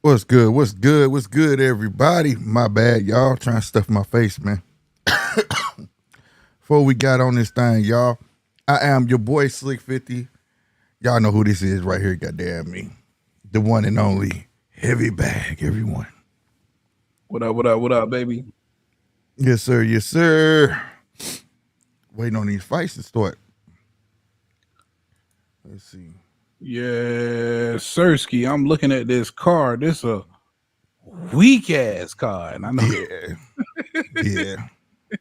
What's good? What's good? What's good, everybody? My bad, y'all. Trying to stuff my face, man. Before we got on this thing, y'all, I am your boy Slick 50. Y'all know who this is right here, goddamn me. The one and only Heavy Bag, everyone. What up, what up, what up, baby? Yes, sir. Yes, sir. Waiting on these fights to start. Let's see. Yeah, Sirski, I'm looking at this card. This a weak ass card. And I know. Yeah. Yeah.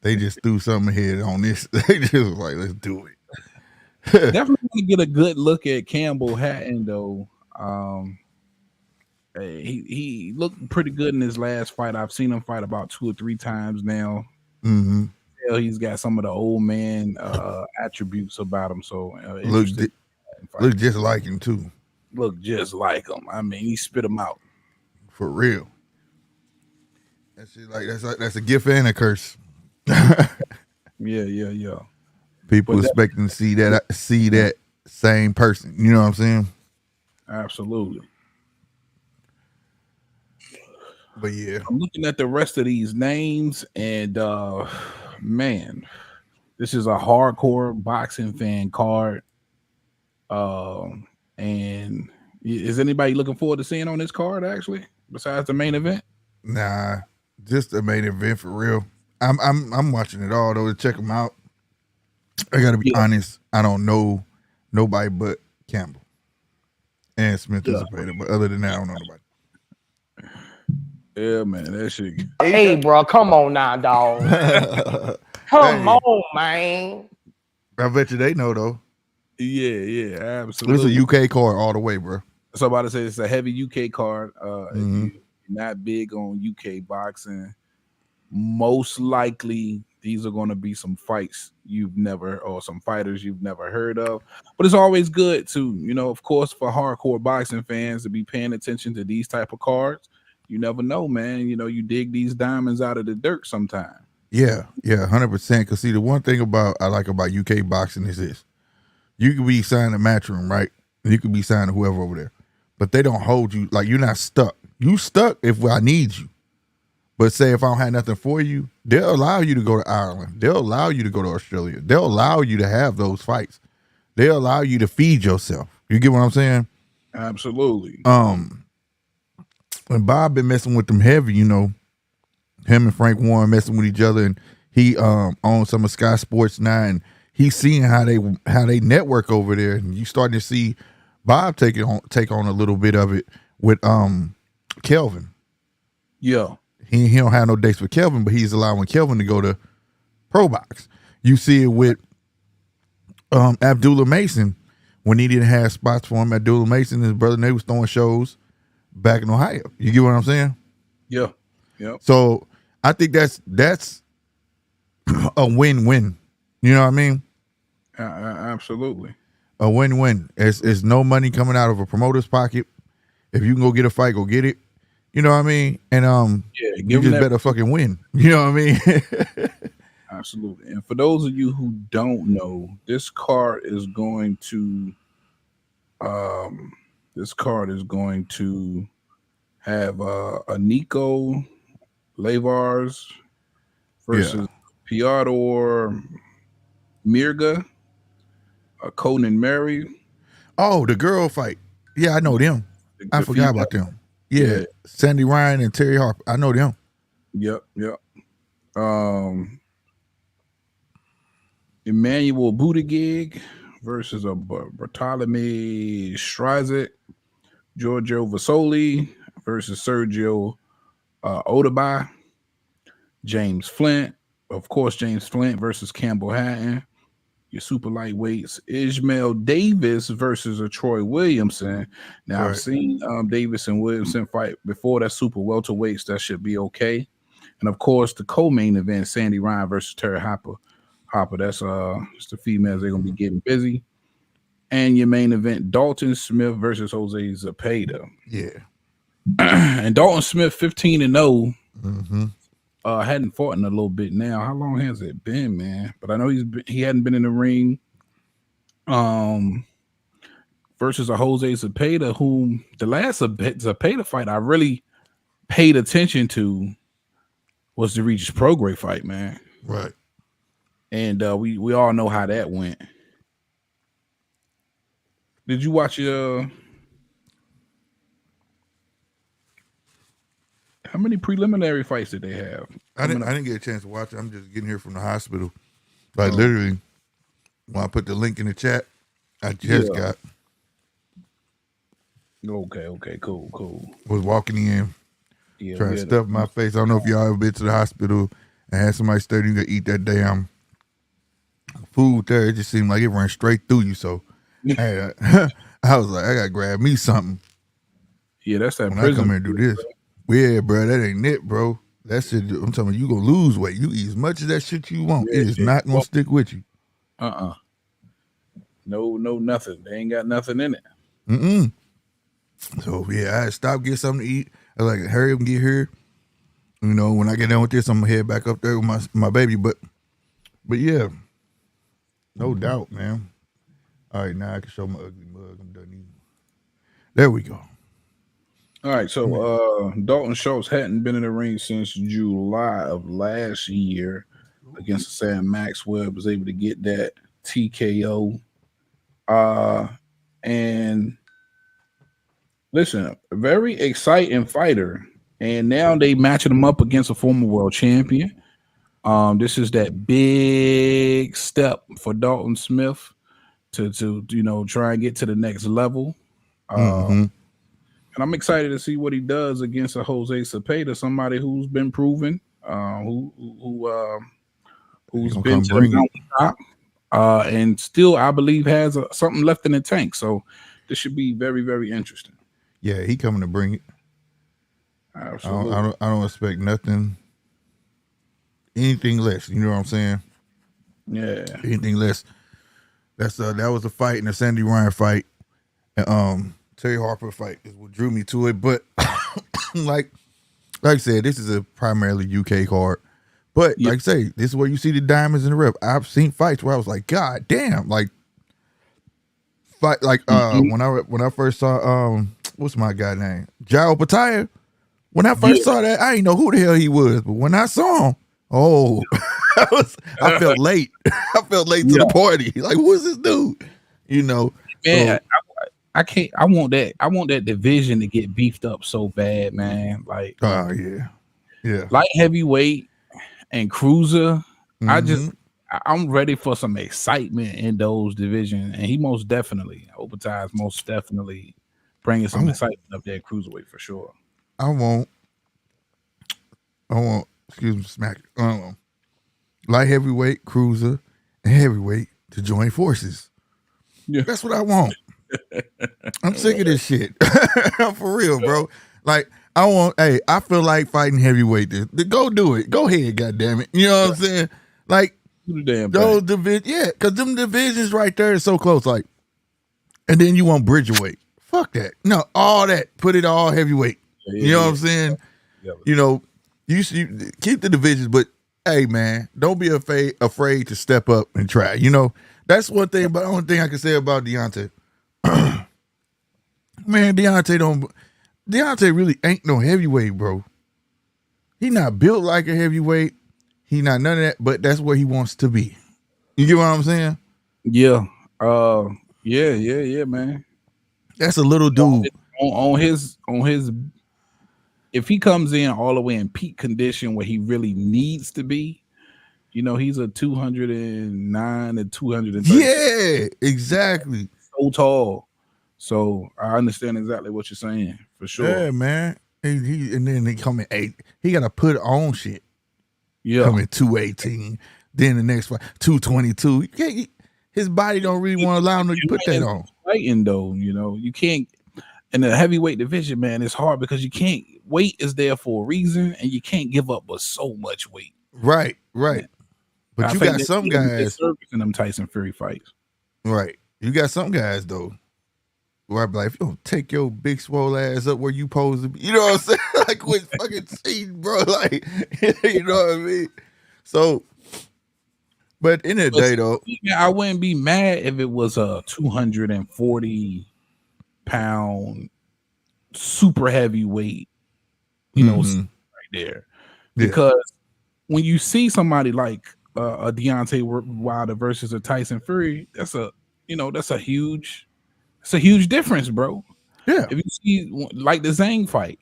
They just threw something ahead on this. They just was like, let's do it. Definitely want to get a good look at Campbell Hatton, though. He looked pretty good in his last fight. I've seen him fight about 2 or 3 times now. Mm-hmm. He's got some of the old man attributes about him. So look just like him too. Look just like him. I mean, he spit him out for real. That's a gift and a curse. Yeah. People expecting to see that same person. You know what I'm saying? Absolutely. But yeah, I'm looking at the rest of these names, and man, this is a hardcore boxing fan card. And is anybody looking forward to seeing on this card actually, besides the main event? Nah, just the main event for real. I'm watching it all though to check them out. I gotta be honest, I don't know nobody but Campbell and Smith is Zepeda, but other than that, I don't know nobody. Yeah, man, that shit. Hey, bro, come on now, dog. Come on, man. I bet you they know though. Yeah, absolutely. It's a UK card all the way, bro. So about to say it's a heavy UK card. If you're not big on UK boxing, most likely these are going to be some fights some fighters you've never heard of. But it's always good to, of course, for hardcore boxing fans to be paying attention to these type of cards. You never know, man. You dig these diamonds out of the dirt sometime. Yeah, 100%. Because see, the one thing I like about UK boxing is this. You could be signed to Matchroom, right? You could be signed to whoever over there. But they don't hold you, like you're not stuck. You stuck if I need you. But say if I don't have nothing for you, they'll allow you to go to Ireland. They'll allow you to go to Australia. They'll allow you to have those fights. They'll allow you to feed yourself. You get what I'm saying? Absolutely. When Bob been messing with them heavy, him and Frank Warren messing with each other, and he owns some of Sky Sports now, and he's seeing how they network over there, and you starting to see Bob take on a little bit of it with Kelvin. Yeah. He don't have no dates with Kelvin, but he's allowing Kelvin to go to Pro Box. You see it with Abdullah Mason when he didn't have spots for him. Abdullah Mason and his brother, they was throwing shows back in Ohio. You get what I'm saying? Yeah. So I think that's a win-win. You know what I mean? Absolutely. A win-win. It's no money coming out of a promoter's pocket. If you can go get a fight, go get it. You know what I mean? And you just better fucking win. You know what I mean? Absolutely. And for those of you who don't know, this card is going to have a Nico Leivars versus Piotr Mirga, Conan Mary. Oh, the girl fight. Yeah, I know them. I forgot about them. Yeah, Sandy Ryan and Terri Harper. I know them. Yep. Emmanuel Buttigieg versus a Bartolome Strazek. Giorgio Vasoli versus Sergio Odabai. James Flint. Of course, James Flint versus Campbell Hatton. Your super lightweights. Ishmael Davis versus a Troy Williamson. Now, I've seen Davis and Williamson fight before. That super welterweights. That should be okay. And, of course, the co-main event, Sandy Ryan versus Terri Harper. That's just the females. They're going to be getting busy. And your main event, Dalton Smith versus Jose Zepeda. Yeah. And Dalton Smith, 15-0. Hadn't fought in a little bit now. How long has it been, man? But I know he hadn't been in the ring. versus a Jose Zepeda, whom the last Zepeda fight I really paid attention to was the Regis Prograis fight, man. Right. And we all know how that went. Did you watch how many preliminary fights did they have? I didn't get a chance to watch it. I'm just getting here from the hospital. Like literally, when I put the link in the chat, I just got. Okay, cool. Was walking in, trying to stuff my face. I don't know if y'all ever been to the hospital and had somebody studying to eat that damn food there. It just seemed like it ran straight through you. So I was like, I gotta grab me something. Yeah, that's that. When I come here and do this, yeah, bro, that ain't it, bro. That shit, I'm telling you, gonna lose weight. You eat as much of that shit you want. It is not gonna stick with you. No, nothing. They ain't got nothing in it. So yeah, I had to stop, get something to eat. I was like, hurry up and get here. You know, when I get done with this, I'm gonna head back up there with my baby. But yeah, no doubt, man. All right, now I can show my ugly mug. I'm done eating. There we go. All right, so Dalton Schultz hadn't been in the ring since July of last year against Sam Maxwell. Was able to get that TKO. And listen, a very exciting fighter. And now they matching him up against a former world champion. This is that big step for Dalton Smith to try and get to the next level. And I'm excited to see what he does against a Jose Zepeda, somebody who's been proven, who's been to the top, and still, I believe, has something left in the tank. So this should be very, very interesting. Yeah, he coming to bring it. Absolutely. I don't expect anything less. You know what I'm saying? Yeah. Anything less. That was a fight, and the Sandy Ryan fight, and Terri Harper fight is what drew me to it. But like I said, this is a primarily UK card. But like I say, this is where you see the diamonds in the rough. I've seen fights where I was like, God damn, like fight like when I first saw what's my guy name? Jao Pataya. When I first saw that, I didn't know who the hell he was. But when I saw him, I felt late. I felt late to the party. Like, who's this dude? You know. Man, I can't. I want that division to get beefed up so bad, man. Like, yeah, light heavyweight and cruiser. I'm ready for some excitement in those divisions, and he most definitely, Opetai's most definitely bringing some excitement up there, cruiserweight for sure. I want. Excuse me, smack. Light heavyweight, cruiser, and heavyweight to join forces. Yeah, that's what I want. I'm sick of this shit. For real, bro. Like, I feel like fighting heavyweight. Go do it. Go ahead, goddammit. You know what I'm saying? Like, those divisions, because them divisions right there is so close. Like, and then you want bridgerweight. Fuck that. No, all that. Put it all heavyweight. You know what I'm saying? Yeah. You know, you keep the divisions, but hey, man, don't be afraid to step up and try. You know, that's one thing. But the only thing I can say about Deontay. Man, Deontay really ain't no heavyweight, bro. He not built like a heavyweight. He not none of that, but that's where he wants to be. You get what I'm saying? Yeah. Yeah, man. That's a little dude. On his if he comes in all the way in peak condition where he really needs to be, you know, he's a 209 and 230. Yeah, exactly. So tall. So I understand exactly what you're saying for sure. Yeah, man. And then he come in 8. He got to put on shit. Yeah, come in 218. Then the next fight 222. His body don't really want to allow him to put that on. Fighting though, you know, you can't. In the heavyweight division, man, it's hard because you can't. Weight is there for a reason, and you can't give up with so much weight. Right. But you got some guys in them Tyson Fury fights. Right. You got some guys though. Where I be like, if you don't take your big swole ass up where you supposed to be, you know what I'm saying? Like, quit fucking cheating, bro. Like, you know what I mean? So, but in the day though, I wouldn't be mad if it was a 240 pound super heavyweight, right there. Because when you see somebody like a Deontay Wilder versus a Tyson Fury, that's a huge difference, bro. Yeah. If you see like the Zhang fight,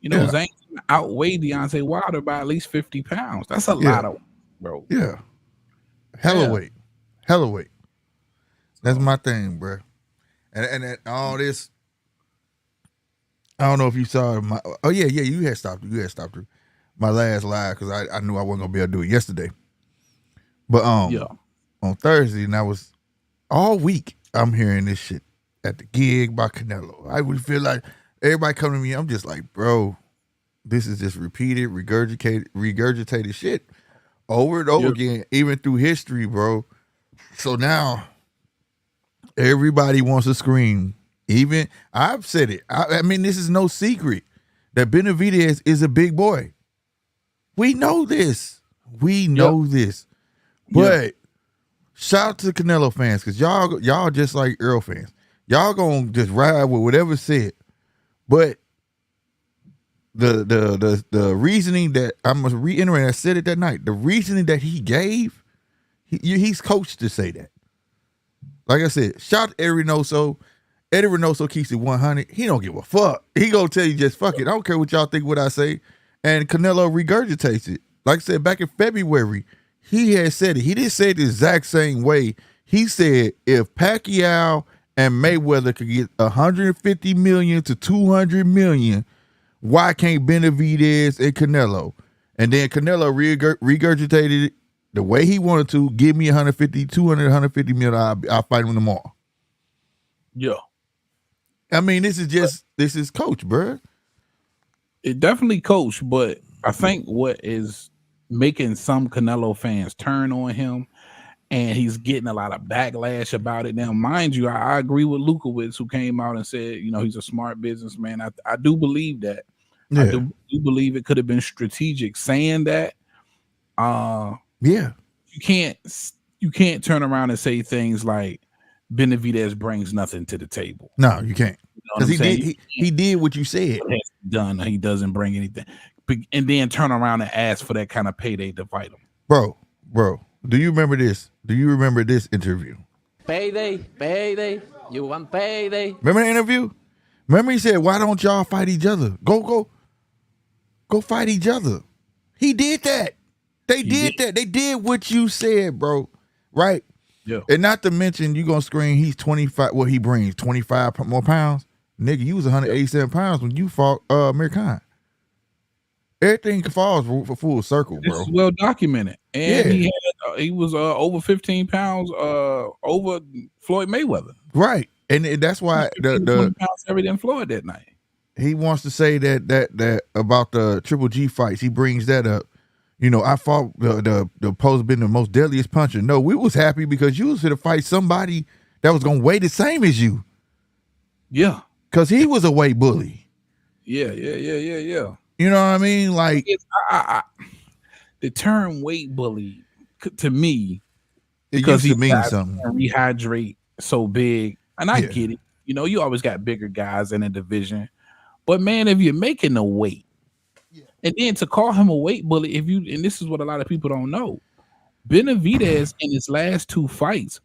Zhang outweighed Deontay Wilder by at least 50 pounds. That's a lot of weight, bro. Yeah. Hella weight. That's my thing, bro. And all this, I don't know if you saw my. Oh yeah, you had stopped through my last live because I knew I wasn't gonna be able to do it yesterday. But on Thursday, and I was all week. I'm hearing this shit at the gig by Canelo. I would feel like everybody coming to me. I'm just like, bro, this is just repeated, regurgitated shit over and over again, even through history, bro. So now everybody wants to scream. Even I've said it. I mean, this is no secret that Benavidez is a big boy. We know this. But shout out to Canelo fans, because y'all just like Earl fans. Y'all gonna just ride with whatever said. But the reasoning that I'm gonna reiterate, I said it that night. The reasoning that he gave, he's coached to say that. Like I said, shout out to Eddie Reynoso. Eddie Reynoso keeps it 100. He don't give a fuck. He gonna tell you just fuck it. I don't care what y'all think what I say. And Canelo regurgitates it. Like I said, back in February, he had said it. He didn't say it the exact same way. He said if Pacquiao and Mayweather could get 150 million to 200 million, why can't Benavidez and Canelo? And then Canelo regurgitated it the way he wanted to. Give me 150, 200, 150 million. I'll fight him tomorrow. Yeah. I mean, this is coach, bro. It definitely coach, but I think what is making some Canelo fans turn on him, and he's getting a lot of backlash about it. Now, mind you, I agree with Lukowitz, who came out and said, he's a smart businessman. I do believe that. Yeah. I do believe it could have been strategic saying that. You can't turn around and say things like Benavidez brings nothing to the table. No, you can't. Because he did what you said. Done. He doesn't bring anything. And then turn around and ask for that kind of payday to fight him. Bro, do you remember this? Do you remember this interview? Payday. You want payday? Remember the interview? Remember he said, why don't y'all fight each other? Go fight each other. He did that. They did that. They did what you said, bro. Right? Yeah. And not to mention, you gonna scream he's 25. What he brings 25 more pounds, nigga. You was 187 pounds when you fought Amir Khan. Everything falls for full circle, bro. It's well documented, and he was over 15 pounds over Floyd Mayweather. Right, and that's why the 20 pounds heavier than Floyd that night. He wants to say that about the Triple G fights. He brings that up. I fought the supposed to been the most deadliest puncher. No, we was happy because you was going to fight somebody that was going to weigh the same as you. Yeah. Because he was a weight bully. Yeah. You know what I mean? Like the term weight bully to me, it used to mean something. Rehydrate so big, and I get it. You always got bigger guys in a division, but man, if you're making the weight. And then to call him a weight bully, and this is what a lot of people don't know, Benavidez in his last two fights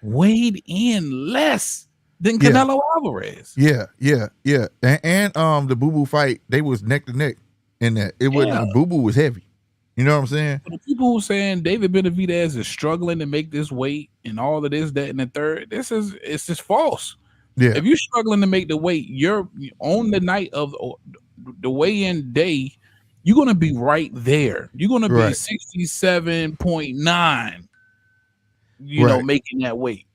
weighed in less than Canelo Alvarez. Yeah. And the Boo Boo fight, they was neck to neck in that. It wasn't Boo Boo was heavy. You know what I'm saying? But the people who saying David Benavidez is struggling to make this weight and all of this, that, and the third, it's just false. Yeah. If you're struggling to make the weight, you're on the night of the weigh-in day. You're going to be right there. You're going to be 67.9, making that weight.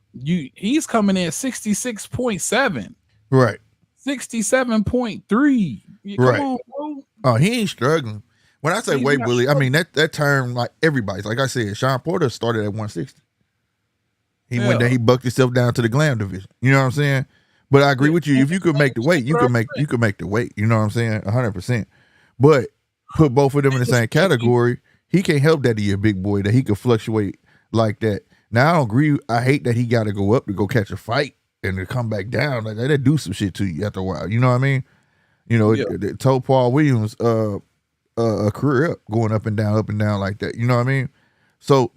He's coming in 66.7. Right. 67.3. Come on, bro. Oh, he ain't struggling. When I say weight bully, I mean that term, like everybody's. Like I said, Sean Porter started at 160. He went there, he bucked himself down to the glam division. You know what I'm saying? But I agree with you. If you could make the weight, you could make the weight. You know what I'm saying? 100%. But put both of them in the same category, he can't help that he a big boy, that he could fluctuate like that. Now I don't agree. I hate that he got to go up to go catch a fight. and to come back down, like that do some shit to you after a while. You know what I mean? You know, it told Paul Williams a career up, going up and down like that. You know what I mean? So,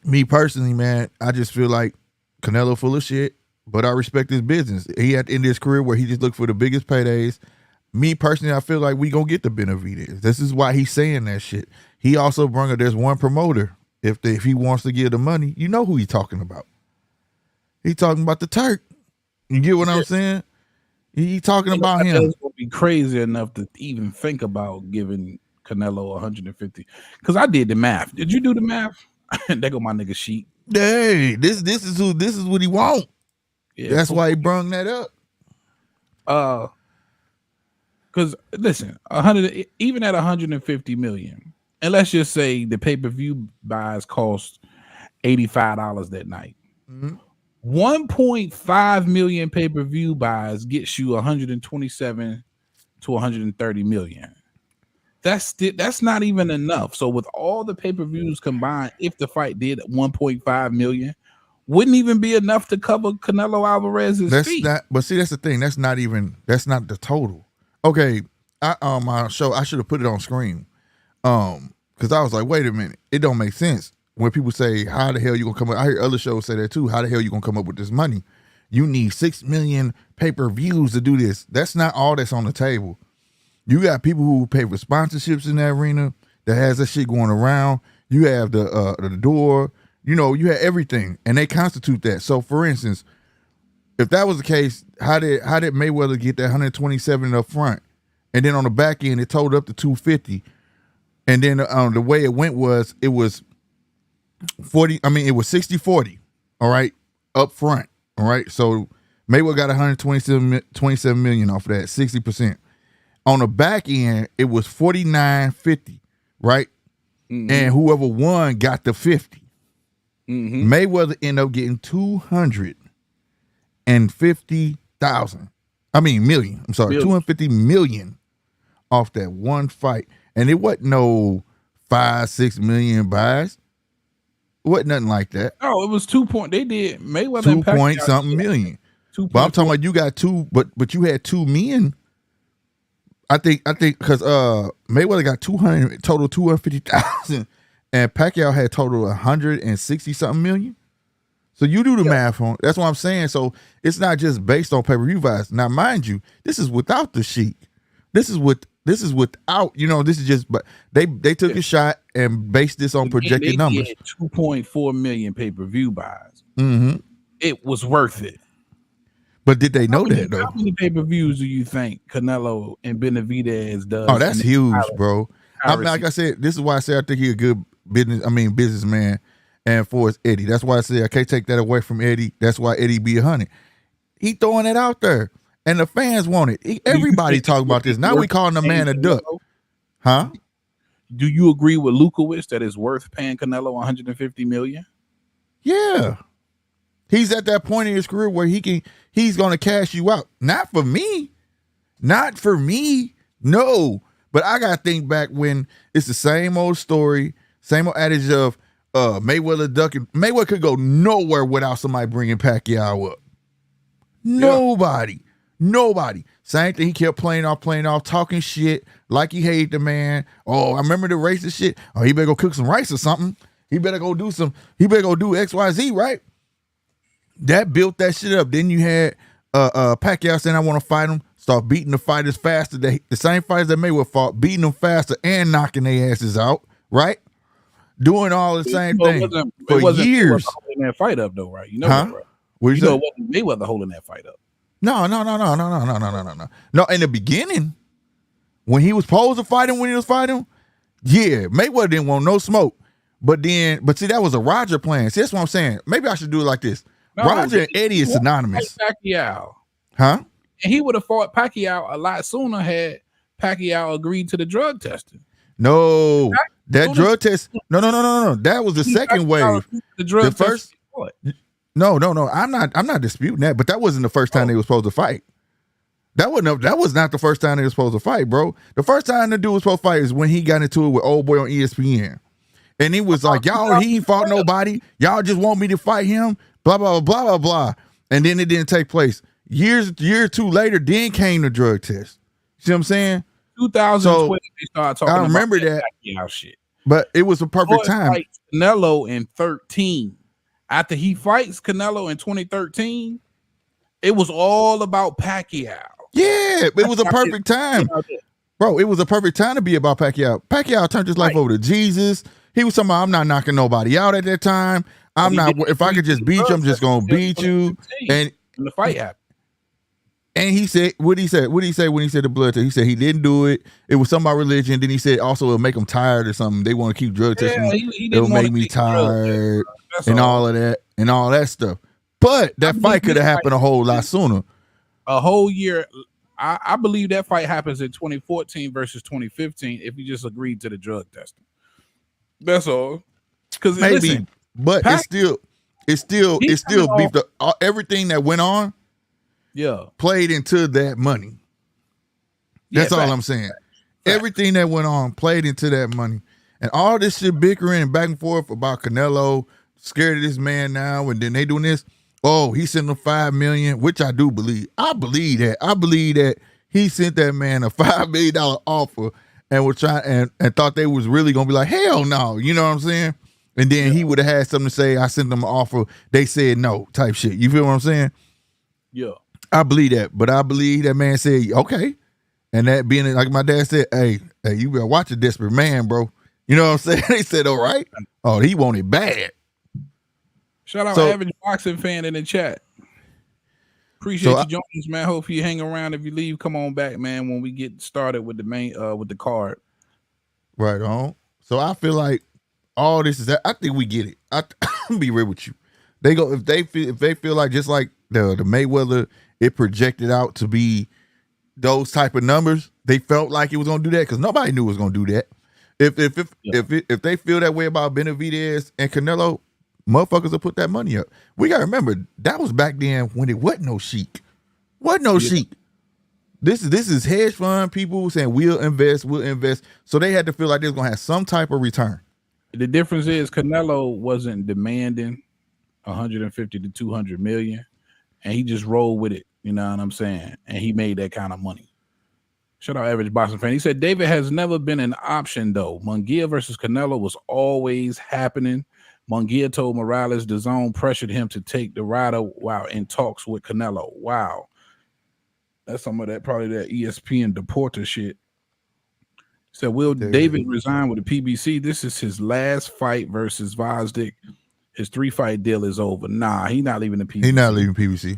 me personally, man, I just feel like Canelo full of shit, but I respect his business. He at the end of his career where he just looked for the biggest paydays. Me personally, I feel like we gonna get the Benavidez. This is why he's saying that shit. He also brung up, there's one promoter. If he wants to give the money, you know who he's talking about. He talking about the Turk. You get what I'm saying? He talking about him. It's gonna be crazy enough to even think about giving Canelo 150. Because I did the math. Did you do the math? There go my nigga Sheik. Hey, this is what he want. Yeah, that's why he brung that up. Because listen, 100 even at 150 million, and let's just say the pay-per-view buys cost $85 that night. 1.5 million pay-per-view buys gets you 127 to 130 million. That's not even enough. So with all the pay-per-views combined, if the fight did 1.5 million, wouldn't even be enough to cover Canelo Alvarez's fee. But see, that's the thing. That's not the total. Okay, I should have put it on screen. Because I was like, wait a minute, it don't make sense. When people say, how the hell you gonna come up? I hear other shows say that too. How the hell you gonna come up with this money? You need 6 million pay-per-views to do this. That's not all that's on the table. You got people who pay for sponsorships in that arena that has that shit going around. You have the door, you know, you have everything, and they constitute that. So for instance, if that was the case, how did Mayweather get that 127 up front, and then on the back end it totaled up to 250, and then the way it went was it was 40. I mean, it was 60-40. All right, up front. All right, so Mayweather got 127 million off of that, 60%. On the back end, it was 49-50. Right, and whoever won got the 50. Mayweather ended up getting 250,000. I mean million. I'm sorry, 250 million off that one fight, and it wasn't no 5-6 million buys. It wasn't nothing like that. Oh, it was 2 point. They did Mayweather 2 point something million. But I'm talking about you got two, but you had 2 men. I think because Mayweather got 250,000, and Pacquiao had total 160 something million. So you do the math on. That's what I'm saying. So it's not just based on pay-per-view buys. Now, mind you, this is without the Sheik. This is without. You know, this is just. But they took a shot and based this on projected numbers. 2.4 million pay-per-view buys. It was worth it. But did they know that though? How many pay-per-views do you think Canelo and Benavidez does? Oh, that's huge, bro. Like I said, this is why I say I think he's a good businessman. And for his Eddie, that's why I say I can't take that away from Eddie. That's why Eddie be 100. He throwing it out there, and the fans want it. Everybody talking about this. Now we calling the man a duck, huh? Do you agree with Lukowicz that it's worth paying Canelo 150 million? Yeah, he's at that point in his career where he's going to cash you out. Not for me, no. But I got to think back when it's the same old story, same old adage of. Mayweather ducking. Mayweather could go nowhere without somebody bringing Pacquiao up. Nobody. Same thing. He kept playing off, talking shit like he hated the man. Oh, I remember the racist shit. Oh, he better go cook some rice or something. He better go do XYZ, right? That built that shit up. Then you had Pacquiao saying, I want to fight him. Start beating the fighters faster. The same fighters that Mayweather fought, beating them faster and knocking their asses out, right? Doing all the same thing for years. Holding that fight up though, right? You know, that, right? You know what Mayweather holding that fight up? No. No, in the beginning, when he was supposed to fight him, yeah, Mayweather didn't want no smoke. But see, that was a Roger plan. See, that's what I'm saying. Maybe I should do it like this. No, Roger and Eddie is synonymous. Pacquiao, huh? And he would have fought Pacquiao a lot sooner had Pacquiao agreed to the drug testing. No. That drug test, no. That was the second wave. The first, no. I'm not disputing that, but that wasn't the first time they were supposed to fight. That was not the first time they were supposed to fight, bro. The first time the dude was supposed to fight is when he got into it with old boy on ESPN, and he was like, "Y'all, he ain't fought nobody. Y'all just want me to fight him." Blah blah blah blah blah. and then it didn't take place. Year or two later, then came the drug test. See what I'm saying? 2020, they started talking I remember about that shit. but it was a perfect time. Canelo in 13. After he fights Canelo in 2013, it was all about Pacquiao. Yeah, it was a perfect time. Bro, it was a perfect time to be about Pacquiao. Pacquiao turned his life over to Jesus. He was talking about, I'm not knocking nobody out at that time. I'm not, if I could just beat you, I'm just going to beat you. And the fight happened. And he said, what did he say when he said the blood test? He said he didn't do it. It was something about religion. Then he said also it'll make them tired or something. They want to keep drug testing. It'll make me tired and all of that and all that stuff. But that fight could have happened a whole lot sooner. A whole year. I believe that fight happens in 2014 versus 2015 if you just agreed to the drug testing. That's all. Because maybe, but it's still beefed up. Everything that went on. Yeah, played into that money. That's all I'm saying. Everything that went on played into that money. And all this shit bickering and back and forth about Canelo, scared of this man now, and then they doing this. Oh, he sent him $5 million, which I do believe. I believe that. I believe that he sent that man a $5 million offer and was trying and thought they was really gonna be like, hell no, you know what I'm saying? And then he would have had something to say. I sent them an offer. They said no, type shit. You feel what I'm saying? Yeah. I believe that, but I believe that man said, okay. And that being like my dad said, hey, you better watch a desperate man, bro. You know what I'm saying? They said, all right. Oh, he wanted bad. Shout out average boxing fan in the chat. Appreciate you joining us, man. Hope you hang around. If you leave, come on back, man, when we get started with the main with the card. Right on. So I feel like all this is that. I think we get it. I'll be real with you. They go if they feel like just like the Mayweather, it projected out to be those type of numbers. They felt like it was gonna do that because nobody knew it was gonna do that. If they feel that way about Benavidez and Canelo, motherfuckers will put that money up. We gotta remember that was back then when it wasn't no chic. Wasn't no chic. This is hedge fund people saying we'll invest. So they had to feel like they was gonna have some type of return. The difference is Canelo wasn't demanding 150 to 200 million. And he just rolled with it, you know what I'm saying? And he made that kind of money. Shout out average boxing fan. He said David has never been an option though. Munguia versus Canelo was always happening. Munguia told Morales the zone pressured him to take the rider while in talks with Canelo. Wow. That's some of that, probably that ESPN Deporter shit. He said, will David resign with the PBC? This is his last fight versus Vosdick. His 3-fight deal is over. Nah, he not leaving the PBC. He not leaving PBC.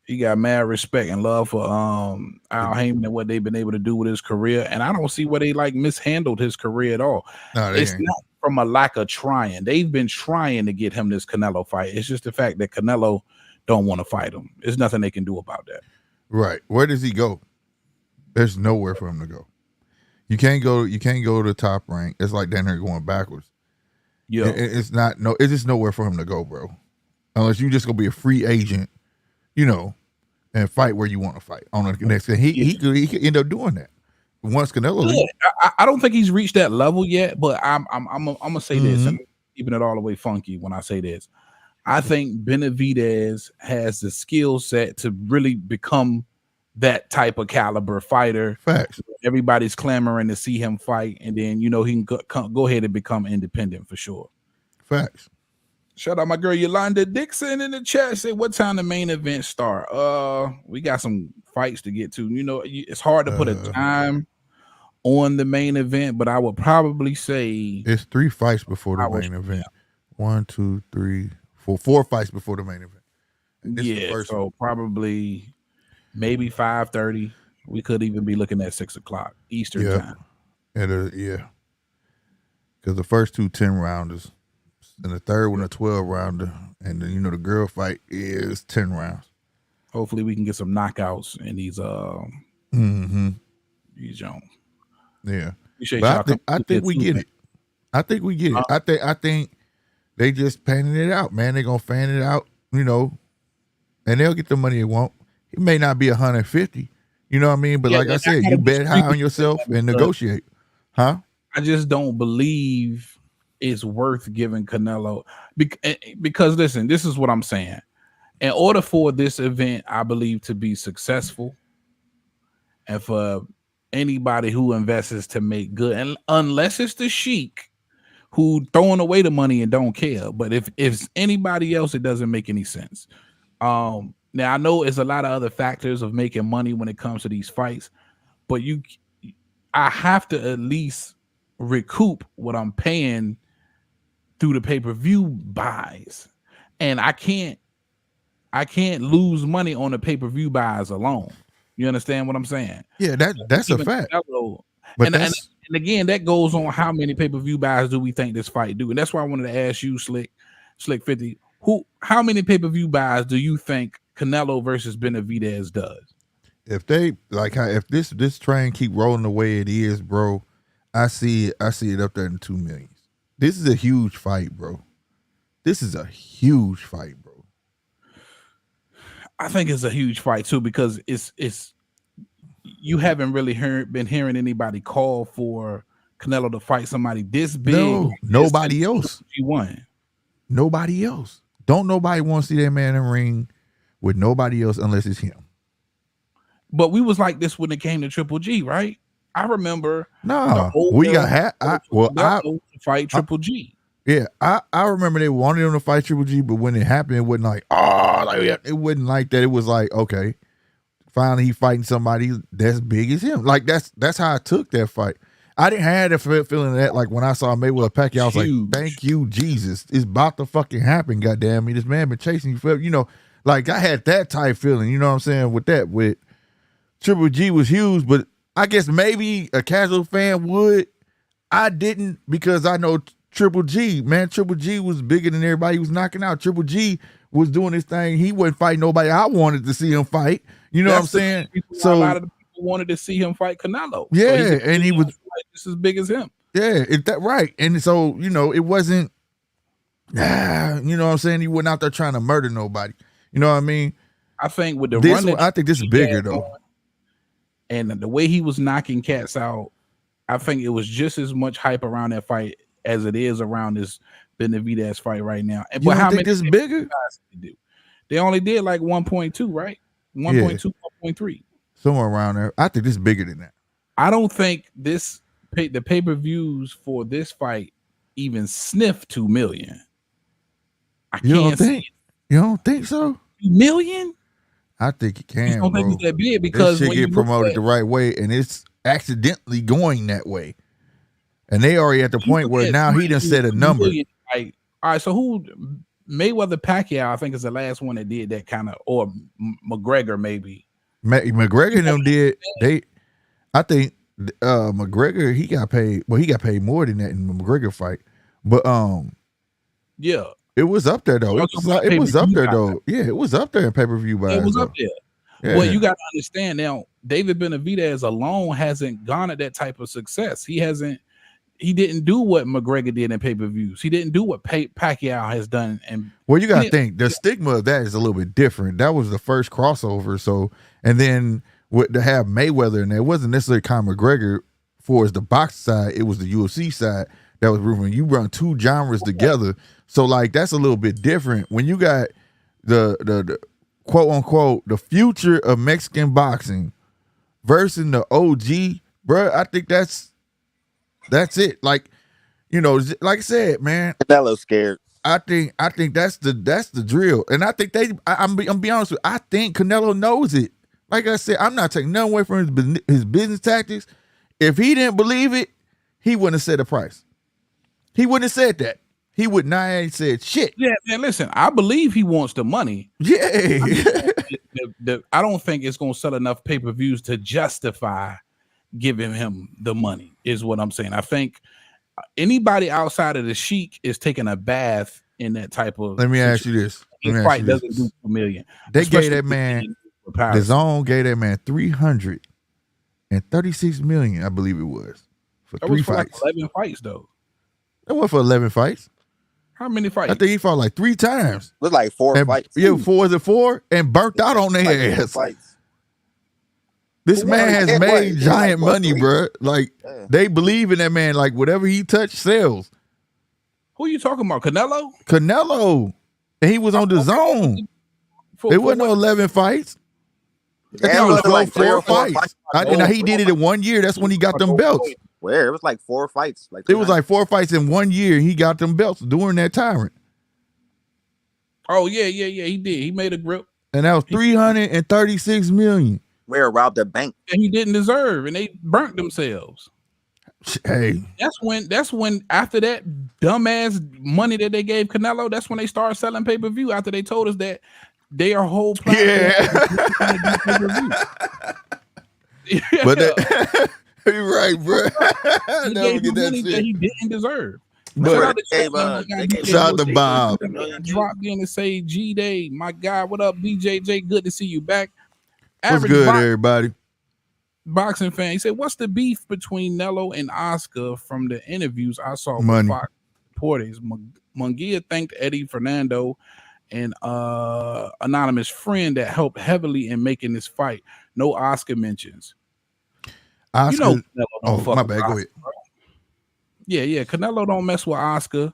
He got mad respect and love for Al Heyman and what they've been able to do with his career. And I don't see where they like mishandled his career at all. No, it's not from a lack of trying. They've been trying to get him this Canelo fight. It's just the fact that Canelo don't want to fight him. There's nothing they can do about that. Right. Where does he go? There's nowhere for him to go. You can't go to the top rank. It's like down there going backwards. Yeah, it's just nowhere for him to go, bro. Unless you just gonna be a free agent, you know, and fight where you want to fight on the next. He could end up doing that once Canelo. Yeah, I don't think he's reached that level yet, but I'm gonna say this, and keeping it all the way funky when I say this. I think Benavidez has the skill set to really become that type of caliber fighter. Facts. Everybody's clamoring to see him fight, and then he can go ahead and become independent for sure. Facts. Shout out my girl Yolanda Dixon in the chat. Say what time the main event start? We got some fights to get to. You know, it's hard to put a time on the main event, but I would probably say it's 3 fights before the main event. 1, 2, 3, 4, 4 fights before the main event. So probably maybe 5:30. We could even be looking at 6 o'clock Eastern time. And because the first 2 10-rounders, and the third one a 12-rounder, and then the girl fight is 10 rounds. Hopefully, we can get some knockouts in these these Jones. Yeah, but I think we get it. I think we get it. I think they just panning it out, man. They're gonna fan it out, and they'll get the money they want. It may not be 150. You know what I mean? But like I said, you bet high on yourself and negotiate. Huh? I just don't believe it's worth giving Canelo because listen, this is what I'm saying. In order for this event, I believe, to be successful, and for anybody who invests to make good, and unless it's the Sheik who throwing away the money and don't care, but if it's anybody else, it doesn't make any sense. Now I know it's a lot of other factors of making money when it comes to these fights, but I have to at least recoup what I'm paying through the pay-per-view buys, and I can't lose money on the pay-per-view buys alone. You understand what I'm saying? Yeah, that's a fact. But and again, that goes on how many pay-per-view buys do we think this fight do? And that's why I wanted to ask you, Slick 50, how many pay-per-view buys do you think Canelo versus Benavidez does? If this train keep rolling the way it is, bro, I see it up there in 2 million. This is a huge fight, bro. This is a huge fight, bro. I think it's a huge fight too, because it's you haven't really been hearing anybody call for Canelo to fight somebody this big. No, nobody else. G1. Nobody else. Don't nobody want to see that man in the ring with nobody else unless it's him. But we was like this when it came to Triple G, right? I remember. No, we got to fight Triple G. Yeah, I remember they wanted him to fight Triple G, but when it happened, it wasn't like, it wasn't like that. It was like, okay, finally he fighting somebody that's big as him. Like that's how I took that fight. I didn't have the feeling that like when I saw Mayweather Pacquiao, I was like, thank you, Jesus. It's about to fucking happen, goddamn me. This man been chasing you forever. You know, like I had that type feeling, you know what I'm saying, with that. With Triple G was huge, but I guess maybe a casual fan would. I didn't, because I know Triple G, man. Triple G was bigger than everybody he was knocking out. Triple G was doing his thing. He wasn't fighting nobody I wanted to see him fight. You know what I'm saying? So a lot of the people wanted to see him fight Canelo. Yeah, so and he was just as big as him. Yeah, that right. And so, you know, it wasn't, you know what I'm saying? He wasn't out there trying to murder nobody. You know what I mean? I think with the run, I think this is bigger though. And the way he was knocking cats out, I think it was just as much hype around that fight as it is around this Benavidez fight right now. And but how many this bigger? They only did like 1.2, right? 1.2, 1.3. Somewhere around there. I think this is bigger than that. I don't think the pay-per-views for this fight even sniff 2 million. You don't think so? 2 million? I think it can. I don't think it's that big, because this shit get promoted the right way, and it's accidentally going that way. And they already at the point where now he done set a number. Like, all right, so who Mayweather Pacquiao, I think, is the last one that did that kind of, or McGregor maybe. McGregor and them did. I think McGregor, he got paid. Well, he got paid more than that in the McGregor fight. But yeah, it was up there though. It was up there though. Yeah, it was up there in pay-per-view buys. It was up there. Yeah. Well, you got to understand now, David Benavidez alone hasn't garnered that type of success. He didn't do what McGregor did in pay-per-views. He didn't do what Pacquiao has done. And well, you got to think the stigma of that is a little bit different. That was the first crossover. So, and then to have Mayweather in there, it wasn't necessarily Conor McGregor for as the box side. It was the UFC side that was proven. You run two genres together. So like, that's a little bit different. When you got the quote unquote, the future of Mexican boxing versus the OG, bro, I think that's it. Like, you know, like I said, man, Canelo's scared. I think that's the drill, and I think I'm be honest with you, I think Canelo knows it. Like I said, I'm not taking nothing away from his business tactics. If he didn't believe it, he wouldn't have said a price. He wouldn't have said that. He would not have said shit. Yeah, man, listen, I believe he wants the money. Yeah. I don't think it's going to sell enough pay-per-views to justify giving him the money, is what I'm saying. I think anybody outside of the Sheik is taking a bath in that type of. Let me ask you this. His fight doesn't do 2 million. They gave that man, the Zone gave that man $336 million, I believe it was, for that 3 was for fights. Like 11 fights, though. That went for 11 fights. How many fights? I think he fought like 3 times. It was like 4 fights. Yeah, 4 is it 4? And burnt out on their ass. Fights. This man has made giant money, bro. Like, they believe in that man. Like, whatever he touched sells. Who are you talking about? Canelo? And he was on the Zone. It wasn't no 11 fights. I think it was like four fights. And he did it in 1 year. That's when he got them belts. Where it was like 4 fights. Like it was like 4 fights in 1 year. He got them belts during that time. Oh yeah. He did. He made a grip, and that was 336 million. Where robbed a bank and he didn't deserve, and they burnt themselves. Hey, that's when after that dumbass money that they gave Canelo, that's when they started selling pay-per-view. After they told us that their whole platform but that, you're right, bro. He gave him money that he didn't deserve. But shout out to Bob. Drop in and say G-Day, my guy. What up, BJJ? Good to see you back. What's good, everybody? Boxing fan. He said, "What's the beef between Nello and Oscar?" From the interviews I saw Money. with Fox reporters, Munguia thanked Eddie Fernando and anonymous friend that helped heavily in making this fight. No Oscar mentions. Oscar, you know, Canelo don't fuck my with bad. Oscar, Go ahead. bro. Yeah. Canelo don't mess with Oscar.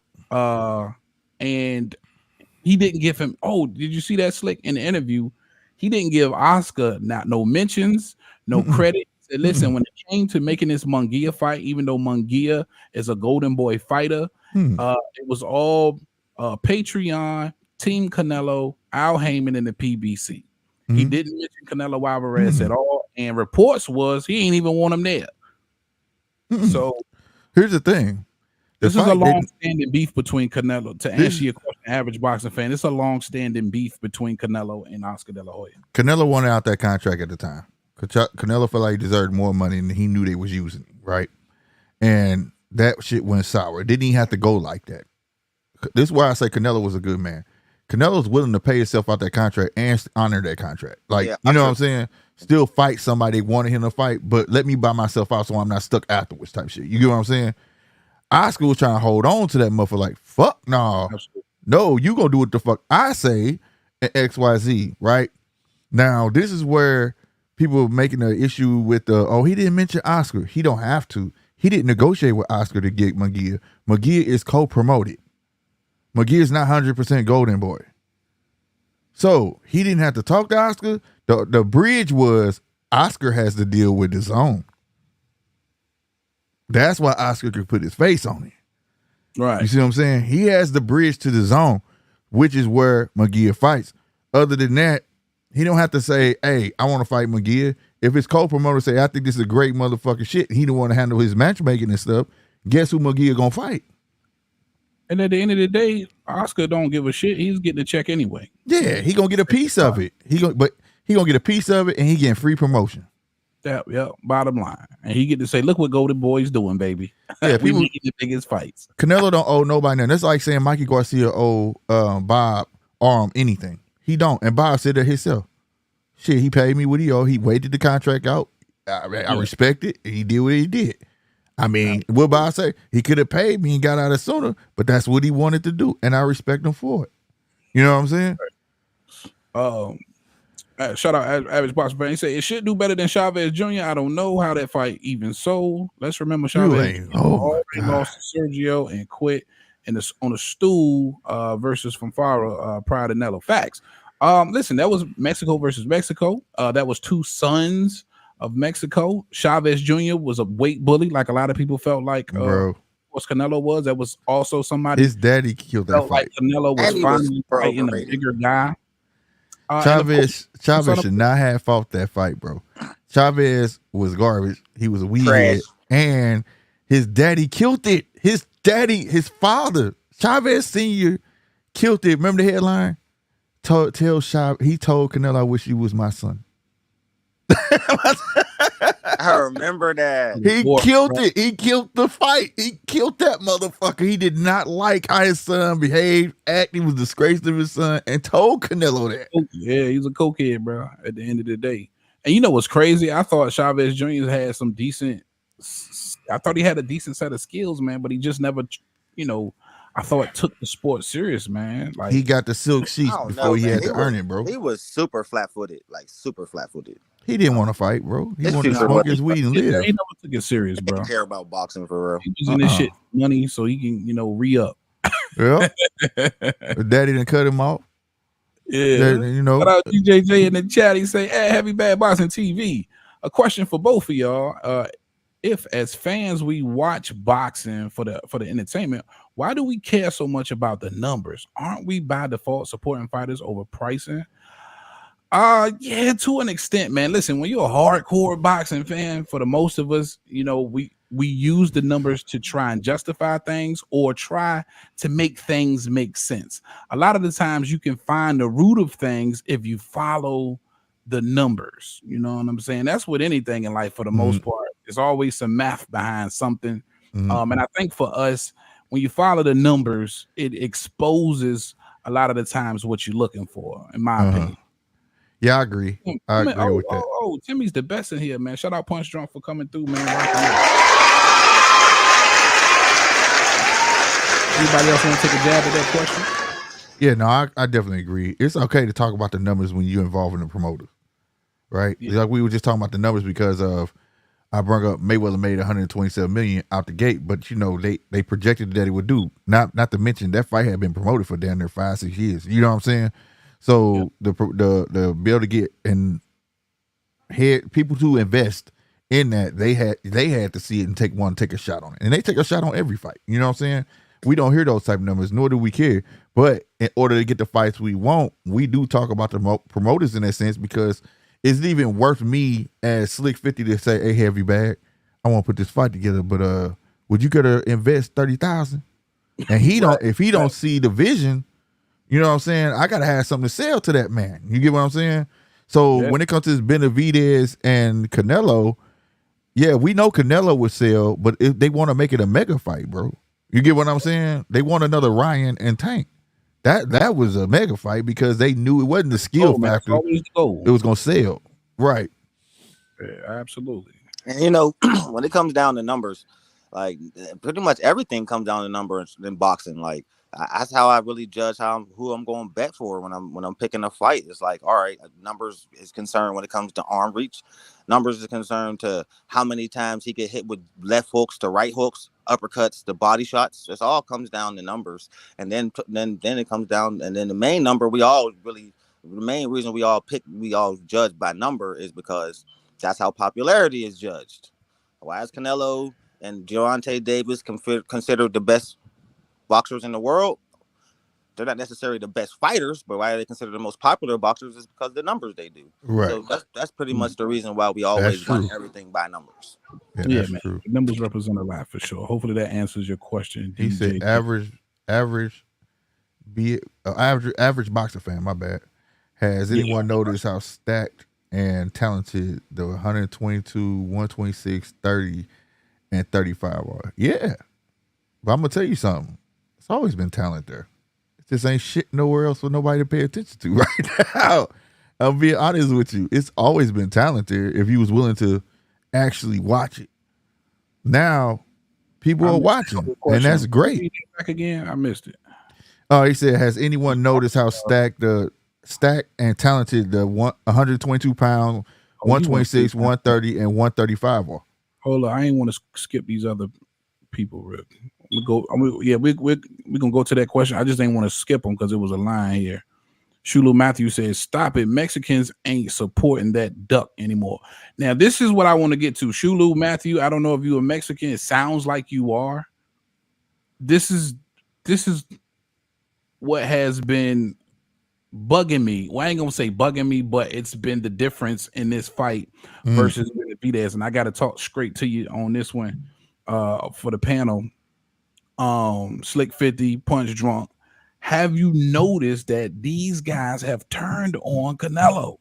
And he didn't give him. Oh, did you see that Slick in the interview? He didn't give Oscar no mentions, no credit. He said, listen, when it came to making this Munguia fight, even though Munguia is a golden boy fighter, it was all Patreon, Team Canelo, Al Heyman, and the PBC. He didn't mention Canelo Alvarez at all, and reports was he ain't even want him there. So here's the thing. This is a long-standing beef between Canelo. To answer your question, average boxing fan, it's a long-standing beef between Canelo and Oscar De La Hoya. Canelo wanted out that contract at the time. Canelo felt like he deserved more money than he knew they was using, right? And that shit went sour. It didn't even have to go like that. This is why I say Canelo was a good man. Canelo's willing to pay himself out that contract and honor that contract. Like, you know what I'm saying? Still fight somebody they wanted him to fight, but let me buy myself out so I'm not stuck afterwards type shit. You get what I'm saying? Oscar was trying to hold on to that motherfucker like, fuck no. No, you gonna do what the fuck I say at XYZ, right? Now, this is where people are making an issue with he didn't mention Oscar. He don't have to. He didn't negotiate with Oscar to get Munguia. Munguia is co-promoted. Munguia is not 100% Golden Boy. So he didn't have to talk to Oscar. The bridge was Oscar has to deal with his own. That's why Oscar could put his face on it. Right. You see what I'm saying? He has the bridge to the zone, which is where Munguia fights. Other than that, he don't have to say, hey, I want to fight Munguia. If his co-promoter say, I think this is a great motherfucking shit, he don't want to handle his matchmaking and stuff, guess who Munguia gonna fight? And at the end of the day, Oscar don't give a shit. He's getting a check anyway. Yeah, he gonna get a piece of it. He gonna get a piece of it and he getting free promotion. Yeah, bottom line. And he get to say, look what Golden Boy's doing, baby. Yeah, we making the biggest fights. Canelo don't owe nobody nothing. That's like saying Mikey Garcia owe Bob Arm anything. He don't. And Bob said that himself. Shit, he paid me what he owed. He waited the contract out. I respect it. He did what he did. I mean, what Bob say? He could have paid me and got out of sooner, but that's what he wanted to do. And I respect him for it. You know what I'm saying? Shout out average boxing fan. He said it should do better than Chavez Jr. I don't know how that fight even sold. Let's remember Chavez already lost to Sergio and quit on a stool versus Fonfara prior to Nello. Facts. Listen, that was Mexico versus Mexico. That was two sons of Mexico. Chavez Jr. was a weight bully, like a lot of people felt like what Canelo was. That was also somebody. His daddy killed that fight. Like Canelo was finally fighting a bigger guy. Chavez should not have fought that fight, bro. Chavez was garbage. He was a weed, and his daddy killed it. His father, Chavez Sr., killed it. Remember the headline? He told Canelo, I wish you was my son. I remember that. He killed it. He killed the fight. He killed that motherfucker. He did not like how his son behaved, he was disgraced of his son, and told Canelo that. Yeah, he's a cokehead, bro, at the end of the day. And you know what's crazy? I thought Chavez Jr. had some decent, I thought he had a decent set of skills, man, but he just never, I thought took the sport serious, man. Like he got the silk sheets before he had to earn it, bro. He was super flat-footed, He didn't want to fight, bro. He wanted to smoke his weed and live. He never took it serious, bro. He didn't care about boxing for real. He was in this shit money so he can, re-up. Yeah. Daddy didn't cut him off. Yeah. You know, Shout out GJJ in the chat. He say, "Hey, Heavy Bad Boxing TV. A question for both of y'all. If as fans we watch boxing for the entertainment, why do we care so much about the numbers? Aren't we by default supporting fighters over pricing?" Yeah, to an extent, man. Listen, when you're a hardcore boxing fan, for the most of us, you know, we use the numbers to try and justify things or try to make things make sense. A lot of the times you can find the root of things if you follow the numbers. You know what I'm saying? That's with anything in life for the most part. There's always some math behind something. And I think for us, when you follow the numbers, it exposes a lot of the times what you're looking for, in my opinion. Yeah, I agree. I agree with that. Oh, Timmy's the best in here, man. Shout out Punch Drunk for coming through, man. Anybody else want to take a jab at that question? Yeah, no, I definitely agree. It's okay to talk about the numbers when you're involved in the promoter, right? Yeah. Like we were just talking about the numbers because of I brought up Mayweather made 127 million out the gate, but you know they projected that he would do. Not to mention that fight had been promoted for down there 5-6 years. You know what I'm saying? So the be able to get and had people to invest in that they had to see it and take a shot on it, and they take a shot on every fight. You know what I'm saying? We don't hear those type of numbers, nor do we care. But in order to get the fights we want, we do talk about the promoters in that sense because it's even worth me as Slick 50 to say, "Hey, Heavy Bag, I want to put this fight together, but would you gotta invest 30,000?" And he don't if he don't see the vision. You know what I'm saying? I gotta have something to sell to that man. You get what I'm saying? So when it comes to this Benavidez and Canelo, yeah, we know Canelo would sell, but if they want to make it a mega fight, bro. You get what I'm saying? They want another Ryan and Tank. That was a mega fight because they knew it wasn't the skill factor. It was gonna sell. Right. Yeah, absolutely. And you know, when it comes down to numbers, like pretty much everything comes down to numbers in boxing. Like that's how I really judge who I'm going to bet for when I'm picking a fight. It's like, all right, numbers is concerned when it comes to arm reach. Numbers is concerned to how many times he get hit with left hooks to right hooks, uppercuts to body shots. It all comes down to numbers, and then it comes down, and then the main number the main reason we all judge by number is because that's how popularity is judged. Why is Canelo and Gervonta Davis considered the best boxers in the world? They're not necessarily the best fighters, but why are they considered the most popular boxers is because of the numbers they do. Right. So that's pretty much the reason why we always run everything by numbers. Yeah, man. True. Numbers represent a lot for sure. Hopefully that answers your question. He said average boxer fan, my bad. Has anyone noticed how stacked and talented the 122, 126, 30, and 35 are? Yeah. But I'm going to tell you something. It's always been talent there. It just ain't shit nowhere else for nobody to pay attention to right now. I'll be honest with you. It's always been talent there if you was willing to actually watch it. Now, people are watching, and that's great. Back again, I missed it. Oh, he said, has anyone noticed how stacked and talented the 122 pound, 126, 130, and 135 are? Hold on, I ain't want to skip these other people, Rick. We're gonna go to that question. I just ain't want to skip them because it was a line here. Shulu Matthew says, "Stop it, Mexicans ain't supporting that duck anymore." Now, this is what I want to get to. Shulu Matthew, I don't know if you're a Mexican. It sounds like you are. This is what has been bugging me. Well, I ain't gonna say bugging me, but it's been the difference in this fight versus Benavidez. And I got to talk straight to you on this one for the panel. Slick 50, Punch Drunk. Have you noticed that these guys have turned on Canelo?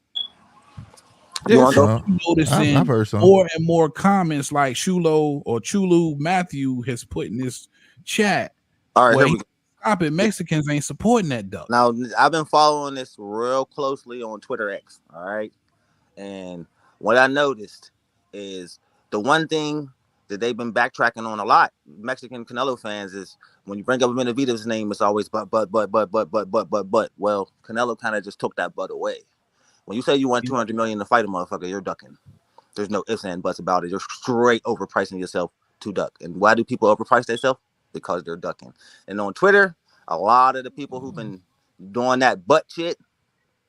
Yes, noticing I've heard some. more and more comments like Chulu Matthew has put in this chat. All right, here we go. Stop it, Mexicans ain't supporting that duck. Now, I've been following this real closely on Twitter X, all right? And what I noticed is the one thing that they've been backtracking on a lot, Mexican Canelo fans, is when you bring up Benavidez's name, it's always but. Well, Canelo kind of just took that but away. When you say you want $200 million to fight a motherfucker, you're ducking. There's no ifs and buts about it. You're straight overpricing yourself to duck. And why do people overprice themselves? Because they're ducking. And on Twitter, a lot of the people who've been doing that butt shit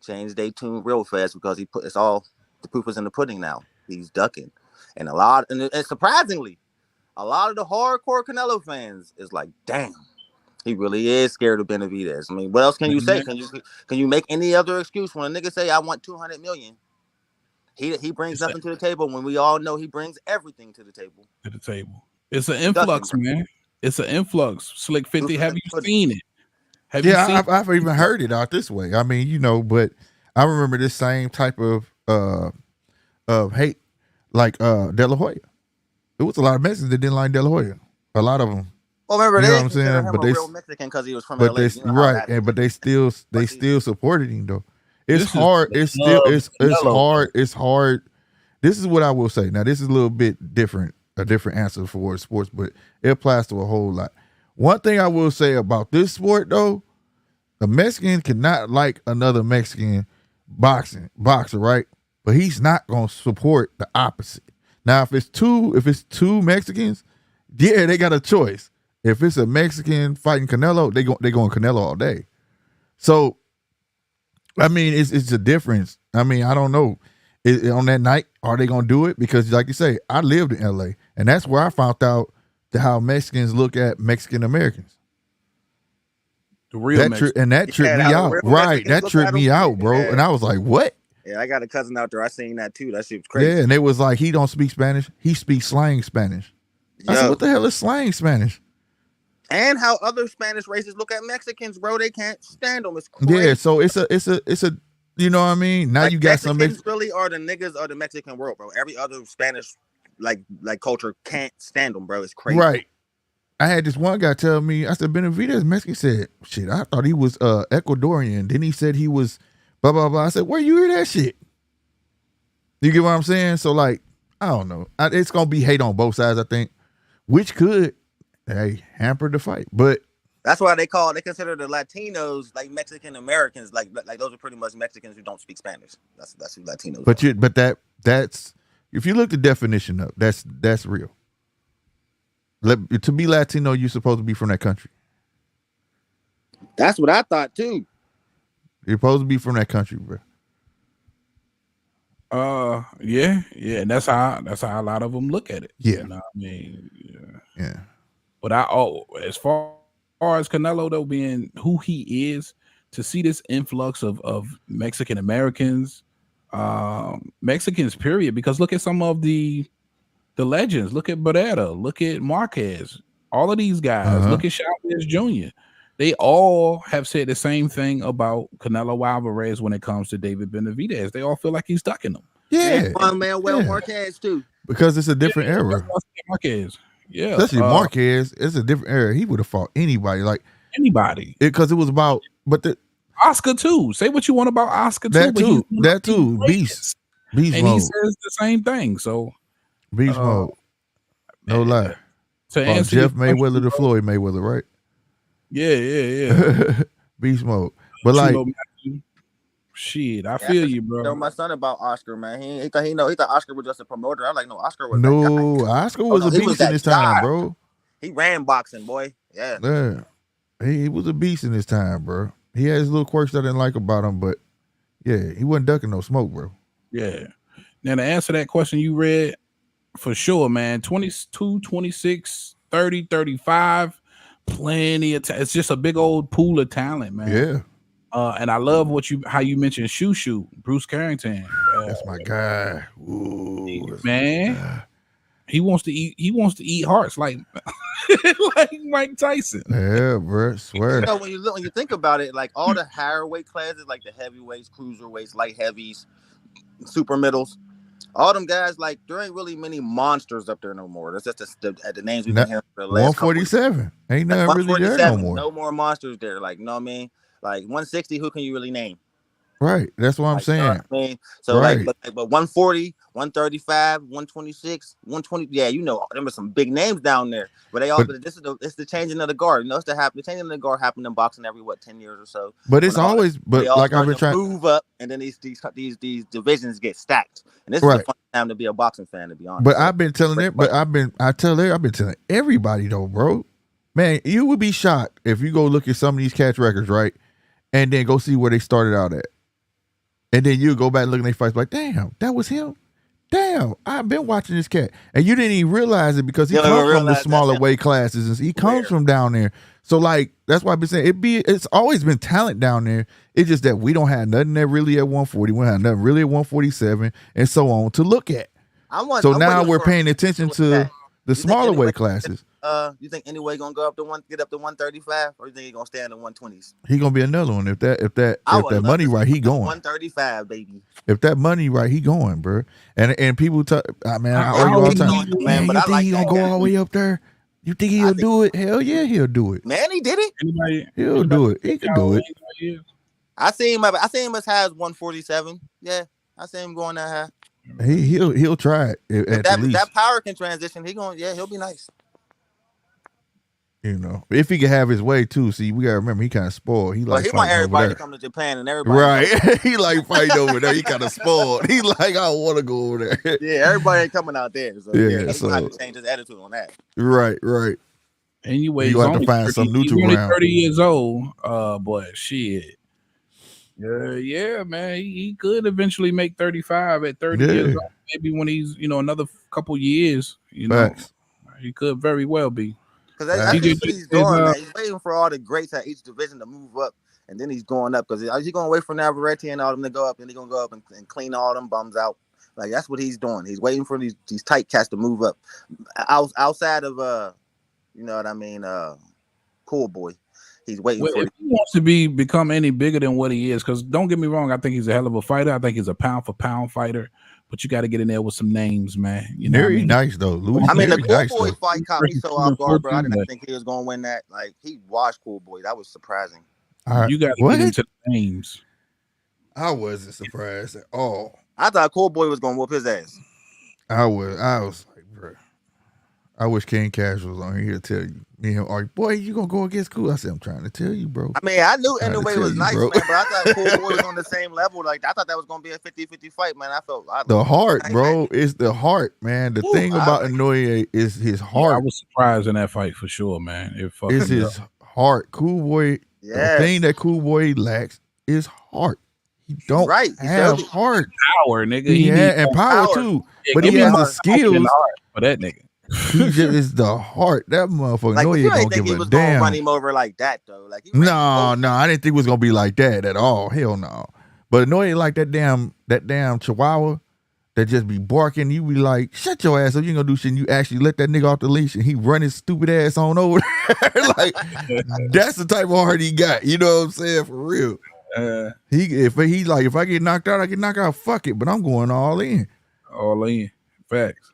changed their tune real fast because the proof is in the pudding now. He's ducking, and surprisingly, a lot of the hardcore Canelo fans is like, damn, he really is scared of Benavidez. I mean, what else can you say? Can you make any other excuse when a nigga say I want 200 million? He brings nothing to the table when we all know he brings everything to the table. It's an influx, man. It's an influx. Slick 50, have you seen it? I've even heard it out this way. I mean, you know, but I remember this same type of hate, like De La Hoya. There was a lot of Mexicans that didn't like De La Hoya. A lot of them. Well, remember, you know they what I'm saying? him But a real Mexican because he was from but LA. But they still supported him though. It's hard. It's hard. It's hard. This is what I will say. Now, this is a little bit different, a different answer for sports, but it applies to a whole lot. One thing I will say about this sport though, a Mexican cannot like another Mexican boxer, right? But he's not gonna support the opposite. Now, if it's two Mexicans, yeah, they got a choice. If it's a Mexican fighting Canelo, they going Canelo all day. So, I mean, it's a difference. I mean, I don't know. On that night, are they gonna do it? Because, like you say, I lived in LA, and that's where I found out how Mexicans look at Mexican Americans. The real that tripped me out. Right, that tripped me out, bro. Yeah. And I was like, what? Yeah, I got a cousin out there. I seen that too. That shit was crazy. Yeah, and it was like, he don't speak Spanish. He speaks slang Spanish. I said, what the hell is slang Spanish? And how other Spanish races look at Mexicans, bro. They can't stand them. It's crazy. Yeah, so it's a you know what I mean? Now, like, you got Mexicans really are the niggas of the Mexican world, bro. Every other Spanish like culture can't stand them, bro. It's crazy. Right. I had this one guy tell me, I said, Benavidez Mexican. He said, shit, I thought he was Ecuadorian. Then he said he was blah, blah, blah. I said, where you hear that shit? You get what I'm saying? So, like, I don't know. It's going to be hate on both sides, I think, which could, hamper the fight. But that's why they consider the Latinos like Mexican Americans. Like those are pretty much Mexicans who don't speak Spanish. That's who Latinos are. But that's, if you look the definition up, that's real. To be Latino, you're supposed to be from that country. That's what I thought too. You're supposed to be from that country, bro. Yeah, and that's how a lot of them look at it. Yeah, you know what I mean, yeah. But as far as Canelo though, being who he is, to see this influx of Mexican Americans, Mexicans, period. Because look at some of the legends. Look at Barrera. Look at Marquez. All of these guys. Look at Chavez Jr. They all have said the same thing about Canelo Alvarez when it comes to David Benavidez. They all feel like he's ducking them. Yeah. Marquez too. Because it's a different era. Marquez. Yeah. Especially Marquez. It's a different era. He would have fought anybody. Like anybody. Because it was about, but the Oscar too. Say what you want about Oscar too. That too. Beast and mode. He says the same thing. So beast mode. No lie. To answer Jeff Mayweather to Floyd Mayweather, right? Yeah. Beast mode. But like, shit, I feel you, bro. Tell my son about Oscar, man. He thought Oscar was just a promoter. I'm like, no, Oscar was Oscar was a beast in his time, bro. He ran boxing, boy. Yeah. He was a beast in his time, bro. He had his little quirks that I didn't like about him, but yeah, he wasn't ducking no smoke, bro. Yeah. Now to answer that question you read, for sure, man, 22, 26, 30, 35. Plenty of it's just a big old pool of talent, man. Yeah. And I love how you mentioned Shoo Bruce Carrington. That's my guy. Ooh, man. He wants to eat hearts like like Mike Tyson. Yeah, bro. Swear. You know, when you think about it, like all the higher weight classes, like the heavyweights, cruiserweights, light heavies, super middles, all them guys, like there ain't really many monsters up there no more. That's just the names we've been hearing for the last 147. Ain't nothing really there no more. No more monsters there. Like, you know what I mean? Like 160, who can you really name? Right. That's what I'm saying. You know what I mean? So right. but 140, 135, 126, 120. Yeah, you know, there were some big names down there. But it's the changing of the guard. You know, the changing of the guard happened in boxing every 10 years or so. But it's always like I've been trying to move up, and then these divisions get stacked. And this is a fun time to be a boxing fan, to be honest. But I've been telling it. But I've been telling everybody though, bro. Man, you would be shocked if you go look at some of these catch records, right, and then go see where they started out at. And then you go back and look at their fights like, damn, that was him. Damn, I've been watching this cat. And you didn't even realize it because he comes from the smaller weight classes. And he comes from down there. So, like, that's why I've been saying it's always been talent down there. It's just that we don't have nothing that really at 140. We don't have nothing really at 147 and so on to look at. So now we're paying attention to the smaller weight classes. You think anyway gonna get up to 135, or you think he gonna stay in the 120s? He gonna be another one if that money right, he going 135, baby. If that money right, he going, bro. And people talk, I argue all the time. Man, you think he gonna go all the way up there? You think he'll do it? Hell yeah, he'll do it. Man, he did it. He'll do it. He can do it. I see him as high as 147. Yeah, I see him going that high. He'll try it. If that power can transition, he'll be nice. You know, if he could have his way too. See, we gotta remember he kind of spoiled. He want everybody to come to Japan and everybody. Right, he like fighting over there. He kind of spoiled. He like, I don't want to go over there. Yeah, everybody ain't coming out there. So he's gonna have to change his attitude on that. Right. Anyway, you have to find some neutral ground. He's only 30 years old, but shit. Yeah, man. He could eventually make 35 at 30 years old. Maybe when he's, another couple years, Facts. He could very well be. Because that's what he's doing, man. He's waiting for all the greats at each division to move up, and then he's going up. Because he's going to wait for Navarrete and all them to go up, and he's going to go up and clean all them bums out. Like, that's what he's doing. He's waiting for these tight cats to move up. Outside of, you know what I mean, Cool Boy. He's waiting for if he wants to become any bigger than what he is, because don't get me wrong, I think he's a hell of a fighter. I think he's a pound-for-pound fighter. But you got to get in there with some names, man. Very nice though, Louis. The Cool Boy fight caught me so off guard, bro. I didn't think he was going to win that. Like, he watched Cool Boy. That was surprising. You got to get into the names. I wasn't surprised at all. I thought Cool Boy was going to whoop his ass. I was like, bro. I wish King Cash was on here to tell you. Me and him argue, boy, you gonna go against Cool? I said, I'm trying to tell you, bro. I mean, I knew anyway was nice, man, but I thought Cool Boy was on the same level. Like, I thought that was gonna be a 50-50 fight, man. The heart, bro. It's the heart, man. The thing about Inoue is his heart. I was surprised in that fight for sure, man. It's his heart. Cool Boy. The thing that Cool Boy lacks is heart. He don't have heart. Power, nigga. And power too. Yeah, but he has the skills for that nigga. He just is the heart. That motherfucker. Like, no, he don't give a damn. Gonna run him over like that though. Like, no, I didn't think it was gonna be like that at all. Hell no. But no, ain't like that damn Chihuahua that just be barking. You be like, shut your ass up. You ain't gonna do shit. And you actually let that nigga off the leash and he run his stupid ass on over there. Like, that's the type of heart he got. You know what I'm saying? For real. If I get knocked out, I get knocked out. Fuck it. But I'm going all in. All in. Facts.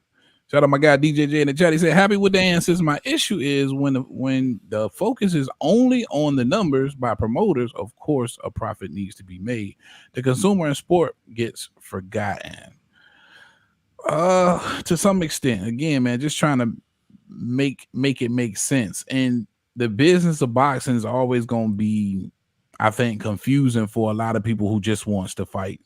Shout out my guy DJJ in the chat. He said, happy with the answers. My issue is when the focus is only on the numbers by promoters, of course, a profit needs to be made. The consumer in sport gets forgotten. To some extent. Again, man, just trying to make it make sense. And the business of boxing is always going to be, I think, confusing for a lot of people who just wants to fight.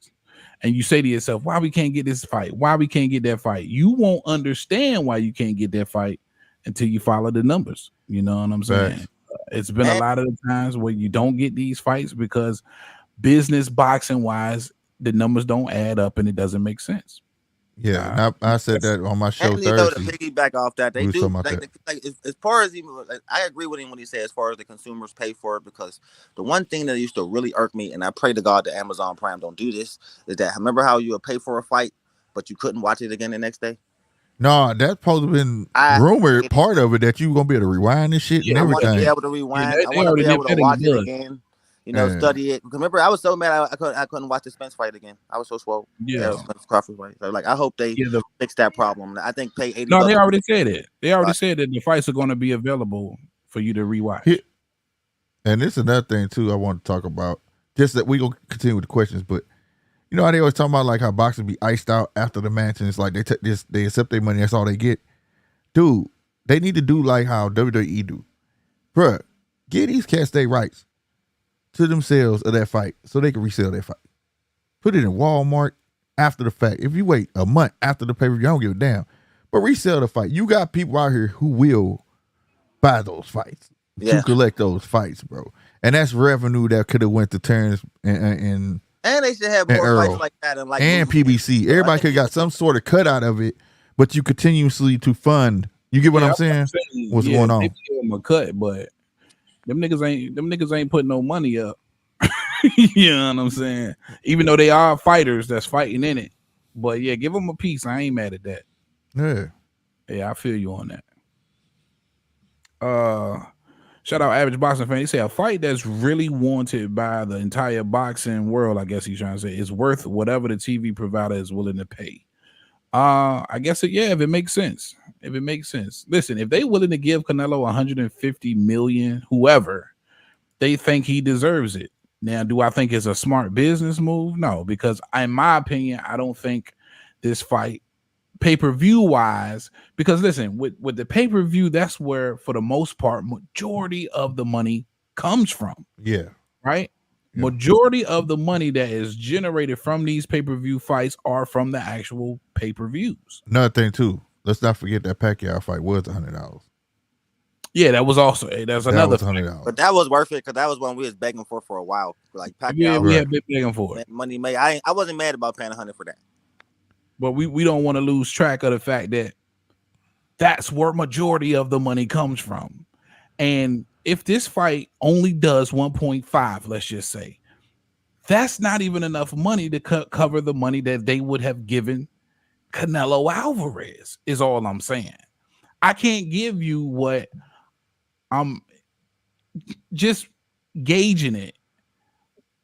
And you say to yourself, why we can't get this fight? Why we can't get that fight? You won't understand why you can't get that fight until you follow the numbers. You know what I'm saying? Right. It's been a lot of the times where you don't get these fights because business boxing wise, the numbers don't add up and it doesn't make sense. Yeah, I said that on my show Thursday. To piggyback off that, they do like as far as even like, I agree with him when he says as far as the consumers pay for it, because the one thing that used to really irk me, and I pray to God that Amazon Prime don't do this, is that remember how you would pay for a fight but you couldn't watch it again the next day? No, that's supposed to have been rumored part of it that you were gonna be able to rewind this shit and everything. I want to be able to rewind. I want to be able to watch it again. You know, study it. Remember, I was so mad I couldn't watch the Spence fight again. I was so swole. Spence Crawford fight. So, like, I hope they fix that problem. I think pay $80. No, they already said it. They already said that the fights are going to be available for you to rewatch. And this is another thing too I want to talk about. Just that we gonna continue with the questions, but you know how they always talk about like how boxers be iced out after the match, and it's like they accept their money. That's all they get. Dude, they need to do like how WWE do. Bruh, give these cats their rights to themselves of that fight so they can resell that fight. Put it in Walmart after the fact. If you wait a month after the pay-per-view, I don't give a damn. But resell the fight. You got people out here who will buy those fights to collect those fights, bro. And that's revenue that could have went to Terrence and And they should have And more Earl. fights like that, and and PBC. Everybody could have got some sort of cut out of it, but you continuously to fund. You get what I'm saying? What's going on? They give them a cut, but them niggas ain't putting no money up. You know what I'm saying? Even though they are fighters that's fighting in it, but yeah, give them a piece. I ain't mad at that. Yeah, I feel you on that. Shout out Average Boxing Fan. He said a fight that's really wanted by the entire boxing world, I guess he's trying to say, is worth whatever the TV provider is willing to pay. I guess if it makes sense. If it makes sense. Listen, if they willing to give Canelo 150 million, whoever, they think he deserves it. Now, do I think it's a smart business move? No, because in my opinion, I don't think this fight pay-per-view wise, because listen, with the pay-per-view, that's where for the most part majority of the money comes from. Yeah. Right? Yeah. Majority of the money that is generated from these pay-per-view fights are from the actual pay-per-views. Another thing too, let's not forget that Pacquiao fight was $100. Yeah, that was also that's another $100. But that was worth it because that was one we was begging for a while. Like Pacquiao, yeah, we had been begging for it. Money made. I wasn't mad about paying $100 for that. But we don't want to lose track of the fact that that's where majority of the money comes from. And if this fight only does 1.5, let's just say, that's not even enough money to cover the money that they would have given Canelo Alvarez, is all I'm saying. I can't give you what I'm just gauging it.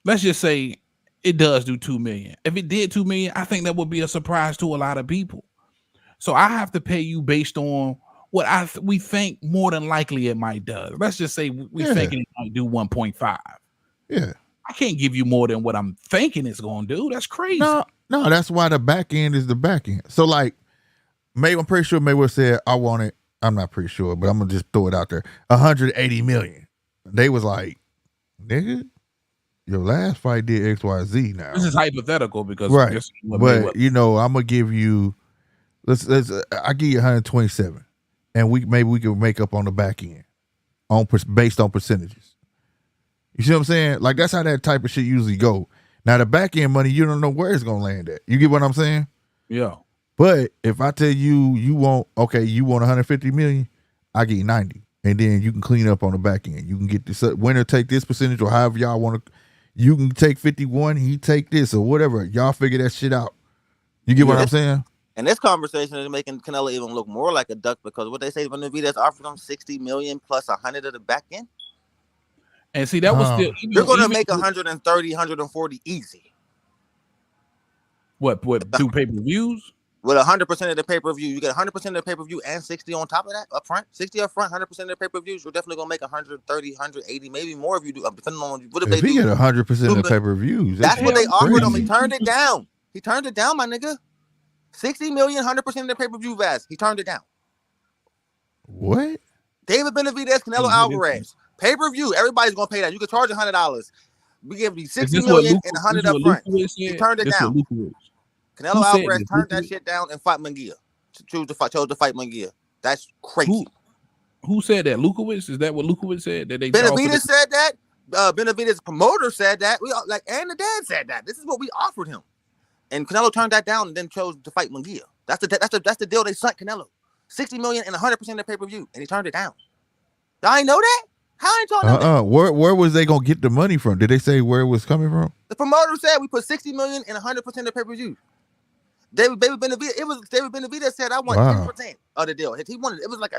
Let's just say it does do 2 million. If it did 2 million, I think that would be a surprise to a lot of people. So I have to pay you based on what we think more than likely it might do. Let's just say we thinking it might do 1.5. Yeah. I can't give you more than what I'm thinking it's going to do. That's crazy. No, that's why the back end is the back end. So like, I'm pretty sure Mayweather said, I want it. I'm not pretty sure, but I'm going to just throw it out there. 180 million. They was like, nigga, your last fight did XYZ now. This is hypothetical because right. But you know, I'm gonna give you I give you 127, and we can make up on the back end based on percentages. You see what I'm saying? Like that's how that type of shit usually go. Now the back end money, you don't know where it's gonna land at. You get what I'm saying? Yeah. But if I tell you want 150 million, I get 90, and then you can clean up on the back end. You can get this winner take this percentage or however y'all want to. You can take 51, he take this or whatever. Y'all figure that shit out. You get what I'm saying? And this conversation is making Canelo even look more like a duck because what they say Benavidez offered him 60 million plus 100 of the back end. And see, that was still you're going to make 130, 140 easy. What do pay-per-views? With 100% of the pay-per-view, you get 100% of the pay-per-view and 60 on top of that up front. 60 up front, 100% of the pay-per-views. You're definitely gonna make 130, 180, maybe more if you do. Depending on what if they do. He get 100% of the pay-per-views. That's what they offered him. He turned it down. He turned it down, my nigga. 60 million, 100% of the pay-per-view vast. He turned it down. What? David Benavidez, Canelo Alvarez, pay-per-view. Everybody's gonna pay that. You could charge $100. We give you 60 million and 100 up front. He turned it down. Canelo Alvarez turned that shit down and fought Munguia. Chose to fight Munguia. That's crazy. Who said that? Lukowicz? Is that what Lukowicz said? That they Benavidez said that. Benavidez promoter said that. And the dad said that. This is what we offered him. And Canelo turned that down and then chose to fight Munguia. That's the deal they sent Canelo. 60 million and 100% of the pay-per-view. And he turned it down. Y'all ain't know that? How ain't y'all know that? Where was they gonna get the money from? Did they say where it was coming from? The promoter said we put 60 million and 100% of the pay-per-view. David Benavidez said I want 10% of the deal. He wanted it was like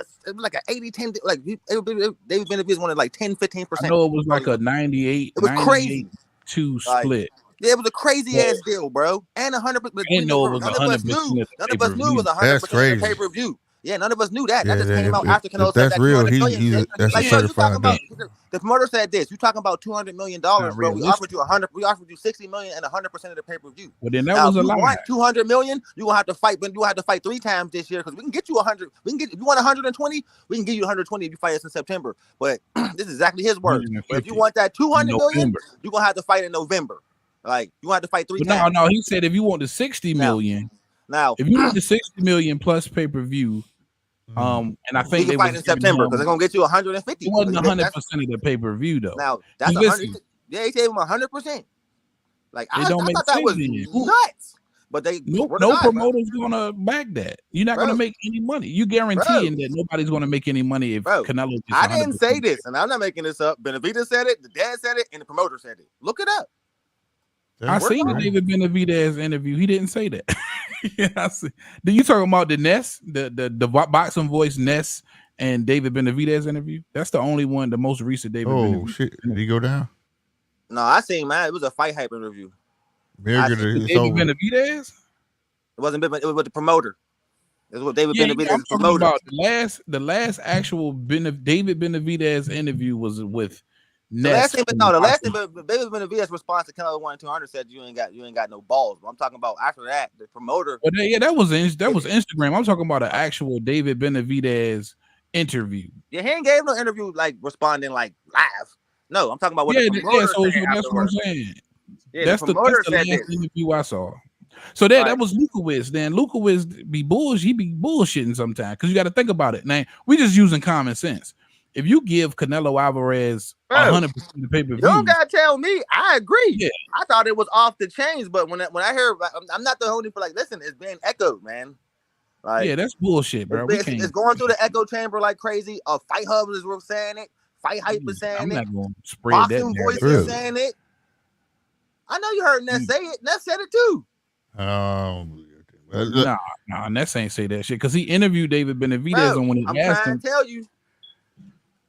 a 80-10 like David Benavidez wanted like 10-15%. I know it was like a 98. It was crazy. 2 split. Yeah, it was a crazy ass deal, bro. And 100%. None of us knew it was 100% of the pay-per-view. Yeah, none of us knew that. That just came out after Canelo said that's real. That's a certified deal. The promoter said this. You talking about $200 million, bro? We offered you 100. We offered you 60 million and 100% of the pay-per-view. Well, then that was a lie. You want 200 million? You gonna have to fight. But you have to fight 3 times this year because we can get you 100. We can get. If you want 120, we can give you 120 if you fight us in September. But this is exactly his word. But if you want that 200 million, you gonna have to fight in November. Like you have to fight 3 times. No. He said if you want the 60 million, now if you want the 60 million plus pay-per-view. And I think they fight in September because they're gonna get you 150. It wasn't 100% of the pay-per-view though. Now that's 100. Yeah, he gave him 100%. Like It I don't make thought that sense was then. nuts. But they No swear to God, promoter's gonna back that. You're not gonna bro. make any money. You guaranteeing that nobody's gonna make any money if Bro, Canelo gets I 100%. didn't say this, and I'm not making this up. Benavidez said it, the dad said it, and the promoter said it. Look it up. I seen the David Benavidez interview. He didn't say that. Yeah, I see. Do you talking about the Ness, the boxing voice Ness and David Benavidez interview? That's the only one, the most recent David. Oh shit! Did he go down? No, I seen mine. It was a fight hype interview. David Benavidez. It wasn't, but it was with the promoter. It was what David Benavidez I'm promoter. about the last actual David Benavidez interview was with Ness. The last thing, David Benavidez response to Canelo 1-200 said you ain't got no balls. But I'm talking about after that, the promoter. Well, that was Instagram. I'm talking about an actual David Benavidez interview. Yeah, he ain't gave no interview like responding like live. No, I'm talking about what the promoter said. That's what I'm saying. Yeah, that's the last interview I saw. So that was Leibovitz. Then Leibovitz be bullshit. He be bullshitting sometimes because you got to think about it. Now we just using common sense. If you give Canelo Alvarez 100% of the pay-per-view, you don't gotta tell me. I agree. Yeah. I thought it was off the chains, but when I heard, I'm not the only for like. Listen, it's being echoed, man. Like, yeah, that's bullshit, bro. It's going through the echo chamber like crazy. Fight Hub is saying it. Fight Hype is saying I'm it. not gonna spread Boxing that. Voice is saying it. I know you heard Ness say it. Ness said it too. Nah, Ness ain't say that shit because he interviewed David Benavidez on when he asked him. I'm trying to tell you.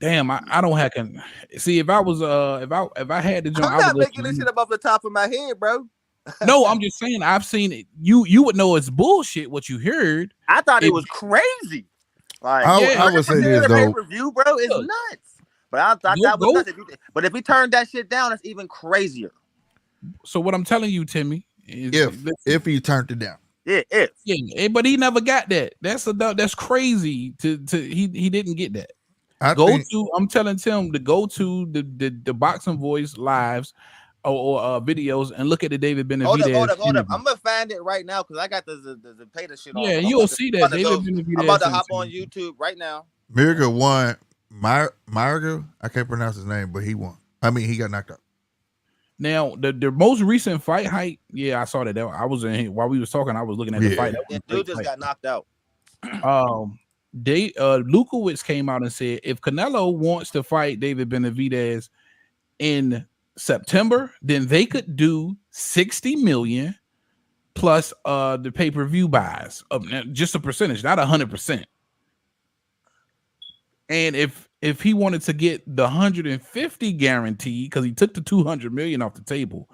Damn, I don't have to see if I was if I had to jump. I'm not making this shit up off the top of my head, bro. No, I'm just saying I've seen it. You would know it's bullshit what you heard. I thought it was crazy. Like I would say this though. Pay-per-view, bro, is nuts. But I thought that was nuts. But if he turned that shit down, it's even crazier. So what I'm telling you, Timmy, is if he turned it down. But he never got that. That's crazy. He didn't get that. I'm telling Tim to go to the Boxing Voice lives or videos and look at the David Benavidez. Hold up. I'm gonna find it right now because I got the pay the shit on. Yeah, you'll see that David Benavidez. I'm about to hop on YouTube right now. Mirga won. Mirga, I can't pronounce his name, but he won. I mean, he got knocked out. Now, the most recent fight hype, I saw that. I was in here while we was talking. I was looking at the fight. That dude just got knocked out. Lukowitz came out and said if Canelo wants to fight David Benavidez in September, then they could do 60 million plus the pay-per-view buys of just a percentage, not 100%. And if he wanted to get the 150 guarantee, because he took the 200 million off the table,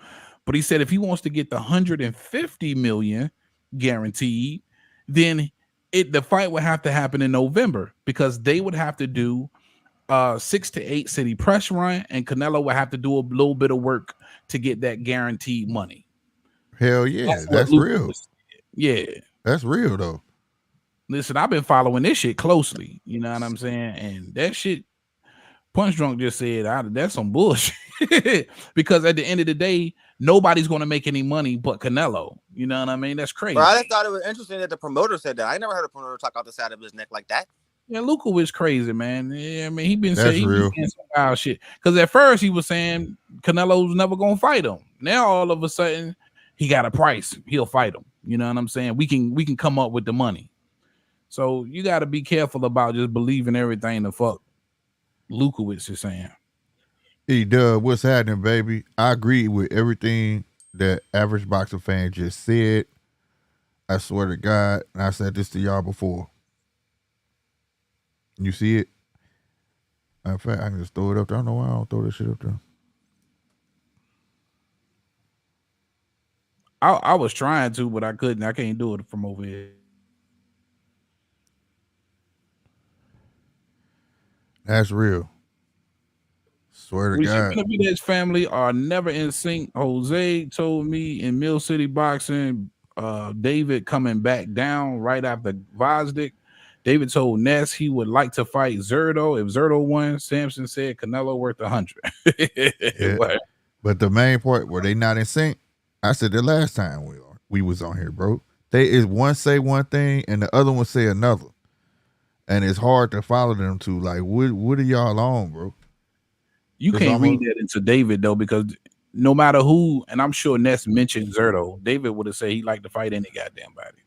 but he said if he wants to get the 150 million guaranteed, then the fight would have to happen in November because they would have to do 6 to 8 city press run, and Canelo would have to do a little bit of work to get that guaranteed money. Hell yeah, that's real. Yeah, that's real though. Listen, I've been following this shit closely. You know what I'm saying? And that shit, Punch Drunk just said that's some bullshit. Because at the end of the day, nobody's going to make any money but Canelo. You know what I mean? That's crazy. But I just thought it was interesting that the promoter said that. I never heard a promoter talk out the side of his neck like that. Yeah, Lukowitz crazy, man. Yeah, I mean, he been saying some wild shit. Because at first he was saying Canelo's never gonna fight him. Now all of a sudden he got a price. He'll fight him. You know what I'm saying? We can come up with the money. So you got to be careful about just believing everything the fuck Lukowitz is saying. Dub, what's happening, baby? I agree with everything that Average Boxer Fan just said. I swear to God, and I said this to y'all before. You see it? In fact, I can just throw it up there. I don't know why I don't throw this shit up there. I was trying to, but I couldn't. I can't do it from over here. That's real. Swear to God. Benavidez family are never in sync. Jose told me in Mill City Boxing, David coming back down right after Vosdick. David told Ness he would like to fight Zerto. If Zerto won, Sampson said Canelo worth 100. Yeah. But the main part where they not in sync, I said the last time we was on here, bro. They is one say one thing and the other one say another. And it's hard to follow them to like what are y'all on, bro? You can't read that into David though, because no matter who, and I'm sure Ness mentioned Zerto, David would have said he liked to fight any goddamn body.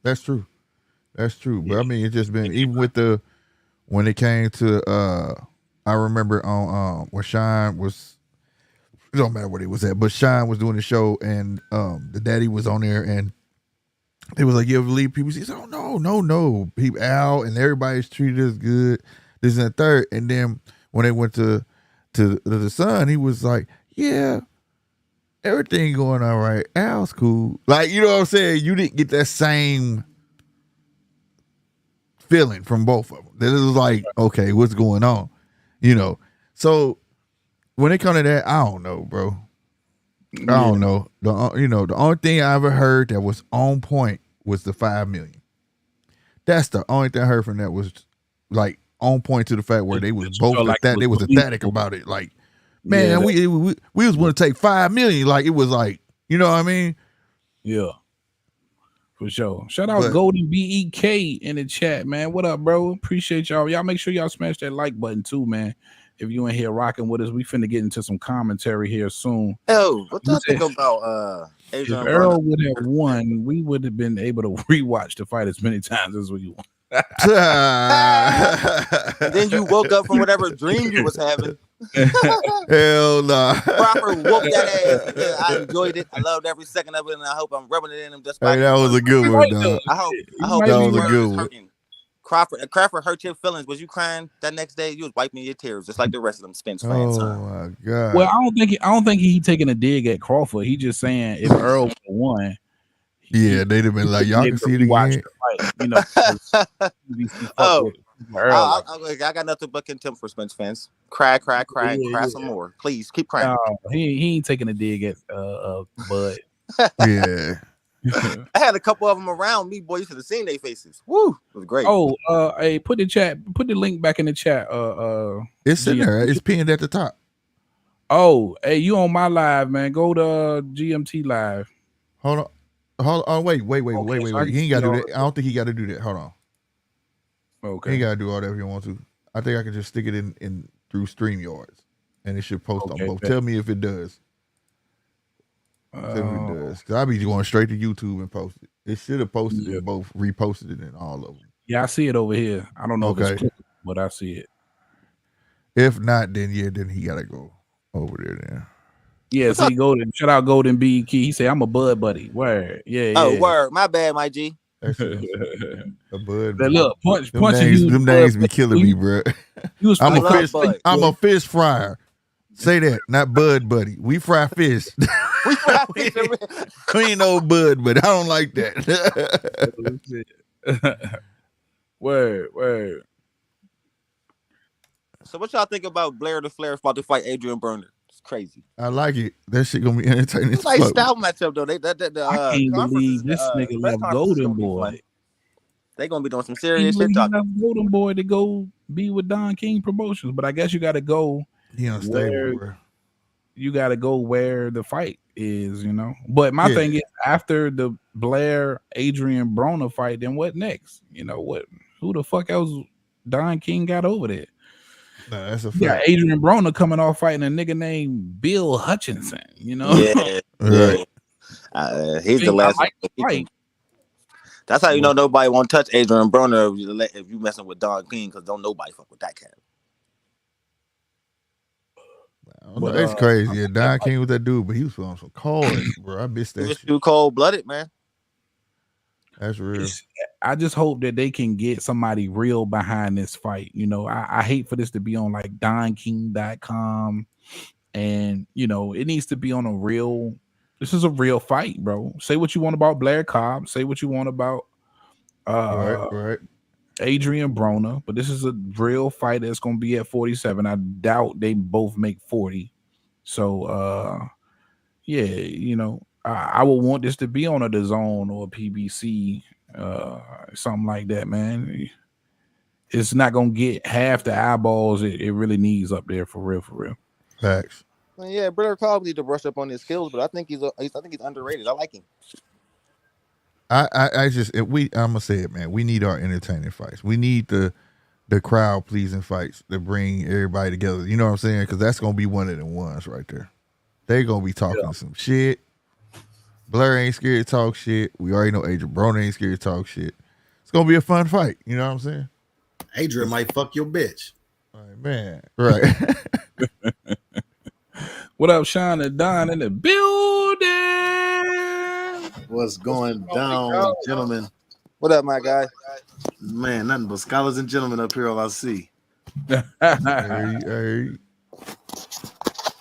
That's true. That's true. But Yeah. I mean, it's just been even with when it came to I remember on when Sean was, it don't matter what he was at, but Sean was doing the show and the daddy was on there and it was like, you ever leave people? He said, oh no. People Al and everybody's treated us good. This and the third. And then when they went to the son, he was like, yeah, everything going all right. Al's cool. Like, you know what I'm saying? You didn't get that same feeling from both of them. That it was like, okay, what's going on? You know. So when it comes to that, I don't know, bro. I don't know. The only thing I ever heard that was on point was the 5 million. That's the only thing I heard from that was like on point to the fact where they was both like they was ecstatic about it. Like, man, we was going to take 5 million. Like it was like, you know what I mean? Yeah. For sure. Shout out Golden BEK in the chat, man. What up, bro? Appreciate y'all. Y'all make sure y'all smash that like button too, man. If you in here rocking with us, we finna get into some commentary here soon. Oh, what y'all think about Adrien if Earl Broner? would have won, we would have been able to rewatch the fight as many times as we want. Then you woke up from whatever dream you was having. Hell nah. Proper whoop that ass. Yeah, I enjoyed it. I loved every second of it, and I hope I'm rubbing it in him just by. Hey, that was a good one, dog. I hope that was a good one. Crawford hurt your feelings. Was you crying that next day? You was wiping your tears, just like the rest of them Spence fans. Oh my god. Well, I don't think he taking a dig at Crawford. He just saying if Earl would have won, they'd have been like, y'all can see it again. You know. I got nothing but contempt for Spence fans. Cry, some more. Please keep crying. He ain't taking a dig at Bud. Yeah. I had a couple of them around me, boy. You should have seen their faces. Woo, it was great. Oh, hey, put the link back in the chat. It's in there. It's pinned at the top. Oh, hey, you on my live, man? Go to GMT live. Hold on. Wait. He ain't got to do that. I don't think he got to do that. Hold on. Okay. He got to do all that if he wants to. I think I can just stick it in through StreamYards, and it should post on both. Tell me if it does. Tell me if it does. Because I'll be going straight to YouTube and post it. It should have posted it both, reposted it in all of them. Yeah, I see it over here. I don't know if it's clickable, but I see it. If not, then he got to go over there then. Yeah, see, Golden. Shout out Golden B Key. He say I'm a Bud buddy. Word. Yeah. Oh, word. My bad, my G. A Bud. Look, punch. Them names be killing me, bro. I'm a fish fryer. Say that, not Bud buddy. We fry fish. We fry fish. We ain't no Bud, but I don't like that. Word. So what y'all think about Blair the Flair about to fight Adrien Broner? It's crazy. I like it. That shit gonna be entertaining. It's like style matchup though. I can't believe this nigga left Golden Boy. They gonna be doing some serious shit talking. Golden Boy to go be with Don King Promotions, but I guess you got to go. You got to go where the fight is, you know. But my thing is, after the Blair Adrien Broner fight, then what next? You know what? Who the fuck else Don King got over there? Nah, that's a fact. Yeah, Adrien Broner coming off fighting a nigga named Bill Hutchinson. You know, right. He's the last fight. That's how you know nobody won't touch Adrien Broner if you messing with Don King, because don't nobody fuck with that cat. But it's crazy. Yeah, Don King was that dude, but he was on some cards, bro. I missed that. He was too cold-blooded, man. That's real. I just hope that they can get somebody real behind this fight. You know, I hate for this to be on like DonKing.com, and you know, it needs to be on a real. This is a real fight, bro. Say what you want about Blair Cobb. Say what you want about right. Adrien Broner, but this is a real fight that's going to be at 47. I doubt they both make 40. So, yeah, you know, I would want this to be on a DAZN or a PBC, something like that, man. It's not going to get half the eyeballs it really needs up there for real. Facts. Well, yeah, Blair Cobb needs to brush up on his skills, but I think he's underrated. I like him. I'm gonna say it, man. We need our entertaining fights. We need the crowd pleasing fights that bring everybody together. You know what I'm saying? Because that's gonna be one of the ones right there. They gonna be talking some shit. Blair ain't scared to talk shit. We already know Adrien Broner ain't scared to talk shit. It's gonna be a fun fight. You know what I'm saying? Adrien might fuck your bitch. Right, man. Right. What up, Sean and Don in the building? What's going down, gentlemen? What up, my guy? Man, nothing but scholars and gentlemen up here, all I see. Hey.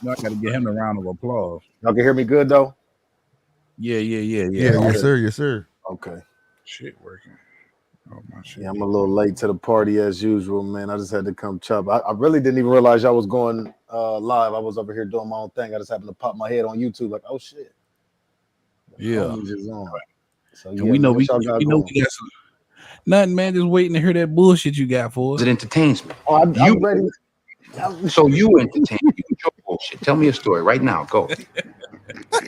I gotta give him a round of applause. Y'all can hear me good, though? Yeah. Yes, sir. Yes, sir. Okay. Shit working. Oh, my shit. Yeah, I'm a little late to the party as usual, man. I just had to come chop. I really didn't even realize y'all was going live. I was over here doing my own thing. I just happened to pop my head on YouTube like, oh, shit. Yeah. So, And we know we got some. Nothing, man. Just waiting to hear that bullshit you got for us. It entertains me. Oh, I'm ready. So you entertain me with your bullshit. Tell me a story right now. Go.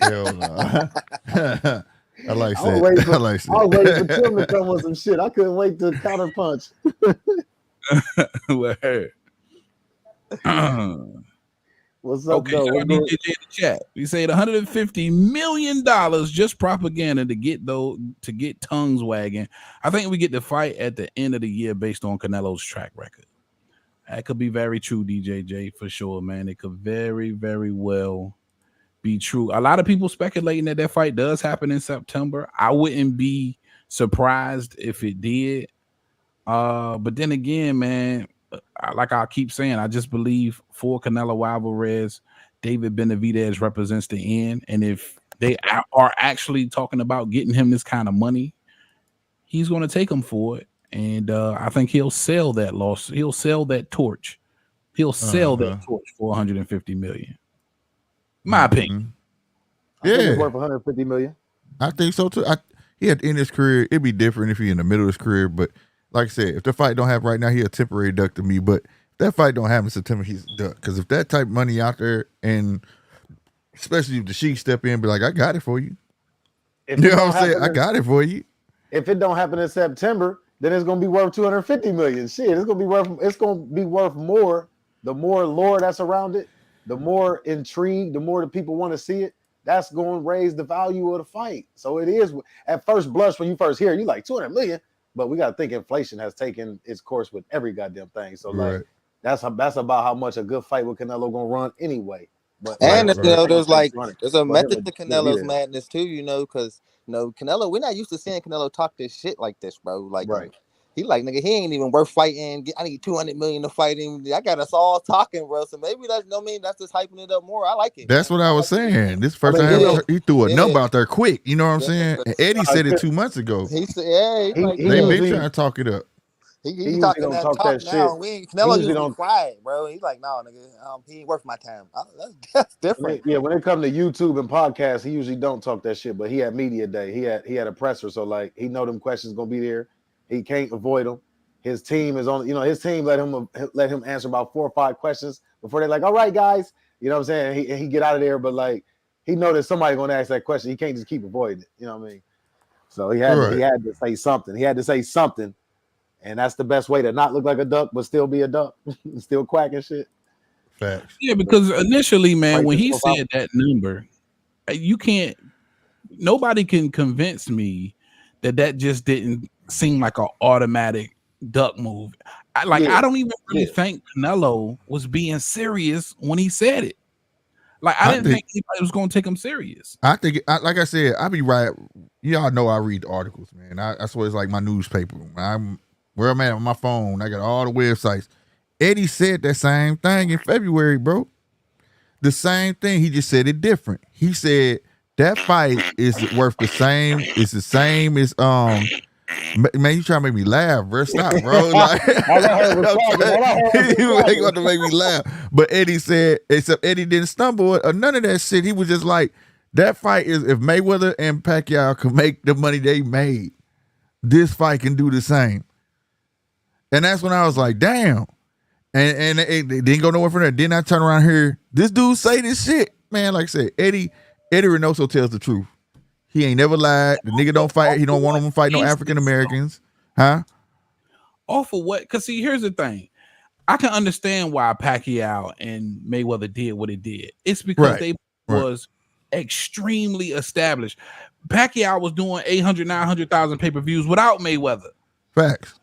Hell no. I like I was waiting for Tim to come with some shit. I couldn't wait to counter punch. What's up, okay, though? so I need you in the chat. We said $150 million just propaganda to get tongues wagging. I think we get the fight at the end of the year based on Canelo's track record. That could be very true, DJJ, for sure, man. It could very, very well be true. A lot of people speculating that fight does happen in September. I wouldn't be surprised if it did. But then again, man, like I keep saying, I just believe for Canelo Alvarez, David Benavidez represents the end. And if they are actually talking about getting him this kind of money, he's going to take them for it. And I think he'll sell that loss. He'll sell that torch. He'll sell that torch for $150 million. My opinion. I think it's worth $150 million. I think so too. He had to end his career. It'd be different if he in the middle of his career. But like I said, if the fight don't happen right now, he a temporary duck to me. But if that fight don't happen in September, he's a duck. Because if that type of money out there, and especially if the Sheik step in and be like, I got it for you. You know what I'm saying? I got it for you. If it don't happen in September, then it's gonna be worth $250 million. Shit, it's gonna be worth more. The more lore that's around it, the more intrigue, the more the people want to see it. That's going to raise the value of the fight. So it is at first blush when you first hear it, you like $200 million, but we got to think inflation has taken its course with every goddamn thing. So like that's about how much a good fight with Canelo gonna run anyway. But and you know, there's a method to Canelo's madness too, you know, because Canelo, we're not used to seeing Canelo talk this shit like this, bro. Like he like, nigga, he ain't even worth fighting. I need $200 million to fight him. I got us all talking, bro. So maybe that's that's just hyping it up more. I like it. That's what I was saying. This first time he threw a number out there quick. You know what I'm saying? And Eddie said it 2 months ago. He said, they've been trying to talk it up. He talking that talk now. Canelo usually quiet, bro. He's like, no, nigga, he ain't worth my time. That's different. When it comes to YouTube and podcasts, he usually don't talk that shit. But he had media day. He had a presser, so like he know them questions gonna be there. He can't avoid them. His team is on. His team let him answer about 4 or 5 questions before they're like, all right, guys. You know what I'm saying? He get out of there, but like he know that somebody gonna ask that question. He can't just keep avoiding it. You know what I mean? So he had to say something. He had to say something. And that's the best way to not look like a duck, but still be a duck, still quacking shit. Facts. Yeah, because initially, man, when he said that number, nobody can convince me that just didn't seem like an automatic duck move. I don't even really think Canelo was being serious when he said it. Like, I didn't think anybody was going to take him serious. I think, like I said, I be right. Y'all know I read the articles, man. That's what it's like my newspaper. Where I'm at on my phone, I got all the websites. Eddie said that same thing in February, bro. The same thing. He just said it different. He said that fight is worth the same. It's the same as Man, you trying to make me laugh, bro. Stop, bro. Like, you ain't going to make me laugh. But Eddie said, except Eddie didn't stumble or none of that shit. He was just like, that fight is, if Mayweather and Pacquiao could make the money they made, this fight can do the same. And that's when I was like, damn. And it didn't go nowhere from there. Then I turn around here. This dude say this shit. Man, like I said, Eddie Reynoso tells the truth. He ain't never lied. The nigga don't fight. He don't want him to fight no African Americans. Huh? Off of what? Because see, here's the thing. I can understand why Pacquiao and Mayweather did what it did. It's because they was extremely established. Pacquiao was doing 800, 900,000 pay-per-views without Mayweather. Facts.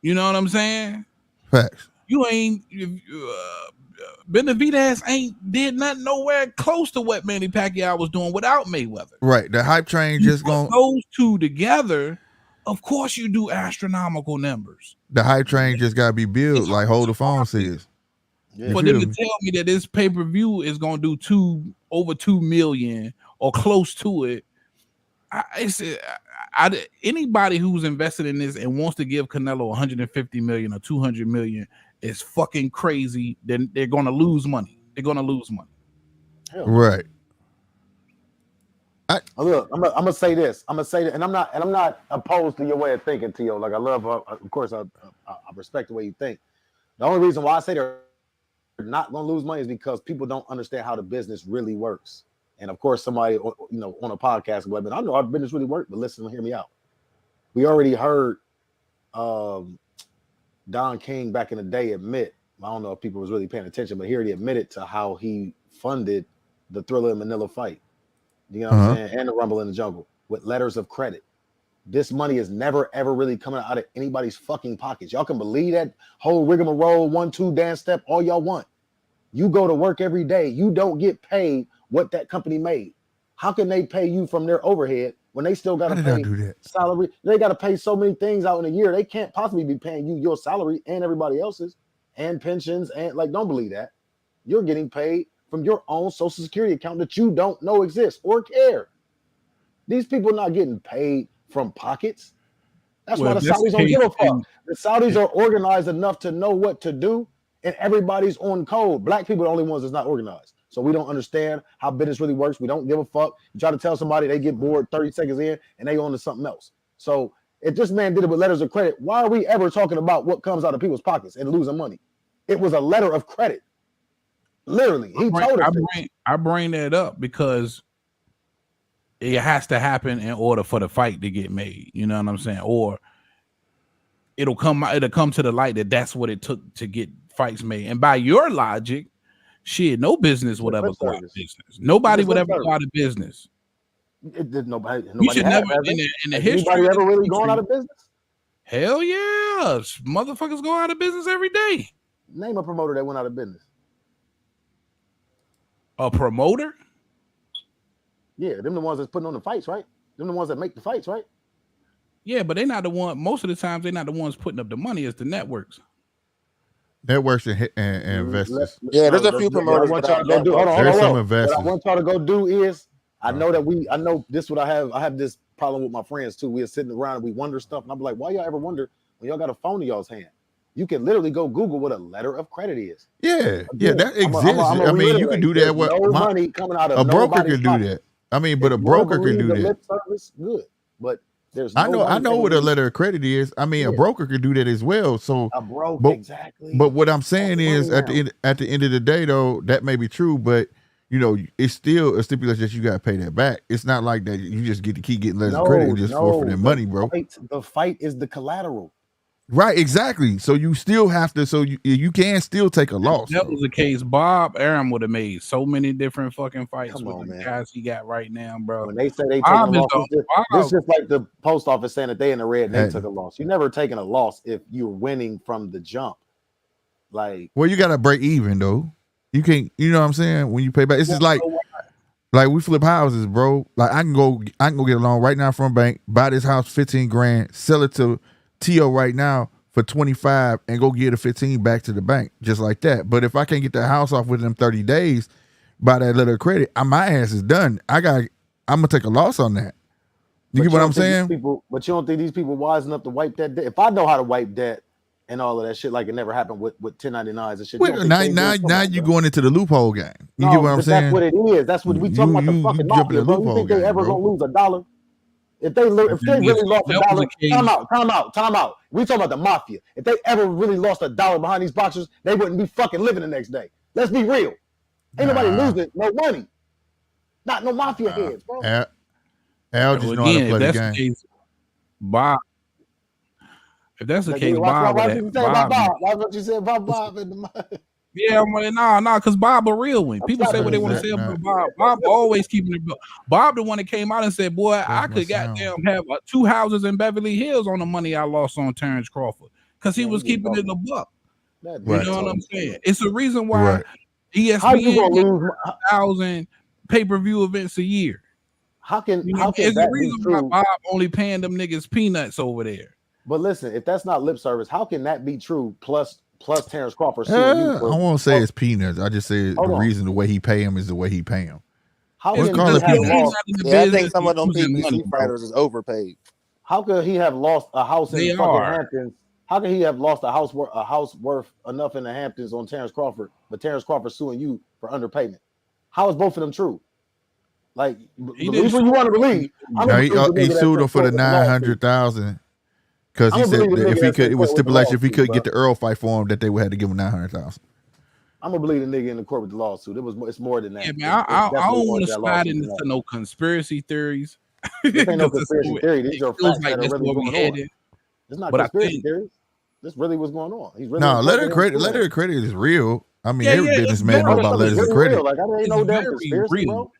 You know what I'm saying? Facts. You ain't Benavidez ain't did nothing nowhere close to what Manny Pacquiao was doing without Mayweather. Right. The hype train just going. Those two together, of course, you do astronomical numbers. The hype train just got to be built, like Hold the Phone says. Yeah. For them to tell me that this pay-per-view is going to do over 2 million or close to it, anybody who's invested in this and wants to give Canelo 150 million or 200 million is fucking crazy. Then they're going to lose money. They're going to lose money. Right. Look, I'm gonna say this. I'm gonna say that, and I'm not opposed to your way of thinking, Tio. Like I love, of course, I respect the way you think. The only reason why I say they're not gonna lose money is because people don't understand how the business really works. And of course, somebody on a podcast will be, I know how the business really works, but listen, hear me out. We already heard Don King back in the day admit. I don't know if people was really paying attention, but here he admitted to how he funded the Thriller and Manila fight. You know what I'm saying? And the Rumble in the Jungle with letters of credit. This money is never, ever really coming out of anybody's fucking pockets. Y'all can believe that whole rigmarole, 1-2 dance step, all y'all want. You go to work every day. You don't get paid what that company made. How can they pay you from their overhead when they still got to pay salary? They got to pay so many things out in a year. They can't possibly be paying you your salary and everybody else's and pensions. And don't believe that. You're getting paid from your own Social Security account that you don't know exists or care. These people are not getting paid from pockets. That's why the Saudis don't give a fuck. The Saudis are organized enough to know what to do, and everybody's on code. Black people are the only ones that's not organized. So we don't understand how business really works. We don't give a fuck. You try to tell somebody, they get bored 30 seconds in, and they on to something else. So if this man did it with letters of credit, why are we ever talking about what comes out of people's pockets and losing money? It was a letter of credit. Literally, he told us. I bring that up because it has to happen in order for the fight to get made. You know what I'm saying? Or it'll come to the light that that's what it took to get fights made. And by your logic, shit, no business would ever go out of business. Nobody would ever go out of business. Nobody you should never in the history. Anybody ever really going out of business? Hell yeah, motherfuckers go out of business every day. Name a promoter that went out of business. A promoter? Yeah, them the ones that's putting on the fights, right? Them the ones that make the fights, right? Yeah, but they're not the one. Most of the times, they're not the ones putting up the money. It's the networks. Networks and investors. Yeah, there's a few promoters. Hold on. There's some investors. What I want y'all to go do is, I know this what I have. I have this problem with my friends too. We are sitting around and we wonder stuff, and I'm like, why y'all ever wonder when y'all got a phone in y'all's hand? You can literally go Google what a letter of credit is. Yeah, that exists. You can do that. What money coming out of a broker can do that. I mean, but a broker can do that. Lip service, good, but there's. I know what a letter of credit is. I mean, a broker can do that as well. So a broker, exactly. But what I'm saying is, at the end of the day, though, that may be true, but it's still a stipulation that you got to pay that back. It's not like that you just get to keep getting letters of credit and just forfeit their money, bro. The fight is the collateral. Right, exactly. So you still have to. So you can still take a loss. If that was the case, Bob Arum would have made so many different fucking fights with the guys he got right now, bro. When they say they take a loss, it's just like the post office saying that they in the red and they took a loss. You never taking a loss if you're winning from the jump. Well, you got to break even though. You can't. You know what I'm saying? When you pay back, it's just like we flip houses, bro. Like I can go get a loan right now from a bank, buy this house $15,000, sell it to Tio right now for 25 and go get a 15 back to the bank just like that. But if I can't get the house off within them 30 days by that letter of credit, my ass is done. I'm gonna take a loss on that. You get what I'm saying? But you don't think these people wise enough to wipe that debt? If I know how to wipe debt and all of that shit, like it never happened with 1099s and shit. Well, now you going into the loophole game. You get what I'm saying? That's what it is. That's what we talking about. The fucking mafia, bro. You think they ever gonna lose $1? If they really lost $1, time out. We talking about the mafia. If they ever really lost $1 behind these boxers, they wouldn't be fucking living the next day. Let's be real. Ain't nobody losing no money. Not no mafia heads, bro. Al just know how to play the game. Case, Bob. If that's the case, Bob. Why what you say about Bob? Why what you say about Bob? Yeah, I'm like, nah, because Bob a real one. People say what they want to say about Bob. Bob always keeping it. Bob the one that came out and said, boy, I could goddamn have 2 houses in Beverly Hills on the money I lost on Terrence Crawford. Because he was keeping it a buck. You know what I'm saying? It's the reason why ESPN gets 1,000 pay-per-view events a year. How can it's that the reason be true? why Bob only paying them niggas peanuts over there. But listen, if that's not lip service, how can that be true? Plus Terrence Crawford. I won't say it's peanuts. I just say the reason the way he pay him is the way he pay him. How can I think some of them PBC fighters is overpaid. How could he have lost a house in fucking Hamptons? How can he have lost a house worth enough in the Hamptons on Terrence Crawford, but Terrence Crawford suing you for underpayment? How is both of them true? Like, believe what you want to believe. He sued him for the 900,000 because he said that if he could, it was stipulation if he could get the Earl fight for him that they would have to give him 900,000. I'm gonna believe the nigga in the court with the lawsuit. It's more than that. Yeah, man, I don't want to slide into no conspiracy theories. This ain't no conspiracy theory. These are facts that are really going on. It's not conspiracy theories. This really what's going on. He's really letter credit is real. I mean, every businessman know about letters of credit. Like, I ain't no damn conspiracy, bro.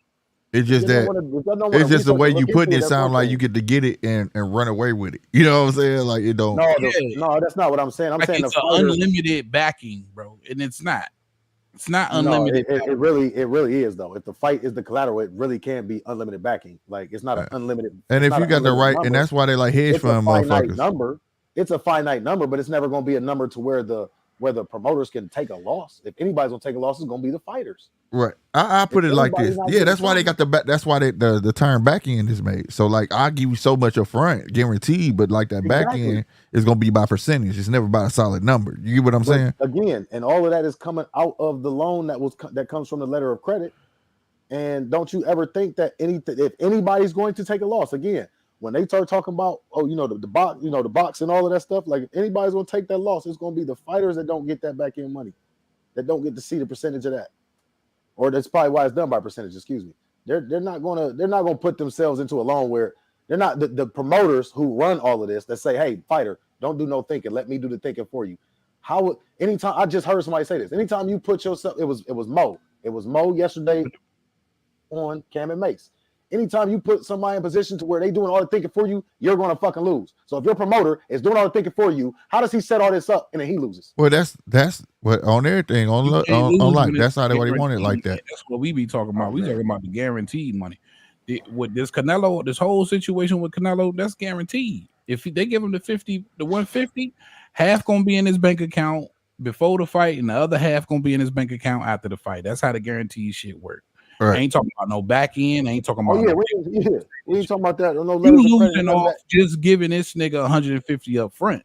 It's just it's just the way you put it sound like you get to get it and run away with it. You know what I'm saying? Like it don't. No, that's not what I'm saying. I'm saying it's unlimited backing, bro, and it's not. It's not unlimited. It really is though. If the fight is the collateral, it really can be unlimited backing. Like it's not an unlimited. And if you got the right, and that's why they like hedge fund motherfuckers. It's a finite number, but it's never going to be a number to where the promoters can take a loss. If anybody's going to take a loss, it's going to be the fighters. Right. I put it like this. Yeah, that's why they got that's why the term back end is made. So like I'll give you so much up front, guaranteed, but like that back end is gonna be by percentage. It's never by a solid number. You get what I'm saying? Again, and all of that is coming out of the loan that comes from the letter of credit. And don't you ever think that if anybody's going to take a loss, again, when they start talking about the box, the box and all of that stuff, like if anybody's gonna take that loss, it's gonna be the fighters that don't get that back end money, that don't get to see the percentage of that. Or that's probably why it's done by percentage. Excuse me. They're not gonna put themselves into a loan where they're not the promoters who run all of this that say, hey, fighter, don't do no thinking. Let me do the thinking for you. Anytime I just heard somebody say this, anytime you put yourself, it was Mo. It was Mo yesterday on Cam and Mace. Anytime you put somebody in a position to where they doing all the thinking for you, you're going to fucking lose. So if your promoter is doing all the thinking for you, how does he set all this up and then he loses? Well, that's what on everything on life. That's how they want it like that. That's what we be talking about. We talking about the guaranteed money. With this Canelo, this whole situation with Canelo, that's guaranteed. If they give him the 150, half gonna be in his bank account before the fight, and the other half gonna be in his bank account after the fight. That's how the guaranteed shit work. Right. I ain't talking about no back end. I ain't talking about. We ain't talking about that. No, you losing off just giving this nigga 150 up front.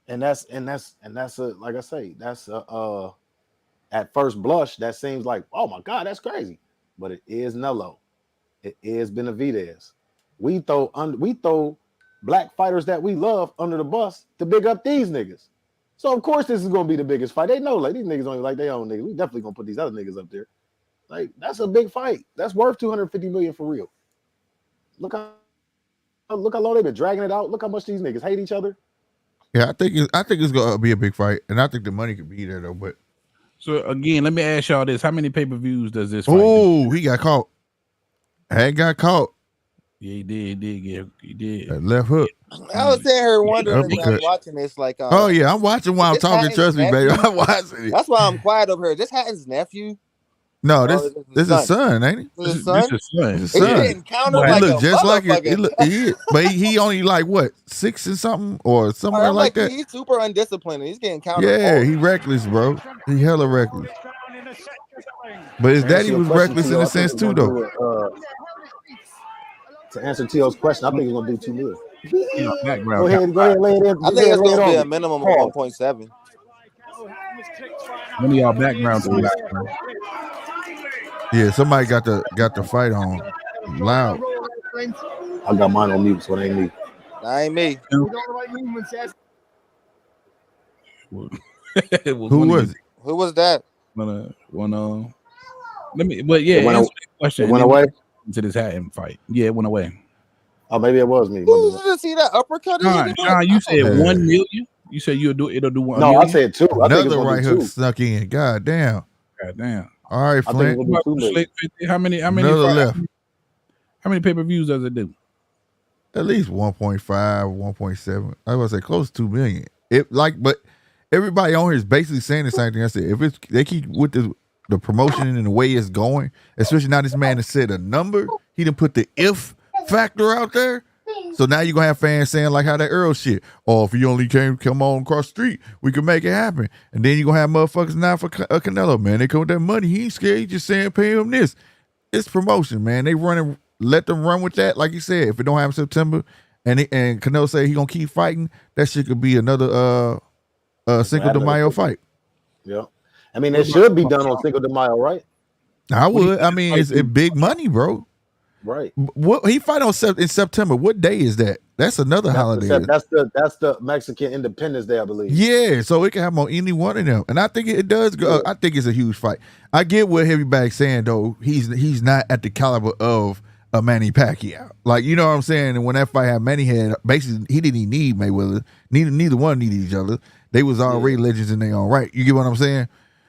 And that's like I say, that's at first blush that seems like, oh my God, that's crazy, but it is Nello, it is Benavidez. We throw black fighters that we love under the bus to big up these niggas. So of course this is gonna be the biggest fight. They know like these niggas only like their own niggas. We definitely gonna put these other niggas up there. Like that's a big fight. That's worth $250 million for real. Look how long they've been dragging it out. Look how much these niggas hate each other. Yeah, I think it's gonna be a big fight, and I think the money could be there though. But so again, let me ask y'all this: how many pay-per-views does this fight? Oh, he got caught. Hank got caught. Yeah, he did. That left hook. I was sitting here wondering, watching this, like, oh yeah, I'm watching while I'm talking. Trust me, baby, I'm watching it. That's why I'm quiet over here. This Hatton's nephew. No, this is his son, ain't he? This is son. His son. He look just like it. But he only like what 6 or something or somewhere like that. He's super undisciplined. He's getting counted. Yeah, he reckless, bro. He hella reckless. But his daddy was reckless in a sense too, though. To answer Tio's question, I think he's gonna do 2 million. Go ahead, lay it in. I think it's gonna be a minimum of 1.7. One of y'all backgrounds. Yeah, somebody got the fight on loud. I got mine on mute, so it ain't me. That ain't me. Who was it? Who was that? Let me. But yeah, answer the question. It went away to this Hatton fight. Yeah, it went away. Oh, maybe it was me. Who did you see that uppercut? Sean, you said 1 million. You said it'll do one. No, I said 2. I think it's Another gonna right do hook 2. snuck in. God damn. God damn. All right, I think Flint. it's gonna do 2 million. How many? Another left. How many pay-per-views does it do? At least 1.5, 1.7. I was gonna say close to 2 million. But everybody on here is basically saying the same thing I said. If they keep with the promotion and the way it's going, especially now this man has said a number, he done put the if factor out there. So now you're gonna have fans saying like how that Earl shit. Oh, if he only come on across the street, we can make it happen. And then you're gonna have motherfuckers now for Canelo, man. They come with that money. He ain't scared. He just saying pay him this. It's promotion, man. They running. Let them run with that. Like you said, if it don't happen September, and Canelo say he gonna keep fighting, that shit could be another Cinco de Mayo fight. Yeah, I mean it should be done on Cinco de Mayo, right? I would. I mean, it's big money, bro. Right. What he fight in September? What day is that? That's another holiday. That's the Mexican Independence Day, I believe. Yeah, so it can happen on any one of them, and I think it does go. I think it's a huge fight. I get what Heavybag's saying though. He's not at the caliber of a Manny Pacquiao. Like, you know what I'm saying? And when that fight had Manny had, basically, he didn't even need Mayweather. Neither one needed each other. They was already legends in their own right. You get what I'm saying?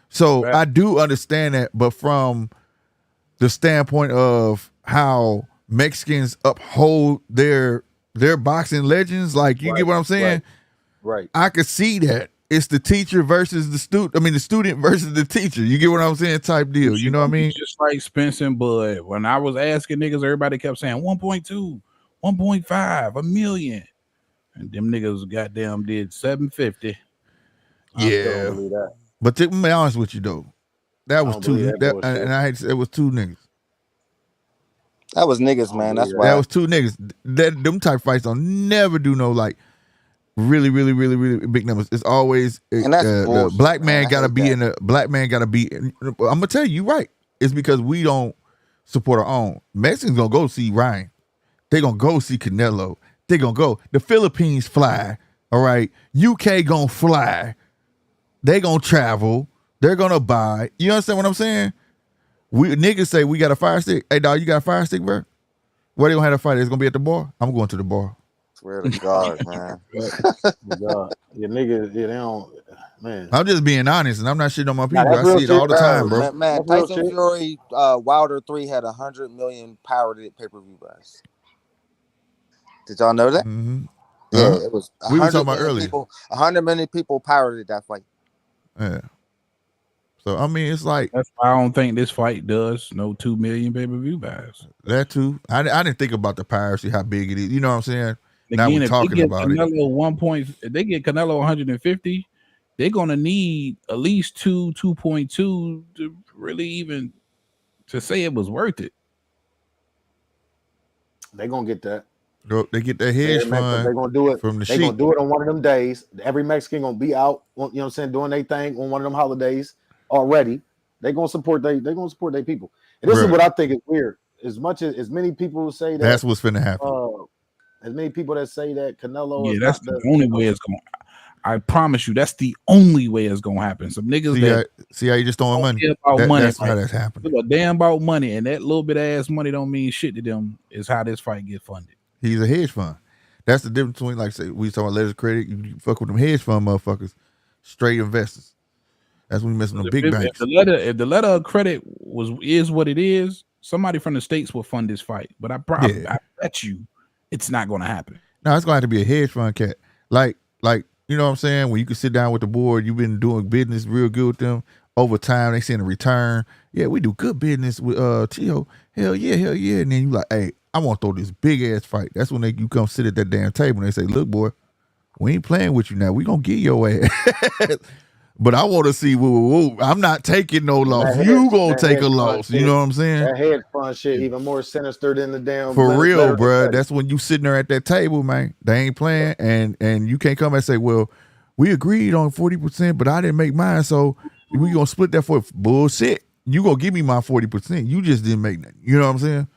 So I do understand that, but from the standpoint of how Mexicans uphold their boxing legends, like, you get what I'm saying? Right. I could see that. It's the teacher versus the student. I mean, the student versus the teacher. You get what I'm saying? Type deal. You know what I mean? Just like Spence and Bud. When I was asking niggas, everybody kept saying 1.2, 1.5, a million. And them niggas goddamn did 750. Yeah. But to be honest with you, though, that was two. And I hate to say it was two niggas. That was niggas, man. That's why. That was two niggas. Them type fights don't never do no like really big numbers. It's always the black man gotta be in the black man gotta be. I'm gonna tell you, right? It's because we don't support our own. Mexicans gonna go see Ryan. They gonna go see Canelo. They gonna go. The Philippines fly. All right. UK gonna fly. They gonna travel. They're gonna buy. You understand what I'm saying? We niggas say we got a fire stick. Hey dog, you got a fire stick, bro? Where they gonna have a fight? It's gonna be at the bar. I'm going to the bar. Swear to God, man. God. Your niggas, they don't, man. I'm just being honest, and I'm not shitting on my people. I see it all the time, bro. Man, Tyson Fury, Wilder 3 had 100 million pirated pay-per-view buys. Did y'all know that? Mm-hmm. Yeah, it was. We were talking about earlier. 100 million people pirated that fight. Yeah. So I mean, it's like that's why I don't think this fight does no 2 million pay-per-view buys. That too. I didn't think about the piracy, how big it is. You know what I'm saying? Now we're talking about Canelo if they get Canelo 150, they're gonna need at least 2.2 to really even to say it was worth it. They're gonna get that. They get that hedge fund. They're gonna do it from the They're gonna do it on one of them days. Every Mexican gonna be out, you know what I'm saying, doing their thing on one of them holidays already. They're gonna support their people. And this is what I think is weird. As much as many people say that that's what's finna happen. As many people that say that Canelo is that's the only way it's going. I promise you, that's the only way it's gonna happen. Some niggas see how you just throwing money. That's how that's happening. A damn about money, and that little bit of ass money don't mean shit to them. Is how this fight get funded. He's a hedge fund. That's the difference between, like, say, we talking about letters of credit. You fuck with them hedge fund motherfuckers, straight investors. That's when you mess with them big banks. If the letter of credit is what it is, somebody from the States will fund this fight. But I bet you it's not going to happen. No, it's going to have to be a hedge fund cat. Like you know what I'm saying? When you can sit down with the board, you've been doing business real good with them. Over time, they send a return. Yeah, we do good business with Tio. Hell yeah. And then you like, hey, I want to throw this big ass fight. That's when you come sit at that damn table and they say, look, boy, we ain't playing with you now. We gonna get your ass. But I want to see, I'm not taking no loss. You gonna take a loss. You know what I'm saying? That hedge fund shit even more sinister than the damn. For real, bro. That's when you sitting there at that table, man. They ain't playing, and you can't come and say, well, we agreed on 40%, but I didn't make mine, so we gonna split that for bullshit. You gonna give me my 40%. You just didn't make nothing. You know what I'm saying?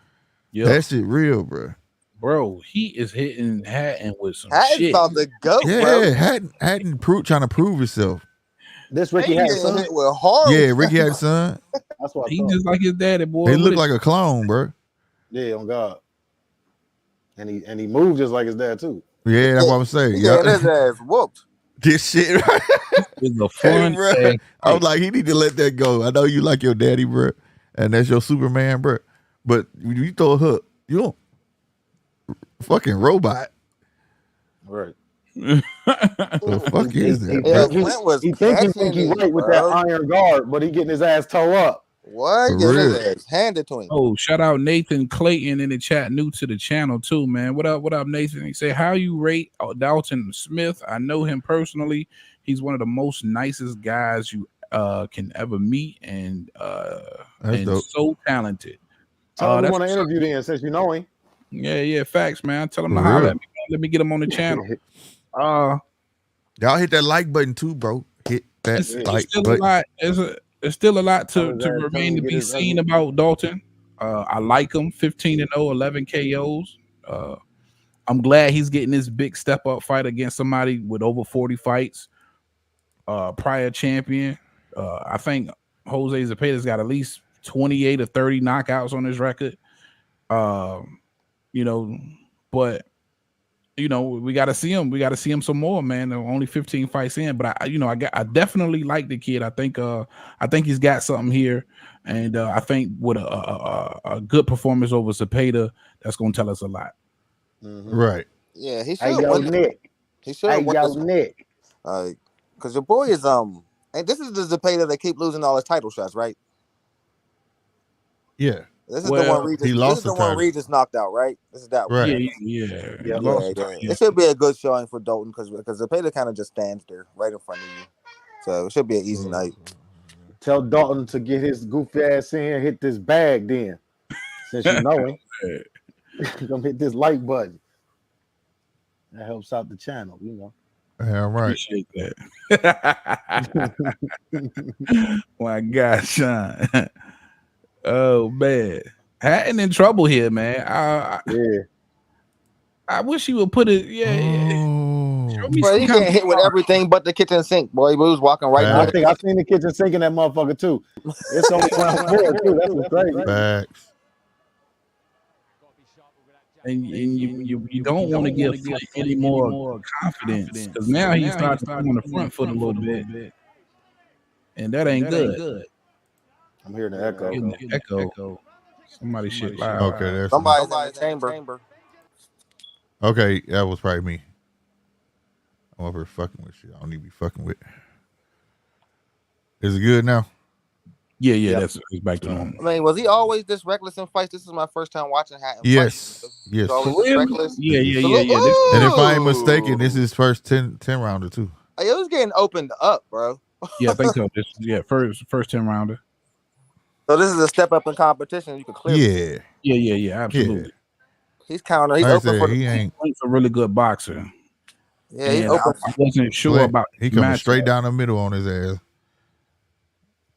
Yeah, that shit real, bro. Bro, he is hitting Hatton with some Hatton's shit. about to go, yeah, bro. Hatton trying to prove himself. This Ricky Hatton's son? Yeah, Ricky Hatton's son. That's what he just like his daddy, boy. He look like a clone, bro. Yeah, on God. And he moved just like his dad too. Yeah, that's what I'm saying. Yeah, his ass whooped. This shit, right? It's a fun. Hey, I was like, he need to let that go. I know you like your daddy, bro, and that's your Superman, bro. But when you throw a hook, you don't fucking robot. Right. The fuck is that, Yeah, bro? Flint was He think catching he it, right with that bro. iron guard, but he getting his ass toe up. What? For Getting his real. ass handed to him. Oh, shout out Nathan Clayton in the chat, new to the channel too, man. What up, Nathan? He said, "How you rate Dalton Smith? I know him personally. He's one of the most nicest guys you can ever meet, and dope. so talented." Tell him we that's want to what's up. interview then, since you know him. Yeah, facts, man. Tell him For to holler real. at me. Let me get him on the channel. Y'all hit that like button too, bro. Hit that It's like still button. a lot. It's still a lot Tell to his ass remain to to get be his seen ugly- about Dalton. I like him. 15-0, 11 KOs. I'm glad he's getting this big step up fight against somebody with over 40 fights. Prior champion. I think Jose Zepeda's got at least 28 or 30 knockouts on his record. But we got to see him. We got to see him some more, man. They're only 15 fights in, but I definitely like the kid. I think he's got something here, and I think with a good performance over Zepeda, that's going to tell us a lot. Right. Yeah, he Hey, should yo, win. Nick. He should Hey, win yo, this. Nick. Because your boy is and this is the Zepeda that keep losing all his title shots, right? Yeah. This is Well, the one Regis. he This lost is the the one title. Regis knocked out, right? This is that one. Right. Yeah. Yeah, Lost Yeah. the- It should be a good showing for Dalton because Zepeda kind of just stands there right in front of you, so it should be an easy night. Tell Dalton to get his goofy ass in here, hit this bag then. Since you know him. Come hit this like button. That helps out the channel, you know. Yeah, right. Appreciate that. My God, Sean. Oh man, Hatton in trouble here, man. Yeah. I wish he would put it. Yeah. Oh. Show me But some he kind can't of hit with everything but the kitchen sink, boy. He was walking right Facts. I there. think I've seen the kitchen sink in that motherfucker too. It's only round 4 too. That's what's crazy. Facts. and you don't want to give Flint any more confidence because now he's starting to come on the front foot a little bit, and that ain't good. I'm hearing the echo. Getting the echo. Somebody shit loud. Okay, that's Somebody's in the chamber. okay. That was probably me. I'm over here fucking with shit. I don't need to be fucking with. Is it good now? Yeah. That's it's back to normal. I mean, was he always this reckless in fights? This is my first time watching Hatton fight. Yes. He was Yes. always this reckless. Yeah. And if I ain't Ooh. mistaken, this is his first 10 rounder too. Hey, it was getting opened up, bro. Yeah, I think so. First 10 rounder. So this is a step up in competition. You can clearly. Yeah. Yeah, absolutely. He's counter. He's Like I open said, for the. he ain't. He's a really good boxer. Yeah, he's And open. I wasn't sure Flint, about he coming matchup. straight down the middle on his ass.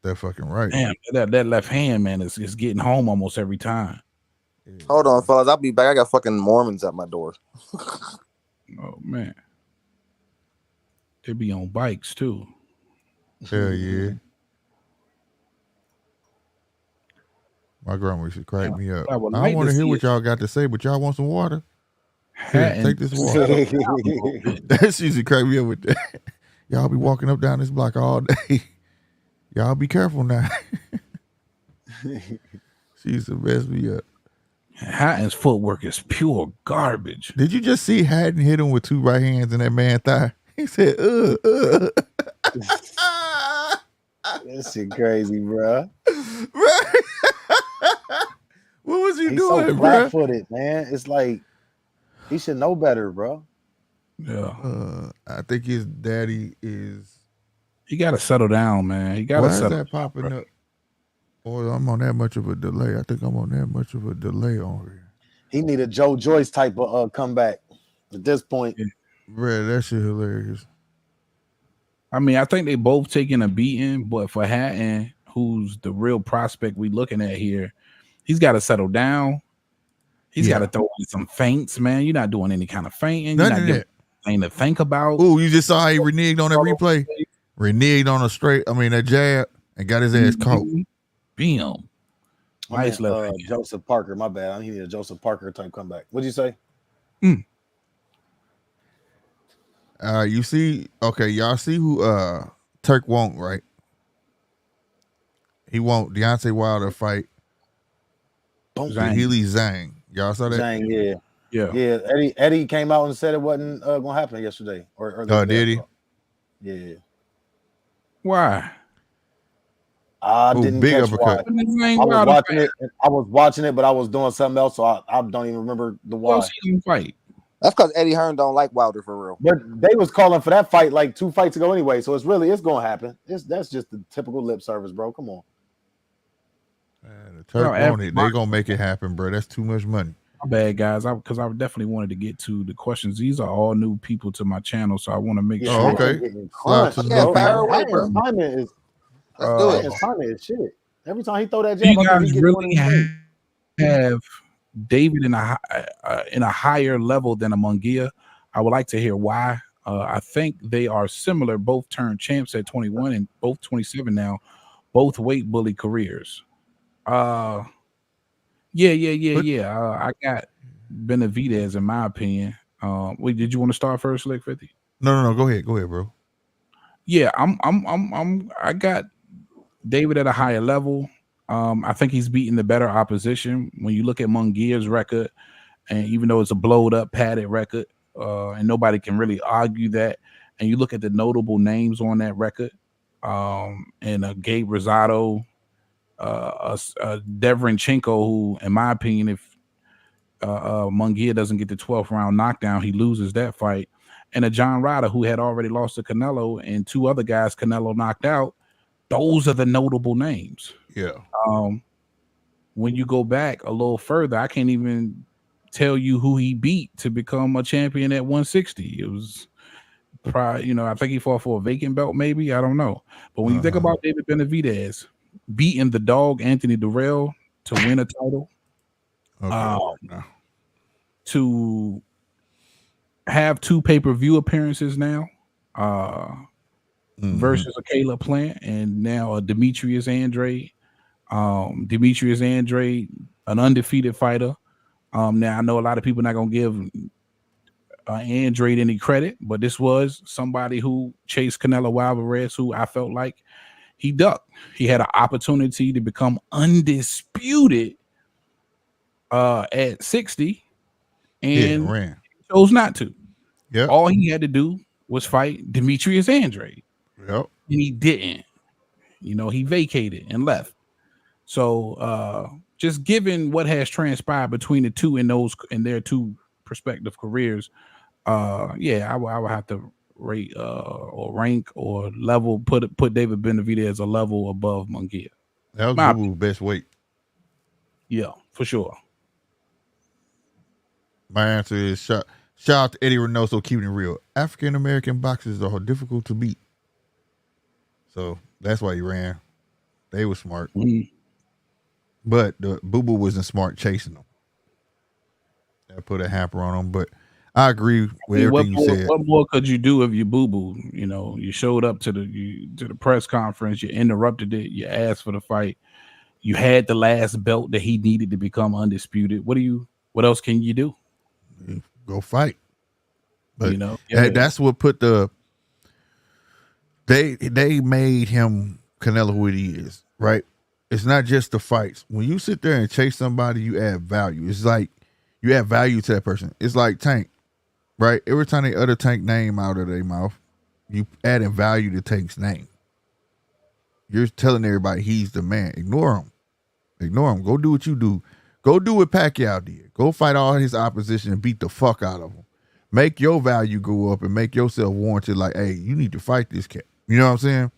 That fucking right. Damn, that left hand, man, is getting home almost every time. Hold on, fellas. I'll be back. I got fucking Mormons at my door. Oh man, they be on bikes too. Hell yeah. My grandma used to crack me up. I would I like don't want to to hear see what it. y'all got to say, but y'all want some water? Here, Hatton take this water. That used to crack me up with that. Y'all be walking up down this block all day. Y'all be careful now. She used to mess me up. Hatton's footwork is pure garbage. Did you just see Hatton hit him with two right hands in that man's thigh? He said, That shit crazy, bro. What was he He's doing, so bro? flat-footed, man. It's like he should know better, bro. Yeah, I think his daddy is. he got to settle down, man. He got Why to is settle. that popping up? Or I'm on that much of a delay. I think I'm on that much of a delay on here. He need a Joe Joyce type of comeback at this point. Bro, that shit hilarious. I mean, I think they both taking a beating, but for Hatton, who's the real prospect we looking at here, he's got to settle down. He's got to throw in some feints, man. You're not doing any kind of feinting. You're not giving anything to think about. Ooh, you just saw how he reneged on that replay? Reneged on that jab, and got his ass caught. Bam. Nice left. Joseph Parker, my bad. He need a Joseph Parker type comeback. What'd you say? You see, okay, y'all see who Turk won't, right? He won't Deontay Wilder fight Zhang. Zhang. Y'all saw that? Zhang, Yeah. Eddie came out and said it wasn't gonna happen yesterday. Or did he? Yeah. Why? I didn't big catch uppercut. why. I was watching it, but I was doing something else, so I don't even remember the why. Who else he didn't fight? That's because Eddie Hearn don't like Wilder for real. But they was calling for that fight like 2 fights ago anyway, so it's gonna happen. That's just the typical lip service, bro. Come on. The Turk won't it. They gonna make it happen, bro. That's too much money. My bad, guys. Because I definitely wanted to get to the questions. These are all new people to my channel, so I want to make sure. Okay. Timing is shit. Every time he throw that jab, you guys he really have David in a higher level than a Munguia. I would like to hear why. I think they are similar. Both turned champs at 21 and both 27 now. Both weight bully careers. Yeah. I got Benavidez in my opinion. Wait, did you want to start first, Slick 50? No. Go ahead, bro. Yeah, I got David at a higher level. I think he's beaten the better opposition. When you look at Munguia's record, and even though it's a blowed up, padded record, and nobody can really argue that. And you look at the notable names on that record, and Gabe Rosado, Devrinchenko, who, in my opinion, if Munguia doesn't get the 12th round knockdown, he loses that fight. And a John Ryder, who had already lost to Canelo, and 2 other guys Canelo knocked out. Those are the notable names. Yeah. When you go back a little further, I can't even tell you who he beat to become a champion at 160. It was probably, I think he fought for a vacant belt, maybe. I don't know. But when you think about David Benavidez beating the dog Anthony Durrell to win a title, to have 2 pay-per-view appearances now, versus a Caleb Plant, and now a Demetrius Andrade. Demetrius Andrade, an undefeated fighter. Now I know a lot of people not gonna give Andrade any credit, but this was somebody who chased Canelo Alvarez, who I felt like he ducked. He had an opportunity to become undisputed at 60, and ran. chose not to. Yeah. All he had to do was fight Demetrius Andrade. Yep. And he didn't. He vacated and left. So just given what has transpired between the two in their 2 respective careers, I would have to rate or rank or level put David Benavidez a level above Munguia. That was Bubu's best weight. Yeah, for sure. My answer is shout out to Eddie Reynoso keeping it real. African American boxers are difficult to beat. So that's why he ran. They were smart. But the Boo wasn't smart chasing them. That put a hamper on them. But I agree with everything you said. What more could you do if you boo? You showed up to the press conference, you interrupted it, you asked for the fight, you had the last belt that he needed to become undisputed. What else can you do? Go fight. But that's what put they made him Canelo who he is, right? It's not just the fights. When you sit there and chase somebody, you add value. It's like you add value to that person. It's like Tank, right? Every time they utter Tank name out of their mouth, you adding value to Tank's name. You're telling everybody he's the man. Ignore him. Go do what you do. Go do what Pacquiao did. Go fight all his opposition and beat the fuck out of him. Make your value go up and make yourself warranted. Like, hey, you need to fight this cat. You know what I'm saying?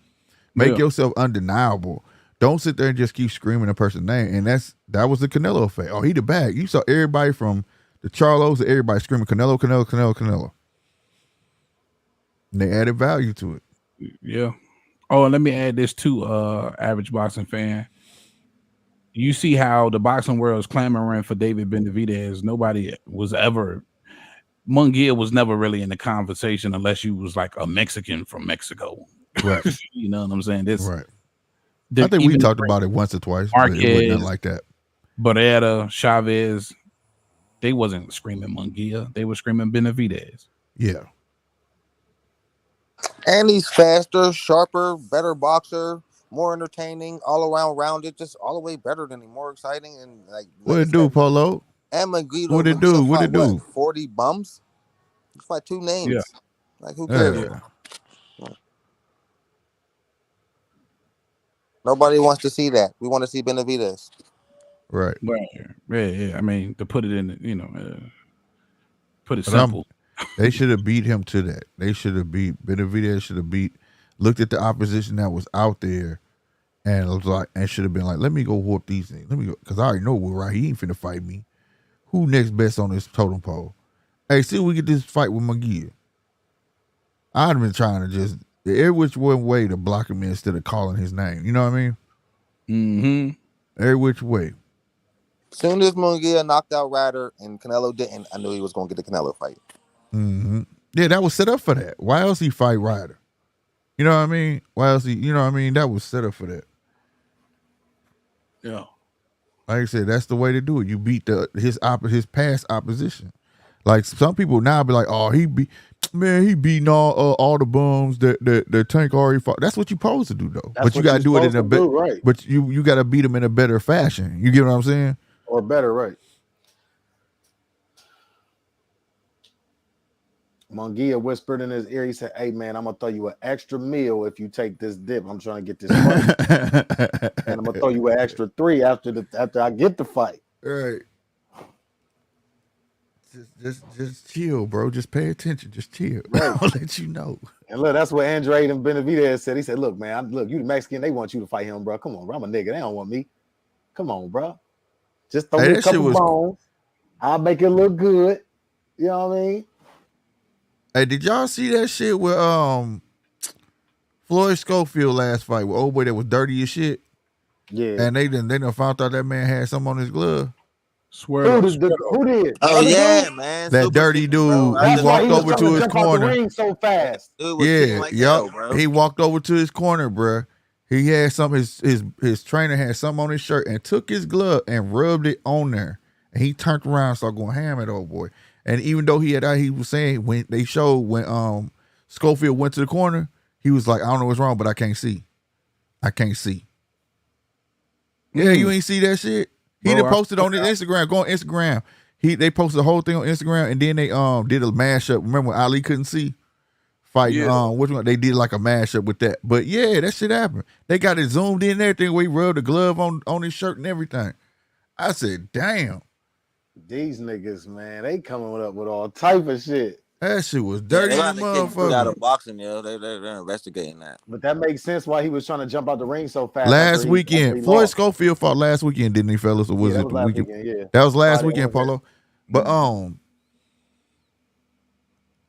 Make yourself undeniable. Don't sit there and just keep screaming a person's name. And that was the Canelo effect. Oh, he the bag. You saw everybody from the Charlos to everybody screaming Canelo. And they added value to it. Yeah. Oh, and let me add this too, average boxing fan. You see how the boxing world is clamoring for David Benavidez. Munguia was never really in the conversation unless you was like a Mexican from Mexico. Right. You know what I'm saying? Right. I think we talked about it once or twice. Marquez, but it wasn't like that. Barrera, Chavez, they wasn't screaming Munguia. They were screaming Benavidez. Yeah. And he's faster, sharper, better boxer, more entertaining, all around rounded, just all the way better than him, more exciting, and like What you it do, said, Polo? and What it Magneto do? What fought it do? 40 bums. He fought 2 Yeah. names. Like who cares? Yeah. Nobody wants to see that. We want to see Benavidez. Right. Yeah. I mean, to put it in, put it But simple. They should have beat him to that. They should have beat Benavidez. Should have looked at the opposition that was out there, and was like, and should have been like, let me go whoop these things. Let me go, because I already know we're right. He ain't finna fight me. Who next best on this totem pole? Hey, see if we get this fight with Munguia. I'd have been trying to just every which one way to block him instead of calling his name. You know what I mean? Mm-hmm. Every which way. Soon as Munguia knocked out Ryder and Canelo didn't, I knew he was going to get the Canelo fight. Mm-hmm. Yeah, that was set up for that. Why else he fight Ryder? You know what I mean? Why else he? You know what I mean? That was set up for that. Yeah. Like I said, that's the way to do it. You beat his past opposition. Like some people now be like, oh, he beating all the bums that Tank already fought. That's what you supposed to do though. That's But you what got to you do it in a supposed to better. do, right. But you got to beat him in a better fashion. You get what I'm saying? Or better, right? Munguia whispered in his ear. He said, "Hey man, I'm gonna throw you an extra meal if you take this dip. I'm trying to get this fight, and I'm gonna throw you an extra 3 after I get the fight." Right. Just chill, bro. Just pay attention. Just chill. Right. I'll let you know. And look, that's what Adrien Benavidez said. He said, "Look, man, look, you the Mexican. They want you to fight him, bro. Come on, bro. I'm a nigga. They don't want me. Come on, bro. Just throw me a couple bones. I'll make it look good. You know what I mean?" Hey, did y'all see that shit with Floyd Schofield last fight with old boy that was dirty as shit? Yeah. And they done found out that man had something on his glove. Who did? Oh yeah, man. That Super dirty secret, dude. bro. He walked over to his corner. Ring so fast. Dude was kicking like hell, bro. He walked over to his corner, bro. He had some. His trainer had something on his shirt and took his glove and rubbed it on there. And he turned around and started going ham at old boy. And even though he was saying when they showed when Schofield went to the corner, he was like, I don't know what's wrong, but I can't see. I can't see. Yeah, you ain't see that shit? He done posted on his Instagram. Go on Instagram. They posted the whole thing on Instagram, and then they did a mashup. Remember when Ali couldn't see? Fighting which one? They did like a mashup with that. But yeah, that shit happened. They got it zoomed in and everything where he rubbed the glove on his shirt and everything. I said, damn. These niggas, man, they coming up with all type of shit. That shit was dirty, motherfucker. Out of boxing, they're investigating that. But that makes sense why he was trying to jump out the ring so fast. Last weekend, Floyd Schofield fought last weekend, didn't he, fellas? Or was it the weekend? Yeah. That was last weekend, Polo. But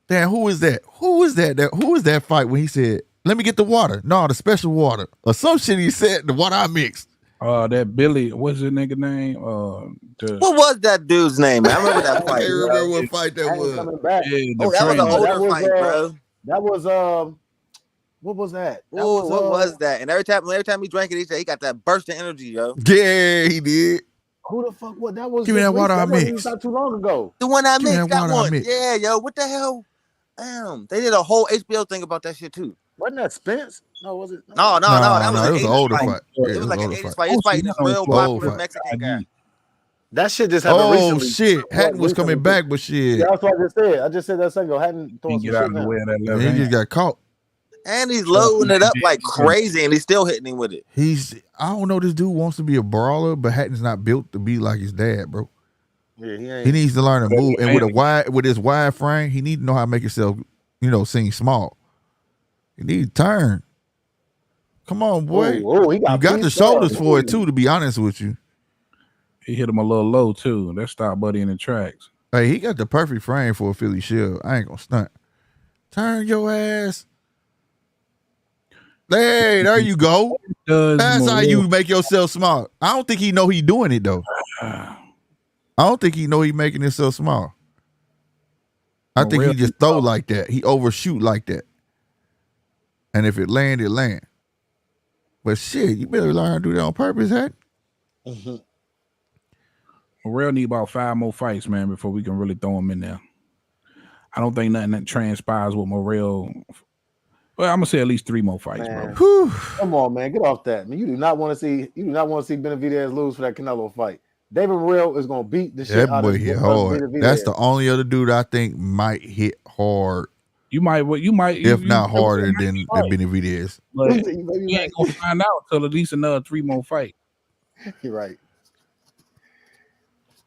damn, who is that? Who is that fight when he said, "Let me get the water"? No, the special water or some shit. He said the water I mixed. That Billy, what's his nigga name? What was that dude's name? I remember that fight. I can't remember what fight that was. That was an older fight, bro. That was what was that? What was that? And every time he drank it, he said he got that burst of energy, yo. Yeah, he did. Who the fuck? What that was? Give me that water I mixed. Not too long ago. The one I mixed. That one. Yeah, yo. What the hell? Damn. They did a whole HBO thing about that shit too. Wasn't that Spence? No, was it? No. That was an older fight. It was like an 80s fight. He's fighting this real popular Mexican guy. That shit just happened recently. Shit. Hatton was coming back, but shit. Yeah, that's what I just said. I just said that second ago. Hatton throwing some shit now. He just got caught. And he's loading it up like crazy, and he's still hitting him with it. I don't know, this dude wants to be a brawler, but Hatton's not built to be like his dad, bro. Yeah, he needs to learn to move. And with his wide frame, he needs to know how to make himself, seem small. He needs to turn. Come on, boy. You got the shoulders for it too, to be honest with you. He hit him a little low too. That stopped Buddy in the tracks. Hey, he got the perfect frame for a Philly Shield. I ain't gonna stunt. Turn your ass. Hey, there you go. That's how you make yourself small. I don't think he know he doing it though. I don't think he know he making himself small. I think he just throw like that. He overshoot like that. And if it land, it land. But shit, you better learn how to do that on purpose, huh? Morrell need about 5 more fights, man, before we can really throw him in there. I don't think nothing that transpires with Morrell Well, I'm gonna say at least 3 more fights, Man. bro. Come on, man, get off that, man. You do not want to see Benavidez lose for that Canelo fight. David Morrell is gonna beat the shit That out boy of hit hard. Benavidez. That's the only other dude I think might hit hard, You might, if not harder than Benavidez. But You may be we right. ain't gonna find out till at least another 3 more fights. You're right.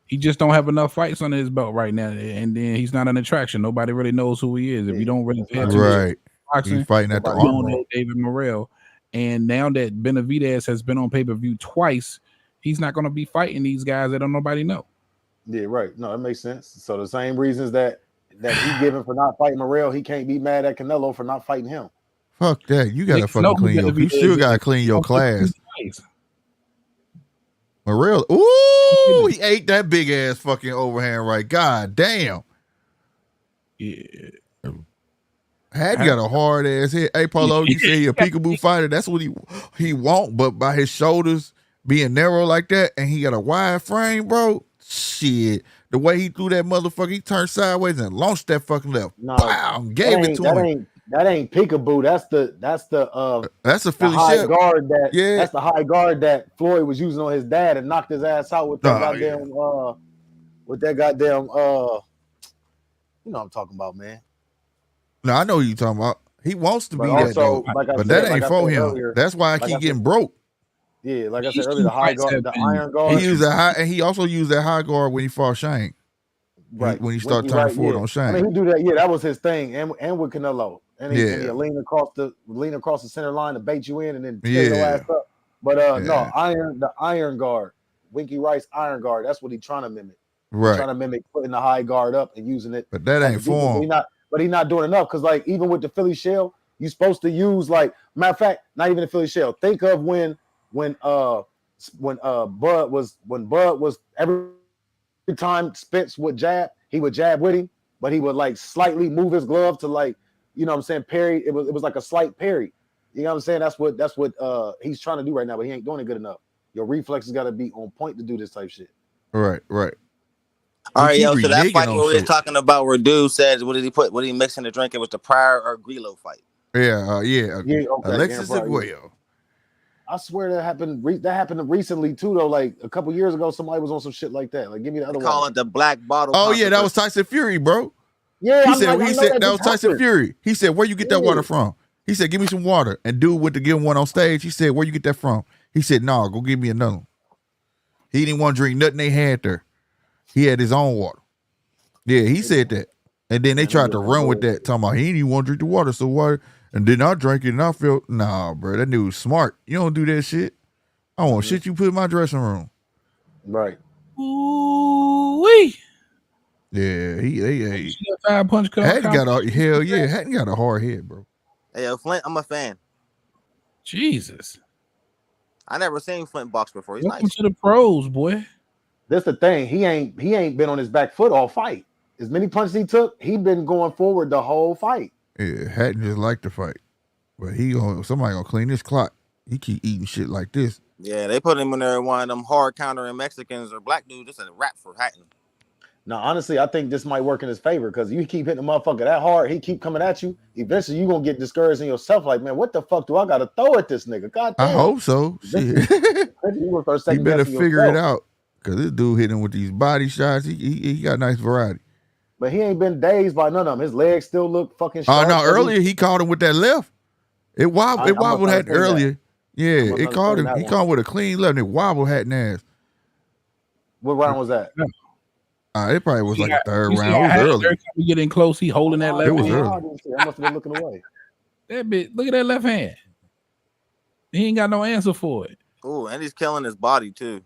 He just don't have enough fights under his belt right now, and then he's not an attraction. Nobody really knows who he is. If you don't really pay attention Right. to boxing, He's fighting at the you don't arm. know David Morrell. And now that Benavidez has been on pay-per-view twice, he's not going to be fighting these guys that don't nobody know. Yeah, right. No, that makes sense. So the same reasons that he given for not fighting Morrell, he can't be mad at Canelo for not fighting him. Fuck that. You gotta Niggas fucking know clean your. You Benavidez still gotta is- clean your class. Twice. Morrell. Ooh, he ate that big ass fucking overhand right. God damn. Yeah. Hatton got a hard ass hit. Hey, Paulo, you say he a peekaboo fighter. That's what he won't, but by his shoulders being narrow like that, and he got a wide frame, bro. Shit. The way he threw that motherfucker, he turned sideways and launched that fucking left. No, Wow, gave it to him. That ain't peekaboo. That's a Philly high shit. guard that Yeah. that's the high guard that Floyd was using on his dad and knocked his ass out with that goddamn you know what I'm talking about, man. No, I know who you talking about. He wants to be But that also, though, like I but said- that ain't like I for said him. earlier- That's why I like keep I getting said- broke. Yeah, like I These said earlier, two fights have the been- iron guard. He used that high, and he also used that high guard when he fought Shane. Right. When he started Winky turning right, forward yeah. on Shane. I mean, he do that. Yeah, that was his thing, and with Canelo, and he Yeah. lean across the center line to bait you in, and then Yeah. tear your ass up. But Yeah. no, the iron guard, Winky Rice iron guard. That's what he's trying to mimic. Right. Trying to mimic putting the high guard up and using it. But that as ain't a defense. for him. But he's not doing enough because, like, even with the Philly shell, you're supposed to use, like, matter of fact, not even the Philly shell. Think of when Bud was every time Spence would jab, he would jab with him, but he would like slightly move his glove to, like, you know what I'm saying, parry. It was like a slight parry. You know what I'm saying? That's what he's trying to do right now, but he ain't doing it good enough. Your reflexes got to be on point to do this type shit. Right. All right, He yo. keep So that reneging fight on where we were shit. talking about where dude said, what did he put? What did he mix in the drink? It was the Pryor or Grillo fight. Yeah. Yeah, okay, Alexis yeah, probably. Aguayo. I swear that happened. That happened recently too, though. Like a couple years ago, somebody was on some shit like that. Like, give me the other They call one. it the black bottle. Oh yeah, that was controversy. Tyson Fury, bro. Yeah, He I'm said like, I he know said that was just Tyson happened. Fury. He said, "Where you get that Yeah. water from?" He said, "Give me some water." And dude went to give him one on stage. He said, "Where you get that from?" He said, "No, go give me another one." He didn't want to drink nothing they had there. He had his own water. Yeah, he said that. And then they tried to run with that, talking about he didn't even want to drink the water. So why? And then I drank it and I felt, nah, bro, that dude's smart. You don't do that shit. I want shit you put in my dressing room. Right. Ooh-wee. Yeah, he 5-punch cut. Hatton got a hell yeah. Hatton got a hard head, bro. Hey, yo, Flint, I'm a fan. Jesus. I never seen Flint box before. He's Welcome nice. to the pros, boy. That's the thing. He ain't been on his back foot all fight. As many punches he took, he been going forward the whole fight. Yeah, Hatton just like to fight. But somebody gonna clean this clock. He keep eating shit like this. Yeah, they put him in there one of them hard countering Mexicans or black dudes. This is a rap for Hatton. Now, honestly, I think this might work in his favor because you keep hitting the motherfucker that hard, he keep coming at you. Eventually, you gonna get discouraged in yourself. Like, man, what the fuck do I gotta throw at this nigga? God damn. I hope so. Shit. You gonna start He better second-guessing figure it yourself. out. Cause this dude hitting with these body shots. He got nice variety. But he ain't been dazed by none of them. His legs still look fucking Oh sharp. no, earlier he caught him with that left. It wobbled. I It wobbled must Hatton understand earlier. Yeah, must it caught him. understand that He one. caught him with a clean left and it wobbled Hatton ass. What round was that? It probably was like a third You see round. how It was Hatton, early. every time we get in close, he holding that left It was hand. early. I didn't see. I must have been looking away. That bit, look at that left hand. He ain't got no answer for it. Ooh, and he's killing his body too.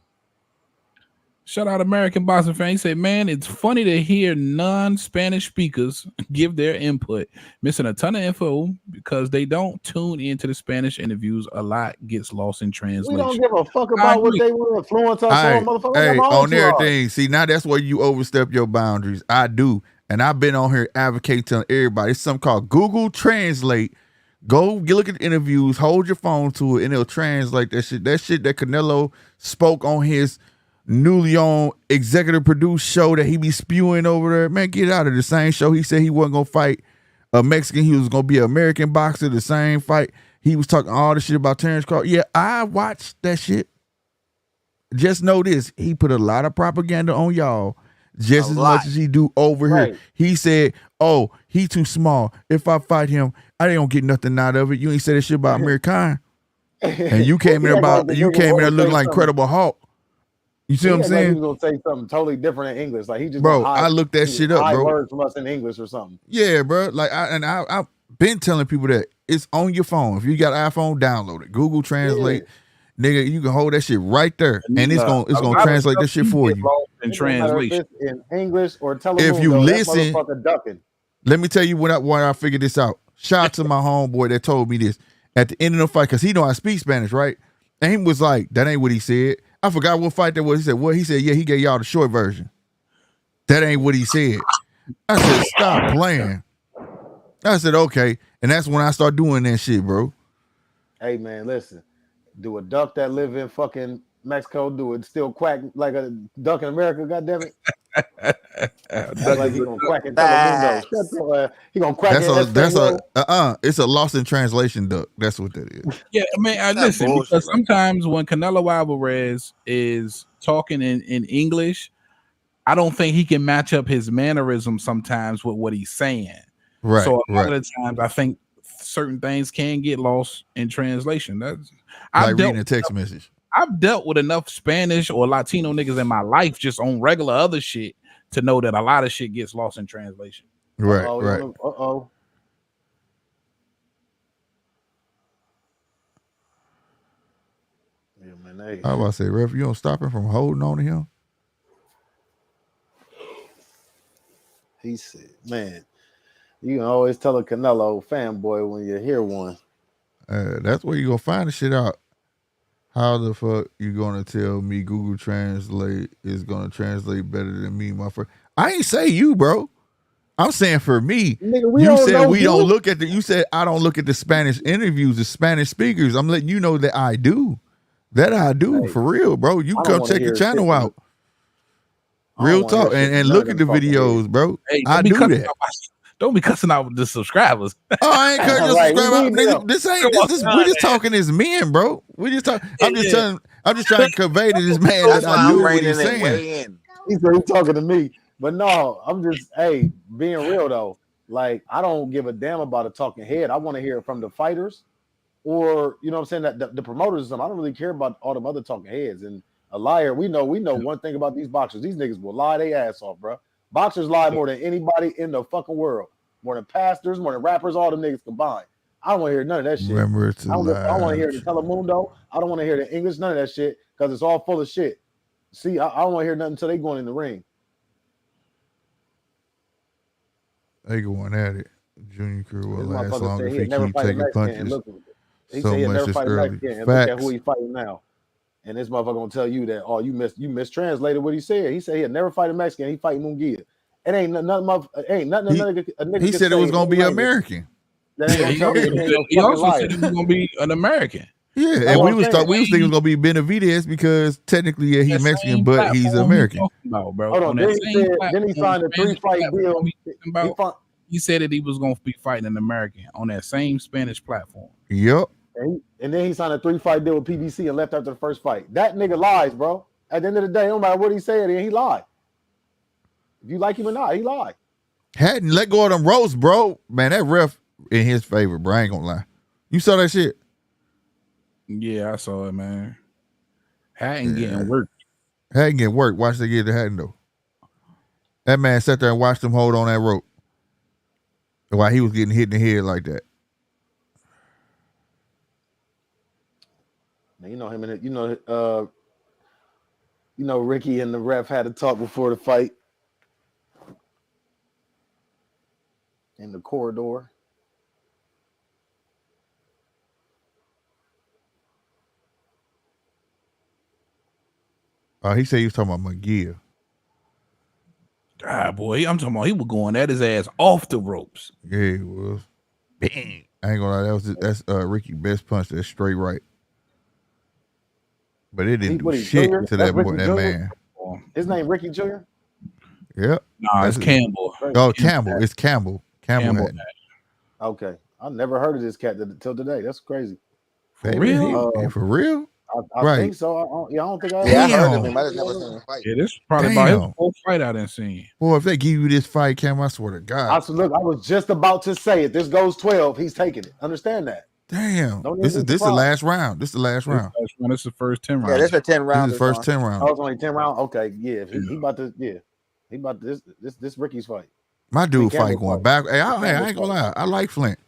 Shout out American boxing fan. He said, man, it's funny to hear non-Spanish speakers give their input. Missing a ton of info because they don't tune into the Spanish interviews. A lot gets lost in We translation. don't give a fuck I about what agree. they were influence us Hey, on, motherfucker. hey, We got my own on two hours. everything. See, now that's where you overstep your boundaries. I do. And I've been on here advocating to everybody. It's something called Google Translate. Go look at the interviews, hold your phone to it, and it'll translate that shit. That shit that Canelo spoke on his newly on executive produced show that he be spewing over there. Man, get out of the same show. He said he wasn't gonna fight a Mexican, he was gonna be an American boxer, the same fight. He was talking all the shit about Terrence Crawford. Yeah, I watched that shit. Just know this, he put a lot of propaganda on y'all, just as much as he do over here. He said, oh, he too small. If I fight him, I ain't gonna get nothing out of it. You ain't said that shit about Amir Khan. And you came in there looking like Incredible Hulk. You see what I'm saying? He was gonna say something totally different in English. Like he just I looked that shit up, bro. Words from us in English or something. Yeah, bro. Like I've been telling people that it's on your phone. If you got an iPhone, download it. Google Translate, nigga. You can hold that shit right there, and it's gonna translate this shit for you. In translation, in English or Telemundo. If you listen, ducking. Let me tell you when I figured this out. Shout out to my homeboy that told me this at the end of the fight, because he know I speak Spanish, right? And he was like, that ain't what he said. I forgot what fight that was. He said, what? He said, yeah, he gave y'all the short version. That ain't what he said. I said, stop playing. I said, okay. And that's when I start doing that shit, bro. Hey, man, listen. Do a duck that live in fucking Mexico, do it still quack like a duck in America, goddammit? Like he gonna quack in Telemundo. He gonna quack it's a lost in translation duck. That's what that is. Yeah, I mean, listen, because sometimes when Canelo Alvarez is talking in English, I don't think he can match up his mannerisms sometimes with what he's saying. Right. So a lot of the times I think certain things can get lost in translation. That's like reading a text message. I've dealt with enough Spanish or Latino niggas in my life just on regular other shit to know that a lot of shit gets lost in translation. Right, right. Yeah, man. I was about to say, ref, you don't stop him from holding on to him? He said, man, you can always tell a Canelo fanboy when you hear one. That's where you gonna find the shit out. How the fuck you gonna tell me Google Translate is gonna translate better than me, my friend? I ain't say you, bro. I'm saying for me. Nigga, you said we don't look at you said I don't look at the Spanish interviews, the Spanish speakers. I'm letting you know that I do. That I do, for real, bro. You can come check the channel out. Real talk. And look at the videos, bro. Hey, I do that. Don't be cussing out the subscribers. Oh, I ain't cutting your subscribers. We just talking as men, bro. We just talk. I'm just trying to convey to this man that I do what he's saying. He said he's talking to me. But no, I'm just being real though. Like, I don't give a damn about a talking head. I want to hear it from the fighters, or you know what I'm saying, that the promoters or something. I don't really care about all them other talking heads. And a liar, we know one thing about these boxers. These niggas will lie their ass off, bro. Boxers lie more than anybody in the fucking world. More than pastors, more than rappers, all them niggas combined. I don't want to hear none of that shit. Remember to I don't want to hear the Telemundo. I don't want to hear the English, none of that shit, because it's all full of shit. See, I don't want to hear nothing until they going in the ring. They going at it. Junior career will last longer if he keep taking punches. He said he'll never fight a Mexican. And look at who he fighting now. And this motherfucker gonna tell you that, oh, you mistranslated what he said. He said he'll never fight a Mexican. He fight Munguia. It ain't nothing. A nigga he said it was gonna be American. He also said it was gonna be an American. Yeah, and we was thinking it was gonna be Benavidez because technically, he's Mexican, but he's American. Bro. Hold on. Then he signed a 3-fight deal. He said that he was gonna be fighting an American on that same Spanish platform. Yep. And then he signed a 3-fight deal with PBC and left after the first fight. That nigga lies, bro. At the end of the day, no matter what he said, he lied. If you like him or not, he lied. Hadn't let go of them ropes, bro. Man, that ref in his favor, bro. I ain't gonna lie. You saw that shit? Yeah, I saw it, man. Hatton getting work. Hatton getting work. Watch they get to Hatton though. That man sat there and watched him hold on that rope while he was getting hit in the head like that. Now, you know him and Ricky and the ref had a talk before the fight in the corridor. He said he was talking about McGill. Ah, boy, I'm talking about he was going at his ass off the ropes. Yeah, he was. Bang. I ain't gonna lie, that's Ricky's best punch. That's straight right. But it didn't do shit to that man. His name Ricky Jr.? Yep. Nah, it's Campbell. Oh, Campbell. It's Campbell. Campbell. Okay, I never heard of this cat until today. That's crazy. For real? For real? I Right. think so. I don't think I. Yeah, I heard of Damn. him. I just never seen him fight. Yeah, this is probably about his whole fight I didn't see. Boy, if they give you this fight, Cam, I swear to God. Look, I was just about to say it. This goes 12. He's taking it. Understand that. Damn. This is the last round. This is the last round. This is the first 10 rounds. Yeah, this is a 10 round. This is the first 10 rounds. Oh, it's only 10 rounds. Okay, yeah. He about to. Yeah, he about to, this Ricky's fight. My dude fight going back. Hey, I ain't gonna lie. I like Flint.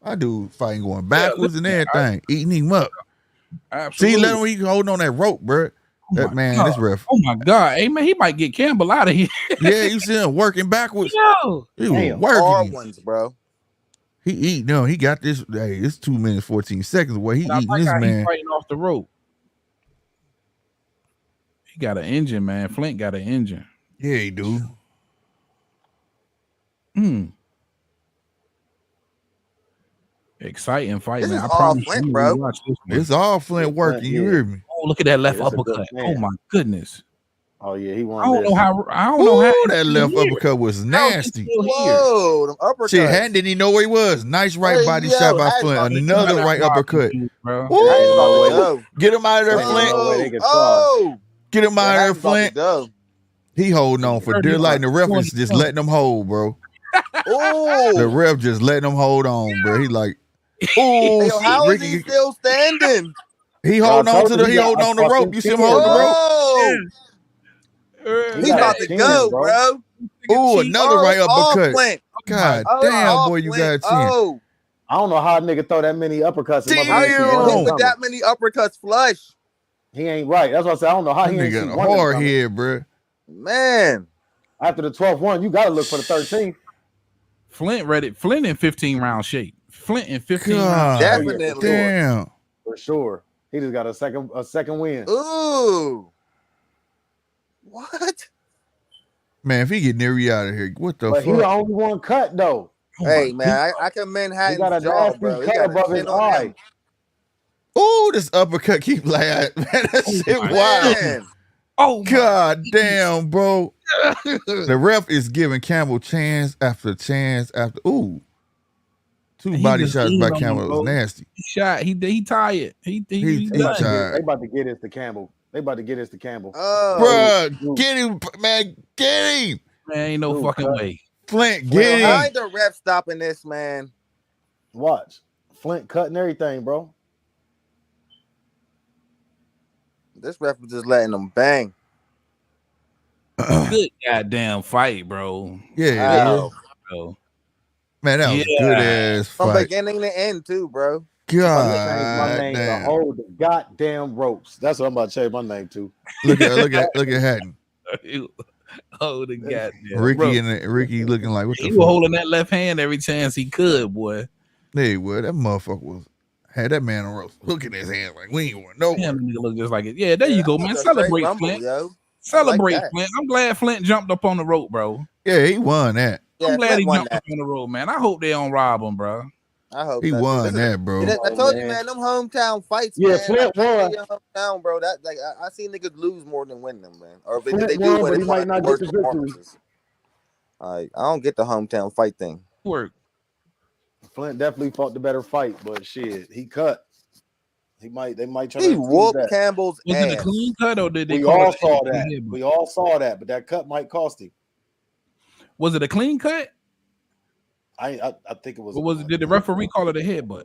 My dude fighting going backwards and everything, eating him up. Absolutely. See, let him hold on that rope, bro. That man, this ref. Oh my God, hey man, he might get Campbell out of here. Yeah, you see him working backwards. Yo, he was hard working. ones, bro. He eat. No, he got this. Hey, it's 2 minutes 14 seconds away. He eating this man. He fighting off the rope. He got an engine, man. Flint got an engine. Yeah, he do. Exciting fight, This man. is I all promise Flint, you, bro. watch this one. It's all Flint working. You hear me? Oh, look at that left Yeah, that's a uppercut. good Oh man. my goodness. Oh yeah, he won. I don't this. know how. I don't know how Ooh, that left uppercut was nasty. Whoa, them uppercuts. Shit, Hatton didn't even know where he was. Nice right Hey, body yo, shot by Hatton Flint. about to Another come right out uppercut. bro. Ooh, get him out of there, Flint. way they can Oh, Get him out of there, Hatton's about to Flint. go. He holding on for dear life. And the ref is just letting him hold, bro. Oh, The ref just letting him hold on, bro. He like, hey, oh, yo, how is Ricky, he still standing? he holding on to the, he holding on the rope. You see him holding the rope? Oh, he's about to go, bro. Ooh, another right all uppercut. Flint. God Oh, damn, all boy, you Flint. got 10. Oh, I don't know how a nigga throw that many uppercuts. And how motherfuckers you see one hit coming. with that many uppercuts flush? He ain't right. That's what I said. I don't know how That he ain't nigga see got a one of them hard coming. head, bro. Man, After the 12th one, you gotta look for the 13th. Flint ready. Flint in 15 round shape. Flint in 15 God, rounds. definitely. damn. For sure. He just got a second win. Ooh, what? Man, if he get Neri out of here, what the But he fuck? the only one cut though. Hey, man, I commend He got a Hatton's jaw, nasty bro. He cut got above a his chin on eye. him. Ooh, this uppercut keep lying. Man, that shit wild. Man, Oh God damn, bro. The ref is giving Campbell chance after chance after. Ooh. Two He body just shots leaned by on him, Campbell. It was bro. nasty. He shot. He tired. He He done. tired. They about to get this to Campbell. They about to get this to Campbell. oh, Bruh, get him, man. Get him. Man, ain't no Dude, fucking cut. way. Flint, well, get how him. ain't the ref stopping this, man? Watch. Flint cutting everything, bro. This ref was just letting them bang. Good goddamn fight, bro. Yeah, Wow. Bro. man, that was a good ass From fight. beginning to end, too, bro. I'm about to change God my name to damn. hold the goddamn ropes. That's what I'm about to change my name to. Look at Hatton. Oh, the goddamn Ricky looking like what the he fuck? was holding that left hand every chance he could, boy. Hey, well, that motherfucker had that man on ropes. Look at his hands like we ain't going nowhere. Damn, nigga look just like it. Yeah, there you go, man. That's a Celebrate, straight rumble, Flint. yo. Celebrate, I like that. Flint. I'm glad Flint jumped up on the rope, bro. Yeah, he won that. Yeah, I'm glad Flint he won jumped that. up on the rope, man. I hope they don't rob him, bro. I hope He that, won this is- that, bro. I told you, man. man, them hometown fights, Yeah, man. Flint like, won. your hometown, bro. That like I see niggas lose more than win them, man. Or if they Flint do won, win, but it's he one might of the not worst get the victory. performances. I don't get the hometown fight thing. Work. Flint definitely fought the better fight, but shit, he cut. They might try He to use whooped that. Campbell's Was it a ass. clean cut or did they We call all it saw a that. headbutt? We all saw that, but that cut might cost him. Was it a clean cut? I think it was. Or was it? Did the referee call it a headbutt?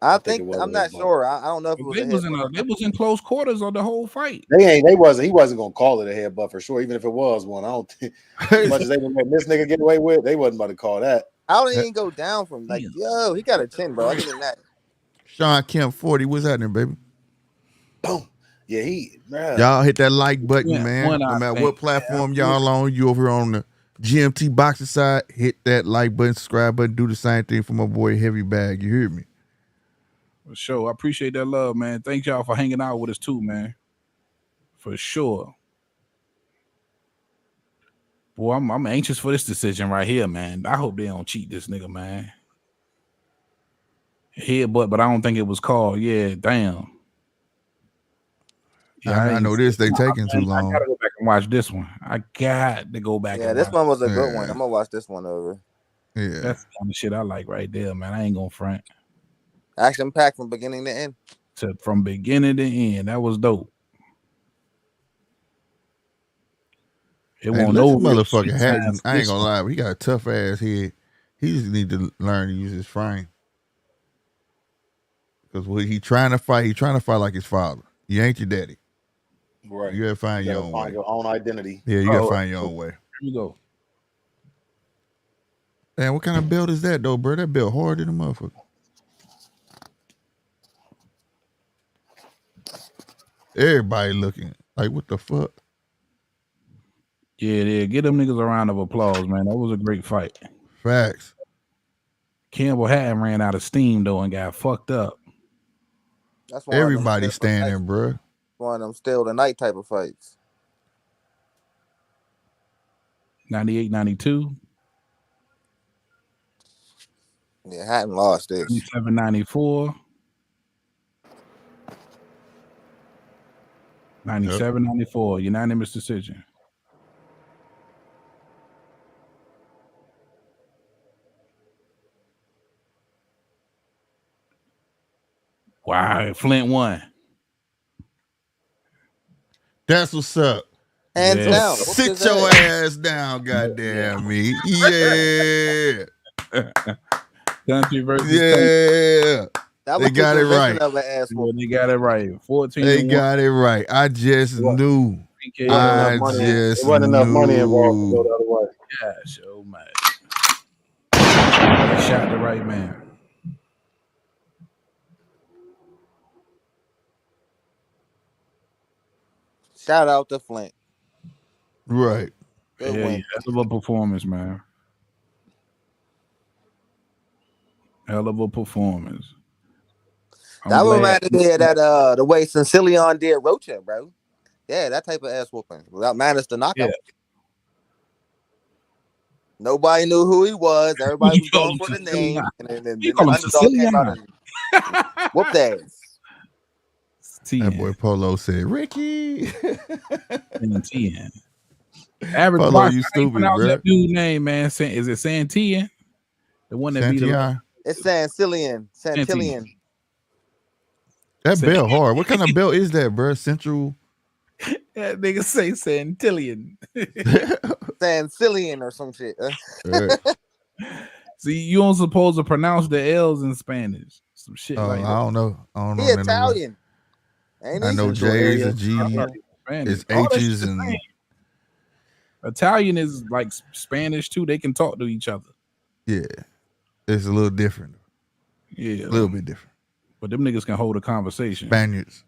I think think it was I'm a not headbutt. sure. I don't know if it was They a was headbutt. in close quarters on the whole fight. He wasn't gonna call it a headbutt for sure. Even if it was one, I don't think as much as they were letting this nigga get away with, they wasn't about to call that. How did he even go down from like, yo, he got a 10, bro. Other than that, Sean Kemp 40. What's happening, baby? Boom. Yeah, Y'all hit that like button, Yeah, man. No matter what platform y'all on, you over here on the GMT boxing side, hit that like button, subscribe button, do the same thing for my boy Heavy Bag. You hear me? For sure. I appreciate that love, man. Thank y'all for hanging out with us too, man. For sure. Boy, I'm anxious for this decision right here, man. I hope they don't cheat this nigga, man. Headbutt, but I don't think it was called. Yeah, damn. Yeah, I know this. They taking too long. I gotta go back and watch this one. I got to go back. yeah, and this watch one was a good Yeah. one. I'm gonna watch this one over. Yeah. That's the kind of shit I like right there, man. I ain't gonna front. Action packed from beginning to end. From beginning to end, that was dope. It Hey, won't this no motherfucker Hatton, signs I ain't this gonna one. lie, but he got a tough ass head. He just need to learn to use his frame. Because what he trying to fight like his father. You ain't your daddy. Right. You gotta find You your gotta own find way. your own identity. Yeah, you gotta find your own way. Here we go. Man, what kind of belt is that though, bro? That belt hard than a motherfucker. Everybody looking like, what the fuck? Yeah. Get them niggas a round of applause, man. That was a great fight. Facts. Campbell Hatton ran out of steam though and got fucked up. That's one Everybody of them standing, bro. one of them still the night type of fights. 98, 92. Yeah, Hatton lost this. 97, 94. 97, 94. Unanimous decision. Wow, Flint won. That's what's up. Hands Yeah. down. Sit your ass down, goddamn me. Yeah. Country versus Yeah. That They got it right. Of an ass country. They got it right. 14. They got it right. I just knew. It wasn't enough money involved to go the other way. Yeah, so much. Shot the right man. Shout out to Flint. Right. Good Yeah, win. hell of a performance, man. Hell of a performance. That reminded me of that the way Sicilian did Rocha, bro. Yeah, that type of ass whooping. Without minus the knockout. Yeah. Nobody knew who he was. Everybody was going for the name. And then the underdog came out and whooped ass. That boy Polo said, Ricky. Average Polo, boxer, you stupid, bro. that dude's name, man. Is it Santillan? The one that beat him. It's Santillan. That belt hard. What kind of belt is that, bro? Central. That nigga say Santillan. Santillan or some shit. See, you don't supposed to pronounce the L's in Spanish. Some shit like that. I don't know. He Italian. Ain't I know J's and G's. It's H's and Italian is like Spanish too. They can talk to each other. Yeah. It's a little different. Yeah. A little bit different. But them niggas can hold a conversation. Spaniards.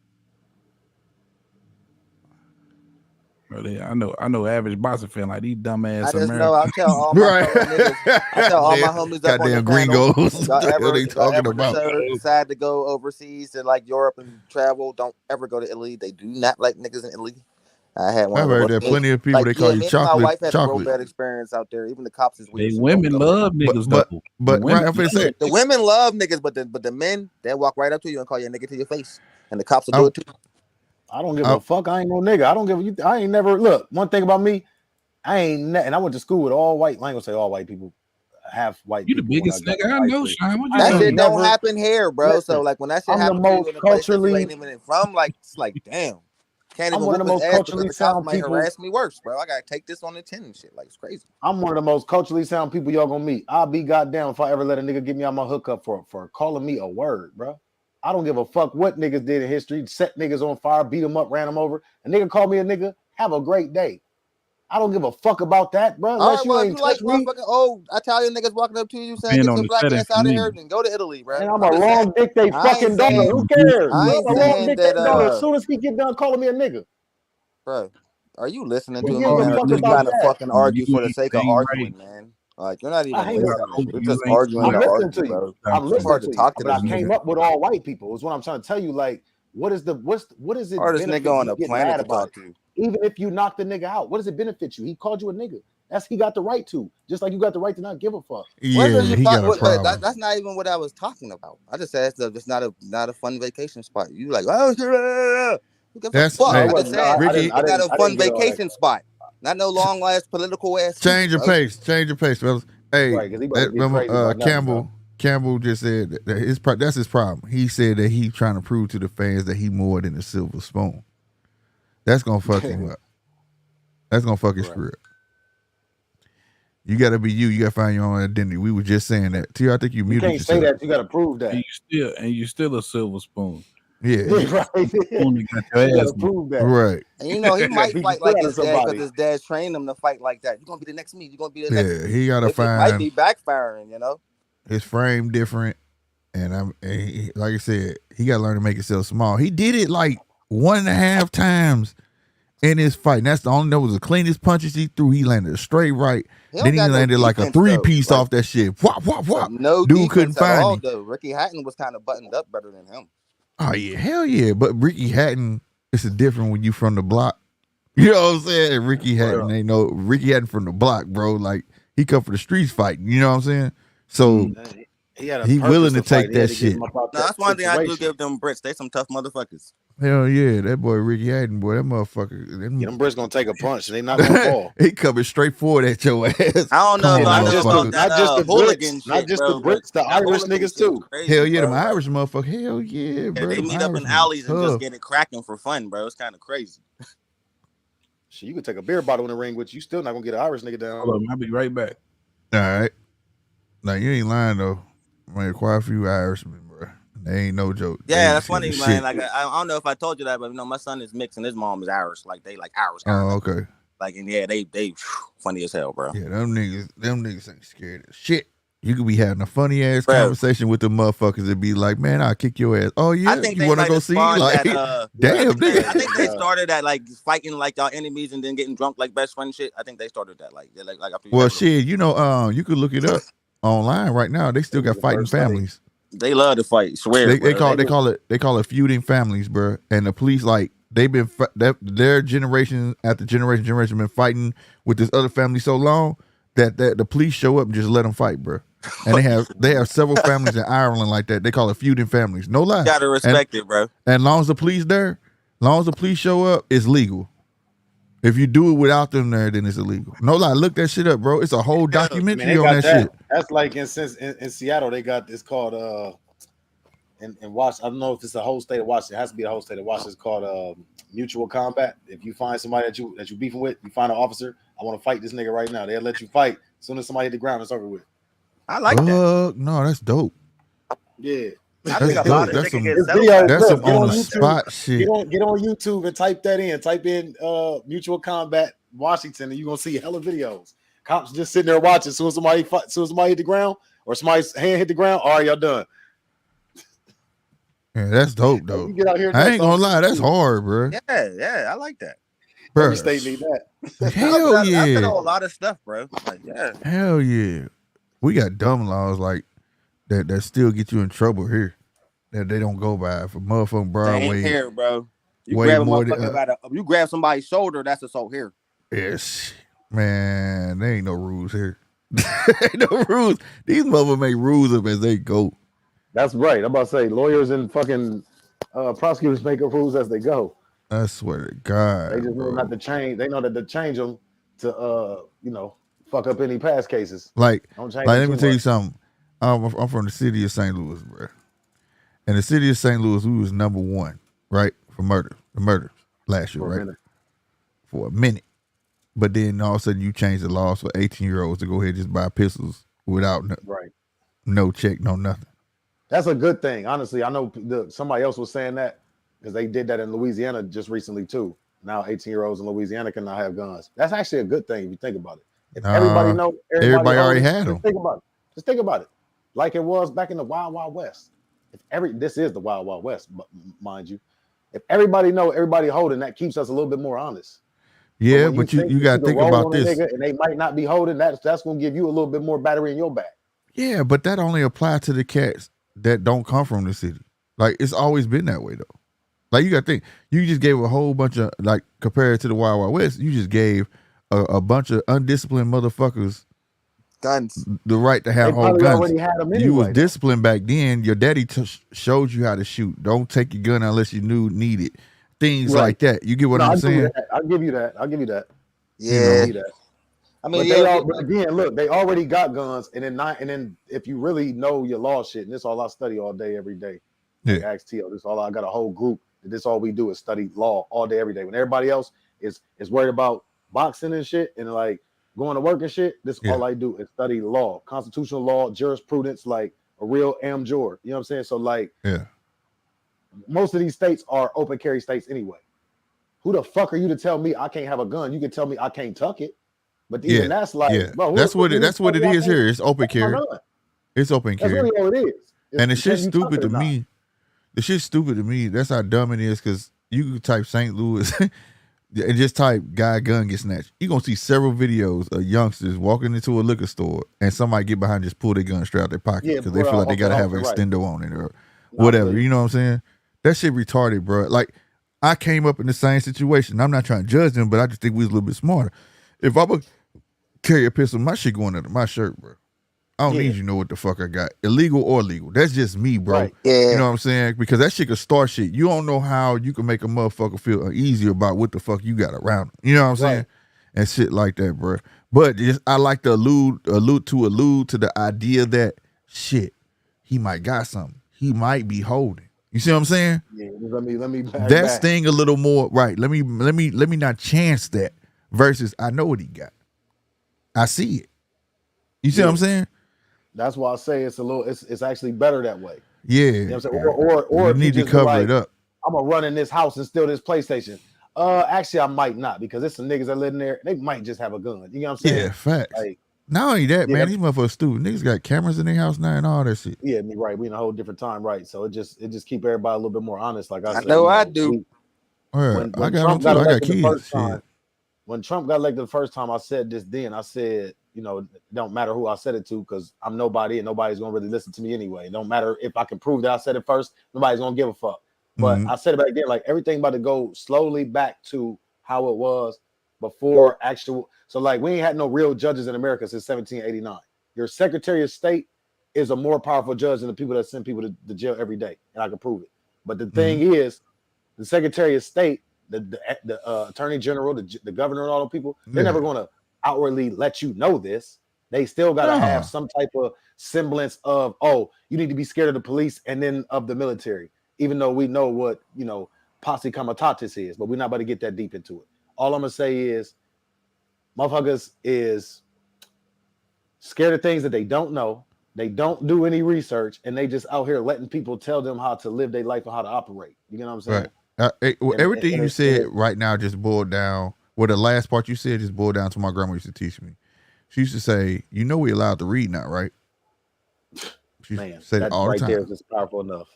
Really, I know average boxer fan like these dumbass I just Americans. know I tell all my niggas, I tell all my homies up on the gringos. Y'all They talking ever about decide to go overseas to like Europe and travel, don't ever go to Italy. They do not like niggas in Italy. I had one. I've heard there are plenty of people they call you chocolate. My wife had chocolate. a real bad experience out there. Even the cops is weird. They women love niggas though. But right, I'm gonna say the women love niggas, but the men they walk right up to you and call you a nigga to your face, and the cops will do it too. I don't give a fuck. I ain't no nigga. I don't give you. I ain't never look. One thing about me, and I went to school with all white. I ain't gonna say all white people. Half white. You the biggest nigga I know, Sean. That shit don't happen here, bro. Listen, so like when that shit I'm happens the to most you in a place that you culturally- ain't even from, like it's like damn. Can't I'm even one of the most culturally the cops sound might people. harass me worse, bro. I gotta take this on the chin and shit. Like it's crazy. I'm one of the most culturally sound people y'all gonna meet. I'll be goddamn if I ever let a nigga get me on my hookup for calling me a word, bro. I don't give a fuck what niggas did in history. Set niggas on fire, beat them up, ran them over. A nigga called me a nigga. Have a great day. I don't give a fuck about that, bro. Unless you ain't like touch me. motherfucking old Italian niggas walking up to you saying get your black ass out of here and go to Italy, bro. And I'm a long dick they fucking daughter. Who cares? I'm a long dick they daughter. As soon as he get done calling me a nigga. Bro, are you listening to Who me, gives a man? fuck You're just about trying to that? fucking argue for the sake of arguing, man. Like you're not even listening. You're just arguing I'm to listening argue, to you. bro. I'm It's listening hard to to you. talk to But I this came nigga. up with all white people. Is what I'm trying to tell you. Like, what is it? Hardest benefit nigga on you the getting planet mad to about talk it? to. Even if you knock the nigga out, what does it benefit you? He called you a nigga. He got the right to. Just like you got the right to not give a fuck. Yeah, he got a problem. That's not even what I was talking about. I just said it's not a fun vacation spot. You like, oh, who gives a fuck? I just said Ricky, it's not a fun vacation spot. Not no long last political ass. Change your pace. Change your pace, fellas. Hey, Right, 'cause he about to get crazy about that, Campbell just said that that's his problem. He said that he's trying to prove to the fans that he more than a silver spoon. That's gonna fuck him up. That's gonna fuck his career up. You gotta be you. You gotta find your own identity. We were just saying that. T, I think you muted yourself. You can't say that. You gotta prove that. And you still a silver spoon. Yeah, right. Only got your You ass gotta prove that. right. And you know he might Beat fight the like shit out his of dad because somebody. his dad trained him to fight like that. You're gonna be the next me. You're gonna be the next. Yeah, he gotta It might find be backfiring. You know. his frame different, and like I said, he gotta learn to make himself small. He did it like 1.5 times in his fight. And that's the only that was the cleanest punches he threw. He landed a straight right. Then he landed like a 3-piece off that shit. Whop, whop, whop. No dude couldn't find him. Though. Ricky Hatton was kind of buttoned up better than him. Oh yeah, hell yeah. But Ricky Hatton, it's a different when you from the block. You know what I'm saying? Ricky Hatton ain't no Ricky Hatton from the block, bro. Like he come for the streets fighting. You know what I'm saying? So he willing to take that shit. No, that's one thing I do give them Brits. They some tough motherfuckers. Hell yeah, that boy Ricky Hatton, boy, that motherfucker. Them Brits gonna take a punch and they not gonna fall. He coming straight forward at your ass. I don't know, not just the Brits, the Irish niggas too. Crazy, hell yeah, bro. them Irish motherfuckers. Hell yeah, bro. They meet up in alleys and just get it cracking for fun, bro. It's kind of crazy. Shit, you could take a beer bottle in the ring with you, still not gonna get an Irish nigga down. Hold on, I'll be right back. All right. Now you ain't lying though. Man, quite a few Irishmen, bro. They ain't no joke. Yeah, that's funny, man. Like I don't know if I told you that, but you know, my son is mixed and his mom is Irish. Like they like Irish. Oh, okay. Like and yeah, they funny as hell, bro. Yeah, them niggas ain't scared of shit. You could be having a funny ass conversation with the motherfuckers and be like, man, I'll kick your ass. Oh yeah, I think you want to go see? Like, damn, nigga. I think they started at like fighting like y'all enemies and then getting drunk like best friend shit. I think they started that like after. Well, shit, you know, you could look it up online right now. They still got fighting families. They love to fight. Swear. They call it feuding families, bro. And the police like they've been their generation after generation been fighting with this other family so long that the police show up and just let them fight, bro. And they have several families in Ireland like that. They call it feuding families. No lie. You gotta respect it, bro. And long as the police there, long as the police show up, it's legal. If you do it without them there, then it's illegal. No lie, look that shit up, bro. It's a whole documentary on that shit. That's like in Seattle, they got this called in Washington. I don't know if it's the whole state of Washington. It has to be the whole state of Washington. It's called mutual combat. If you find somebody that you beefing with, you find an officer. I want to fight this nigga right now. They'll let you fight. As soon as somebody hit the ground, it's over with. I like that. No, that's dope. Yeah. That's some on the spot shit. Get on YouTube and type that in. Type in mutual combat Washington, and you're gonna see hella videos. Cops just sitting there watching. As soon as somebody hit the ground or somebody's hand hit the ground, all right, y'all done. Yeah, that's dope though. You get out here, I ain't gonna lie, that's hard, bro. Yeah, I like that. Bro. Every state need that. Hell yeah. I know a lot of stuff, bro. Like, yeah. Hell yeah. We got dumb laws like that still get you in trouble here. That they don't go by for motherfucking Broadway. They ain't here, bro. You grab a motherfucker you grab somebody's shoulder, that's assault here. Yes. Man, there ain't no rules here. Ain't no rules. These motherfuckers make rules up as they go. That's right. I'm about to say lawyers and fucking prosecutors make up rules as they go. I swear to God. They just know not to change. They know that to change them to fuck up any past cases. Like let me tell you something. I'm from the city of St. Louis, bro. In the city of St. Louis, we was number 1, right, for murders last year, right? For a minute. But then all of a sudden you change the laws for 18-year-olds to go ahead and just buy pistols without no check, no nothing. That's a good thing. Honestly, I know somebody else was saying that because they did that in Louisiana just recently too. Now 18-year-olds in Louisiana can now have guns. That's actually a good thing if you think about it. If everybody know, everybody already had them. Just think about it. Like it was back in the Wild Wild West. This is the Wild Wild West, mind you. If everybody know, everybody holding, that keeps us a little bit more honest. Yeah, but you got to think about this. And they might not be holding that. That's going to give you a little bit more battery in your back. Yeah, but that only applies to the cats that don't come from the city. Like it's always been that way though. Like you got to think, you just gave a whole bunch of like compared to the Wild Wild West, you just gave a bunch of undisciplined motherfuckers guns, the right to have whole guns. Had them anyway, you was disciplined back then. Your daddy showed you how to shoot. Don't take your gun unless you need it. Things like that. You get what I'm saying? I'll give you that. Yeah. I mean, But again, look, they already got guns, and then if you really know your law shit, and this all I study all day, every day. Like ask T.O. This all I got a whole group. This all we do is study law all day, every day. When everybody else is worried about boxing and shit and like going to work and shit, all I do is study law, constitutional law, jurisprudence, like a real jur. You know what I'm saying? So like, most of these states are open carry states anyway. Who the fuck are you to tell me I can't have a gun? You can tell me I can't tuck it. But even that's like, bro, that's what it is here. It's open carry. It's open carry. That's really all it is. And the shit's stupid to me. The shit's stupid to me. That's how dumb it is, because you can type St. Louis and just type guy gun get snatched. You're going to see several videos of youngsters walking into a liquor store and somebody get behind and just pull their gun straight out their pocket because they feel like they got to have an extendo on it or whatever. You know what I'm saying? That shit retarded, bro. Like, I came up in the same situation. I'm not trying to judge them, but I just think we was a little bit smarter. If I would carry a pistol, my shit going under my shirt, bro. I don't need you to know what the fuck I got. Illegal or legal. That's just me, bro. Right. You know what I'm saying? Because that shit could start shit. You don't know how you can make a motherfucker feel uneasy about what the fuck you got around them. You know what I'm saying? And shit like that, bro. But I like to allude to the idea that shit, he might got something. He might be holding. You see what I'm saying? Yeah, let me that sting a little more, right? Let me not chance that versus I know what he got. I see it. You see what I'm saying? That's why I say it's actually better that way. Yeah. You know what I'm saying? Or you need to cover it up. I'm gonna run in this house and steal this PlayStation. Actually, I might not, because there's some niggas that live in there. They might just have a gun. You know what I'm saying? Yeah, facts. Like, not only that, man, these motherfuckers stupid. Niggas got cameras in their house now and all that shit. Yeah, right. We in a whole different time, right? So it just keep everybody a little bit more honest. Like I said, know I do. When I got Trump them too. I got elected the kids. first time, when Trump got elected the first time, I said this then. I said, you know, it don't matter who I said it to, because I'm nobody and nobody's gonna really listen to me anyway. It don't matter if I can prove that I said it first, nobody's gonna give a fuck. But I said it back then, like everything about to go slowly back to how it was before actual. So like we ain't had no real judges in America since 1789. Your Secretary of State is a more powerful judge than the people that send people to jail every day, and I can prove it. But the thing is, the Secretary of State, the Attorney General, the governor, and all the people, they're never going to outwardly let you know this. They still got to have some type of semblance of, oh, you need to be scared of the police and then of the military, even though we know what, you know, posse comitatus is, but we're not about to get that deep into it. All I'm going to say is, motherfuckers is scared of things that they don't know. They don't do any research, and they just out here letting people tell them how to live their life and how to operate. You know what I'm saying? Right. Everything you said right now just boiled down. Well, the last part you said just boiled down to my grandma used to teach me. She used to say, "You know we allowed to read now, right?" She said it all the time. There is just powerful enough.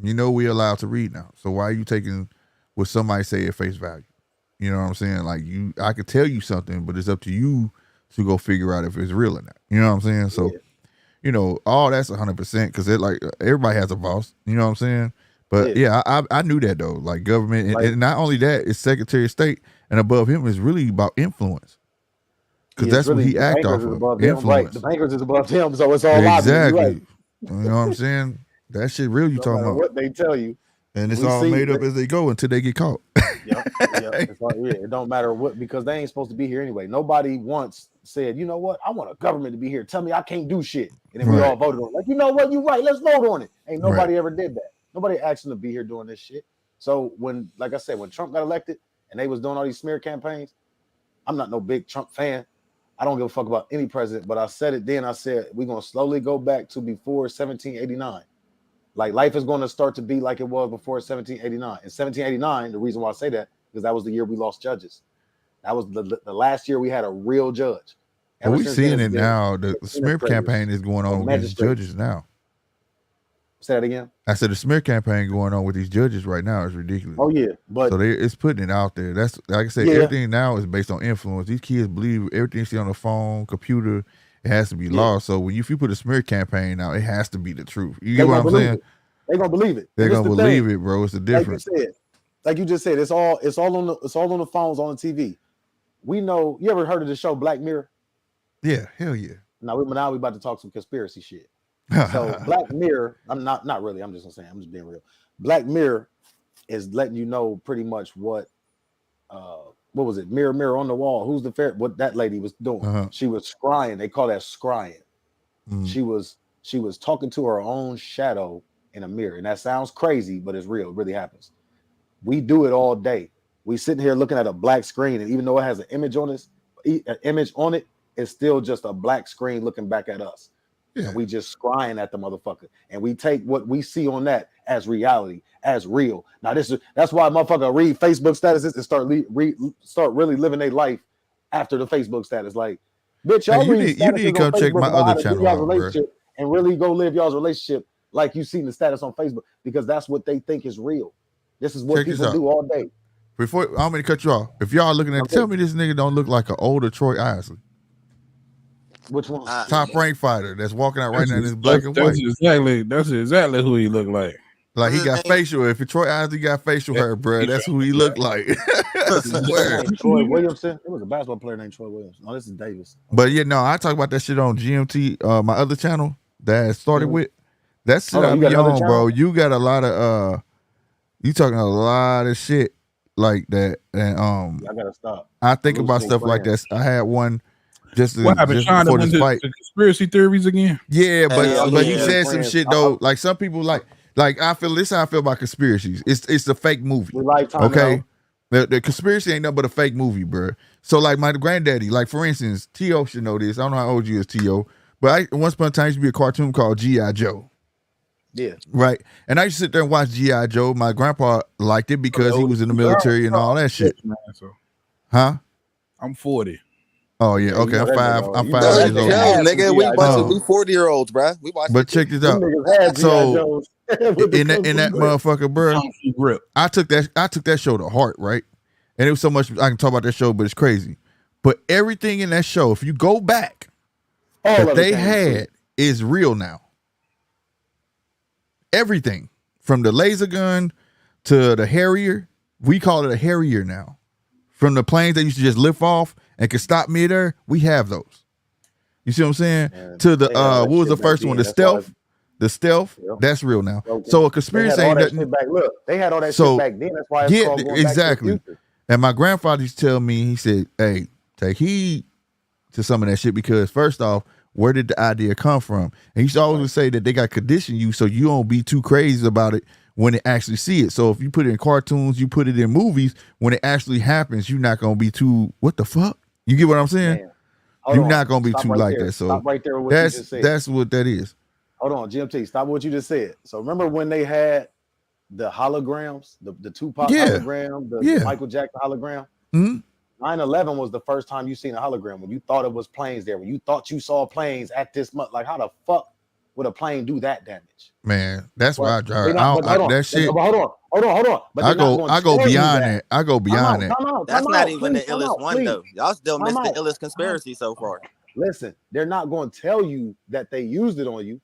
You know we allowed to read now. So why are you taking what somebody say at face value? You know what I'm saying? Like I could tell you something, but it's up to you to go figure out if it's real or not. You know what I'm saying? So, you know, all that's 100% because it like everybody has a boss. You know what I'm saying? But I knew that though. Like government, and not only that, it's Secretary of State, and above him is really about influence. Because that's really what he act off of. Influence. Right. The bankers is above him, so it's all exactly. Right. You know what I'm saying? That shit real. You no talking about what they tell you, and it's all made up as they go until they get caught. It don't matter what, because they ain't supposed to be here anyway. Nobody once said, you know what, I want a government to be here. Tell me I can't do shit, and then we all voted on it. Like, you know what, you right. Let's vote on it. Ain't nobody ever did that. Nobody asked him to be here doing this shit. So when, like I said, when Trump got elected and they was doing all these smear campaigns, I'm not no big Trump fan. I don't give a fuck about any president, but I said it then. I said, we're going to slowly go back to before 1789. Like life is going to start to be like it was before 1789. In 1789, the reason why I say that, because that was the year we lost judges. That was the last year we had a real judge. And we're seeing it now. The smear campaign is going on with these judges now. Say that again. I said the smear campaign going on with these judges right now is ridiculous. Oh yeah, but so it's putting it out there. That's like I said, everything now is based on influence. These kids believe everything you see on the phone, computer, it has to be law. So if you put a smear campaign out, it has to be the truth. You get what I'm saying? They're gonna believe it. They're gonna believe it, bro. It's the difference. Like you just said, it's all on the phones, on the TV. We know. You ever heard of the show Black Mirror? Yeah, hell yeah. Now we about to talk some conspiracy shit. So Black Mirror, I'm not really. I'm just gonna say, I'm just being real. Black Mirror is letting you know pretty much what what was it? Mirror, mirror on the wall. Who's the fair? What that lady was doing? She was scrying. They call that scrying. She was talking to her own shadow in a mirror, and that sounds crazy, but it's real. It really happens. We do it all day. We sitting here looking at a black screen, and even though it has an image on it, it's still just a black screen looking back at us. Yeah. And we just scrying at the motherfucker, and we take what we see on that as reality, as real. Now that's why motherfucker read Facebook statuses and start really living their life after the Facebook status. Like, bitch, y'all you need to come check my other channel out, relationship and really go live y'all's relationship like you seen the status on Facebook, because that's what they think is real. This is what people do all day. Before I'm gonna cut you off, if y'all looking at, tell me this nigga don't look like an older Troy Isley. Which one? Top ranked fighter that's walking out right now in his black and white. That's exactly who he look like. Like he got facial. If Troy Isley got facial hair, bro, that's who he looked like. Troy Williamson. It was a basketball player named Troy Williamson. No, this is Davis. But yeah, no, I talk about that shit on GMT, my other channel that I started with. That shit I be on, bro. You got a lot of you talking a lot of shit like that, and I gotta stop. I think about stuff like that. I had one just what happened? Just before this fight. The conspiracy theories again. Yeah, but he said some shit though. Like some people like I feel this. How I feel about conspiracies. It's a fake movie. Okay, the conspiracy ain't nothing but a fake movie, bro. So like my granddaddy, like for instance, T.O. should know this. I don't know how old you is, T.O. But once upon a time used to be a cartoon called G.I. Joe. Yeah. Right. And I used to sit there and watch G.I. Joe. My grandpa liked it because he was in the military and all that shit. Huh? I'm 40. Oh yeah. Okay. I'm 5 years old. Nigga, we watch we 40-year-olds, bro. We watch. But check this out. So in that motherfucker, bro, I took that show to heart, right? And it was so much I can talk about that show, but it's crazy. But everything in that show, if you go back, that they had is real now. Everything from the laser gun to the Harrier, we call it a Harrier now. From the planes that used to just lift off and could stop midair, we have those. You see what I'm saying? To the what was the first one? The stealth. The stealth, that's real now. So a conspiracy ain't nothing. Look, they had all that shit back then. That's why it's called going exactly. Back to the future. And my grandfather used to tell me, he said, "Hey, take heed to some of that shit because first off, where did the idea come from?" And he used to always say that they got conditioned you so you don't be too crazy about it when they actually see it. So if you put it in cartoons, you put it in movies, when it actually happens, you're not gonna be too what the fuck? You get what I'm saying? You're not gonna be too like that. So stop right there with what you just said. That's what that is. Hold on, GMT. Stop what you just said. So remember when they had the holograms, the Tupac hologram, the Michael Jackson hologram? 9/11 was the first time you seen a hologram when you thought it was planes there. When you thought you saw planes at this much, like how the fuck would a plane do that damage? Man, that's why I drive. That shit. Hold on. But I go beyond that. I go beyond that. That's not even the illest one though. Y'all still missed the illest conspiracy so far. Listen, they're not going to tell you that they used it on you.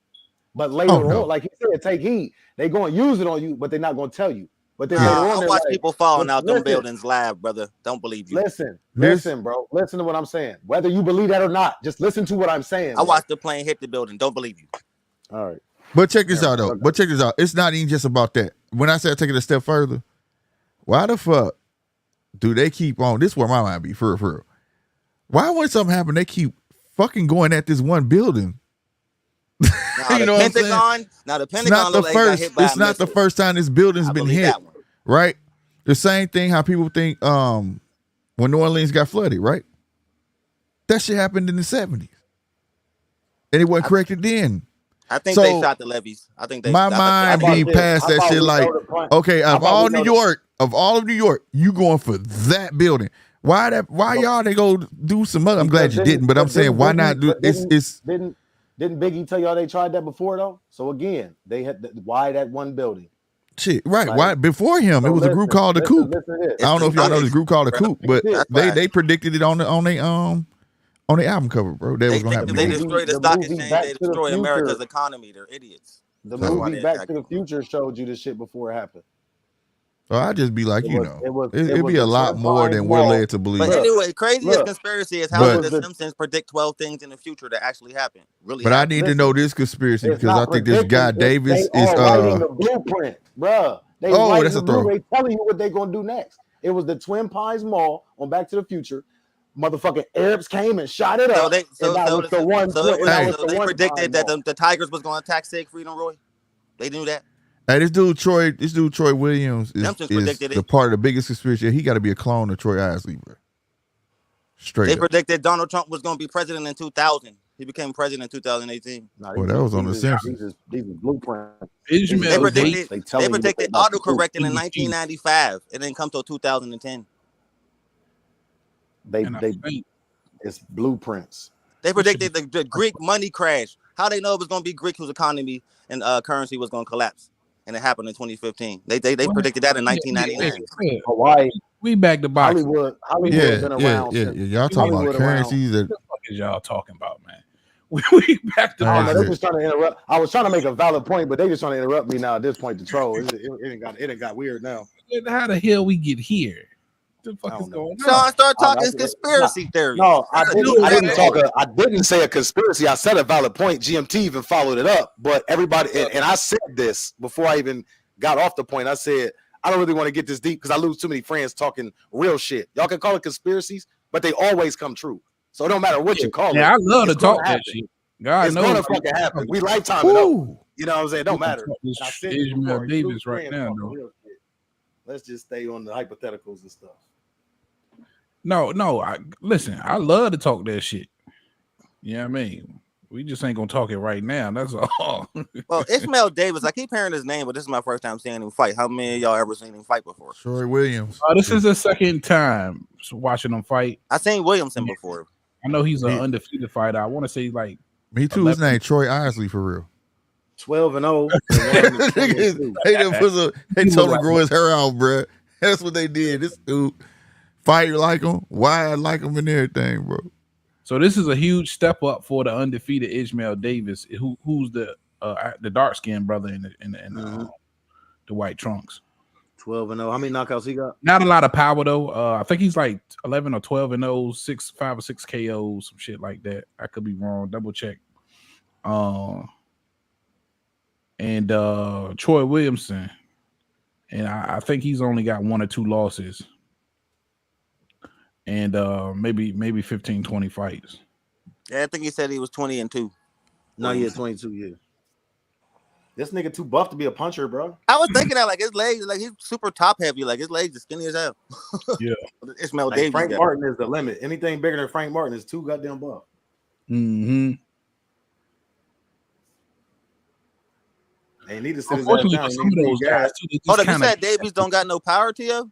But later on, like he said, take heed. They're going to use it on you, but they're not going to tell you. But then later on, I watch people falling out them buildings live, brother. Don't believe you. Listen, bro. Listen to what I'm saying. Whether you believe that or not, just listen to what I'm saying. I watched the plane hit the building. Don't believe you. All right. But check this out, though. But check this out. It's not even just about that. When I said take it a step further, why the fuck do they keep on? This is where my mind be, for real. Why when something happen, they keep fucking going at this one building? Now, the Pentagon it's not the first time this building's been hit, right? The same thing how people think when New Orleans got flooded, right? That shit happened in the 70s. And it wasn't corrected then. I think they shot the levees. I think my mind be past that shit like, okay, of all of New York, you going for that building. Why y'all they go do some other? I'm glad you didn't, but I'm saying why not do it's Didn't Biggie tell y'all they tried that before though? So again, they had why that one building? Shit, right? Why before him? It was a group called the Coop. I don't know if y'all know this group called the Coop, but they predicted it on the album cover, bro. That was gonna happen. They destroy the stock exchange. They destroy America's economy. They're idiots. The movie Back to the Future showed you this shit before it happened. So I just be like, it'd be a lot more than we're led to believe. But anyway, craziest conspiracy is how the Simpsons predict 12 things in the future that actually happen. Really, but I need to know this conspiracy because I think this guy Davis is writing the blueprint, bro. That's a throw. They telling you what they're gonna do next. It was the Twin Pines Mall on Back to the Future. Motherfucking Arabs came and shot it up. They predicted that the Tigers was going to attack Siegfried and Roy. They knew that. Hey, this dude Troy Williams is predicted the part of the biggest conspiracy. He got to be a clone of Troy Isley, bro. Straight. They up. predicted Donald Trump was going to be president in 2000. He became president in 2018. Well, that was on The Simpsons. These are blueprints. They predicted autocorrecting in 1995. It didn't come till 2010. It's blueprints. They predicted the Greek money crash. How they know it was going to be Greek whose economy and currency was going to collapse, and it happened in 2015. They predicted that in 1999. Hawaii, we back to boxing. Hollywood been around. Yeah. Y'all talking about currencies? What the fuck is y'all talking about, man? We back to boxing. They're just trying to interrupt. I was trying to make a valid point, but they just trying to interrupt me now at this point to troll. It got weird now. How the hell we get here? What the fuck is going on? Sean, start talking conspiracy theories. No, I didn't talk. I didn't say a conspiracy. I said a valid point. GMT even followed it up, but everybody and I said this before I even got off the point. I said I don't really want to get this deep because I lose too many friends talking real shit. Y'all can call it conspiracies, but they always come true. So it don't matter what you call it. Yeah, I love to talk that shit. God knows it's gonna fucking happen. We lifetime it up. You know what I'm saying? It don't matter. Ishmael Davis right now, though. Let's just stay on the hypotheticals and stuff. No. Listen, I love to talk that shit. You know what I mean? We just ain't gonna talk it right now. That's all. Well, Ismail Davis, I keep hearing his name, but this is my first time seeing him fight. How many of y'all ever seen him fight before? Troy Williams. This is the second time watching him fight. I seen Williamson before. I know he's an undefeated fighter. I want to say like me too. 11. His name Troy Isley for real. 12-0. They told him to grow his hair out, bro. That's what they did. This dude fight like him, wide like him, and everything, bro. So this is a huge step up for the undefeated Ishmael Davis, who's the dark skinned brother in the white trunks. 12-0. How many knockouts he got? Not a lot of power though. I think he's like 11 or 12-0, 5 or 6 KOs, some shit like that. I could be wrong. Double check. And Troy Williamson, and I think he's only got 1 or 2 losses. And maybe 15, 20 fights. Yeah, I think he said he was 20-2. No, yeah, 22 years. This nigga too buff to be a puncher, bro. I was thinking that like his legs, like he's super top heavy, like his legs are skinny as hell. Yeah. Ishmael Davis. Frank Martin is the limit. Anything bigger than Frank Martin is too goddamn buff. Mm-hmm. They need to sit Unfortunately, some of those guys too. You said Davis don't got no power, Tio?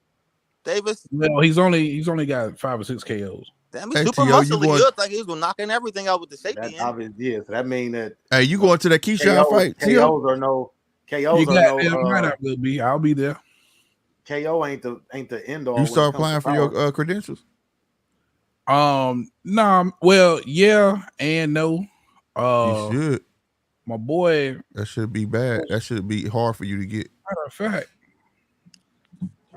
Davis? No, he's only got 5 or 6 KOs. Damn, he's super muscly. He looked like he was knocking everything out with the safety. Yeah, so that mean that. Hey, you going to that Keyshawn fight? KOs or no? KOs or no? I will be. I'll be there. KO ain't the end all. You start applying for your credentials? No. Well, yeah and no. You should. My boy. That should be bad. That should be hard for you to get. Matter of fact.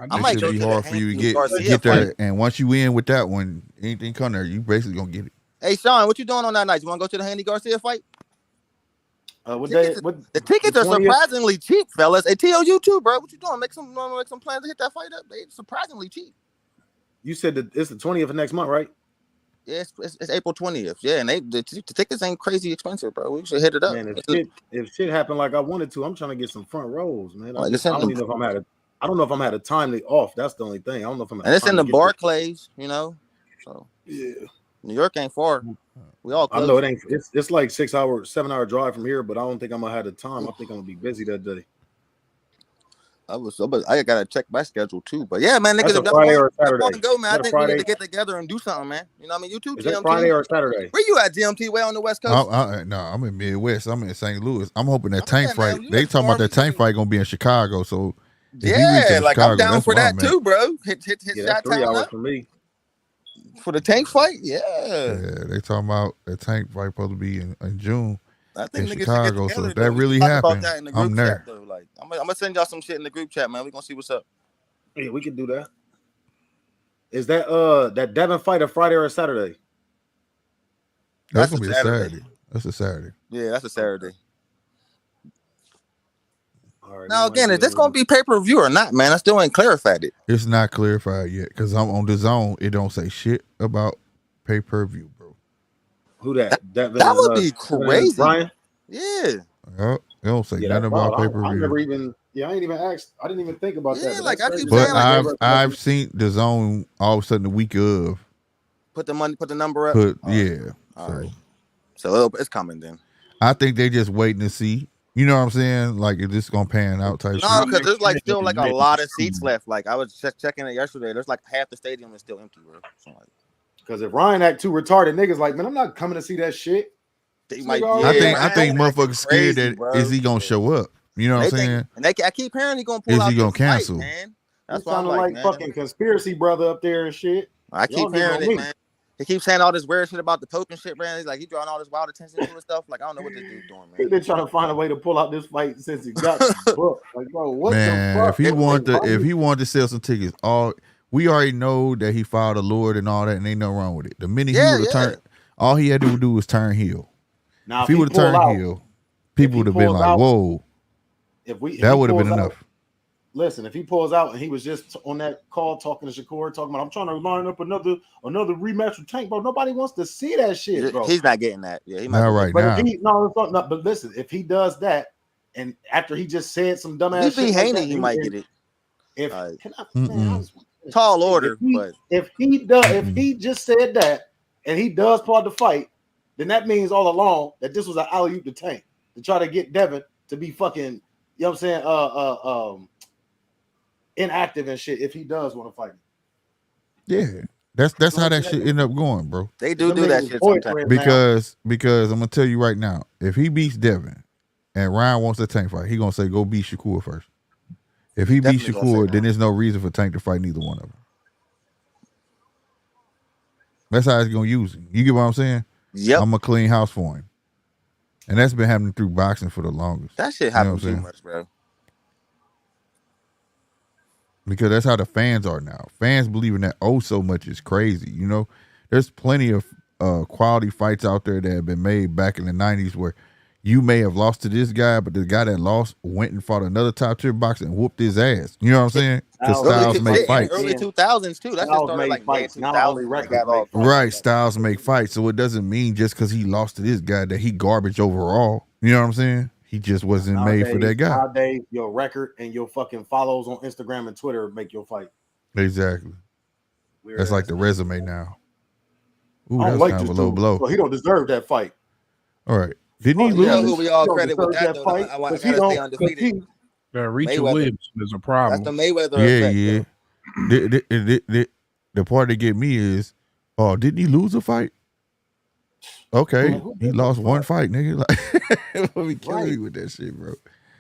I might be hard for you to get there, and once you in with that one, anything come there, you basically gonna get it. Hey Sean, what you doing on that night? You want to go to the Haney Garcia fight? The tickets are surprisingly cheap, fellas. Hey, T.O., you too, bro. What you doing? Make some plans to hit that fight up. They surprisingly cheap. You said that it's the 20th of next month, right? Yeah, it's April 20th. Yeah, and the tickets ain't crazy expensive, bro. We should hit it up. Man, if shit happened like I wanted to, I'm trying to get some front rows, man. I don't know if I'm had a timely off. That's the only thing. I don't know if I'm. And it's in the Barclays, you know. So yeah, New York ain't far. We all close. I know it ain't. It's like 7-hour drive from here, but I don't think I'm gonna have the time. I think I'm gonna be busy that day. I gotta check my schedule too. But yeah, man, niggas, Friday or Saturday. Want to go, man. I think we need to get together and do something, man. You know what I mean? You too, Is GMT. that Friday or Saturday? Where you at, GMT? Way on the West Coast? No, I'm in Midwest. I'm in St. Louis. I'm hoping that tank fight. They talking about that tank fight gonna be in Chicago. So yeah, like Chicago, I'm down for that too, bro. Hit shot 3 hours for me. For the tank fight, yeah. They talking about that tank fight supposed to be in June. I think in Chicago, so if that really happened, I'm there. Like, I'm gonna send y'all some shit in the group chat, man. We gonna see what's up. Yeah, we can do that. Is that Devin fight a Friday or a Saturday? That's gonna be a Saturday. That's a Saturday. Yeah, that's a Saturday. Now again, is this gonna be pay-per-view or not, man? I still ain't clarified it. It's not clarified yet because I'm on the zone. It don't say shit about pay-per-view, bro. Who that? That would be crazy. Brian? Yeah. It don't say nothing about pay-per-view. I never even. Yeah, I ain't even asked. I didn't even think about that. Yeah, like I keep But saying, like, I've seen the zone all of a sudden the week of put the number up. Yeah. All right. So it's coming then. I think they just waiting to see. You know what I'm saying? Like, is this gonna pan out type No, shit? because there's like still like a lot of seats left. Like I was checking it yesterday. There's like half the stadium is still empty, bro. So like, because if Ryan act too retarded, niggas like, man, I'm not coming to see that shit. I think motherfuckers scared that bro. Is he gonna show up? You know what I'm saying? And I keep hearing he gonna pull out. Is out he gonna cancel? Fight, man. That's why I'm like fucking conspiracy brother up there and shit. I keep hearing it, man. He keeps saying all this weird shit about the Pope and shit, man. He's like, he drawing all this wild attention to and stuff. Like, I don't know what this dude's doing, man. He's been trying to find a way to pull out this fight since he got the book. Like, bro, what man, the fuck? If he wanted to sell some tickets, we already know that he filed a Lord and all that, and ain't no wrong with it. The minute he would have turned, all he had to do was turn heel. Now, if he would have turned heel, people would have been like, whoa. That would have been enough. Listen, if he pulls out and he was just on that call talking to Shakur, talking about, I'm trying to line up another rematch with Tank, bro. Nobody wants to see that shit, bro. He's not getting that. Yeah, he might not right now. But listen, if he does that, and after he just said some dumbass shit, Haney, he might get it. If tall order, but if he just said that and he does pull out the fight, then that means all along that this was an alley-oop to Tank to try to get Devin to be fucking, you know what I'm saying, inactive and shit if he does want to fight him. Yeah. That's how that shit end up going, bro. They do that shit sometimes. Because I'm gonna tell you right now, if he beats Devin and Ryan wants a Tank fight, he gonna say go beat Shakur first. If he beats Shakur, then there's no reason for Tank to fight neither one of them. That's how he's gonna use him. You get what I'm saying? Yep. I'm a clean house for him. And that's been happening through boxing for the longest. That shit happens too much, bro. Because that's how the fans are now. Fans believing that so much is crazy. You know, there's plenty of quality fights out there that have been made back in the 90s where you may have lost to this guy, but the guy that lost went and fought another top tier boxer and whooped his ass. You know what I'm saying? Because styles make fights. Early 2000s too. That's just started like fights. Right, styles make fights. So it doesn't mean just because he lost to this guy that he garbage overall. You know what I'm saying? He just wasn't made for that guy. Nowadays, your record and your fucking follows on Instagram and Twitter make your fight. Exactly. That's like the resume now. Ooh, that's like kind of a low blow. So he don't deserve that fight. All right. Didn't he lose? You know who we all credit with that, though? I gotta stay undefeated. Richard Williamson is a problem. That's the Mayweather effect. The part that get me is, didn't he lose a fight? Okay, he lost one fight, nigga. Like, let me kill you with that shit, bro.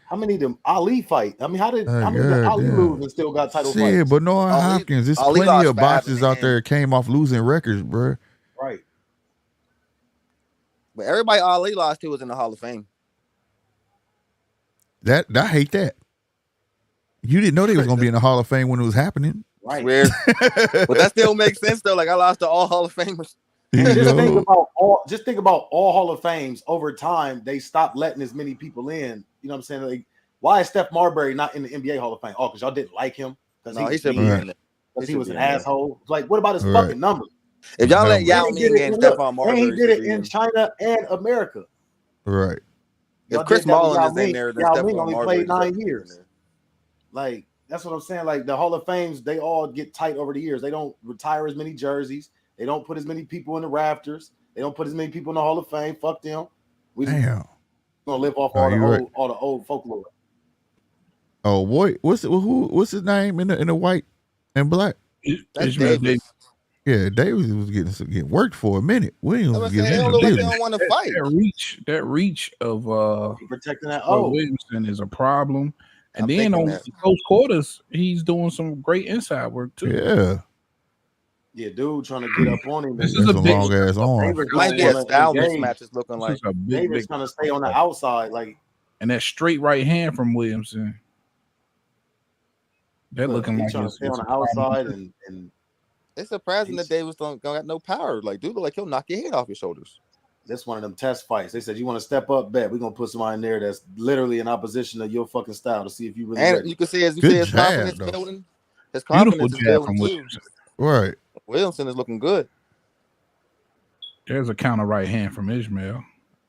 How many of them Ali fight? I mean, how many did Ali lose and still got title fights? Yeah, but Noah Hopkins, there's plenty of boxers out there that came off losing records, bro. Right. But everybody Ali lost to was in the Hall of Fame. I hate that. You didn't know they was gonna be in the Hall of Fame when it was happening. Right. Weird. But that still makes sense though. Like I lost to all Hall of Famers. Just think about all Hall of Fames over time. They stopped letting as many people in. You know what I'm saying? Like, why is Steph Marbury not in the NBA Hall of Fame? Oh, because y'all didn't like him. Because he should be in it. Because he was an asshole. Like, what about his fucking numbers? If y'all let Yao Ming and Stephon Marbury, he did it in China and America. Right. If Chris Mullin is in there, then Yao Ming only played 9 years. Like, that's what I'm saying. Like, the Hall of Fames, they all get tight over the years. They don't retire as many jerseys. They don't put as many people in the rafters. They don't put as many people in the Hall of Fame. Fuck them. We just gonna live off all the old folklore. Oh boy, what's his name in the white and black? That's Davis. Yeah, Davis was getting worked for a minute. Williams was getting they don't want to fight. That reach of protecting that Williamson is a problem. And then on close quarters, he's doing some great inside work too. Yeah. Yeah, dude, trying to get up on him. This is a long ass arm. Might be a style mismatch. It's looking like Davis trying to stay on the outside, like, and that straight right hand from Williamson. They're looking like trying to stay on the outside, and it's surprising that Davis don't got no power. Like, dude, like he'll knock your head off your shoulders. This one of them test fights. They said, you want to step up, bet. We're going to put somebody in there that's literally in opposition of your fucking style to see if you really And ready. you can see his Good confidence jab, though. building. His confidence Beautiful is jab building from too. Williamson. Right. Williamson is looking good. There's a counter right hand from Ishmael.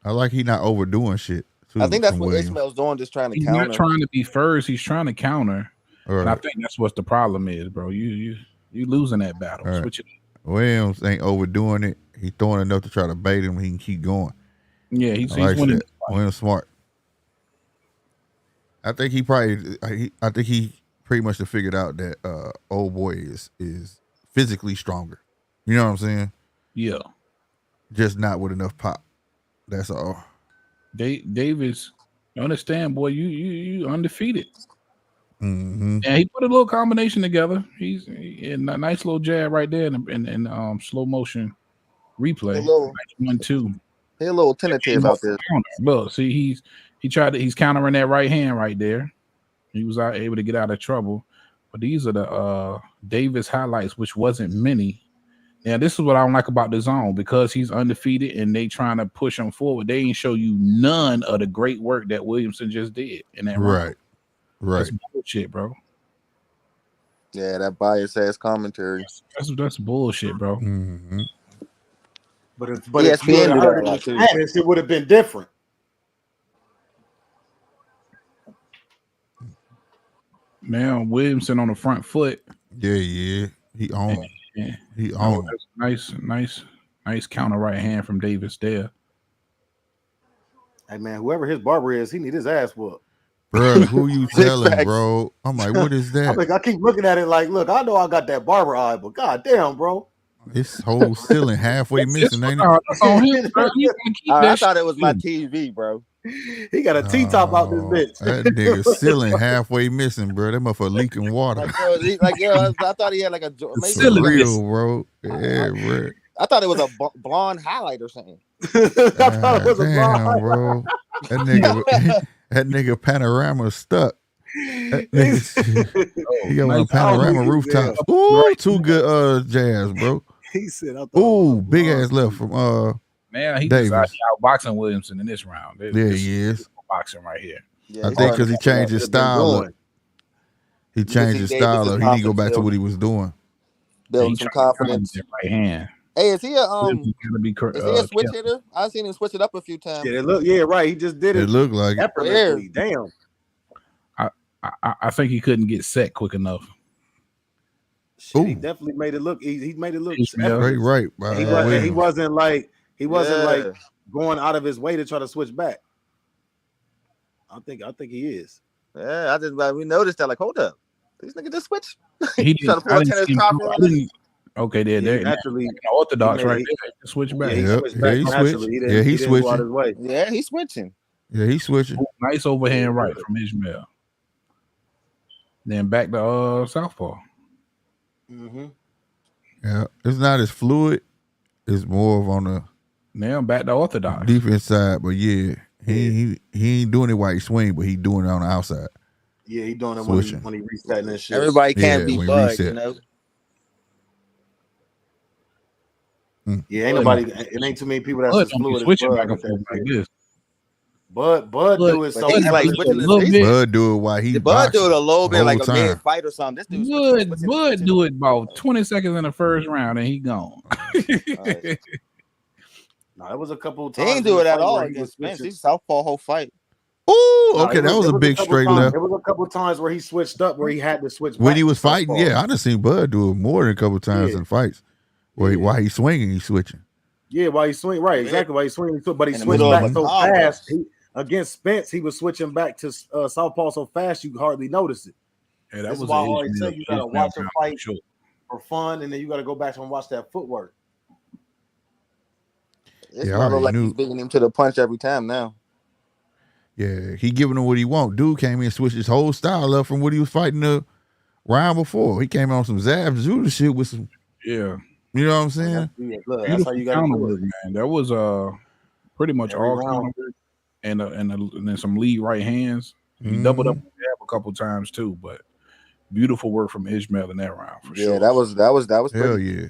I like he not overdoing shit. Too, I think that's from what Williams. Ishmael's doing, just trying to He's counter. not trying to be first. He's trying to counter. All And I right. think that's what the problem is, bro. You losing that battle. All right. Switch it. Williams ain't overdoing it. He throwing enough to try to bait him. He can keep going. Yeah, he's I like winning. that. Williams smart. I think he pretty much figured out that old boy is physically stronger. You know what I'm saying? Yeah. Just not with enough pop. That's all. Davis, you understand, boy, you undefeated. Mm-hmm. And he put a little combination together. He's a nice little jab right there in slow motion replay. A little- 1-2. He's a little tentative out there. Look, see, he's countering that right hand right there. He was able to get out of trouble. But these are the Davis highlights, which wasn't many. Now, this is what I don't like about the zone, because he's undefeated and they trying to push him forward. They ain't show you none of the great work that Williamson just did in that round. Right. That's bullshit, bro. Yeah, that bias ass commentary. That's bullshit, bro. Mm-hmm. But if ESPN you do heard that it, too. it would have been different. Now Williamson on the front foot. Yeah. He on. Yeah. He Oh, on. that's nice counter right hand from Davis there. Hey man, whoever his barber is, he need his ass whooped. Bro, who you telling, Facts. bro? I'm like, what is that? I keep looking at it like, look, I know I got that barber eye, but goddamn, bro. This whole ceiling halfway missing, ain't it? That's on him, bro. You gotta keep I that thought shit. it was my TV, bro. He got a T-top out this bitch. That nigga ceiling halfway missing, bro. That motherfucker leaking water. I thought he had like a It's maybe for Ceiling real, bro. Yeah, bro. I thought it was a blonde highlight or something. I thought it was a Damn, blind. bro. That nigga panorama stuck. That nigga, he got one nice panorama outlook, rooftops. Ooh, too good jazz, bro. He said, I thought Ooh, big ass left from Man, he Davis. just outboxing Williamson in this round. Yeah, he is. Boxing right here. Yeah, I think because he changed his style up. He changed his style up. He need to go back to what he was doing. building some confidence. Right hand. Hey, is he a Williamson's gotta be is he a switch careful. hitter? I've seen him switch it up a few times. Yeah, right. He just did It it looked like it. effortlessly. Damn. I think he couldn't get set quick enough. Shit, he Ooh. definitely made it look. He made it look. Ishmael. Right. He wasn't like Yeah. going out of his way to try to switch back. I think he is. Yeah, we noticed that. Like, hold up, these niggas just switch. He Trying to didn't, pull a tennis prop on it. okay, there. Naturally, Orthodox he made- right there. Switch back. he Yep. switched Yeah, back he naturally. switched. He didn't, Yeah, he he didn't go out switching. his way. Yeah, he's switching. Yeah, he's switching. Nice overhand right from Ishmael. Then back to southpaw. Mm-hmm. Yeah, it's not as fluid. It's more of on the Now back to orthodox. defense side, but yeah, he ain't doing it while he swing, but he doing it on the outside. Yeah, he doing it Switching. when he resetting that shit. Everybody can't Yeah, be when bugged, reset. you know. Yeah, ain't nobody. It ain't too many people that's Bud as don't be fluid as switching Bud back and with that forth like shit. this. Bud do it so But he's like effortlessly. switching a little his bit. Bud do it while he The Bud do it boxing a little the bit whole like a time. mid fight or something. This dude Bud do it about 20 seconds in the first round and he gone. Right. No, it was a couple of He times. ain't in do the it at fight all where he was against Spence. switching. He's southpaw whole fight. Ooh, No, okay, it that was a big couple straight times- left. It was a couple of times where he switched up, where he had to switch When back he was to fighting, southpaw. yeah, I done seen Bud do it more than a couple times Yeah. in fights. Where while he's swinging, he's switching. Yeah, while he swing, right, exactly. While he swinging, but he In the switched middle of back a so combo. fast. Against Spence, he was switching back to southpaw so fast you could hardly notice it. Yeah, This is was why I an always Ishmael- say you gotta Ishmael watch him round fight. for sure. For fun, and then you got to go back and watch that footwork. It's Yeah, I gonna look already like knew. he's beating him to the punch every time now. Yeah, he giving him what he want. Dude came in and switched his whole style up from what he was fighting the round before. He came on some Zab Judah shit with some, Yeah. you know what I'm saying? Look, that's Beautiful how you got to counter do work, it. man. That was pretty much Every all round. counter work and then some lead right hands. He Mhm. doubled up the jab a couple times too, but beautiful work from Ishmael in that round for Yeah, sure. that was Hell pretty, yeah.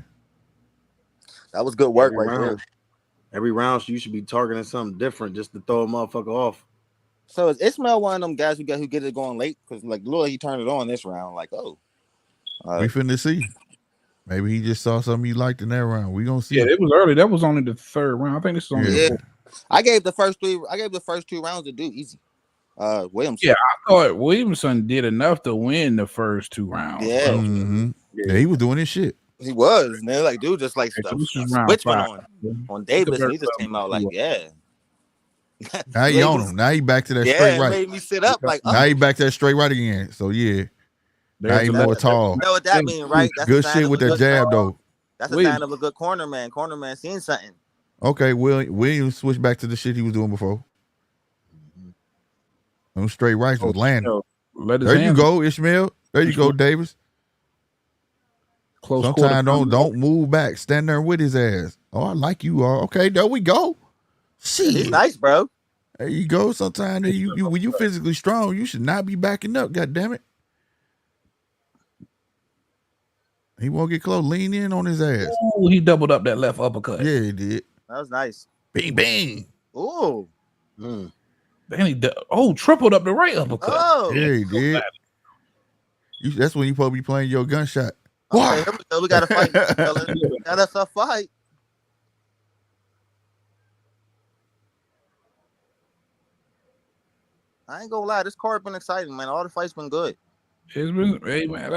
that was good work Every right round. Every round you should be targeting something different just to throw a motherfucker off. So is Ishmael one of them guys who get it going late? Because like Lord, he turned it on this round. Like, oh, We finna see. Maybe he just saw something he liked in that round. We gonna see. Yeah, it was early. That was only the third round. I think this is only the fourth. I gave the first 2 rounds to do easy. Williamson. Yeah, I thought Williamson did enough to win the first 2 rounds. Yeah. Mm-hmm. Yeah, he was doing his shit. He was. And they're like, dude, just like Okay, stuff. so this is round Switch five. went on Davis, and he just came out like, yeah. Now he on him. Now he back to that Yeah, straight it right. made me sit up like, Now he back to that straight right again. So yeah. Now he more tall. You know what that means, right? That's Good a sign shit of with a that good jab though. That's a sign of a good corner man. Corner man seeing something. Okay, Williams switched back to the shit he was doing before. Those straight rights was landing. There you go, Ishmael. There you go, Davis. Sometimes don't move back. Stand there with his ass. Oh, I like you all. Okay, there we go. Shit. He's nice, bro. There you go. Sometimes you when you physically strong, you should not be backing up. God damn it. He won't get close. Lean in on his ass. Oh, he doubled up that left uppercut. Yeah, he did. That was nice. Bing, bing. Ooh. Then he tripled up the right uppercut. Oh. Yeah, he did. That's when you supposed to be playing your gunshot. Okay, here we go. We got to fight. Got us a fight. I ain't gonna lie. This card been exciting, man. All the fights been good. It's been, hey man,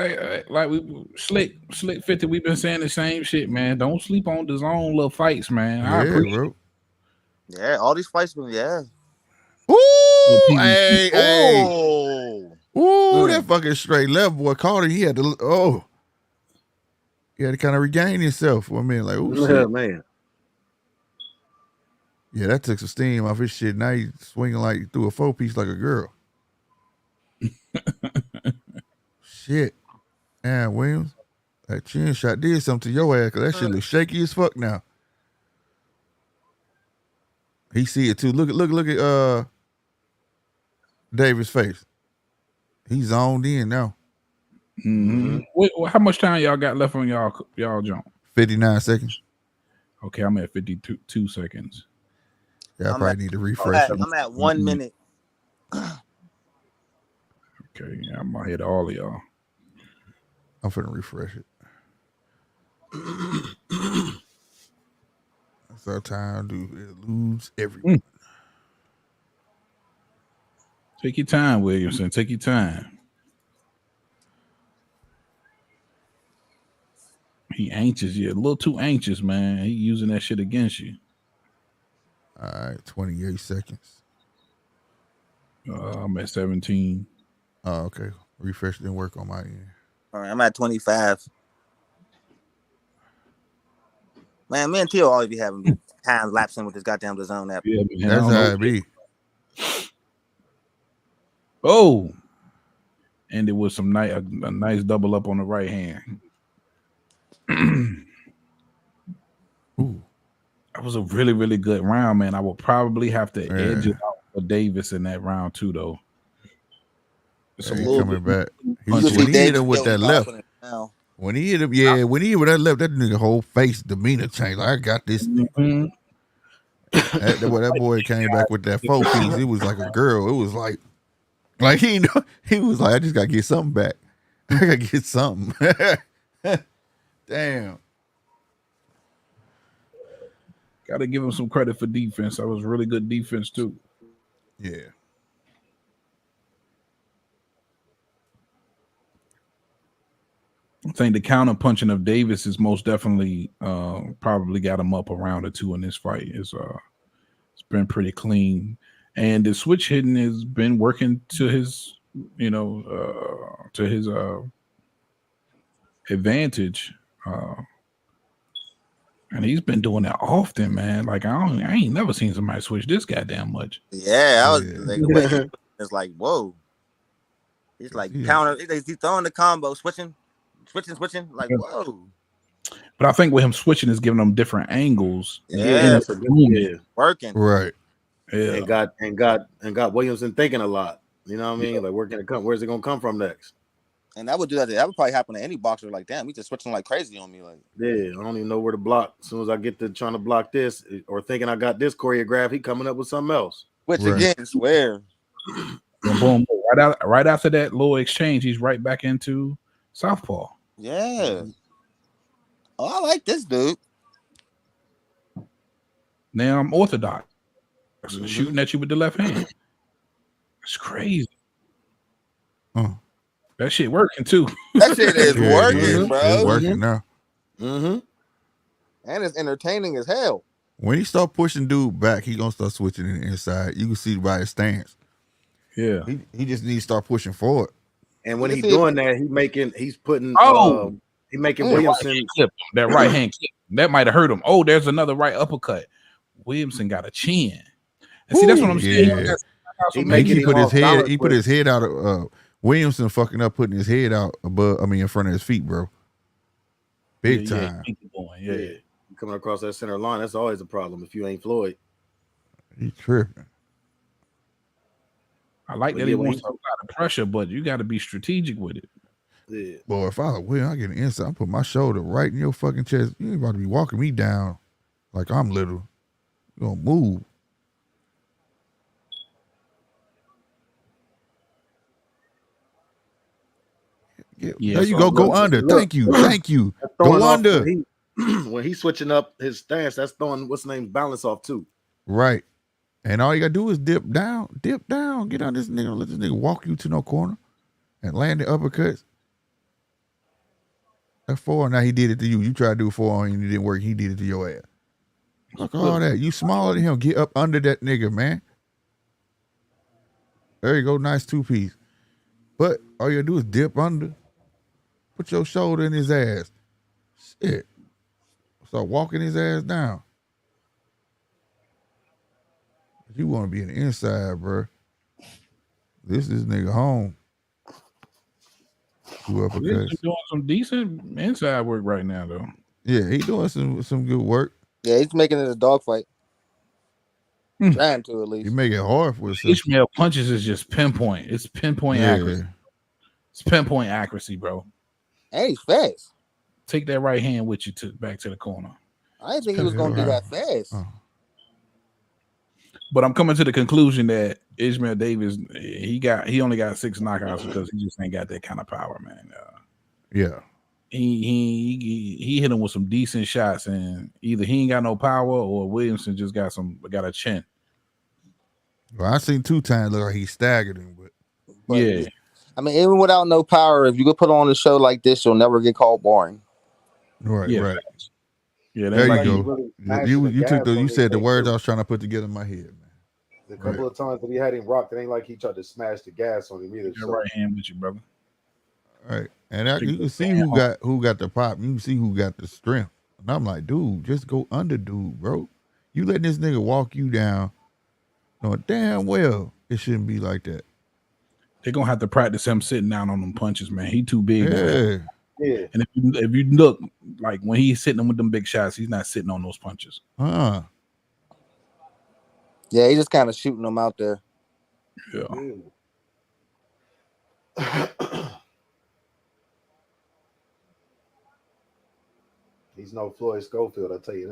like we slick 50. We've been saying the same shit, man. Don't sleep on the zone little fights, man. I appreciate bro. Yeah, all these fights been Ooh, hey. Ooh, that fucking straight left boy caught him. He had to kind of regain himself for a minute. Like, oh shit, man. Yeah, that took some steam off his shit. Now he's swinging like through a 4-piece like a girl. Shit. Man, Williams, that chin shot did something to your ass because that shit looks shaky as fuck now. He see it too. Look at Davis' face. He's zoned in now. Mm-hmm. Wait, how much time y'all got left on y'all jump? 59 seconds. Okay, I'm at 52 seconds. Yeah, I probably need to refresh it. I'm at 1 minute. Okay, yeah, I'm ahead of all of y'all. I'm finna refresh it. That's our time to lose everyone. Take your time, Williamson. Take your time. He anxious. Yeah, a little too anxious, man. He using that shit against you. All right, 28 seconds. I'm at 17. Oh, okay. Refresh didn't work on my end. All right, I'm at 25. Man, me and Tio always be having time lapsing with this goddamn DAZN app. Yeah, man, that's how it be. Oh, and it was a nice double up on the right hand. Ooh, that was a really, really good round, man. I will probably have to edge it out for Davis in that round too, though. It's a little coming back. When he hit him with that left. When he hit him, when he hit with that left, that nigga whole face demeanor changed. Like, I got this. Mm-hmm. that boy came back with that 4-piece. It was like a girl. It was like he was like, I just gotta get something back. I gotta get something. Damn. Gotta give him some credit for defense. That was really good defense too. Yeah. I think the counter punching of Davis is most definitely probably got him up a round or two in this fight. It's been pretty clean, and the switch hitting has been working to his advantage, and he's been doing that often, man. Like I ain't never seen somebody switch this goddamn much. Yeah, I was like, it's like whoa. He's like counter. He's throwing the combo, switching. Like, whoa. But I think with him switching is giving them different angles. Yeah, working. Right. Yeah. And got Williamson thinking a lot. You know what I mean? Like, where's it gonna come from next? And that would do that. That would probably happen to any boxer. Like, damn, he just switching like crazy on me. Like, Yeah, I don't even know where to block. As soon as I get to trying to block this or thinking I got this choreographed, he coming up with something else. which again, swear. Boom, boom. Right after that little exchange, he's right back into southpaw. Yeah. Oh, I like this dude. Now I'm orthodox, shooting at you with the left hand. It's crazy. That shit working too. That shit is working, bro. It's working now. And it's entertaining as hell. When he start pushing dude back, he gonna start switching in the inside. You can see by his stance. Yeah, he just needs to start pushing forward. And when he's doing that, he's putting Williamson that right hand clip. That might have hurt him. Oh, there's another right uppercut. Williamson got a chin. And see, that's what I'm saying. Yeah. He put his head out of Williamson fucking up putting his head out in front of his feet, bro. Big time. Yeah. Coming across that center line, that's always a problem if you ain't Floyd. He tripping. I like that he wants a lot of pressure, but you got to be strategic with it. Yeah. Boy, if I get an inside, I put my shoulder right in your fucking chest. You ain't about to be walking me down like I'm little. You gonna move. Yeah, there you go. Go under. Thank you. Go under. When he's switching up his stance, that's throwing what's name balance off too. Right. And all you gotta do is dip down, get on this nigga, let this nigga walk you to no corner and land the uppercuts. That 4, now he did it to you. You tried to do 4 on him and it didn't work. He did it to your ass. Look all that. You smaller than him. Get up under that nigga, man. There you go. Nice 2-piece. But all you gotta do is dip under. Put your shoulder in his ass. Shit. Start walking his ass down. You want to be in the inside, bro. This nigga home. He's doing some decent inside work right now, though. Yeah, he's doing some good work. Yeah, he's making it a dogfight. Trying to, at least. He make it hard for us. Ishmael punches is just pinpoint. It's pinpoint accuracy. It's pinpoint accuracy, bro. And he's fast. Take that right hand with you back to the corner. I didn't think he was going to do that fast. But I'm coming to the conclusion that Ishmael Davis, he only got 6 knockouts because he just ain't got that kind of power, man. Yeah. He hit him with some decent shots, and either he ain't got no power or Williamson just got a chin. Well, I seen 2 times look like he staggered him, but yeah. I mean, even without no power, if you could put on a show like this, you'll never get called boring. Right. Yeah, there like you go. You said the words I was trying to put together in my head, man. A couple of times that he had him rocked, it ain't like he tried to smash the gas on him either. Your right hand with you, brother. All right, and you can see who got the pop. You can see who got the strength. And I'm like, dude, just go under, dude, bro. You letting this nigga walk you down, knowing damn well it shouldn't be like that. They're gonna have to practice him sitting down on them punches, man. He too big. Yeah. And if you look, like when he's sitting with them big shots, he's not sitting on those punches. Yeah, he's just kind of shooting them out there. Yeah. He's no Floyd Schofield, I'll tell you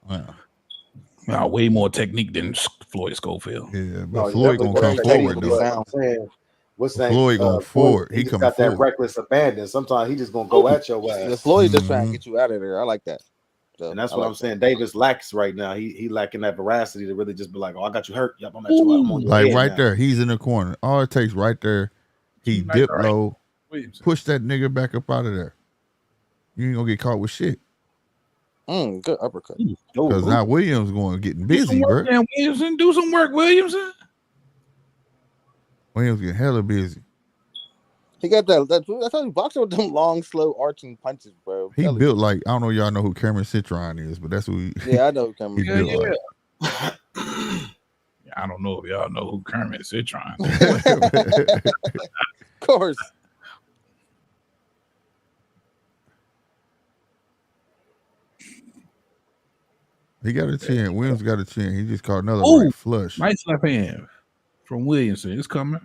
that. Wow, way more technique than Floyd Schofield. Yeah, but Floyd gonna come forward though. Floyd going forward. He got that reckless abandon. Sometimes he just gonna go at your ass. The Floyd just trying to get you out of there. I like that. So, and that's what I'm saying. Davis lacks right now. He lacking that veracity to really just be like, "Oh, I got you hurt. Yep, I'm at you. I'm on your like head right now." there, he's in the corner. All it takes right there, he dip low, push that nigga back up out of there. You ain't gonna get caught with shit. Good uppercut. Because now Williams going getting busy, bro. Williamson, do some work, Williamson. Williams getting hella busy. He got that. That's how he boxing with them long, slow, arching punches, bro. He built like, I don't know, y'all know who Cameron Citron is, but that's who he. Yeah, I know who Cameron. He built like. I don't know if y'all know who Kermit Citron. Of course. He got a chin. Williams got a chin. He just caught another right flush. Nice left hand from Williamson. It's coming.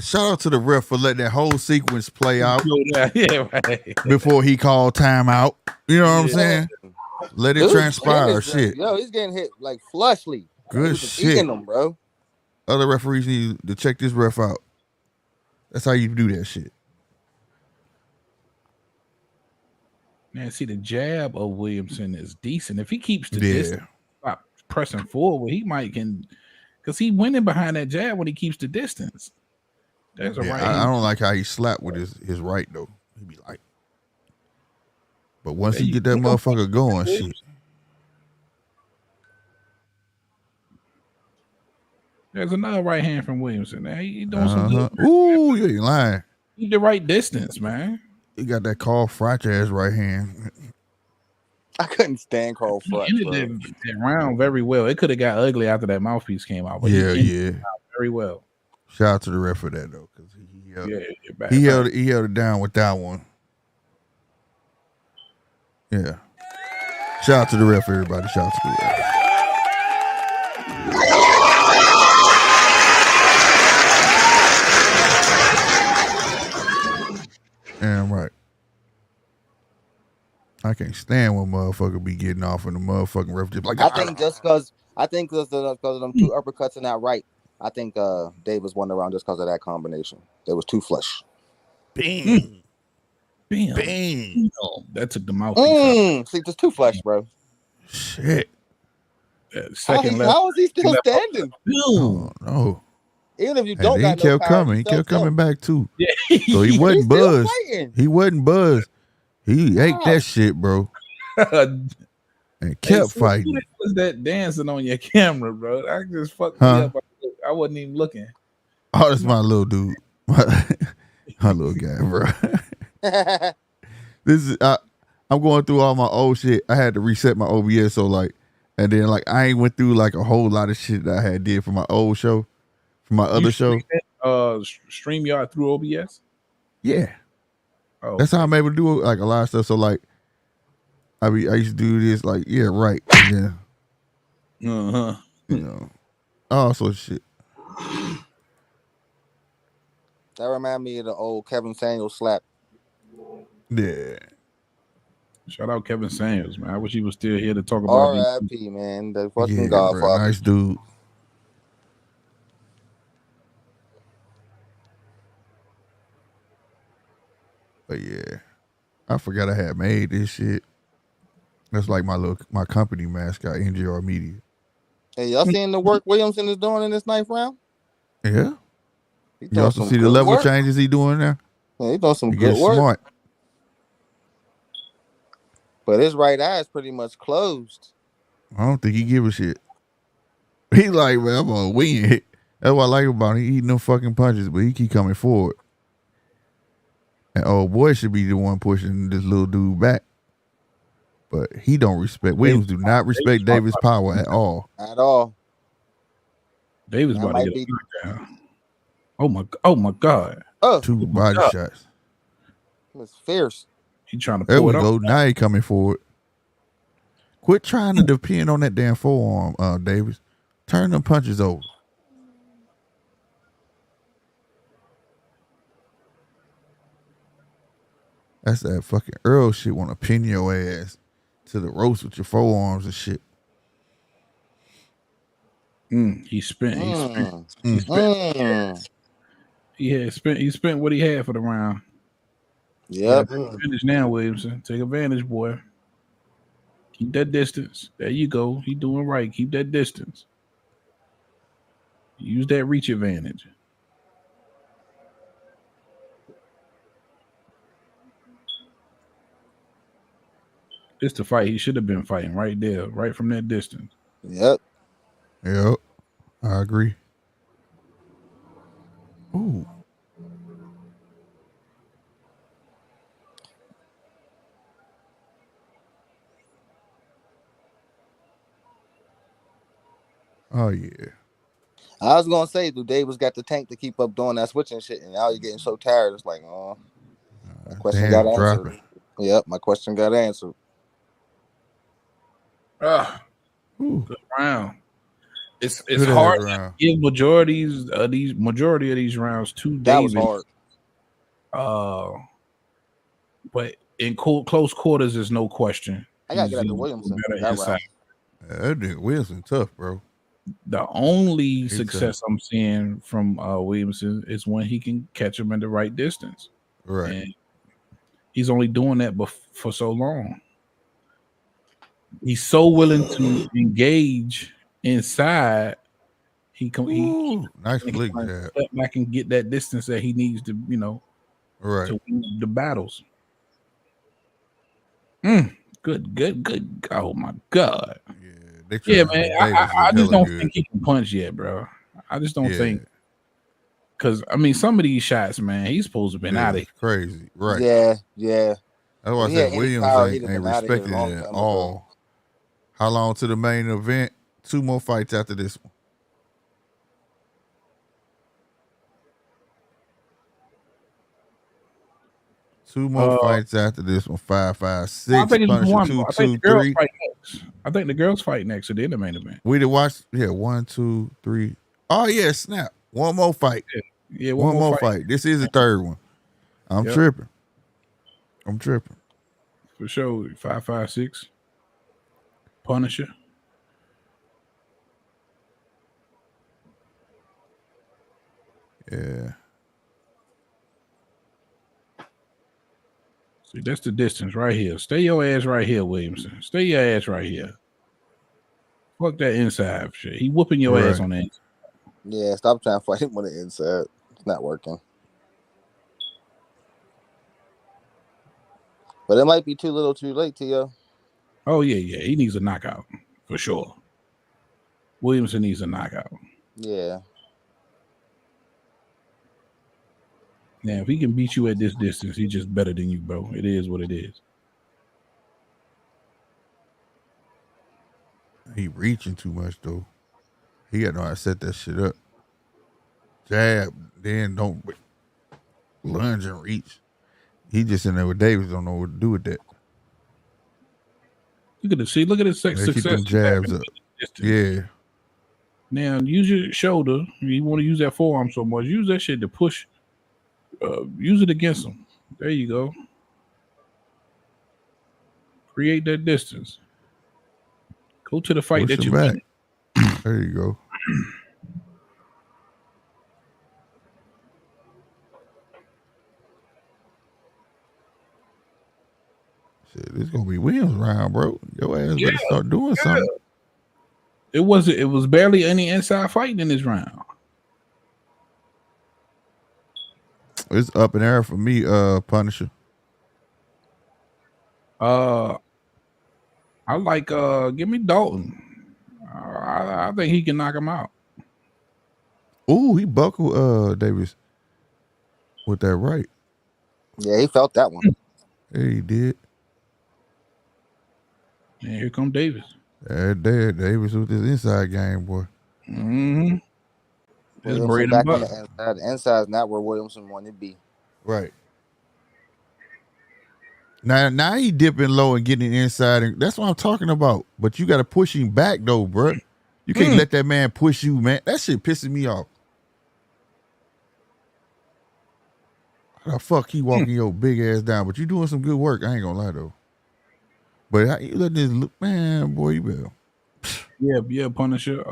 Shout out to the ref for letting that whole sequence play out Yeah, right. before he called timeout. You know what I'm saying? Let it Dude, transpire. Dennis, Shit. Yo, he's getting hit like flushly. Good He was just shit. eating them, bro. Other referees need to check this ref out. That's how you do that shit. Man, see, the jab of Williamson is decent. If he keeps the distance, stop pressing forward, he might can, because he winning behind that jab when he keeps the distance. There's a right. I don't like how he slapped with his right though. He be like, but once he get that motherfucker going, shit. There's another right hand from Williamson. Man. He doing some good. Ooh, you ain't lying. Keep the right distance, man. He got that Carl Froch ass right hand. I couldn't stand Carl Froch. He ended that round very well. It could have got ugly after that mouthpiece came out. But yeah. Very well. Shout out to the ref for that though, because he held it down with that one. Yeah. Shout out to the ref, everybody. Shout out to the ref. Damn right. I can't stand when motherfucker be getting off and the motherfucking ref just like. I think because of them two uppercuts in that right. I think Davis won the round just because of that combination. It was too flush. Bing. Bam. Bang. That took the mouthpiece. See, just too flush, bro. Shit. How is he still standing? Oh, no. Even if you don't got he kept no power, coming. He kept coming back too. Yeah. So he wasn't buzzed. Fighting. He wasn't buzzed. He ate that shit, bro. And kept fighting. Who was that dancing on your camera, bro? I just fucked me up. I wasn't even looking. Oh, that's my little dude. My little guy, bro. This is I'm going through all my old shit. I had to reset my OBS, so like, and then like I ain't went through like a whole lot of shit that I had did for my old show, for my other show. StreamYard through OBS. Yeah, That's how I'm able to do like a lot of stuff. So like, I used to do this like right, yeah, you know, all sorts of shit. That remind me of the old Kevin Samuels slap. Yeah. Shout out Kevin Samuels, man. I wish he was still here to talk about R.I.P. man. The fucking Godfather. Bro, nice dude. But yeah, I forgot I had made this shit. That's like my company mascot, NGR Media. Hey, y'all seeing the work Williamson is doing in this ninth round? Yeah. You also see the level changes he doing now? Yeah, he doing some good work. Smart. But his right eye is pretty much closed. I don't think he give a shit. He like, man, I'm gonna win. That's what I like about him. He eating them fucking punches, but he keep coming forward. And old boy should be the one pushing this little dude back. But he don't respect. Williams do not respect Davis' power at all. At all. Davis about to get down. Oh my God. Two body shots. It's fierce. He trying to pull it up. There we go. Now he coming forward. Quit trying to depend on that damn forearm, Davis. Turn them punches over. That's that fucking Earl shit. Want to pin your ass to the ropes with your forearms and shit. He spent. He spent what he had for the round. Yeah. Finish now, Williamson. Take advantage, boy. Keep that distance. There you go. He doing right. Keep that distance. Use that reach advantage. This the fight he should have been fighting right there, right from that distance. Yep. Yep. I agree. Ooh. Oh yeah. I was gonna say, do Davis got the tank to keep up doing that switching shit, and now you're getting so tired. It's like, oh, my question got answered. Yep, my question got answered. Good round. It's Good hard ass to round. give majority of these rounds to That was Davis. hard. But in close quarters, there's no question. I gotta get He's after Williamson better that inside. round. That nigga Wilson tough, bro. The only He's success I'm seeing from Williamson is when he can catch him in the right distance. Right. And he's only doing that for so long. He's so willing to engage inside. Nice flick jab. Step back and get that distance that he needs to, Right. to win the battles. Good. Oh my God. Yeah, man. I just don't think he can punch yet, bro. I just don't think. Because some of these shots, man, he's supposed to have been out of here. Crazy, right? Yeah. That's why I said Williams ain't respected it at all. How long to the main event? 2 more fights after this one. Two more fights after this one. 5, 5, 6. I think it's one. 2, I think 2, 3. I think the girls fight next to the main event. We did watch. Yeah, 1, 2, 3. Oh yeah, snap. One more fight. Yeah, one more fight. This is the third one. I'm tripping. For sure. 5, 5, 6. Punisher. Yeah. See, that's the distance right here. Stay your ass right here, Williamson. Stay your ass right here. Fuck that inside shit. He whooping your ass on the inside. Yeah, stop trying to fight him on the inside. It's not working. But it might be too little too late, Tio. Oh, yeah. He needs a knockout. For sure. Williamson needs a knockout. Yeah. Now, if he can beat you at this distance, he's just better than you, bro. It is what it is. He reaching too much, though. He got to know how to set that shit up. Jab, then don't lunge and reach. He just in there with Davis, don't know what to do with that. Look at his success. Keep them jabs up. Yeah. Now, use your shoulder. You want to use that forearm so much. Use that shit to push. Use it against him. There you go. Create that distance. Go to the fight Push that him you back. win. There you go. Shit, this gonna be Williams round, bro. Your ass better start doing something. It was barely any inside fighting in this round. It's up in the air for me, Punisher. I like give me Dalton. I think he can knock him out. Ooh, he buckled Davis with that right. Yeah, he felt that one. Yeah, he did. And here come Davis. Davis with his inside game, boy. Mm-hmm. Williamson back on the inside. The inside is not where Williamson wanted to be. Right. Now he dipping low and getting inside, and that's what I'm talking about. But you got to push him back, though, bro. You can't let that man push you, man. That shit pissing me off. How the fuck he walking your big ass down? But you doing some good work. I ain't gonna lie though. But how you let this look, man, boy, you better. Yeah, Punisher.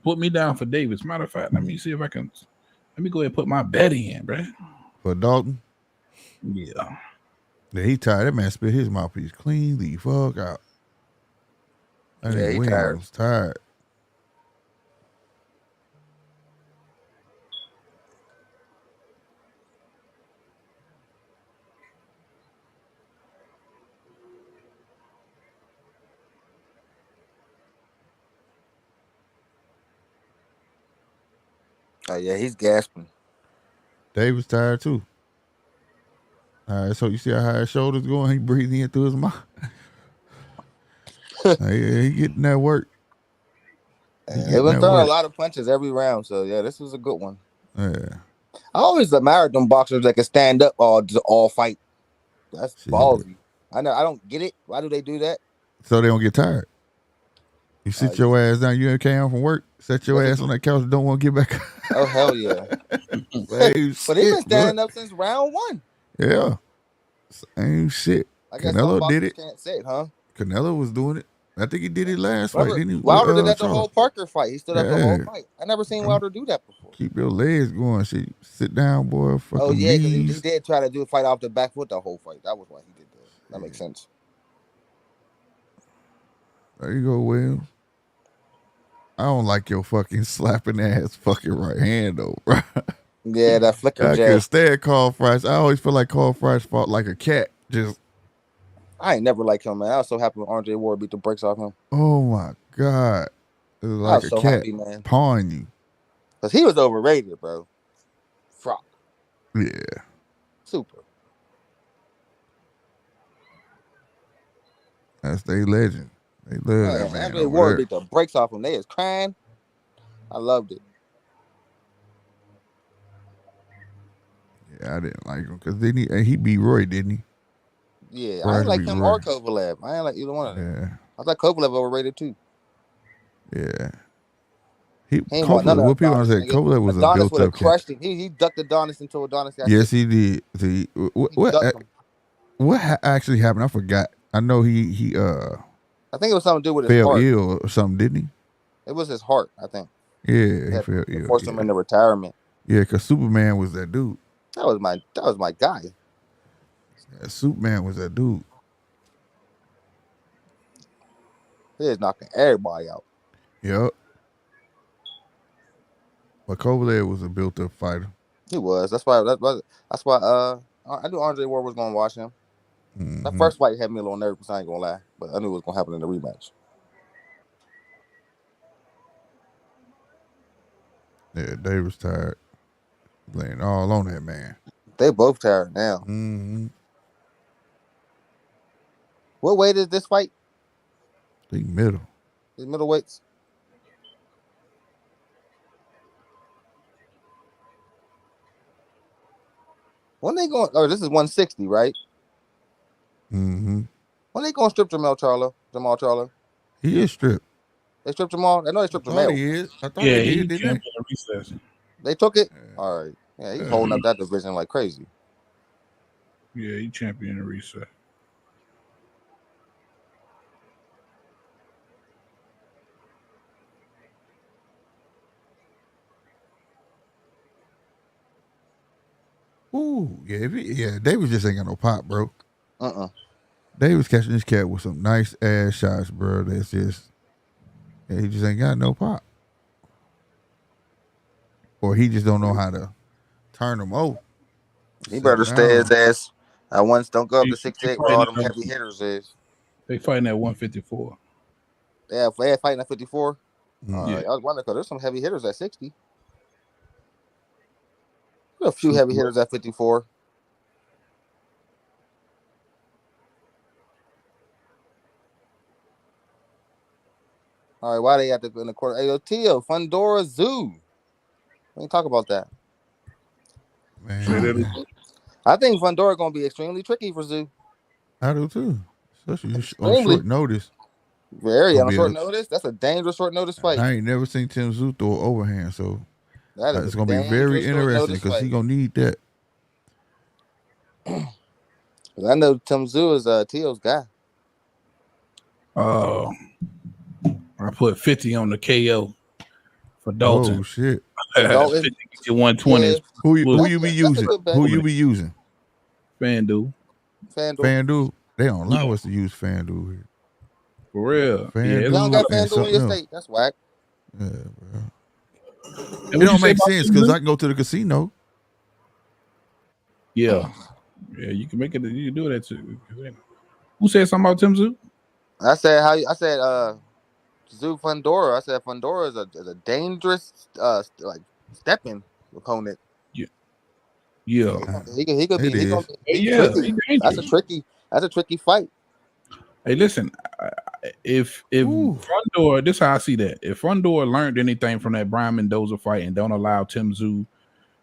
Put me down for Davis. Matter of fact, let me see if I can. Let me go ahead and put my bet in, bro. For Dalton. Yeah. Yeah, he tired. That man spit his mouthpiece clean the fuck out. That He tired. Oh yeah, he's gasping. Davis tired too. All right, so you see how high his shoulders going? He breathing in through his mouth. He getting that work. They've been throwing a lot of punches every round, so yeah, this was a good one. Yeah. I always admired them boxers that can stand up all fight. That's ballsy. I know. I don't get it. Why do they do that? So they don't get tired. You sit your ass down. You came home from work. Set your ass on that couch and don't want to get back. Oh hell yeah! But he's been standing up since round 1. Yeah, same shit. I guess some Canelo boxers did it. can't say it, huh? Canelo was doing it. I think he did it last fight, didn't he? Wilder did that the whole Parker fight. He stood up the whole fight. I never seen Wilder do that before. Keep your legs going. Shit. Sit down, boy. Fucking Yeah, because knees. he did try to do a fight off the back foot the whole fight. That was why he did that. That makes sense. There you go, Williams. I don't like your fucking slapping ass fucking right hand though, bro. Yeah, that flicker I jab. can stand Carl Frost. I always feel like Carl Frost fought like a cat. Just I ain't never liked him, man. I was so happy when Andre Ward beat the brakes off him. oh my god, it was like I was a so cat happy, man. pawing you. Because he was overrated, bro. Frock. Yeah, Super. that's they legend. They love that man. Andre Ward beat the brakes off him. They is crying. I loved it. Yeah, I didn't like him because he beat Roy, didn't he? Yeah, Roy I ain't like beat him Roy. or Kovalev. I ain't like either one of them. Yeah, I thought Kovalev overrated too. yeah. He ain't want none of What people Adonis, want to say? nigga. Kovalev was Adonis a would built have up cat. crushed him. He ducked Adonis until Adonis got Yes, sick. he did. See, He ducked him. what actually happened? I forgot. I know he I think it was something to do with his fell heart. ill or something, didn't he? It was his heart, I think. Yeah, he That fell ill. forced him into retirement. Yeah, because Superman was that dude. That was my guy. Yeah, Superman was that dude. He is knocking everybody out. Yep. But Kovalev was a built-up fighter. He was. That's why I knew Andre Ward was gonna watch him. Mm-hmm. That first fight had me a little nervous, I ain't gonna lie. But I knew it was gonna happen in the rematch. Yeah, Davis tired. Laying all on that man. They both tired now. Mm-hmm. What weight is this fight? I think middle. Is middleweights? When they going? Oh, this is 160, right? Mm-hmm. When they going to strip Jamal Charlo? He is stripped. They stripped Jamal. I know they stripped Jamal. He is. I thought Yeah, he he did, didn't jumped in the recess. They took it. Yeah. All right. Yeah, he's holding up that division like crazy. Yeah, he champion the reset. Ooh, yeah, Davis just ain't got no pop, bro. Davis catching this cat with some nice ass shots, bro. That's just, he just ain't got no pop. Or he just don't know how to turn them over. He better stay his ass. Once don't go up to 68 where all them heavy hitters is. They fighting at 154. Yeah, if they fighting at 54. Yeah. I was wondering because there's some heavy hitters at 60. There's a few heavy hitters at 54. All right, why they at in the quarter? Hey, yo, Tio, Fundora Zoo. We ain't talk about that. Man, I think Fundora gonna be extremely tricky for Zoo. I do too. Especially on short notice. Very on short notice. That's a dangerous short notice fight. I ain't never seen Tim Tszyu throw an overhand, so that is it's gonna be very interesting because he gonna need that. I know Tim Tszyu is Tio's guy. I put 50 on the KO for Dalton. Oh shit! 50 to 120. Yeah. Who you be using? Who you be using? FanDuel. FanDuel. They don't allow us to use FanDuel here. For real. FanDuel You don't got FanDuel in something your else. state. That's whack. Yeah, bro. It don't make sense because I can go to the casino. Yeah, you can make it. You can do that too. Who said something about Tim Tszyu? I said Tszyu Fundora. I said Fundora is a dangerous like stepping opponent. Yeah. He could be. It He's tricky. That's a tricky fight. Hey, listen. If Fundora, this is how I see that. If Fundora learned anything from that Brian Mendoza fight and don't allow Tim Tszyu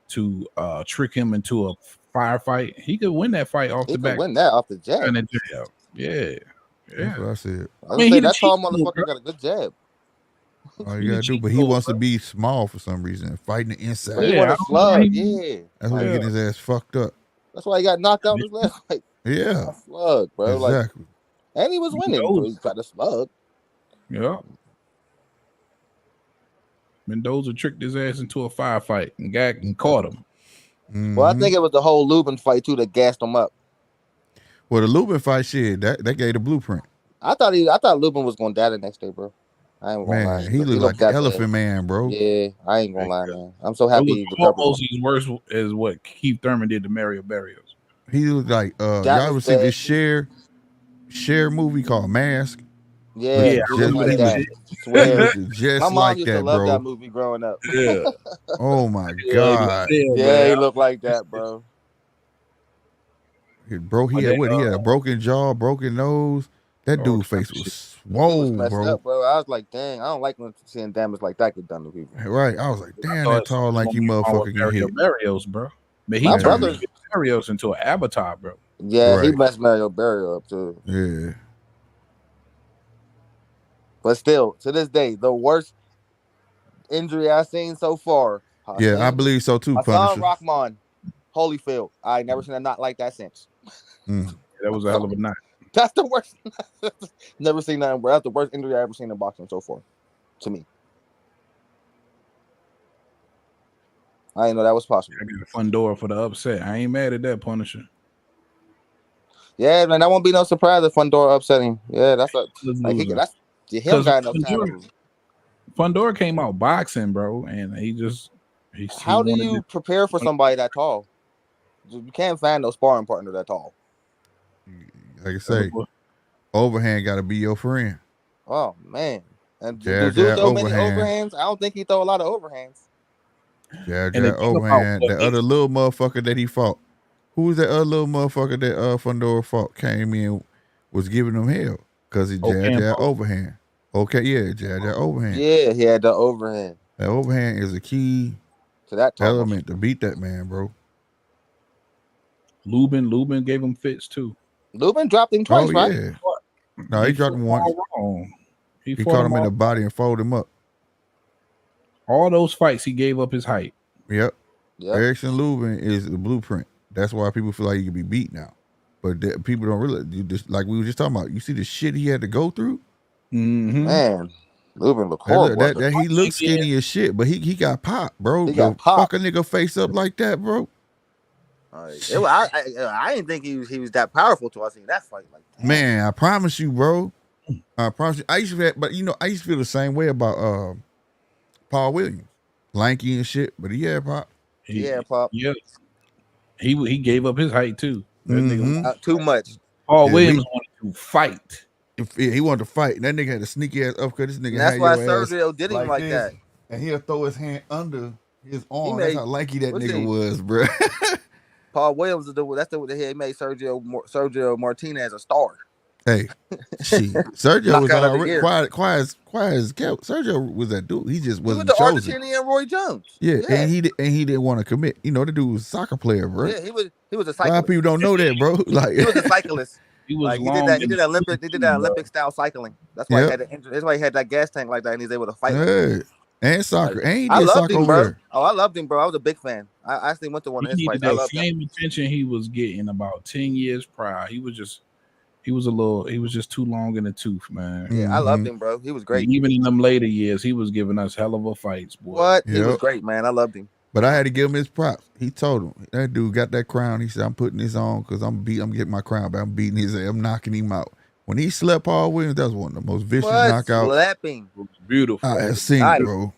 to trick him into a firefight, he could win that fight off the back. Win that off the jab. Yeah. That's what I said. I mean, that tall motherfucker got a good jab. All you gotta do, but he wants to be small for some reason, fighting the inside. Yeah, He want I to don't slug. know. Yeah, That's why he getting his ass fucked up. that's why he got knocked out in his last fight. Yeah, Slug, bro. Like, exactly. and he was winning, but he tried to slug. Yeah. Mendoza tricked his ass into a firefight and caught him. Well, I think it was the whole Lubin fight too that gassed him up. Well, the Lubin fight shit that gave the blueprint. I thought Lubin was gonna die the next day, bro. I ain't gonna lie. Man, he looked like the Elephant Man, bro. Yeah, I ain't gonna lie, man. I'm so happy. It was almost as worse as what Keith Thurman did to Mario Barrios. He looked like y'all ever see this Cher movie called Mask? Yeah, just like that. Just my mom like used that, to love bro. that movie growing up. Yeah. Oh my god. Yeah, he looked like that, bro. Bro, he had what? He had a broken jaw, broken nose. That dude's face was swole, bro. Up, bro. I was like, dang, I don't like when seeing damage like that get done to people. Right. I was like, damn, that tall, lanky motherfucker get hit. Barrios, bro. But he turned Barrios into an avatar, bro. Yeah, he messed Mario Barrio up too. Yeah. But still, to this day, the worst injury I've seen so far. Yeah, I believe so too, Hassan Punisher. Rahman, Holyfield. I never seen a knot like that since. That was a hell of a knot. That's the worst. Never seen nothing, bro. That's the worst injury I've ever seen in boxing so far, to me. I didn't know that was possible. I got a fun door for the upset. I ain't mad at that, Punisher. Yeah, man, that won't be no surprise if Fundora upsetting. Yeah, that's him got enough time. Fundora came out boxing, bro, and How do you prepare for somebody that tall? You can't find no sparring partner that tall. Like I say, overhand got to be your friend. Oh man, and Jab, do so many overhand. overhands. I don't think he throw a lot of overhands. Jab, overhand. The other little motherfucker that he fought. Who was that other little motherfucker that Fundora fought? Came in, was giving him hell because he jab overhand. Okay, yeah, jab overhand. Yeah, he had the overhand. That overhand is a key to that element to beat that man, bro. Lubin gave him fits too. Lubin dropped him twice, right? Yeah. No, he dropped him once. He caught him in the body and folded him up. All those fights, he gave up his height. Yep. Erickson Lubin is the blueprint. That's why people feel like he can be beat now. But people don't realize, like we were just talking about, you see the shit he had to go through? Mm-hmm. Man, Lubin look horrible. He looks skinny as shit, but he got popped, bro. He got popped. Fuck a nigga face up like that, bro. I didn't think he was that powerful till I seen that fight. Like, damn. Man, I promise you, bro. I promise you. I used to feel the same way about Paul Williams, lanky and shit, but he had pop. Pop. Yeah, he gave up his height too. Too much. Paul Williams wanted to fight. He wanted to fight. That nigga had a sneaky ass uppercut. This nigga. That's why Sergio did him like that. And he'll throw his hand under his arm. That's how lanky that nigga was, bro. Paul Williams is that's the he made Sergio Martinez a star. Hey, Sergio was already quiet as kept. Sergio was that dude. He just wasn't chosen. Argentinian and Roy Jones. Yeah, and he didn't want to commit. You know, the dude was a soccer player, bro. Yeah, he was a cyclist. A lot of people don't know that, bro. Like he was a cyclist. He was he did that Olympic style cycling. That's why he had the injury. That's why he had that gas tank like that, and he's able to fight. Yeah. And soccer. And he I did loved soccer him, over bro. there. Oh, I loved him, bro. I was a big fan. I actually went to one of his fights. That same attention he was getting about 10 years prior. He was just too long in the tooth, man. Yeah, I loved him, bro. He was great. And even in them later years, he was giving us hell of a fights, boy. What? He was great, man. I loved him. But I had to give him his props. He told him that dude got that crown. He said, "I'm putting this on because I'm getting my crown, but I'm beating his ass. I'm knocking him out." When he slept Paul Williams, that was one of the most vicious knockouts. Slapping. It was beautiful. I have seen, bro.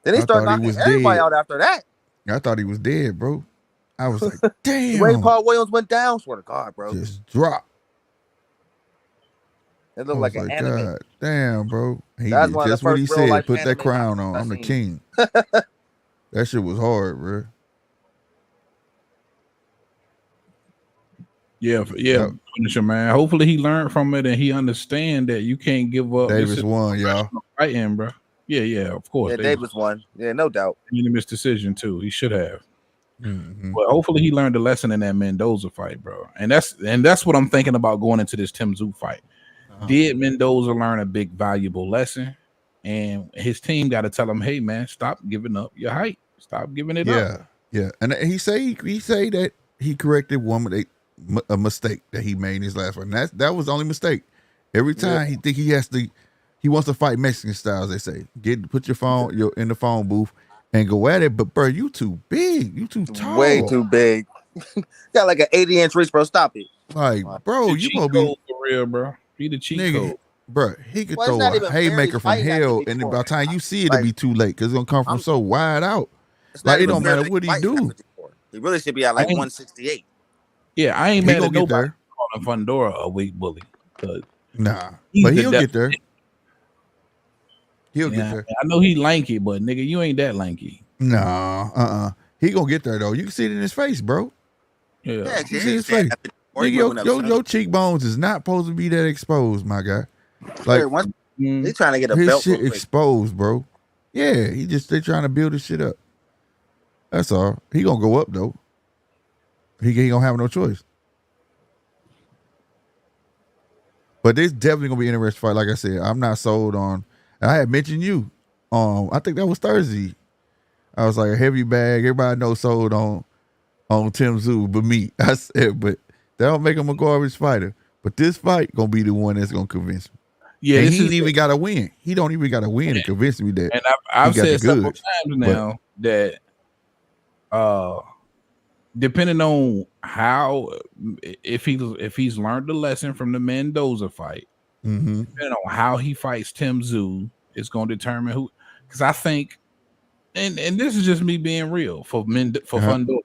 Then he started knocking everybody out after that. I thought he was dead, bro. I was like, damn. The way Paul Williams went down, swear to God, bro. Just dropped. It looked like an anime. God damn, bro. That's just what he said. Put that crown on. I'm the king. That shit was hard, bro. Yeah, Punisher, man. Hopefully he learned from it and he understand that you can't give up. Davis won, y'all. Fighting, bro. Yeah, of course. Yeah, Davis won. Yeah, no doubt. Unanimous decision too. He should have. Mm-hmm. But hopefully he learned a lesson in that Mendoza fight, bro. And that's what I'm thinking about going into this Tim Tszyu fight. Did Mendoza learn a big valuable lesson, and his team got to tell him, "Hey, man, stop giving up your height. Stop giving it up." Yeah. And he say that he corrected a mistake that he made in his last one. That was the only mistake. Every time he think he wants to fight Mexican styles. They say, put your phone in the phone booth and go at it. But bro, you too big. You too tall. Way too big. Got like an 80-inch reach, bro. Stop it. Like, bro, you supposed to be for real, bro. Be the cheat code. Bro, he could throw a haymaker from hell, and by the time you see it, it'll be too late because it's gonna come from so wide out. Like, it don't matter what he do. He really should be at like 168. Yeah, I ain't mad at nobody calling Fundora a weak bully. Nah, but he'll get there. He'll get there. I know he lanky, but nigga, you ain't that lanky. Nah, he gonna get there though. You can see it in his face, bro. Yeah, you see his face. Nigga, your cheekbones is not supposed to be that exposed, my guy. Like, they trying to get a his belt. shit exposed, bro. Yeah, they trying to build his shit up. That's all. He gonna go up though. He gonna have no choice. But this definitely gonna be an interesting fight. Like I said, I'm not sold on. I had mentioned you. I think that was Thursday. I was like a heavy bag. Everybody knows sold on Tim Tszyu, but me. I said, but that don't make him a garbage fighter. But this fight gonna be the one that's gonna convince me. Yeah, he ain't even got to win. He don't even got to win to convince me that. And I've said several times now that depending on how if he's learned the lesson from the Mendoza fight, depending on how he fights Tim Tszyu, it's going to determine who. Because I think, and this is just me being real for Fundora,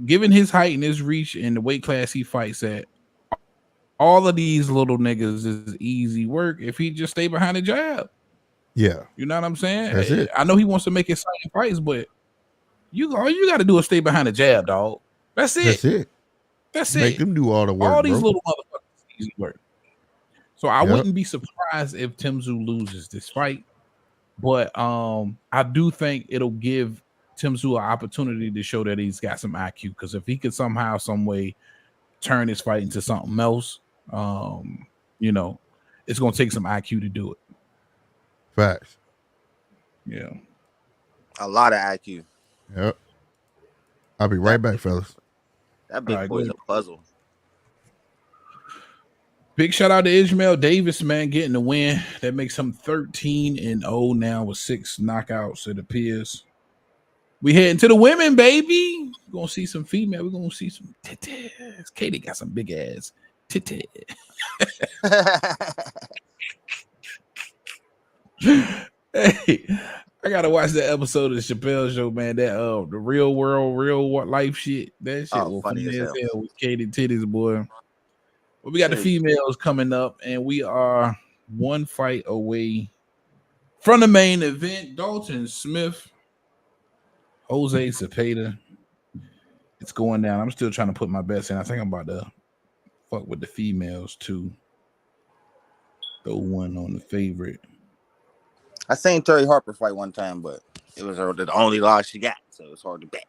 given his height and his reach and the weight class he fights at, all of these little niggas is easy work if he just stay behind the jab. Yeah. You know what I'm saying? That's it. I know he wants to make exciting fights, but all you got to do is stay behind the jab, dog. That's it. That's it. Make them do all the work. All these little motherfuckers easy work. So I wouldn't be surprised if Tim Tszyu loses this fight. But I do think it'll give Tim Tszyu an opportunity to show that he's got some IQ. Because if he could somehow, some way turn his fight into something else, it's gonna take some IQ to do it. Facts. Yeah. A lot of IQ. Yep. I'll be right back, fellas. That big boy's a puzzle. Big shout out to Ishmael Davis, man, getting the win. That makes him 13-0 now with 6 knockouts, it appears. We heading to the women, baby. We're gonna see some female. We're gonna see some titties. Katie got some big ass titties. Hey, I gotta watch that episode of the Chappelle Show, man. That the real world, real life shit. That shit was funny as hell with Katie titties, boy. But we got the females coming up, and we are one fight away from the main event. Dalton Smith, Jose Zepeda. It's going down. I'm still trying to put my best in. I think I'm about to fuck with the females too. Throw one on the favorite. I seen Terri Harper fight one time, but it was the only loss she got, so it's hard to bet.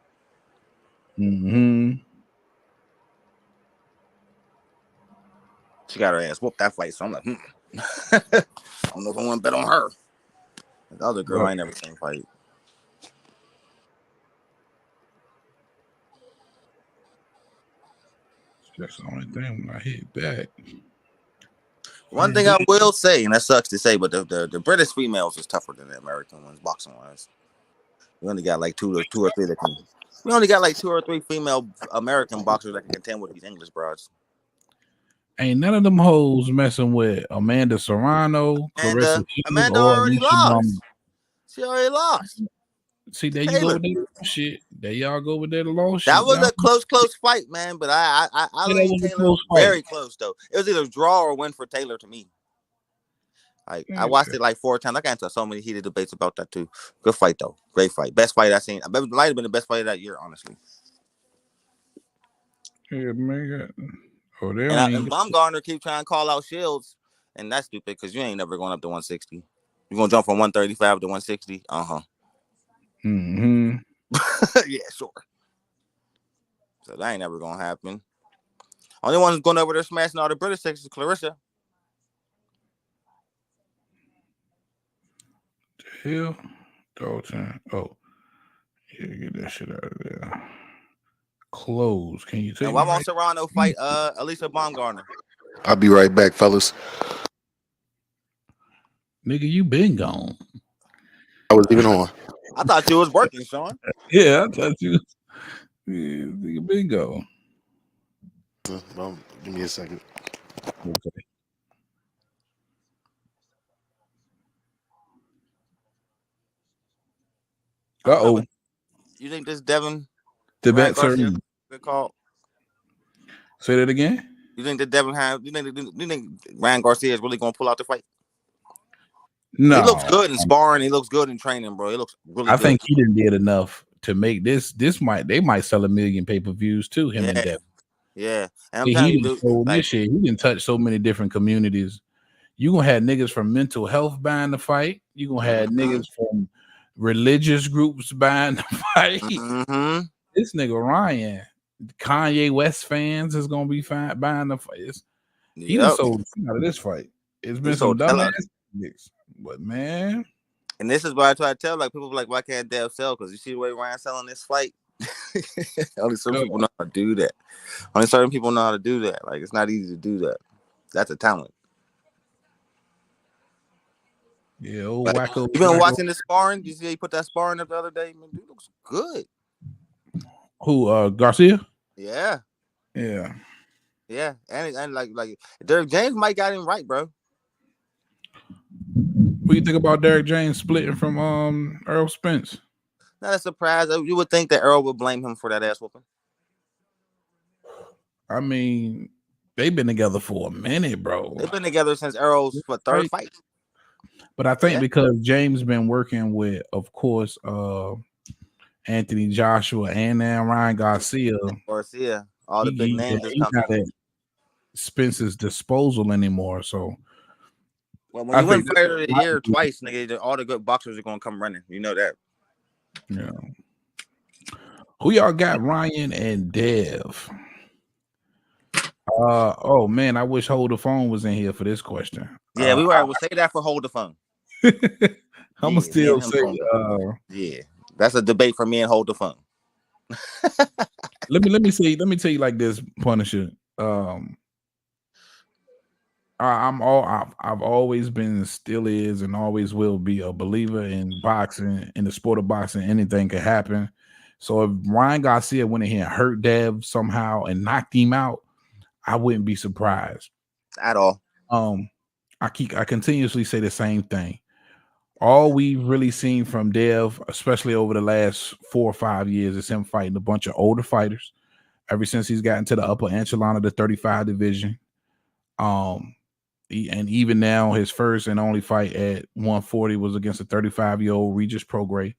She got her ass whooped that fight, so I'm like, I don't know if I want to bet on her. The other girl I ain't never seen fight. That's the only thing when I hit back. One thing I will say, and that sucks to say, but the British females is tougher than the American ones, boxing wise. We only got like two or three that can. We only got like 2 or 3 female American boxers that can contend with these English broads. Ain't none of them hoes messing with Amanda Serrano. Amanda already lost. She already lost. See, there you go with that shit. There y'all go with that long shit. That was a close fight, man. But I leaned Taylor very close though. It was either draw or win for Taylor to me. Like I watched it like 4 times. I got into so many heated debates about that too. Good fight though. Great fight. Best fight I've seen. I bet it might have been the best fight of that year, honestly. Yeah, man. And Baumgartner keep trying to call out Shields, and that's stupid because you ain't never going up to 160. You're gonna jump from 135 to 160. Yeah, sure. So that ain't never gonna happen. Only one who's going over there smashing all the British chicks is Clarissa. hell? Dalton. Oh, yeah, get that shit out of there. Close. Can you take And me why won't right? Serrano fight Alicia Baumgartner? I'll be right back, fellas. Nigga, you been gone. I was even on. I thought you was working, Sean. Yeah, I thought you. Yeah, nigga, been gone. Well, give me a second. Okay. Uh-oh. You think this Devin The Ryan vets are. Garcia good call? Say that again. You think that Devin have? You think Ryan Garcia is really gonna pull out the fight? No, He looks good in sparring. He looks good in training, bro. He looks really I good. think he didn't did enough to make this. They might sell 1 million pay-per-views too. Him and Devin. Yeah, and I'm He telling you, didn't dude, sold like, this shit. He didn't touch so many different communities. You gonna have niggas from mental health buying the fight. You gonna have niggas from religious groups buying the fight. This nigga Ryan, Kanye West fans is gonna be fine buying the fight. He done sold the shit out of this fight. It's been some dumbass niggas, but man. And this is why I try to tell like people like, why can't Dev sell? Because you see the way Ryan's selling this fight. Only certain people know how to do that. Only certain people know how to do that. Like, it's not easy to do that. That's a talent. Yeah, old like, wacko. You been watching the sparring? Did you see he put that sparring up the other day? Man, dude looks good. Who? Garcia? Yeah. Yeah. Yeah. And like Derek James might got him right, bro. What do you think about Derek James splitting from Earl Spence? Not a surprise. You would think that Earl would blame him for that ass whooping. I mean, they've been together for a minute, bro. They've been together since Earl's third fight. But I think because James been working with, of course, Anthony Joshua and then Ryan Garcia. All the big names. He's not at Spence's disposal anymore. So, well, when you win Fighter of the Year twice, nigga, all the good boxers are gonna come running. You know that. Yeah. Who y'all got? Ryan and Dev. Oh man, I wish Hold the Phone was in here for this question. Yeah, we were. We'll say that for Hold the Phone. I'm gonna still say. Yeah, that's a debate for me and Hold the Phone. Let me tell you like this, Punisher. I've always been, still is, and always will be a believer in boxing, in the sport of boxing. Anything can happen. So if Ryan Garcia went in here and hurt Dev somehow and knocked him out, I wouldn't be surprised at all. I continuously say the same thing. All we've really seen from Dev, especially over the last 4 or 5 years, is him fighting a bunch of older fighters. Ever since he's gotten to the upper echelon of the 35 division, and even now, his first and only fight at 140 was against a 35-year-old Regis Prograis.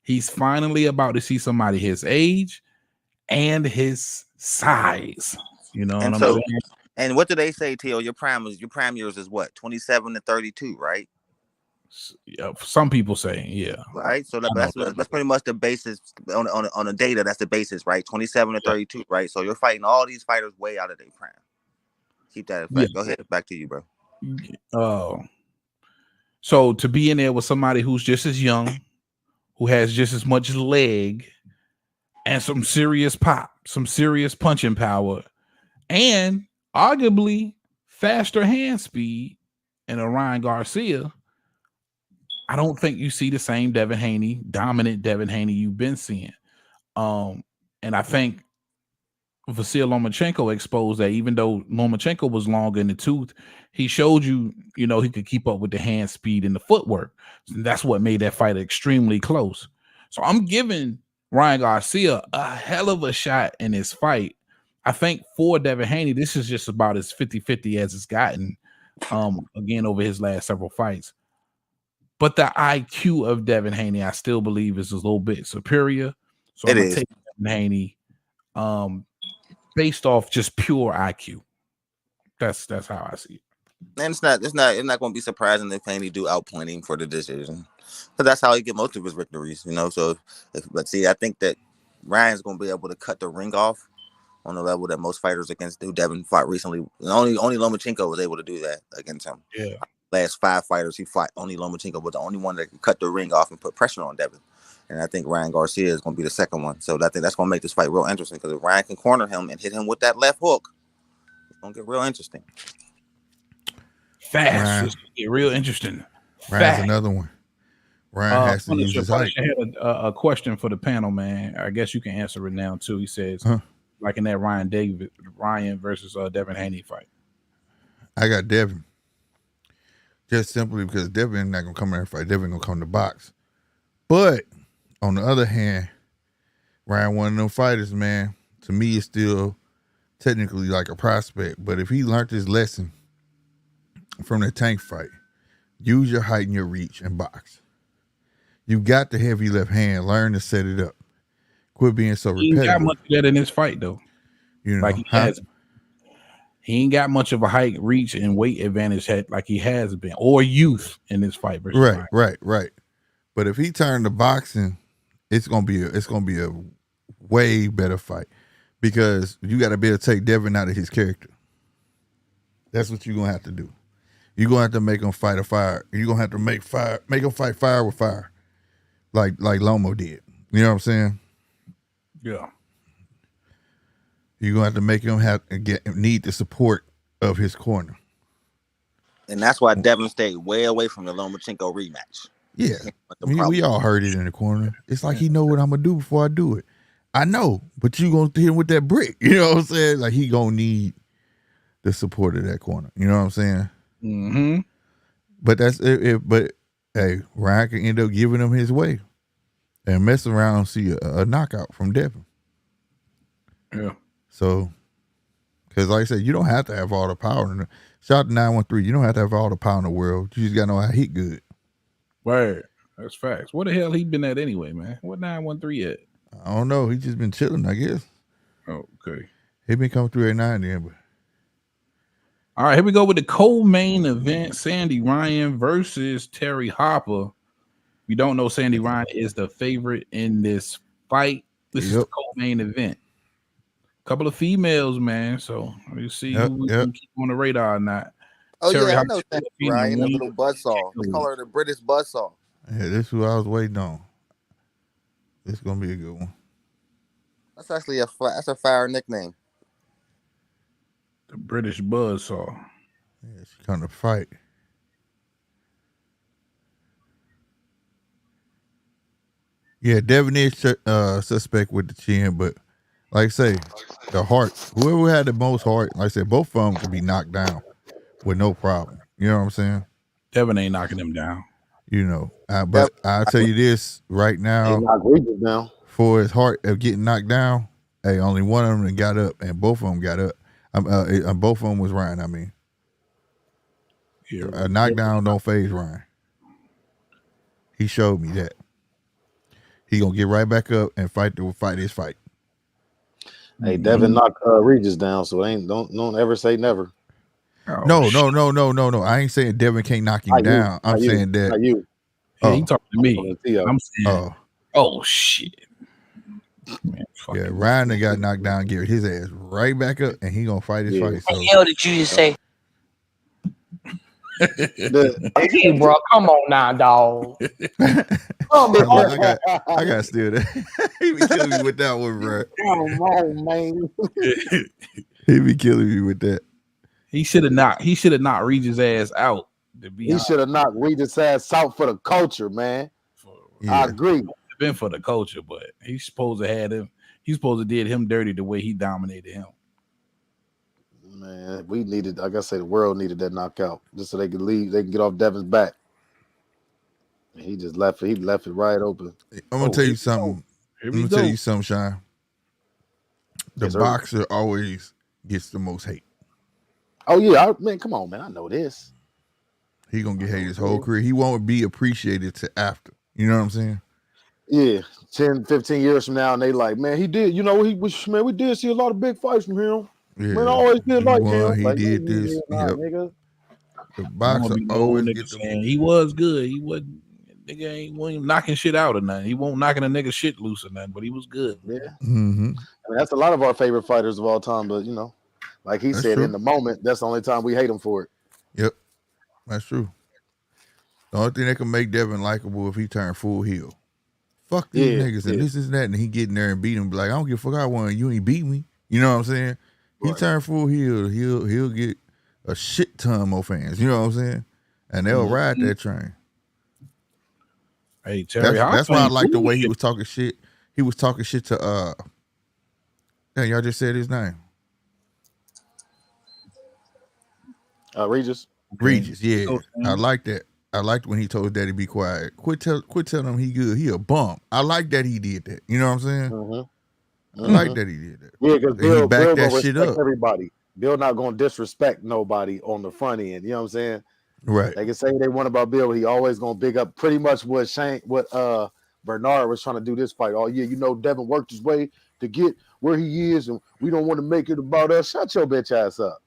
He's finally about to see somebody his age and his size. You know what I'm saying? And what do they say, Teal? Your prime years is what? 27 to 32, right? Some people say, yeah. Right. So that's pretty much the basis on the data. That's the basis, right? 27 to 32, right? So you're fighting all these fighters way out of their prime. Keep that in fact. Go ahead. Back to you, bro. So to be in there with somebody who's just as young, who has just as much leg and some serious pop, some serious punching power, and arguably faster hand speed in a Ryan Garcia, I don't think you see the same Devin Haney, dominant Devin Haney you've been seeing. And I think Vasyl Lomachenko exposed that even though Lomachenko was longer in the tooth, he showed you, he could keep up with the hand speed and the footwork. And that's what made that fight extremely close. So I'm giving Ryan Garcia a hell of a shot in this fight. I think for Devin Haney, this is just about as 50-50 as it's gotten, again, over his last several fights. But the IQ of Devin Haney, I still believe, is a little bit superior. So I'm going to take Devin Haney based off just pure IQ. That's how I see it. And it's not going to be surprising if Haney do outpoint him for the decision, because that's how he get most of his victories. So let's see, I think that Ryan's going to be able to cut the ring off on the level that most fighters against who Devin fought recently. Only Lomachenko was able to do that against him. Yeah. last 5 fighters he fought, only Lomachenko was the only one that could cut the ring off and put pressure on Devin. And I think Ryan Garcia is going to be the second one. So I think that's going to make this fight real interesting because if Ryan can corner him and hit him with that left hook, it's going to get real interesting. Fast. Ryan. It's going to get real interesting. Ryan's another one. Ryan has to use his height. I had a question for the panel, man. I guess you can answer it now, too. He says, like in that Ryan versus Devin Haney fight. I got Devin. Just simply because Devin not going to come in there and fight. Devin going to come to box. But on the other hand, Ryan, one of them fighters, man, to me is still technically like a prospect. But if he learned his lesson from the Tank fight, use your height and your reach and box. You got the heavy left hand. Learn to set it up. Quit being so repetitive. He ain't got much of that in this fight, though. You know, like he ain't got much of a height, reach, and weight advantage like he has been, or youth in this fight. Right. But if he turned to boxing, it's gonna be a way better fight because you got to be able to take Devin out of his character. That's what you're gonna have to do. You're gonna have to make him fight a fire. You're gonna have to make him fight fire with fire, like Lomo did. You know what I'm saying? Yeah. You're gonna have to make him need the support of his corner. And that's why Devin stayed way away from the Lomachenko rematch. Yeah. We all heard it in the corner. It's like he know what I'm gonna do before I do it. I know, but you gonna hit him with that brick. You know what I'm saying? Like he gonna need the support of that corner. You know what I'm saying? Mm-hmm. But that's it. But hey, Ryan can end up giving him his way and mess around and see a knockout from Devin. Yeah. So, because like I said, you don't have to have all the power. Shout out to 913. You don't have to have all the power in the world. You just got to know how to hit good. Right. That's facts. What the hell he been at anyway, man? What 913 at? I don't know. He just been chilling, I guess. Oh, okay. He been coming through at 9 then. But... All right, here we go with the co-main event. Sandy Ryan versus Terri Harper. If you don't know, Sandy Ryan is the favorite in this fight. This is the co-main event. Couple of females, man. So we'll see who we can keep on the radar or not. Oh, Terri yeah, I know Sandy Ryan, the little buzzsaw. They call her the British buzzsaw. Yeah, this is who I was waiting on. This is gonna be a good one. That's actually that's a fire nickname. The British buzzsaw. Yeah, she come to fight. Yeah, Devin is suspect with the chin, but like I say, the heart. Whoever had the most heart, like I said, both of them could be knocked down with no problem. You know what I'm saying? Devin ain't knocking him down. You know, but I'll tell you this right now. For his heart of getting knocked down, hey, only one of them got up, and both of them got up. Both of them was Ryan. I mean, a knockdown don't phase Ryan. He showed me that. He gonna get right back up and fight his fight. Hey, Devin knocked Regis down, so don't ever say never. Oh, no. I ain't saying Devin can't knock him down. I'm saying that. Not you. Yeah, he talking to me. I'm saying, oh shit. Man, yeah, Ryan that got knocked down, get his ass right back up, and he gonna fight his fight. So. What the hell did you just say? Hey, bro, come on now, dog. I got still that. He be killing me with that one, bro. Come on, man. He be killing me with that. He should have knocked Regis' ass out. He should have knocked Regis' ass out for the culture, man. Yeah. I agree. Been for the culture, but he's supposed to have him. He's supposed to did him dirty the way he dominated him. Man, we needed, like I said, the world needed that knockout just so they could leave. They can get off Devin's back. And he just left it. He left it right open. I'm gonna tell you something. I'm gonna tell you something, Sean. The boxer always gets the most hate. Oh yeah, man, come on, man. I know this. He gonna get hate his whole career. He won't be appreciated till after. You know what I'm saying? Yeah, 10, 15 years from now, and they like, man, he did. You know, we did see a lot of big fights from him. Yeah, man, I always did like him. He like, did this. Nah, yep. nigga. The boxer always gets the he was good. He wasn't even knocking shit out or nothing. He won't knocking a nigga shit loose or nothing, but he was good. Yeah. Mm-hmm. I mean, that's a lot of our favorite fighters of all time, but you know, like he said, in the moment, that's the only time we hate him for it. Yep, that's true. The only thing that can make Devin likable if he turned full heel. Fuck these niggas and this is that, and he get in there and beat him. Be like, I don't give a fuck. I won. You ain't beat me. You know what I'm saying? He turned full heel. He'll get a shit ton more fans. You know what I'm saying? And they'll ride that train. Hey, Terri Harper. That's why I like the way he was talking shit. He was talking shit to damn, y'all just said his name. Regis. Regis, yeah. I like that. I liked when he told his daddy be quiet. Quit telling him he good. He a bum. I like that he did that. You know what I'm saying? I like that he did that. Yeah, because Bill backed that that shit up. Everybody. Bill not gonna disrespect nobody on the front end. You know what I'm saying? Right. They can say they want about Bill, but he always gonna big up pretty much what Bernard was trying to do this fight all year. You know, Devin worked his way to get where he is, and we don't want to make it about us. Shut your bitch ass up.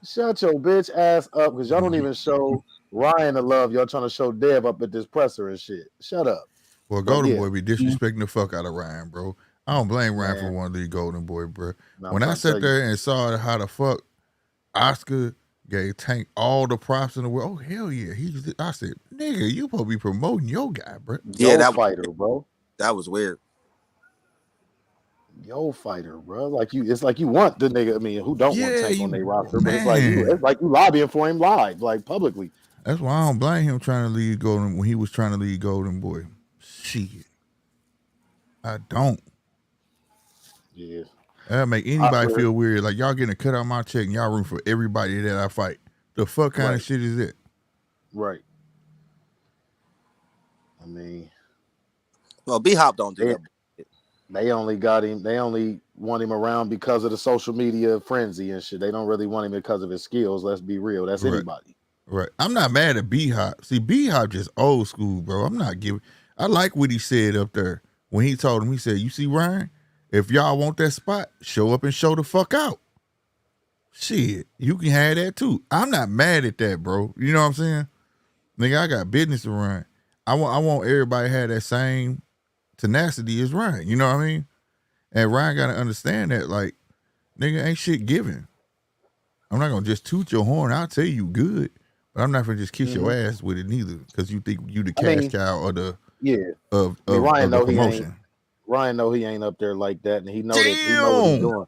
Shut your bitch ass up, because y'all don't even show Ryan the love y'all trying to show Dev up at this presser and shit. Shut up. Well, Golden Boy be disrespecting the fuck out of Ryan, bro. I don't blame Ryan for wanting to be Golden Boy, bro. When I sat there and saw how the fuck Oscar gave Tank all the props in the world, oh hell yeah, I said, nigga, you supposed to be promoting your guy, bro. Yeah, that fighter, bro. That was weird. Yo fighter, bro. It's like you want the nigga. I mean, who don't want Tank on their roster? But it's like you lobbying for him live, like publicly. That's why I don't blame him trying to lead Golden when he was trying to lead Golden Boy. Shit, I don't. Yeah, that make anybody feel weird. Like y'all getting a cut out my check and y'all room for everybody that I fight. The fuck kind of shit is it? Right. I mean, well, B-Hop don't do that. They only got him. They only want him around because of the social media frenzy and shit. They don't really want him because of his skills. Let's be real. That's anybody. Right. I'm not mad at B-Hop. See, B-Hop just old school, bro. I'm not giving. I like what he said up there when he told him. He said, "You see, Ryan, if y'all want that spot, show up and show the fuck out. Shit, you can have that too." I'm not mad at that, bro. You know what I'm saying? Nigga, I got business to run. I want everybody to have that same tenacity as Ryan. You know what I mean? And Ryan got to understand that, like, nigga, ain't shit given. I'm not going to just toot your horn. I'll tell you good, but I'm not going to just kiss your ass with it neither because you think you the cash cow or the Ryan the know promotion. Ryan know he ain't up there like that, and he know that he know what he's doing.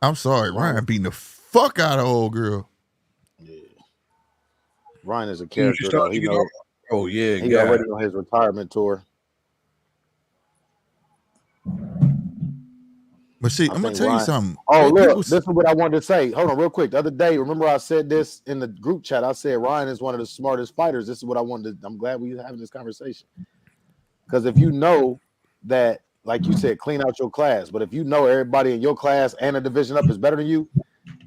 I'm sorry, Ryan beating the fuck out of old girl. Yeah. Ryan is a character, though. He know. Oh yeah, he already on his retirement tour. But see, I'm gonna tell you something. Oh, look, this is what I wanted to say. Hold on, real quick. The other day, remember I said this in the group chat. I said Ryan is one of the smartest fighters. This is what I wanted to. I'm glad we're having this conversation. Because if you know that, like you said, clean out your class. But if you know everybody in your class and a division up is better than you,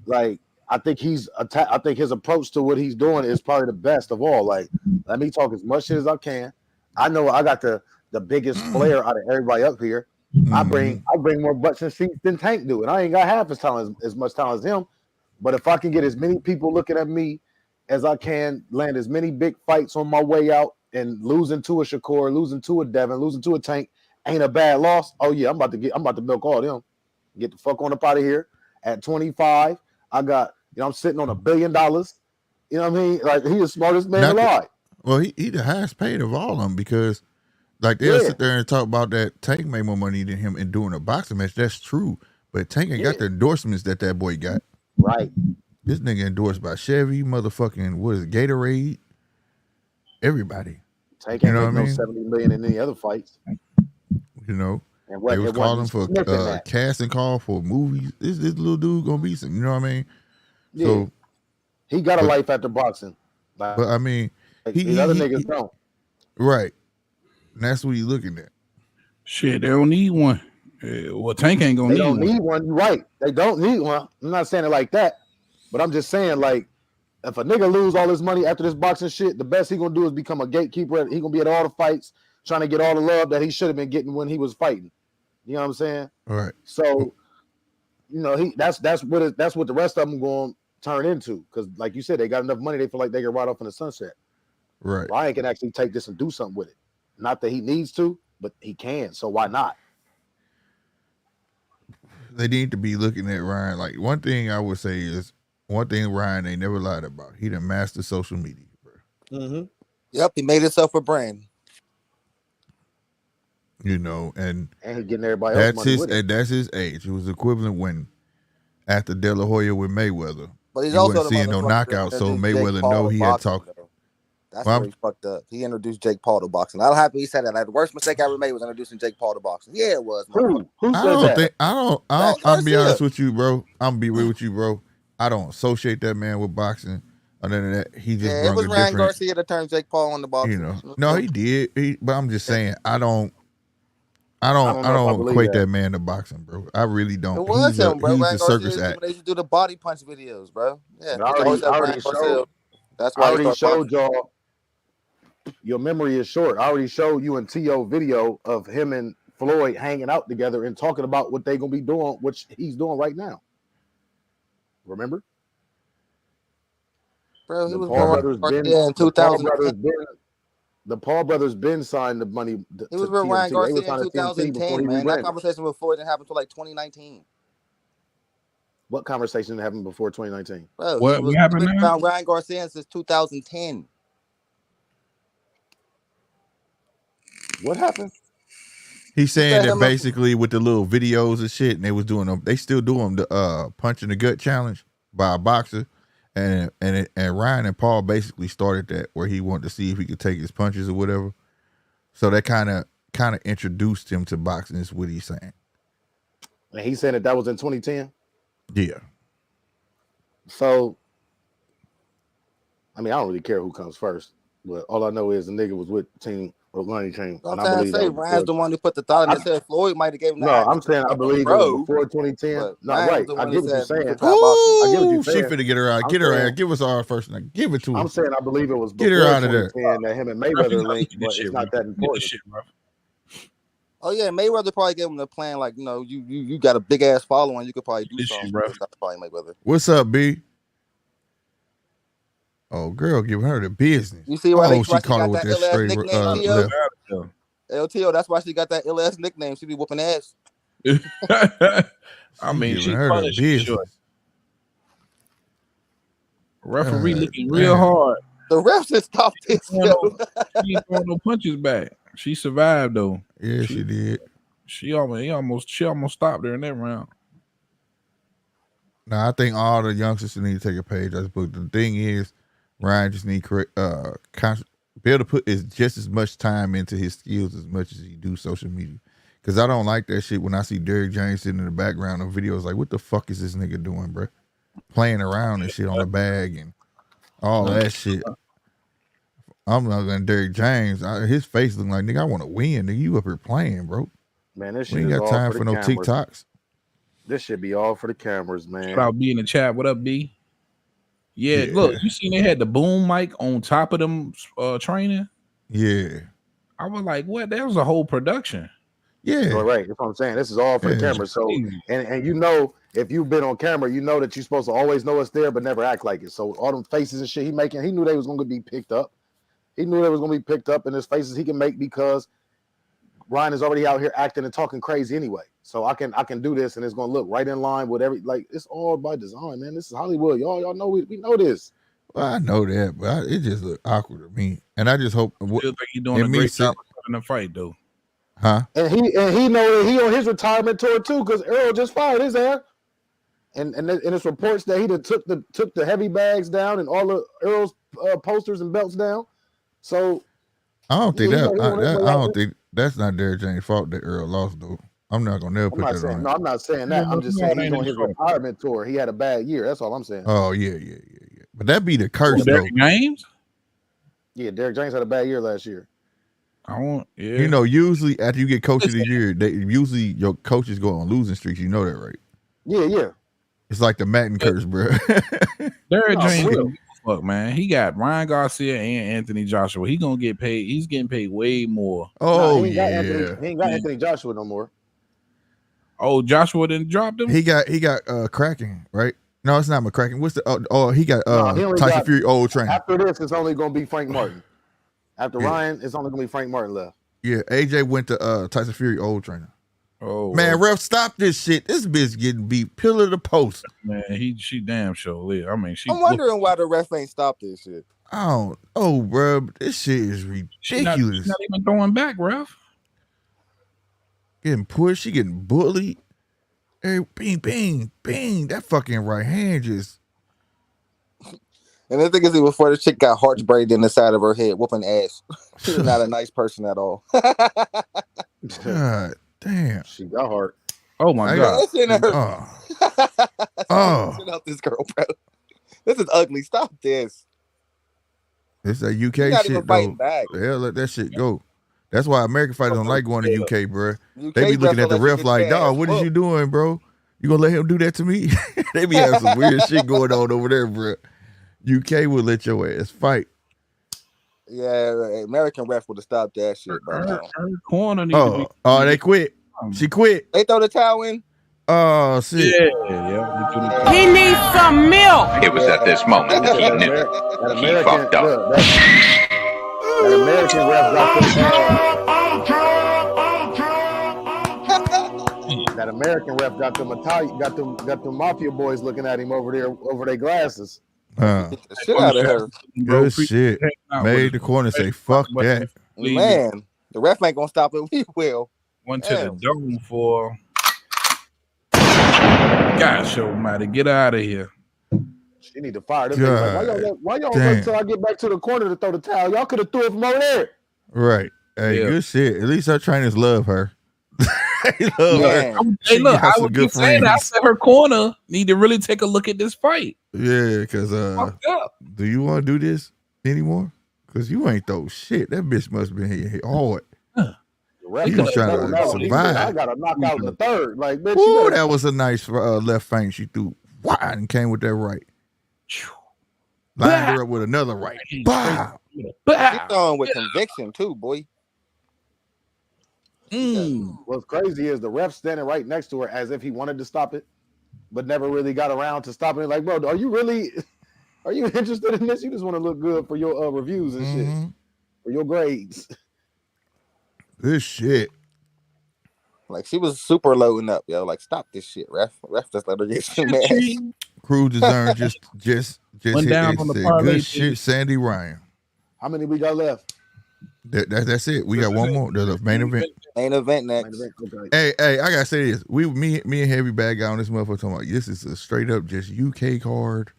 like I think I think his approach to what he's doing is probably the best of all. Like, let me talk as much shit as I can. I know I got the biggest flair out of everybody up here. I bring more butts and seats than Tank do, and I ain't got half as much talent as him. But if I can get as many people looking at me as I can, land as many big fights on my way out, and losing to a Shakur, losing to a Devin, losing to a Tank ain't a bad loss. Oh yeah, I'm about to milk all them. Get the fuck on up out of here. At 25, I got I'm sitting on $1 billion. You know what I mean? Like, he's the smartest man alive. Well, he the highest paid of all of them because. Like they'll sit there and talk about that Tank made more money than him in doing a boxing match. That's true, but Tank ain't got the endorsements that boy got. Right. This nigga endorsed by Chevy, motherfucking what is it, Gatorade, everybody. Tank ain't make no $70 million in any other fights. You know, and they was calling for casting call for movies. This little dude gonna be some. You know what I mean? Yeah. So he got a life after boxing. But I mean, these other niggas don't. Right. And that's what he's looking at. Shit, they don't need one. Well, Tank ain't gonna need one. They don't need one. You're right. They don't need one. I'm not saying it like that, but I'm just saying, like, if a nigga lose all his money after this boxing shit, the best he gonna do is become a gatekeeper. He gonna be at all the fights, trying to get all the love that he should have been getting when he was fighting. You know what I'm saying? All right. So, you know, that's what the rest of them going to turn into. Because, like you said, they got enough money. They feel like they can ride off in the sunset. Right. Ryan can actually take this and do something with it. Not that he needs to, but he can. So why not? They need to be looking at Ryan. Like, one thing I would say is, one thing Ryan ain't never lied about. He done mastered social media, bro. Mm-hmm. Yep, he made himself a brand. You know, and he getting everybody else money with it. That's his age. It was equivalent when after De La Hoya with Mayweather. But he's you also wasn't seeing no knockouts, so Mayweather know he had talked. That's where he fucked up. He introduced Jake Paul to boxing. I'm happy he said that. Like, the worst mistake I ever made was introducing Jake Paul to boxing. Yeah, it was. Who said that? I'll be honest with you, bro. I'm gonna be real with you, bro. I don't associate that man with boxing. Other than that, he just it was Ryan Garcia that turned Jake Paul on the boxing. You know, no, he did. But I'm just saying, I don't equate that man to boxing, bro. I really don't. It was him, bro. He's Ryan a circus Garcia, act. They used to do the body punch videos, bro. Yeah, I already showed. That's why I already showed y'all. Your memory is short. I already showed you and T.O. video of him and Floyd hanging out together and talking about what they gonna be doing, which he's doing right now. Remember? Bro, he was born in 2000. The Paul brothers been signed the money. He was with Ryan Garcia in 2010, man. That conversation with Floyd didn't happen until like 2019. What conversation happened before 2019? Bro, what happened now? Found Ryan Garcia since 2010. What happened? He's saying that basically with the little videos and shit, and they was doing them. They still do them the punch in the gut challenge by a boxer, and Ryan and Paul basically started that where he wanted to see if he could take his punches or whatever. So that kind of introduced him to boxing. Is what he's saying. And he said that was in 2010. Yeah. So, I mean, I don't really care who comes first, but all I know is the nigga was with Team Lonnie Chain. I'm trying to say Ryan's the one who put the thought in his head. Floyd might have gave him. No, I'm saying I believe it was before 2010. No, right. I get what you're saying. I get what you're saying. She finna get her out. Get her out. Give us our first name. Give it to her. I'm saying I believe it was before. Get her out of there. That him and Mayweather linked, but it's not that important. Oh yeah, Mayweather probably gave him the plan. Like, you know, you got a big ass following. You could probably do something. That's probably Mayweather. What's up, B? Oh, girl, giving her the business. You see why she caught her with that straight left. LTO, that's why she got that ill ass nickname. She be whooping ass. I mean, she punished sure. Referee looking real hard. The refs just stopped this. She ain't throwing no punches back. She survived though. Yeah, she did. She almost stopped her in that round. Now I think all the youngsters need to take a page out of this book. The thing is, Ryan just need be able to put just as much time into his skills as much as he do social media. Because I don't like that shit when I see Derrick James sitting in the background of videos like, what the fuck is this nigga doing, bro? Playing around and shit on the bag and all that shit. I'm not gonna Derrick James. His face looking like, nigga, I want to win. Nigga, you up here playing, bro. Man, this shit we ain't got time for no TikToks. This should be all for the cameras, man. Shout out B in the chat. What up, B? Yeah, look, you seen they had the boom mic on top of them training? Yeah. I was like, what? That was a whole production. Yeah. All right. That's what I'm saying. This is all for the camera. So, and you know, if you've been on camera, you know that you're supposed to always know it's there, but never act like it. So all them faces and shit he making, he knew they was going to be picked up. He knew they was going to be picked up, and his faces he can make because Ryan is already out here acting and talking crazy anyway. So I can do this, and it's going to look right in line with it's all by design, man. This is Hollywood. Y'all know we know this. Well, I know that, but it just look awkward to me. And I just hope I feel like he's doing a great job in the fight, though. Huh? And he know that he on his retirement tour too, because Earl just fired his ass. And it's reports that he took the heavy bags down and all of Earl's posters and belts down. So I don't think I don't think that's not Derrick James' fault that Earl lost though. I'm not gonna never put that on. No, I'm not saying that. I'm just saying he's on his retirement tour. He had a bad year. That's all I'm saying. Oh yeah. But that be the curse though. Derrick James? Yeah, Derrick James had a bad year last year. You know, usually after you get coach of the year, usually your coaches go on losing streaks. You know that, right? Yeah. It's like the Madden curse, bro. Derrick James, fuck man, he got Ryan Garcia and Anthony Joshua. He gonna get paid. He's getting paid way more. Oh he ain't got Anthony Joshua no more. Oh, Joshua didn't drop him. He got Kraken, right? No, it's not McCracken. What's the he got Tyson Fury old trainer. After this, it's only gonna be Frank Martin. After Ryan, it's only gonna be Frank Martin left. Yeah, AJ went to Tyson Fury old trainer. Oh man, ref, stop this shit. This bitch getting beat pillar to post. Man, she damn sure lit. I mean, I'm wondering why the ref ain't stopped this shit. I don't know, bro. This shit is ridiculous. She's not even throwing back, ref. Getting pushed, she getting bullied. Hey, bing, bing, bing. That fucking right hand just. And the thing is, before the chick got hearts braided in the side of her head, whooping ass. She's not a nice person at all. God damn. She got heart. Oh my God. That's in her. Oh. Get out this girl, bro. This is ugly. Stop this. It's that UK You're not shit, even fighting though. back. Hell, let that shit go. That's why American fighters don't like going to UK, bro. UK They be looking at the refs will let ref you like, get your dog, ass what is you whooped." doing, bro? You gonna let him do that to me? They be having some weird shit going on over there, bro. UK will let your ass fight. Yeah, American ref would have stopped that shit by now. Her corner need to be. Oh, they quit. She quit. They throw the towel in. Oh, shit. Yeah. He needs some milk. It was at this moment he knew That he American, fucked up. look, that American ref got that American ref got them mafia boys looking at him over their glasses. Shit out of her. Good shit. Made the corner say, fuck that. Man, the ref ain't gonna stop it. We will. Went to the dome for. Gosh, almighty, get out of here. She need to fire them. Like, why y'all wait till I get back to the corner to throw the towel? Y'all could have threw it from over there. Right. Hey, good shit. At least her trainers love her. They love her. Hey, look, I would be saying I said her corner need to really take a look at this fight. Yeah, because do you want to do this anymore? Because you ain't throw shit. That bitch must have been hit hard. He was trying to survive. I got a knockout in the third. Like, bitch, ooh, that was a nice left feint she threw. Wide and came with that right. Lined her up with another right. Bah. She's throwing with conviction too, boy. What's crazy is the ref standing right next to her as if he wanted to stop it, but never really got around to stopping it. Like, bro, are you interested in this? You just want to look good for your reviews and shit, for your grades. This shit. Like, she was super loading up, yo. Like, stop this shit, ref. Ref just let her get some ass. Cruz Design just went hit down it. on the Said, parlay good shit, Sandy Ryan. How many we got left? That's it. We got one more. The main event. Main event next. Hey, I gotta say this. Me and Heavy Bad Guy on this motherfucker talking about this is a straight up just UK card.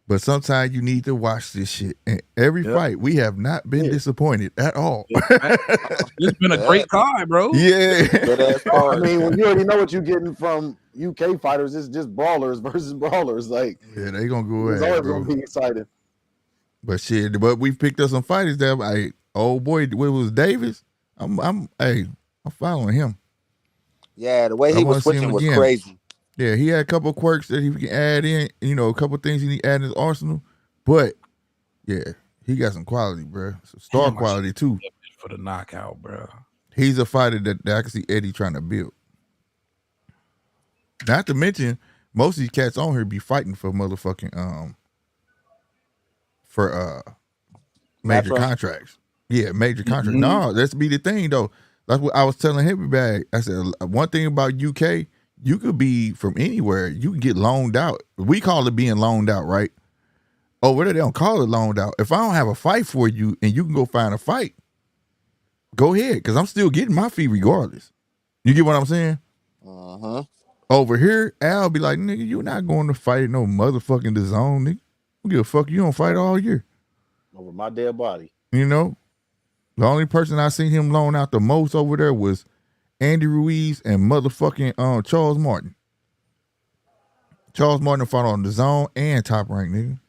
But sometimes you need to watch this shit. And every fight, we have not been disappointed at all. It's been a great card, bro. Yeah. I mean, when you already know what you're getting from UK fighters, it's just brawlers versus brawlers. Like, yeah, they gonna go it's ahead, always bro. gonna be exciting. But shit, we picked up some fighters that like, oh boy, what was Davis? I'm following him. Yeah, the way he was switching was crazy. Yeah, he had a couple of quirks that he can add in, a couple of things he need to add in his arsenal. But yeah, he got some quality, bro. Some star quality too. For the knockout, bro. He's a fighter that I can see Eddie trying to build. Not to mention, most of these cats on here be fighting for motherfucking major contracts. Yeah, major contracts. No, that's be the thing though. That's what I was telling Heavy Bag. I said one thing about UK, you could be from anywhere. You can get loaned out. We call it being loaned out, right? Over there, they don't call it loaned out. If I don't have a fight for you and you can go find a fight, go ahead, because I'm still getting my fee regardless. You get what I'm saying? Over here, Al be like, nigga, you're not going to fight no motherfucking DAZN, nigga. I don't give a fuck. You don't fight all year. Over my dead body. You know? The only person I seen him loan out the most over there was Andy Ruiz and motherfucking Charles Martin. Charles Martin fought on DAZN and Top Rank, nigga.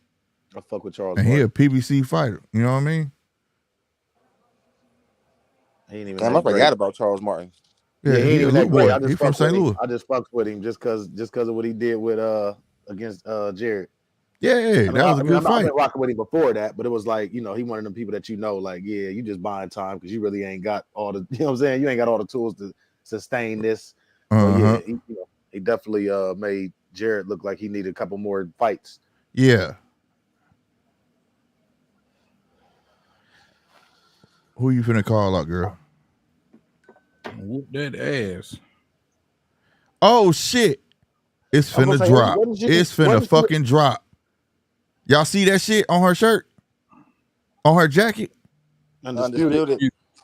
I fuck with Charles and Martin. he a PBC fighter. You know what I mean? He ain't even Damn, I forgot about Charles Martin. Yeah, he a little boy. He from St. Louis. I just fucked with him just because of what he did with against Jared. Yeah, that was a good fight. I've been rocking with him before that, but it was like, he one of them people that like, yeah, you just buying time because you really ain't got all the, you know what I'm saying? You ain't got all the tools to sustain this. So yeah, he definitely made Jared look like he needed a couple more fights. Yeah. Who you finna call out, girl? Whoop that ass. Oh shit. It's finna drop. It's finna fucking drop. Y'all see that shit on her shirt? On her jacket? Undisputed.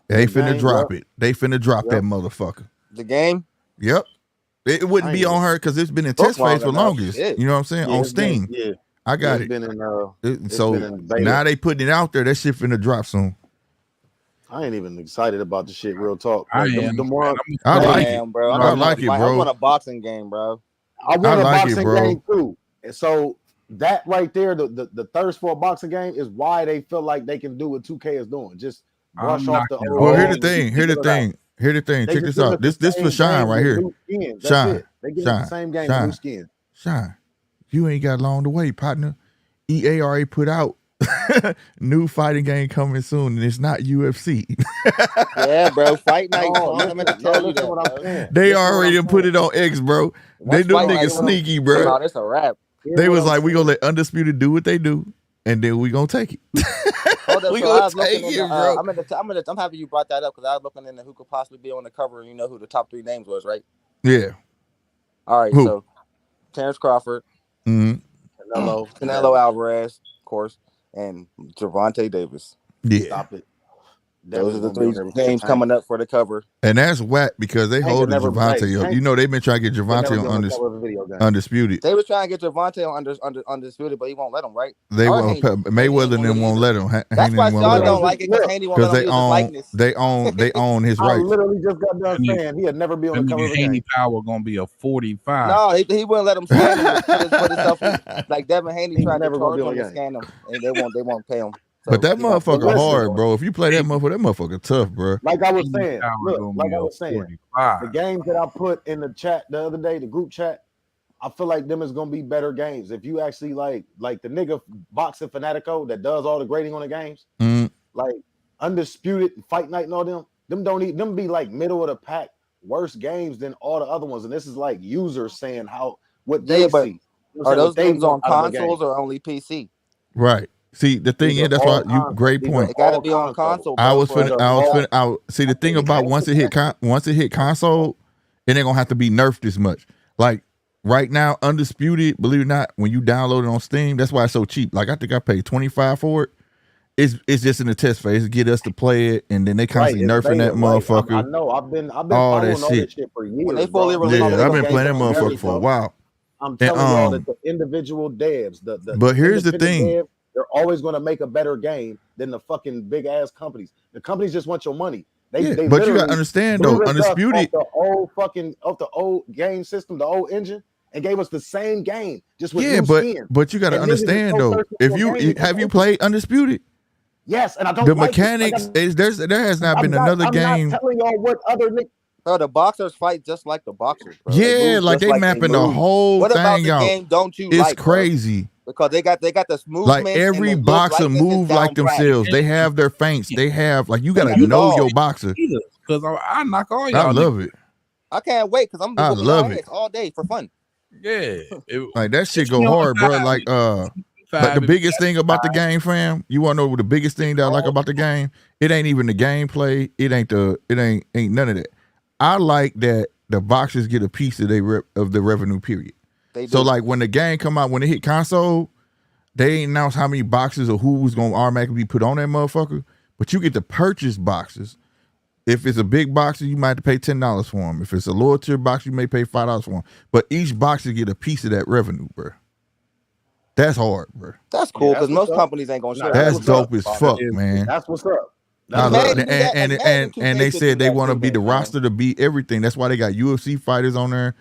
They The finna game, drop yep. it. They finna drop Yep. that motherfucker. The game. Yep. It wouldn't I be ain't on even- her because it's been in Book test phase for long enough. longest. Shit. You know what I'm saying? Yeah, On it's been- Steam. yeah, I got it's it. been in. It's So been in beta. now they putting it out there. That shit finna drop soon. I ain't even excited about the shit. Real talk. I Like, am. the more I like Damn, it. bro. I like it, I bro. want a boxing game, bro. I want I a like it, boxing bro. game too. And so that right there, the thirst for a boxing game is why they feel like they can do what 2K is doing. Just brush I'm off the not old. Well, Oh, here's the thing. Here's the thing. Here's the thing. They Check just this give us out. the This for same Shine game right with here. new skins. That's Shine. it. They give us the same game with Shine. new skins. Shine. You ain't got long to wait, partner. EA already put out new fighting game coming soon, and it's not UFC. Yeah, bro. Fight night. No, son. I meant to tell you listen that, what I'm bro. saying. They Listen what already I'm put saying. it on X, bro. Once Them Fight Night niggas come out- sneaky, bro. No, that's a wrap. Here's They what was I'm like, we saying. gonna let Undisputed do what they do, and then we gonna take it. Hold up, We so gonna I was looking take in it, the, bro. I'm happy you brought that up because I was looking into who could possibly be on the cover, and you know who the top 3 names was, right? Yeah. All right, Who? so Terrence Crawford, hmm Canelo Alvarez, of course, and Gervonta Davis. Yeah. Stop it. Those are the Devin's gonna 3 be on there. names coming up for the cover. And that's whack because they Hank holding never- Gervonta hey, up. Hank- You know they've been trying to get They never Gervonta be on on the cover of a video game. Undisputed. They was trying to get Gervonta on Undisputed, but he won't let him, right? They Or won't. Haney. Mayweather and them Haney won't either. let him. That's Haney why won't Sean let don't him. like it because Haney won't Because let him use his likeness. they own his I rights. literally just got done That saying he'd never be on That the cover of nigga a game. Haney Power gonna be a 45. No, he wouldn't let him scan him put himself like Devin Haney He's tried to never gonna charge be him on to the game. scan him, and they won't pay him. So But that he gonna- motherfucker listen, hard, bro. If you play that motherfucker tough, bro. Like I was Haney saying, Power look, gonna like be I a was saying, 45. the games that I put in the chat the other day, the group chat, I feel like them is gonna be better games. If you actually like the nigga Boxing Fanatico that does all the grading on the games, Mm. like Undisputed, Fight Night, and all them don't need them be like middle of the pack, worse games than all the other ones. And this is like users saying what they Yeah, but see. You know what Are I'm saying? those What they games want on out of a game. consoles or only PC? Right. See, the thing These is, are that's why all you consoles. great These are point. It got to all be on consoles. console. I bro, was for finna, the- I was all- finna, see the thing about once it hit console, it ain't gonna have to be nerfed as much. Like right now, Undisputed, believe it or not, when you download it on Steam, that's why it's so cheap. Like I think I paid $25 for it. It's just in the test phase to get us to play it, and then they constantly it's nerfing that beta, right. motherfucker. I know. I've been All that following all this shit. shit for years. When they fully bro. release Yeah, it, I've been it's playing that gonna be motherfucker very for a tough. while. I'm telling y'all And, that the individual devs, the But here's the independent thing. dev, they're always going to make a better game than the fucking big ass companies. The companies just want your money. They Yeah, they but you gotta literally understand blew though, the dust Undisputed. off the old game system, the old engine, and gave us the same game just with Yeah, new but skins. you gotta And niggas is understand so though. thirsty If for you games, have you it's played Undisputed, yes, and I don't the like it. mechanics is there has not been another I'm game. not telling y'all what other niggas. Bro, the boxers fight just like the boxers, bro. Yeah, move like just they mapping the move. whole What about thing the out. game don't you It's like, bro? crazy. Because they got the movement. Like every and the boxer look like move like themselves. They have their feints. They have like you gotta got it know all. your boxer. Because I knock all I y'all. love it. I can't wait because I'm I whooping love y'all it. ass all day for fun. Yeah. Like that shit It's go me on hard, bro. five. Like but the biggest thing about the game, fam, you wanna know what the biggest thing that I like about the game? It ain't even the gameplay. It ain't none of that. I like that the boxers get a piece of of the revenue period. They do. So like when the game come out, when it hit console, they ain't announce how many boxes or who's gonna automatically be put on that motherfucker. But you get to purchase boxes. If it's a big boxer, you might have to pay $10 for them. If it's a lower tier box, you may pay $5 for them. But each boxer get a piece of that revenue, bro. That's hard, bro. That's cool Yeah, because that's most what's up. companies ain't gonna share. That's what's up. dope as fuck, man. That's what's up. I Madden love do it. that, And like Madden 2K they should said do they that want to too, be the man. roster to be everything. That's why they got UFC fighters on there,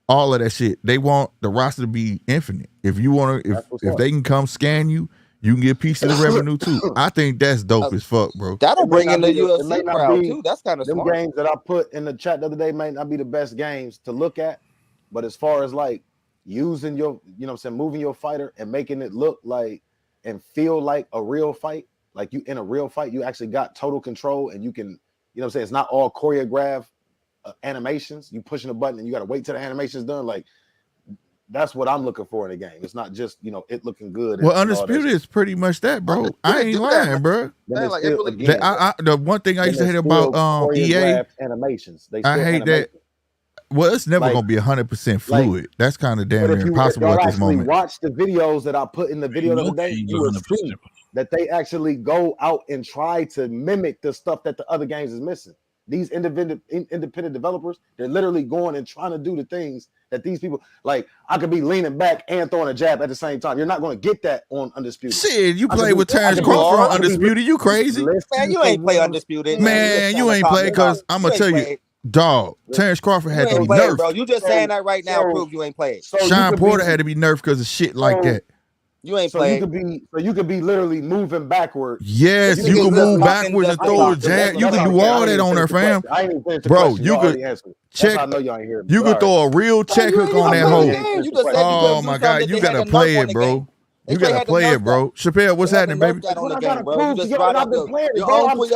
all of that shit. They want the roster to be infinite. If you want to, if they can come scan you, you can get a piece of the revenue too. I think that's dope as fuck, bro. That'll It may bring not in the be the- it may UFC not crowd be too. That's kind of Them smart. games that I put in the chat the other day may not be the best games to look at, but as far as like using your, you know what I'm saying, moving your fighter and making it look like and feel like a real fight, like you in a real fight, you actually got total control and you can, you know what I'm saying, it's not all choreographed animations. You pushing a button and you got to wait till the animation's done. Like that's what I'm looking for in a game. It's not just, you know, it looking good. Well, and all that Undisputed shit. is pretty much that, bro. I ain't do that, lying, man. bro. Then Man, it's like, still, it really- again, The one thing I used to hate about EA, choreographed animations. They I still hate that. animation. Well, it's never Like- gonna be 100% fluid. That's kind of damn But near if impossible y'all at this actually moment. watch the videos that I put in the video the other day, you will see that they actually go out and try to mimic the stuff that the other games is missing. These independent developers, they're literally going and trying to do the things that these people like. I could be leaning back and throwing a jab at the same time. You're not going to get that on Undisputed. Shit, you play with Terrence Crawford on Undisputed. You crazy? Man, you ain't play Undisputed. Man, you ain't play because I'm gonna tell you, dog. Terrence Crawford had to be nerfed, bro. You just saying that right now proves you ain't played. Sean Porter had to be nerfed because of shit like that. You ain't played. You could be literally moving backward. Yes, you can move backwards and throw a jab. You can do all that on there, fam. Bro, you could check. You could throw a real check hook on that hole. Oh my God, you gotta play it, bro. You gotta play it, bro. Chappelle, what's happening, baby? Your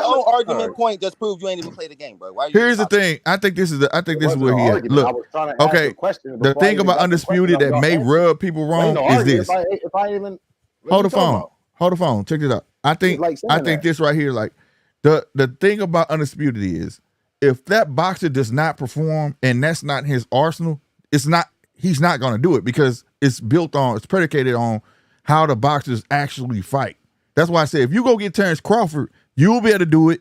own argument point just proves you ain't even played the game, bro. Here's the thing. I think this is where he at. Look, okay. The thing about Undisputed that may rub people wrong is this. Hold the phone. Check this out. I think this right here, like the thing about Undisputed is if that boxer does not perform and that's not his arsenal, he's not gonna do it because it's predicated on how the boxers actually fight. That's why I say if you go get Terrence Crawford, you'll be able to do it.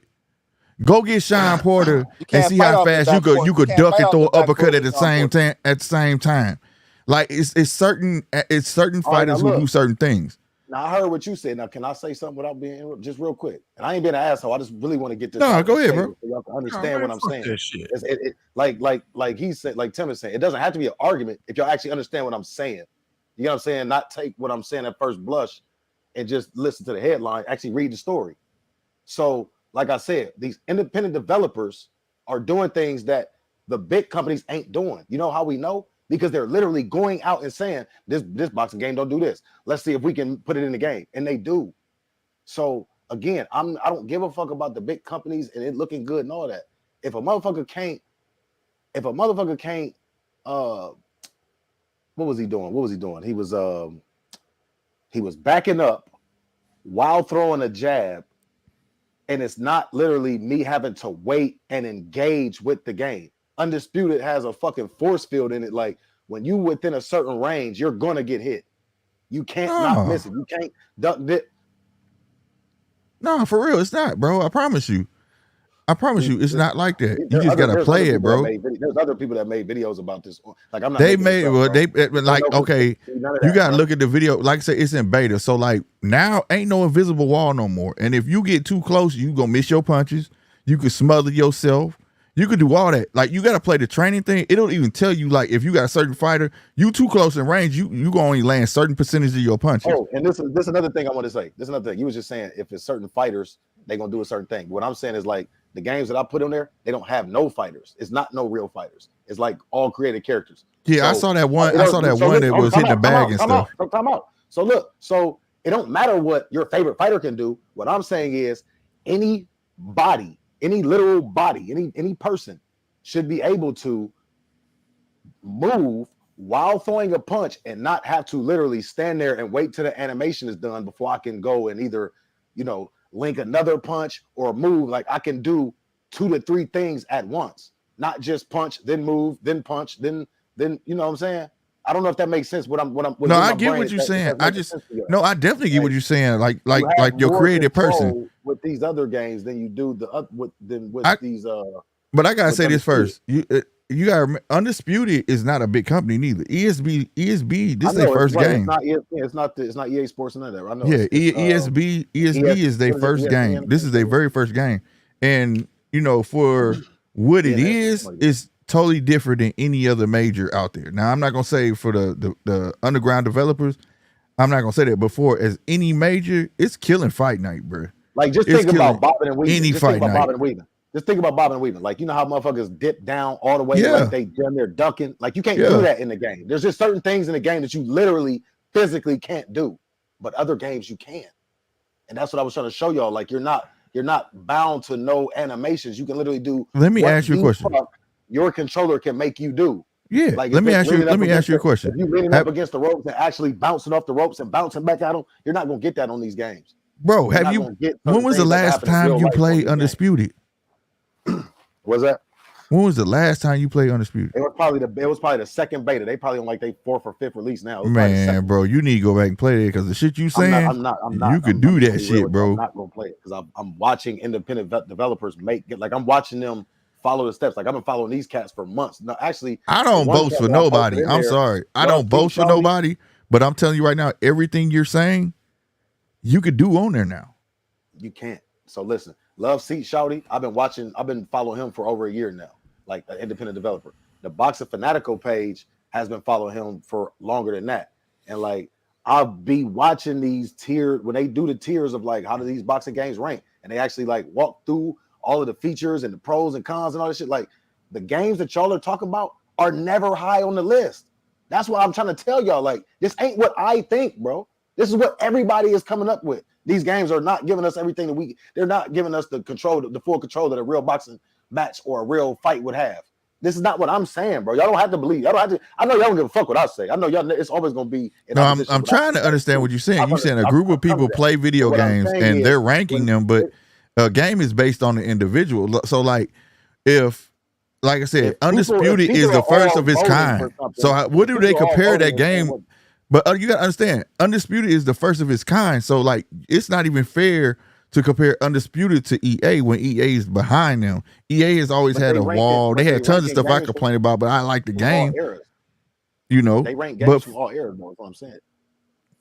Go get Sean Porter and see how fast you could duck and throw an uppercut at the same time. Like it's certain fighters who do certain things. Now I heard what you said. Now can I say something without being just real quick? And I ain't being an asshole. I just really want to get this. No, go ahead, bro. So y'all can understand what I'm saying. Like he said, like Tim is saying, it doesn't have to be an argument if y'all actually understand what I'm saying. You know what I'm saying? Not take what I'm saying at first blush and just listen to the headline, actually read the story. So, like I said, these independent developers are doing things that the big companies ain't doing. You know how we know? Because they're literally going out and saying, this boxing game don't do this. Let's see if we can put it in the game. And they do. So, again, I don't give a fuck about the big companies and it looking good and all that. If a motherfucker can't, what was he doing? He was backing up while throwing a jab, and it's not literally me having to wait and engage with the game. Undisputed has a fucking force field in it. Like when you within a certain range, you're gonna get hit. You can't not miss it. You can't duck it. No, for real, it's not, bro. I promise you, it's not like that. You just gotta play it, bro. There's other people that made videos about this. Like I'm not. You gotta look at the video. Like I said, it's in beta, so like now ain't no invisible wall no more. And if you get too close, you gonna miss your punches. You could smother yourself. You could do all that. Like you gotta play the training thing. It don't even tell you like if you got a certain fighter, you too close in range, you gonna only land certain percentage of your punches. Oh, and this is another thing I want to say. This is another thing. You was just saying if it's certain fighters, they gonna do a certain thing. What I'm saying is like the games that I put on there, they don't have no fighters. It's not no real fighters. It's like all created characters. Yeah, so, I saw that one. That was hitting the bag and stuff. Time out. So look, so it don't matter what your favorite fighter can do. What I'm saying is any body, any literal body, any person should be able to move while throwing a punch and not have to literally stand there and wait till the animation is done before I can go and either, link another punch or move. Like I can do 2 to 3 things at once, not just punch, then move, then punch, then you know what I'm saying? I don't know if that makes sense. I get what you're saying. I definitely get what you're saying. Like your creative person with these other games than you do these. But I gotta say this first. You got Undisputed is not a big company neither. ESB, this is their first game. It's not EA Sports and none of that. I know. Yeah, ESB is their first game. This is their very first game, and for what it is, it's totally different than any other major out there. Now, I'm not gonna say for the underground developers, I'm not gonna say that. But for as any major, it's killing Fight Night, bro. Like just think about bobbing and weaving. Any fight night. Just think about bobbing and weaving. Like, you know how motherfuckers dip down all the way, like they damn near ducking. Like, you can't do that in the game. There's just certain things in the game that you literally physically can't do, but other games you can. And that's what I was trying to show y'all. Like, you're not bound to no animations. You can literally do. Let me ask you a question. Your controller can make you do. Yeah. Like, let me ask you a question. If you leaning up against the ropes and actually bouncing off the ropes and bouncing back at them, you're not gonna get that on these games. Bro, when was the last time you played Undisputed? What's that? When was the last time you played Undisputed? It was probably the second beta. They probably on like their 4th or 5th release now. Man, bro, you need to go back and play it because the shit you saying, I'm not. You could do that shit, bro. I'm not gonna play it because I'm watching independent developers I'm watching them follow the steps. Like I've been following these cats for months. No, actually, I don't boast for nobody. I'm sorry, I don't boast for nobody. But I'm telling you right now, everything you're saying, you could do on there now. You can't. So listen, Love Seat Shouty. I've been following him for over a year now. Like an independent developer. The Boxing Fanatical page has been following him for longer than that. And like I'll be watching these tiers when they do the tiers of like how do these boxing games rank, and they actually like walk through all of the features and the pros and cons and all this shit. Like the games that y'all are talking about are never high on the list. That's why I'm trying to tell y'all, like, this ain't what I think, bro. This is what everybody is coming up with. These games are not giving us everything that they're not giving us the full control that a real boxing match or a real fight would have. This is not what I'm saying, bro. Y'all don't have to believe. Y'all don't have to. I know y'all don't give a fuck what I say. I know y'all. It's always gonna be. No, I'm trying to understand what you're saying. You're saying a group of people play video games and they're ranking them, but a game is based on the individual. So, like, like I said, Undisputed is the first of its kind. So, what do they compare that game? But you got to understand, Undisputed is the first of its kind. So, like, it's not even fair to compare Undisputed to EA when EA is behind them. EA has always had a wall. They had tons of stuff I complain about, but I like the game. You know, they rank games from all eras, more. That's what I'm saying.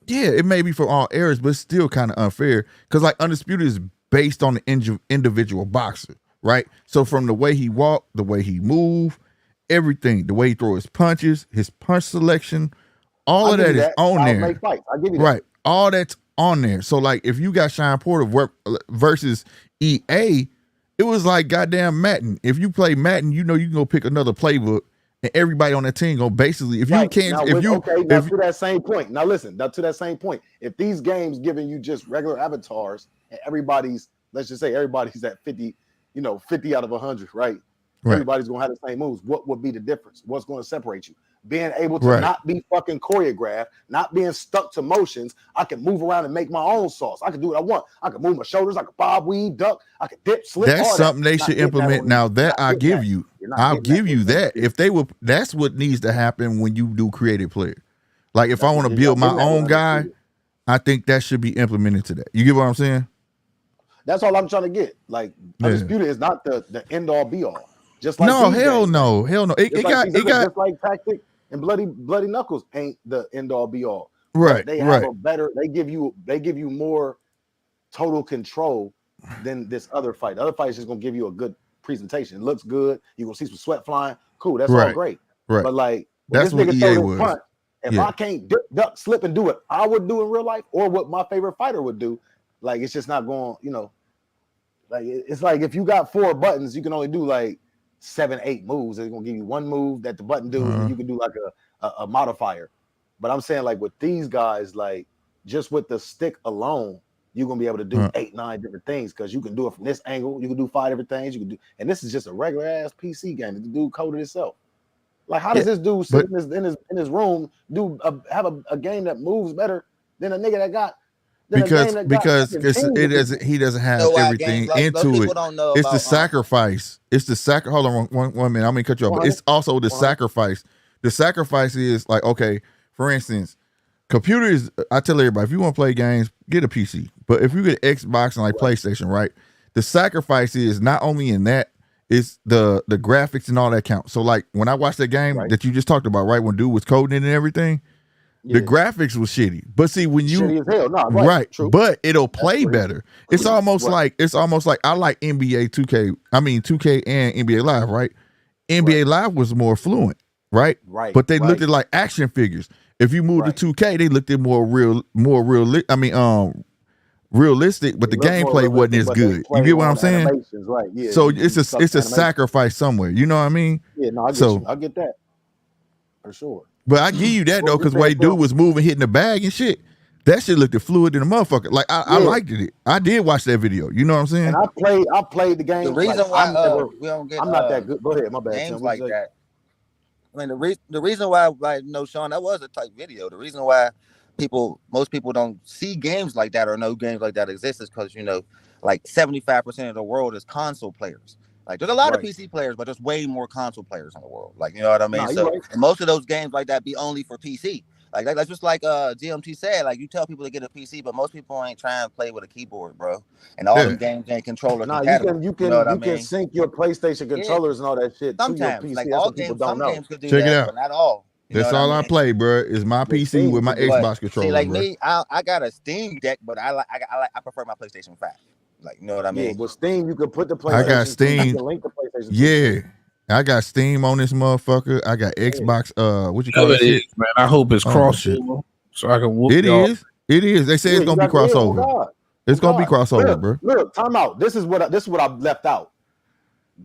Yeah, it may be for all eras, but it's still kind of unfair because, like, Undisputed is based on the individual boxer, right? So from the way he walk, the way he move, everything, the way he throw his punches, his punch selection, all of that is on there. I give you that. Right, all that's on there. So like, if you got Shine Porter versus EA, it was like goddamn Madden. If you play Madden, you know you can go pick another playbook, and everybody on that team go basically. If you can't, to that same point. Now listen, to that same point. If these games giving you just regular avatars and everybody's, let's just say everybody's at 50, 50 out of 100, right? Everybody's gonna have the same moves. What would be the difference? What's going to separate you? Being able to not be fucking choreographed, not being stuck to motions. I can move around and make my own sauce. I can do what I want. I can move my shoulders. I can bob, weave, duck. I can dip, slip. That's something they should implement. Now that I'll give you. I'll give you that. If they would, that's what needs to happen when you do creative player. Like if I want to build my own guy, I think that should be implemented to that. You get what I'm saying? That's all I'm trying to get. Like Undisputed is not the end all be all. Just like no. It got just like Tactic and Bloody Knuckles ain't the end all be all. Right. They have a better. They give you more total control than this other fight. The other fight is just gonna give you a good presentation. It looks good. You're gonna see some sweat flying. Cool. That's all great. Right. But like that's what EA was. Punch, if I can't duck, slip, and do what I would do in real life, or what my favorite fighter would do, like it's just not going. Like it's like if you got 4 buttons, you can only do like 7, 8 moves. It's gonna give you one move that the button do, and you can do like a modifier. But I'm saying like with these guys, like just with the stick alone, you're gonna be able to do 8, 9 different things because you can do it from this angle. You can do 5 different things. You can do, and this is just a regular ass PC game. The dude coded itself. Like how does this dude sit in his room have a game that moves better than a nigga that got? Because he doesn't have everything into it. It's the sacrifice. It's the hold on one minute. I'm gonna cut you off. But it's also the sacrifice. The sacrifice is like, okay, for instance, computers. I tell everybody, if you want to play games, get a PC. But if you get Xbox and like PlayStation, right? The sacrifice is not only in that, it's the graphics and all that count. So like when I watched that game that you just talked about, right? When dude was coding it and everything. The graphics was shitty, but see when you shitty as hell. No, right, true. But it'll play better. It's almost like I like NBA 2K. I mean 2K and NBA Live, right? NBA Live was more fluent, right? Right. But they looked at like action figures. If you move to 2K, they looked at more realistic. But the gameplay wasn't as good. You get what I'm saying? Right. Yeah. So it's a sacrifice somewhere. You know what I mean? Yeah. No, I get that for sure. But I give you that though, because the way dude was moving, hitting the bag and shit, that shit looked fluid in a motherfucker. Like I liked it. I did watch that video. You know what I'm saying? And I played the game. The reason why we don't get I'm not that good. Go ahead, my bad. Games like that. I mean, the reason why, like, Sean, that was a tight video. The reason why most people don't see games like that or know games like that exist is because like 75% of the world is console players. Like, there's a lot of Right. PC players, but there's way more console players in the world. Like, you know what I mean? Nah, you So right. and most of those games like that be only for PC. Like that's just like GMT said. Like, you tell people to get a PC, but most people ain't trying to play with a keyboard, bro. And all them games ain't controller Nah, compatible. you know what I can mean? sync your PlayStation controllers and all that shit to your Sometimes, PC. like That's all what people games, don't some know. games could do Check it that, out. but not all. You That's know all what I I mean? play, bro. Is my PC Steam with my can do Xbox But controller, see, like bro. me, I got a Steam Deck, but I prefer my PlayStation 5. Like, you know what I mean? Yeah, with Steam, you can put the PlayStation. I got to, Steam. you can link the PlayStation. Yeah. I got Steam on this motherfucker. I got Xbox. What you call that shit? Man, I hope it's crossover so I can whoop y'all. It is. They say it's gonna be crossover. It's gonna be crossover, bro. Look, time out. This is what I left out.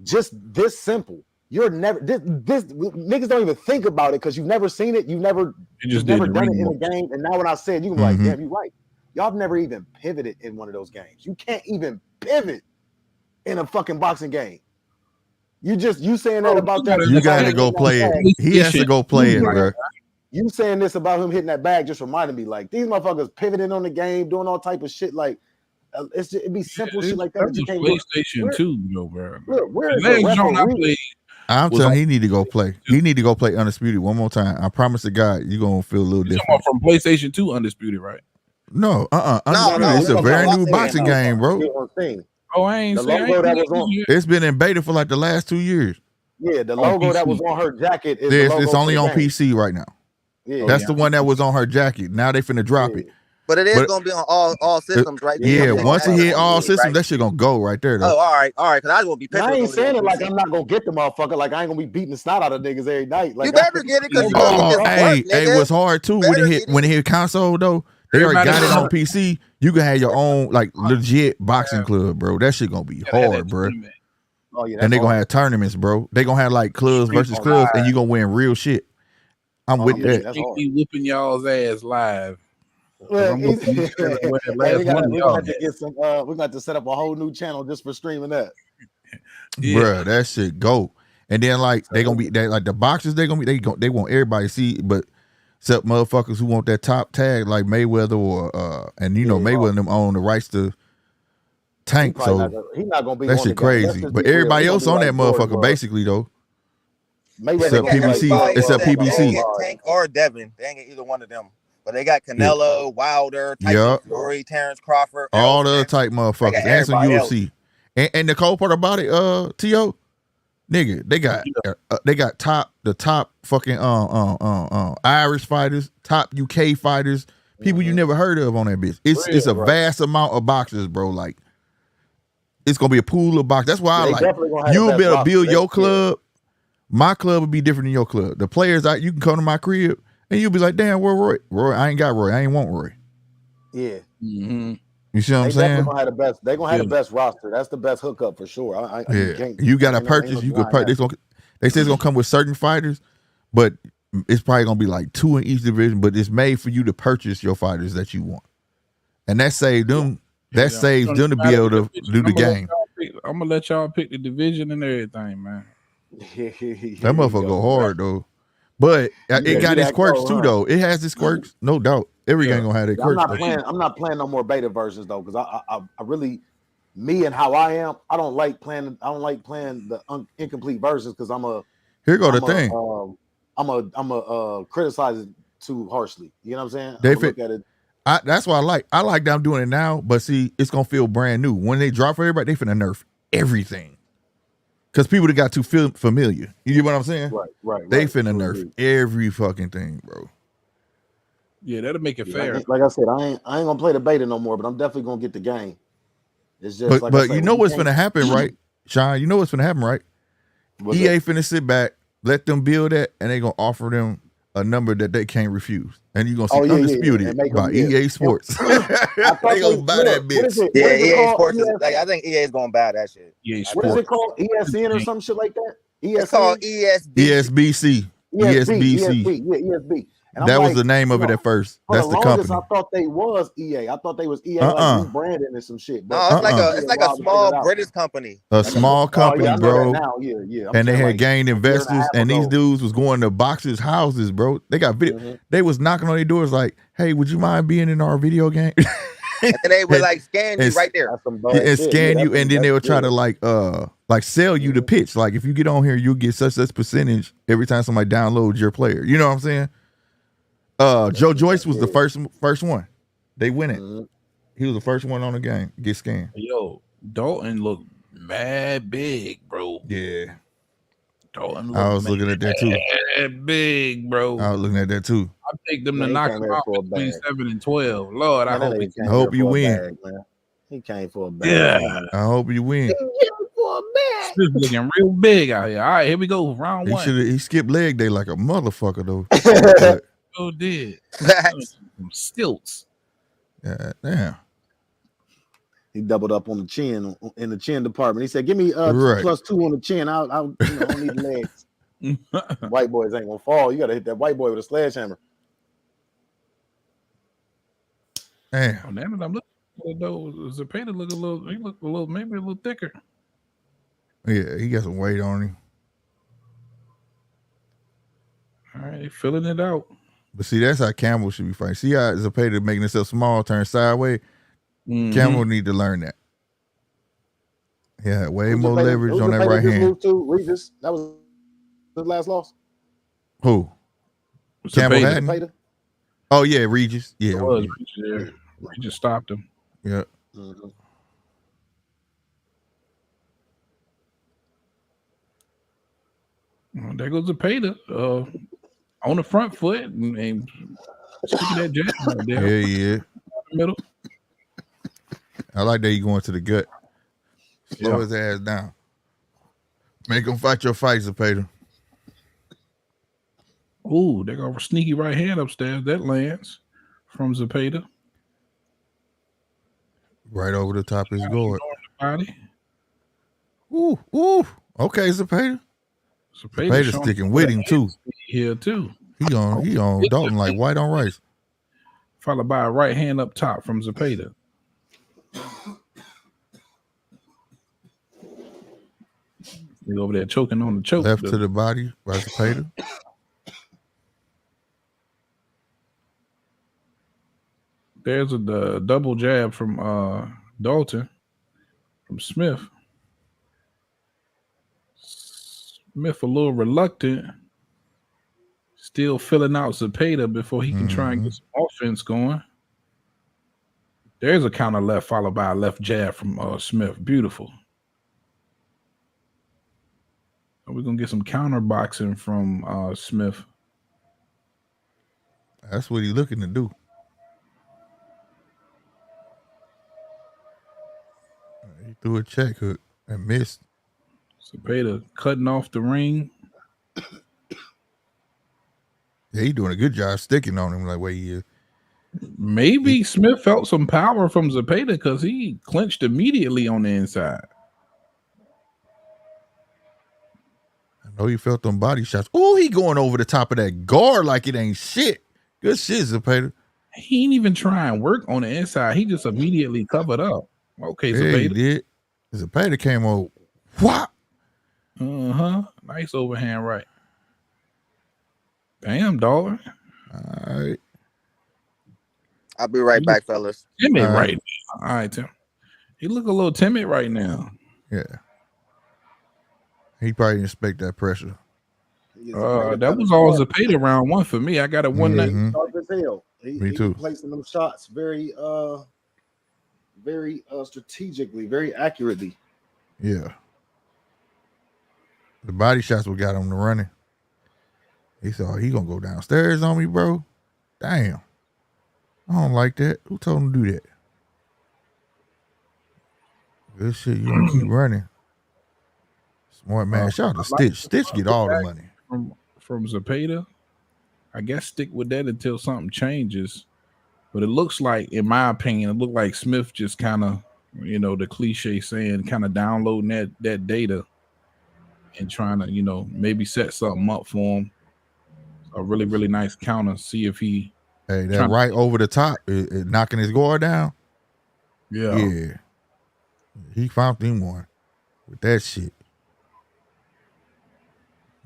Just this simple. You're never this niggas don't even think about it because you've never seen it. You've never done it in the game. And now when I said, you can be like, damn, you're right. Y'all have never even pivoted in one of those games. You can't even pivot in a fucking boxing game. You saying that about that. You gotta go play it. He has to go play it, bro. You saying this about him hitting that bag just reminded me, like, these motherfuckers pivoting on the game, doing all type of shit. Like, it'd be simple shit like that. That was PlayStation 2, though, bro. Look, where is the the referee? I'm telling you, he need to go play. He need to go play Undisputed one more time. I promise to God, you're gonna feel a little different. Talking about from PlayStation 2 Undisputed, right? No, Undisputed. It's a very new boxing game, bro. Oh, I ain't the logo that was on. It's been in beta for like the last 2 years. Yeah, the logo that was on her jacket is it's only on PC right now. Yeah, that's the one that was on her jacket. Now they finna drop it. But it is gonna be on all systems, right? Yeah, once it hit all systems, that shit gonna go right there. Though. Oh, all right. Because I won't be. I ain't saying it like I'm not gonna get the motherfucker. Like I ain't gonna be beating the snot out of niggas every night. Like you better get it because it was hard too when it hit console though. They already got it on PC. You can have your own like legit boxing club, bro. That shit gonna be hard, bro. Oh, yeah, and they gonna have tournaments, bro. They gonna have like clubs versus clubs, and you gonna win real shit. I'm with that. He whooping y'all's ass live. Well, we're gonna have to set up a whole new channel just for streaming that. Bruh, that shit go. And then like they gonna be like the boxers they want everybody to see, but except motherfuckers who want that top tag like Mayweather or and Mayweather and them own the rights to tank. He's not gonna be that shit crazy. But everybody else on that motherfucker basically though. Except PBC. Except PBC. Tank or Devin. They ain't get either one of them. But they got Canelo, Wilder, Tyson Fury, Terrence Crawford. All the other type motherfuckers. And some UFC. And the cool part about it, T.O., nigga, they got the top fucking Irish fighters, top UK fighters, people you never heard of on that bitch. It's a vast amount of boxers, bro. Like it's gonna be a pool of boxers. That's why I like you'll be able to build your club. My club would be different than your club. The players you can come to my crib and you'll be like, damn, where Roy? Roy, I ain't got Roy. I ain't want Roy. Yeah. Mm-hmm. You see what I'm saying? They're gonna have the best roster. That's the best hookup for sure. You gotta purchase. You could purchase. They say it's gonna come with certain fighters, but it's probably gonna be like 2 in each division. But it's made for you to purchase your fighters that you want, and that saves them. That saves them to be able to do the game. I'm gonna let y'all pick the division and everything, man. That motherfucker go hard though, but it got its quirks too though. It has its quirks, no doubt. Every game gonna have its quirks. I'm not playing no more beta versions though, because I really, me and how I am, I don't like playing the incomplete versions because I'm a criticize it too harshly. You know what I'm saying? Look at it. That's why I like them doing it now, but see, it's gonna feel brand new when they drop for everybody. They finna nerf everything. Because people that got too familiar. You get what I'm saying? Right. They finna nerf every fucking thing, bro. Yeah, that'll make it fair. Like I said, I ain't gonna play the beta no more, but I'm definitely gonna get the game. It's just but you know what's gonna happen, right, Sean? You know what's gonna happen, right? EA finna sit back, let them build that, and they gonna offer them a number that they can't refuse. And you're gonna see Undisputed by EA Sports. They gonna buy that bitch. EA Sports I think EA is gonna buy that shit. What is it called? ESN or some shit like that? It's called ESBC. ESBC. Yeah, ESB. And that was the name of it at first. That's the company. I thought they was EA. I thought they was EA like branding and some shit. No, it's like a small British company. A small company, bro. Yeah. And they had gained investors, and these dudes was going to boxers' houses, bro. They got video. They was knocking on their doors like, "Hey, would you mind being in our video game?" And then they would like scan you and- right there. That's some Yeah, bad and shit. scan Yeah, you, and then they'll try to good. like sell you the pitch. Like if you get on here, you'll get such percentage every time somebody downloads your player. You know what I'm saying? Joe Joyce was the first one. They win it. Mhm. He was the first one on the game. Get scanned. Yo, Dalton looked mad big, bro. Yeah. Dalton I was looking at that too. mad big, bro. I was looking at that too. I picked them to Man, he knock came him here out for a between bag. 7 and 12. Lord, I Man, that hope nigga he came I hope here you for a win. bag, man. He came for a bag. Yeah. I hope you win. Smith looking real big out here. All right, here we go. Round He one. he skipped leg day like a motherfucker though. But, Oh, did. Facts. Some stilts. yeah, damn. He doubled up on the chin in the chin department. He said, "Give me Right. +2 on the chin. I don't need the legs. White boys ain't gonna fall. You gotta hit that white boy with a sledgehammer." Damn. Oh, damn it, I'm looking though. Zepeda look a little. He look a little, maybe a little thicker. Yeah, he got some weight on him. All right, they filling it out. But see, that's how Campbell should be fighting. See how Zepeda making himself small, turn sideways. Mhm. Campbell need to learn that. Yeah, way Who's more Zepeda- leverage who's on that Zepeda right just hand. moved to Regis. That was his last loss. Who? Campbell Zepeda. Hatton? Zepeda? Oh yeah, Regis. Yeah, It was there. We just stopped him. yeah. Mhm. Well, there goes Zepeda. On the front foot and sticking that jab right there. Yeah. Middle. I like that you going to the gut. Slow Yeah. his ass down. Make him fight your fight, Zepeda. Ooh, they got a sneaky right hand upstairs. That lands from Zepeda. Right over the top of his guard. Body. Ooh. Okay, Zepeda. Zepeda Zepeda sticking with him too. Here too. He on Dalton like white on rice. Followed by a right hand up top from Zepeda. He's over there choking on the choke. Left to the body by Zepeda. There's the double jab from Dalton, from Smith. Smith a little reluctant, still filling out Zepeda before he can try and get some offense going. There's a counter left followed by a left jab from Smith. Beautiful. So we're gonna get some counter boxing from Smith. That's what he's looking to do. He threw a check hook and missed. Zepeda cutting off the ring. Yeah, he doing a good job sticking on him like where he is. Maybe Smith felt some power from Zepeda because he clinched immediately on the inside. I know he felt them body shots. Oh, he going over the top of that guard like it ain't shit. Good shit, Zepeda. He ain't even try and work on the inside. He just immediately covered up. Okay, Yeah, he Zepeda. did. Zepeda came over. What? Nice overhand right. Damn, dog. All right. I'll be right back, fellas. Timid All right. right now. All right, Tim. He look a little timid right now. Yeah. He probably didn't expect that pressure. That was all Zepeda round one for me. I got a 190. Sharp as hell. Me too. Placing them shots very strategically, very accurately. Yeah. The body shots what got him to running. He said, he gonna go downstairs on me, bro. Damn. I don't like that. Who told him to do that? Good shit. You gonna keep running. Smart man. Shout out to Stitch. Stitch get all the money. From Zepeda. I guess stick with that until something changes. But it looks like, in my opinion, it looked like Smith just kind of, the cliche saying, kind of downloading that data and trying to, maybe set something up for him. A really, really nice counter. See if he. Hey, that right over the top, it knocking his guard down. Yeah. He found him one with that shit.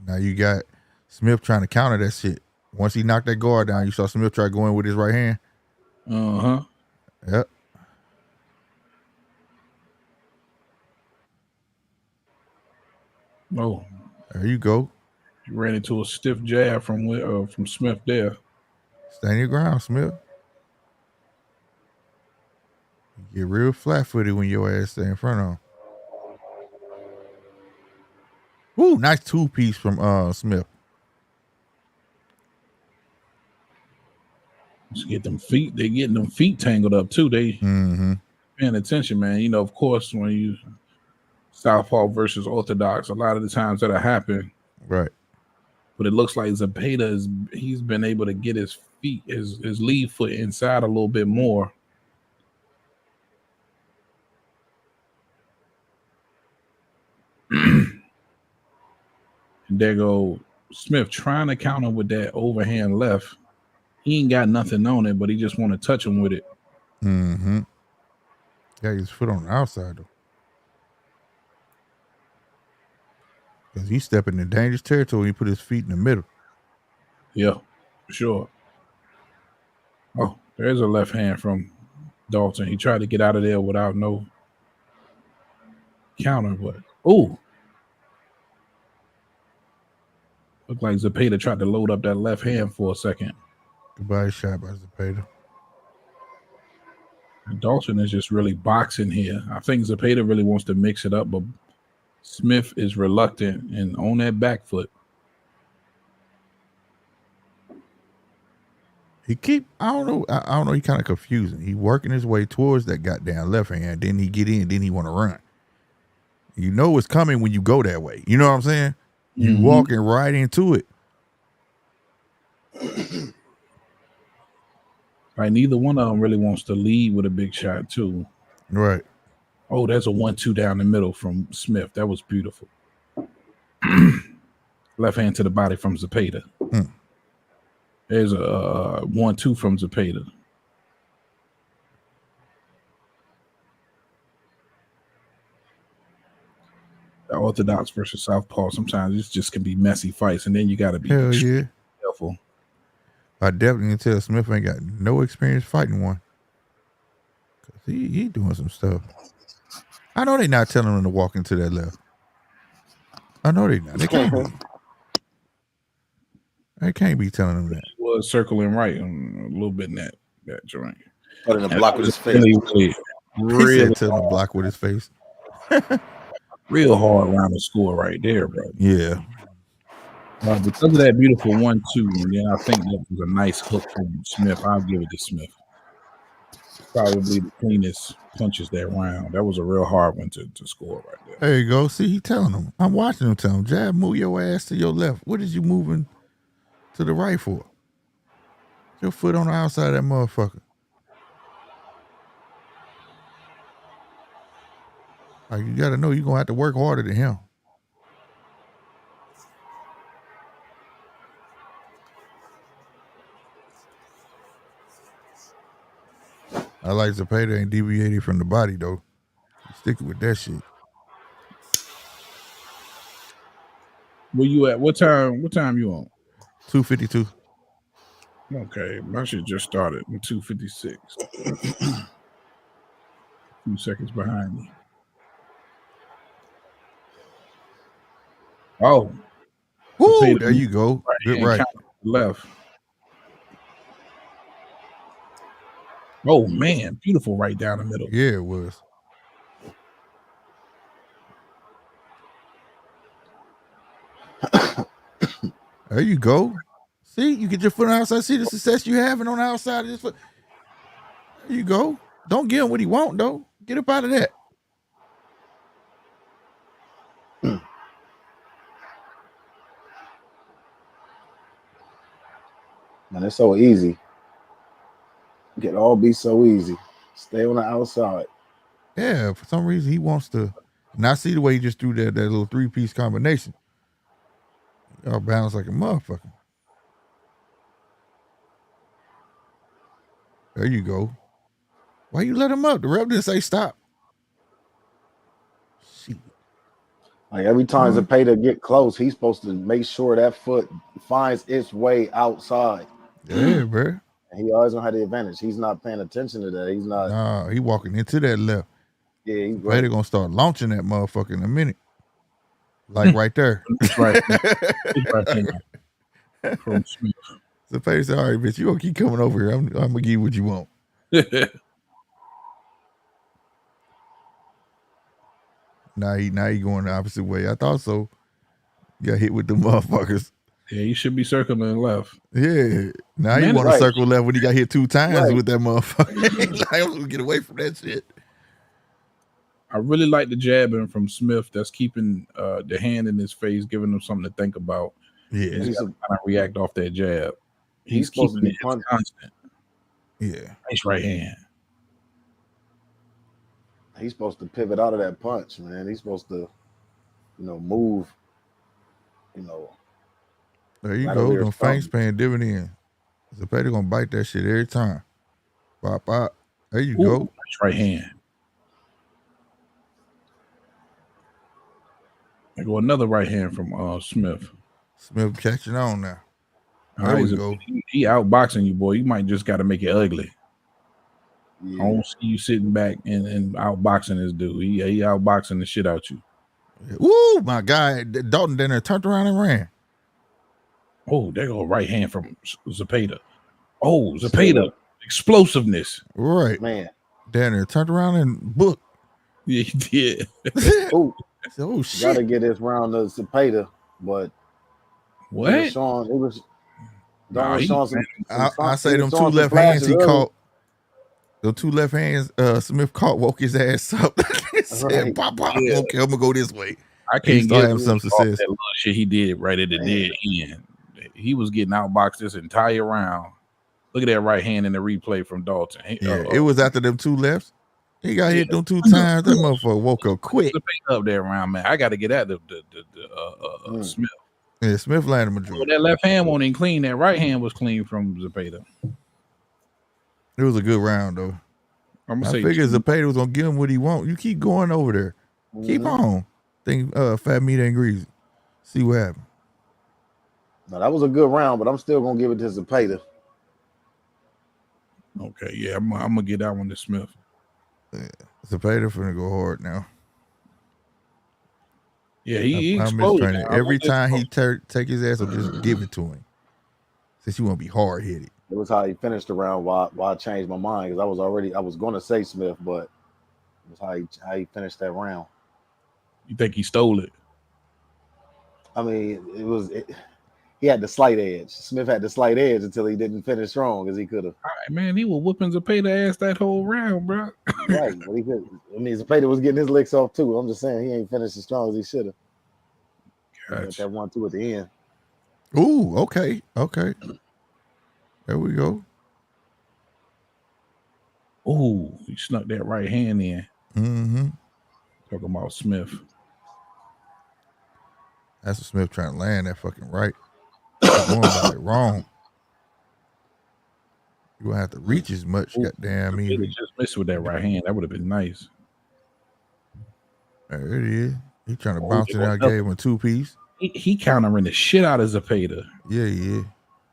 Now you got Smith trying to counter that shit. Once he knocked that guard down, you saw Smith try going with his right hand. Uh-huh. Yep. Oh, There you go. you ran into a stiff jab from Smith there. Stand your ground, Smith. You get real flat-footed when your ass stay in front of him. Woo, nice two-piece from Smith. Let's get them feet. They getting them feet tangled up too. They paying attention, man. You know, of course, when you southpaw versus orthodox, a lot of the times that'll happen. Right. But it looks like Zepeda he's been able to get his feet, his lead foot inside a little bit more. And there go Smith trying to counter with that overhand left. He ain't got nothing on it, but he just want to touch him with it. Mm-hmm. Got his foot on the outside though. Because he's stepping in dangerous territory when he put his feet in the middle. Yeah, for sure. Oh, there's a left hand from Dalton. He tried to get out of there without no counter, but ooh. Looked like Zepeda tried to load up that left hand for a second. Goodbye shot by Zepeda. And Dalton is just really boxing here. I think Zepeda really wants to mix it up, but Smith is reluctant and on that back foot. I don't know, he kind of confusing. He working his way towards that goddamn left hand, then he get in, then he want to run. You know it's coming when you go that way. You know what I'm saying? You walking right into it. Right, neither one of them really wants to lead with a big shot too. Right. Oh, there's a 1-2 down the middle from Smith. That was beautiful. Left hand to the body from Zepeda. There's a 1-2 from Zepeda. The orthodox versus southpaw. Sometimes it just can be messy fights, and then you got to be careful. I definitely can tell Smith ain't got no experience fighting one. Cause he doing some stuff. I know they not telling him to walk into that left. I know they not. They can't be. They can't be telling him that. He was circling right a little bit in that joint. But in the block with his face. Really he said to the block with his face. Real hard round to score right there, bro. Yeah. Because of that beautiful 1-2, and then I think that was a nice hook from Smith. I'll give it to Smith. Probably the cleanest punches that round. That was a real hard one to score right there. There you go. See, he telling him. I'm watching him tell him, Jab, move your ass to your left. What is you moving to the right for? Your foot on the outside of that motherfucker. Like, you got to know you're going to have to work harder than him. I like Zepeda ain't deviated from the body, though. Sticking with that shit. Where you at? What time you on? 252. Okay, my shit just started in 256. A few seconds behind me. Oh. Woo, there you go. Good right. Left. Oh, man. Beautiful right down the middle. Yeah, it was. There you go. See, you get your foot on the outside. See the success you having on the outside of this foot. There you go. Don't give him what he want, though. Get up out of that. Man, it's so easy. It can all be so easy. Stay on the outside. Yeah, for some reason he wants to. And I see the way he just threw that little three-piece combination. Y'all balance like a motherfucker. There you go. Why you let him up? The ref didn't say stop. Shit. Like every time Zepeda get close, he's supposed to make sure that foot finds its way outside. Yeah, bro. And he always gonna have the advantage. He's not paying attention to that. He's not. Nah, he walking into that left. Yeah, he's Zepeda gonna start launching that motherfucker in a minute. Like right there. It's right there from Smith. Zepeda said, all right, bitch, you gonna keep coming over here. I'm gonna give you what you want. Now he going the opposite way. I thought so. Got hit with the motherfuckers. Yeah, he should be circling left. Yeah. Now he want to circle left when he got hit 2 times with that motherfucker. Like, I'm gonna get away from that shit. I really like the jabbing from Smith. That's keeping the hand in his face, giving him something to think about. Yeah, he's got to kind of react off that jab. He's keeping it constant. Yeah, nice right hand. He's supposed to pivot out of that punch, man. He's supposed to, move. There you go. Them fangs paying dividend. Zepeda gonna bite that shit every time. Pop, pop. There you go. Nice right hand. There go another right hand from Smith. Smith catching on now. There you go. He outboxing you, boy. You might just got to make it ugly. Yeah. I don't see you sitting back and outboxing this dude. He outboxing the shit out you. Woo, my guy. Dalton then turned around and ran. Oh, there go a right hand from Zepeda. Oh, Zepeda. Explosiveness. Right. Man. Danner turned around and booked. Yeah, he did. Oh shit. Gotta get this round of Zepeda, but what? It was I say them 2 left hands he caught. The 2 left hands Smith caught, woke his ass up. Said, pop, pop. Yeah. Okay, I'm gonna go this way. I can't get him some success. That little shit he did right at the dead end. He was getting outboxed this entire round. Look at that right hand in the replay from Dalton. It was after them 2 lefts. He got hit them 2 times. That motherfucker woke up quick. Up there round, man. I got to get at the Smith. Yeah, Smith landed majority. That left hand wasn't even clean. That right hand was clean from Zepeda. It was a good round though. I figured Zepeda was gonna give him what he want. You keep going over there. Keep on. Think fat meat ain't greasy. See what happens. No, that was a good round, but I'm still gonna give it to Zepeda. Okay, yeah, I'm gonna get that one to Smith. Yeah. Zepeda finna go hard now. Yeah, he exploded. Every time he take his ass, or just give it to him. Since you want to be hard headed. It was how he finished the round. Why I changed my mind, because I was going to say Smith, but it was how he finished that round. You think he stole it? I mean, he had the slight edge. Smith had the slight edge until he didn't finish strong as he could have. All right, man, he was whooping Zepeda ass that whole round, bro. Right, but he could. I mean, Zepeda was getting his licks off too. I'm just saying he ain't finished as strong as he should have. Gotcha. That 1-2 at the end. Ooh, okay. There we go. Ooh, he snuck that right hand in. Mm-hmm. Talking about Smith. That's what Smith trying to land that fucking right. Going about it wrong. You won't have to reach as much. Goddamn, he just missed with that right hand. That would have been nice. There it is. He trying to bounce it out. Gave him a 2-piece. He countering the shit out of Zepeda. Yeah.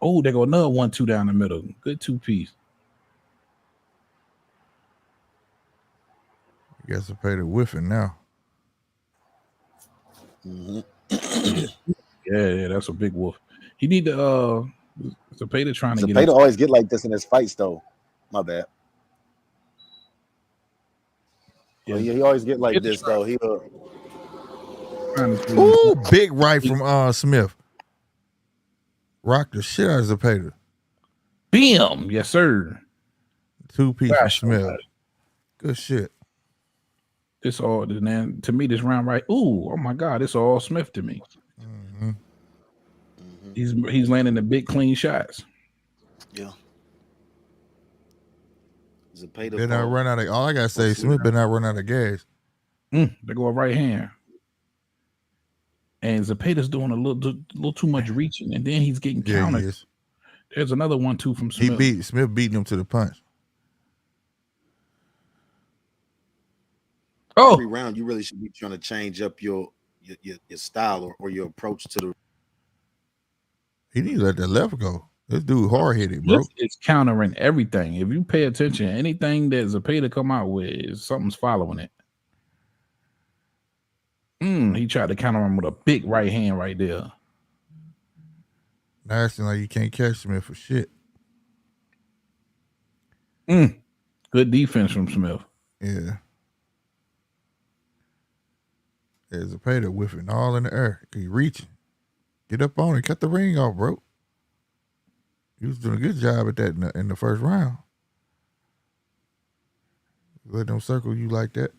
Oh, there go another 1-2 down the middle. Good 2-piece. You got Zepeda whiffing now. Mm-hmm. Yeah, that's a big wolf. He need to Zepeda trying to get. Zepeda always get like this in his fights, though. My bad. Yeah, he always get like this though. Ooh, big right from Smith. Rock the shit out of Zepeda. Bam, yes sir. 2-piece from Smith. Good shit. This all, man. To me, this round right. Ooh, oh my God, it's all Smith to me. Mm-hmm. He's landing the big clean shots. Yeah. Zepeda Better not run out of. All I gotta say, Smith better not run out of gas. They go a right hand, and Zepeda's doing a little too much reaching, and then he's getting countered. He There's another 1-2 from Smith. Smith beating him to the punch. Oh, every round you really should be trying to change up your style or your approach to the. He need to let that left go. This dude hard headed, bro. It's countering everything. If you pay attention, anything that Zepeda come out with, something's following it. He tried to counter him with a big right hand right there. Nasty, like you can't catch Smith for shit. Good defense from Smith. Yeah. There's Zepeda whiffing all in the air. He reaching. Get up on it. Cut the ring off, bro. He was doing a good job at that in the first round. Let them circle you like that.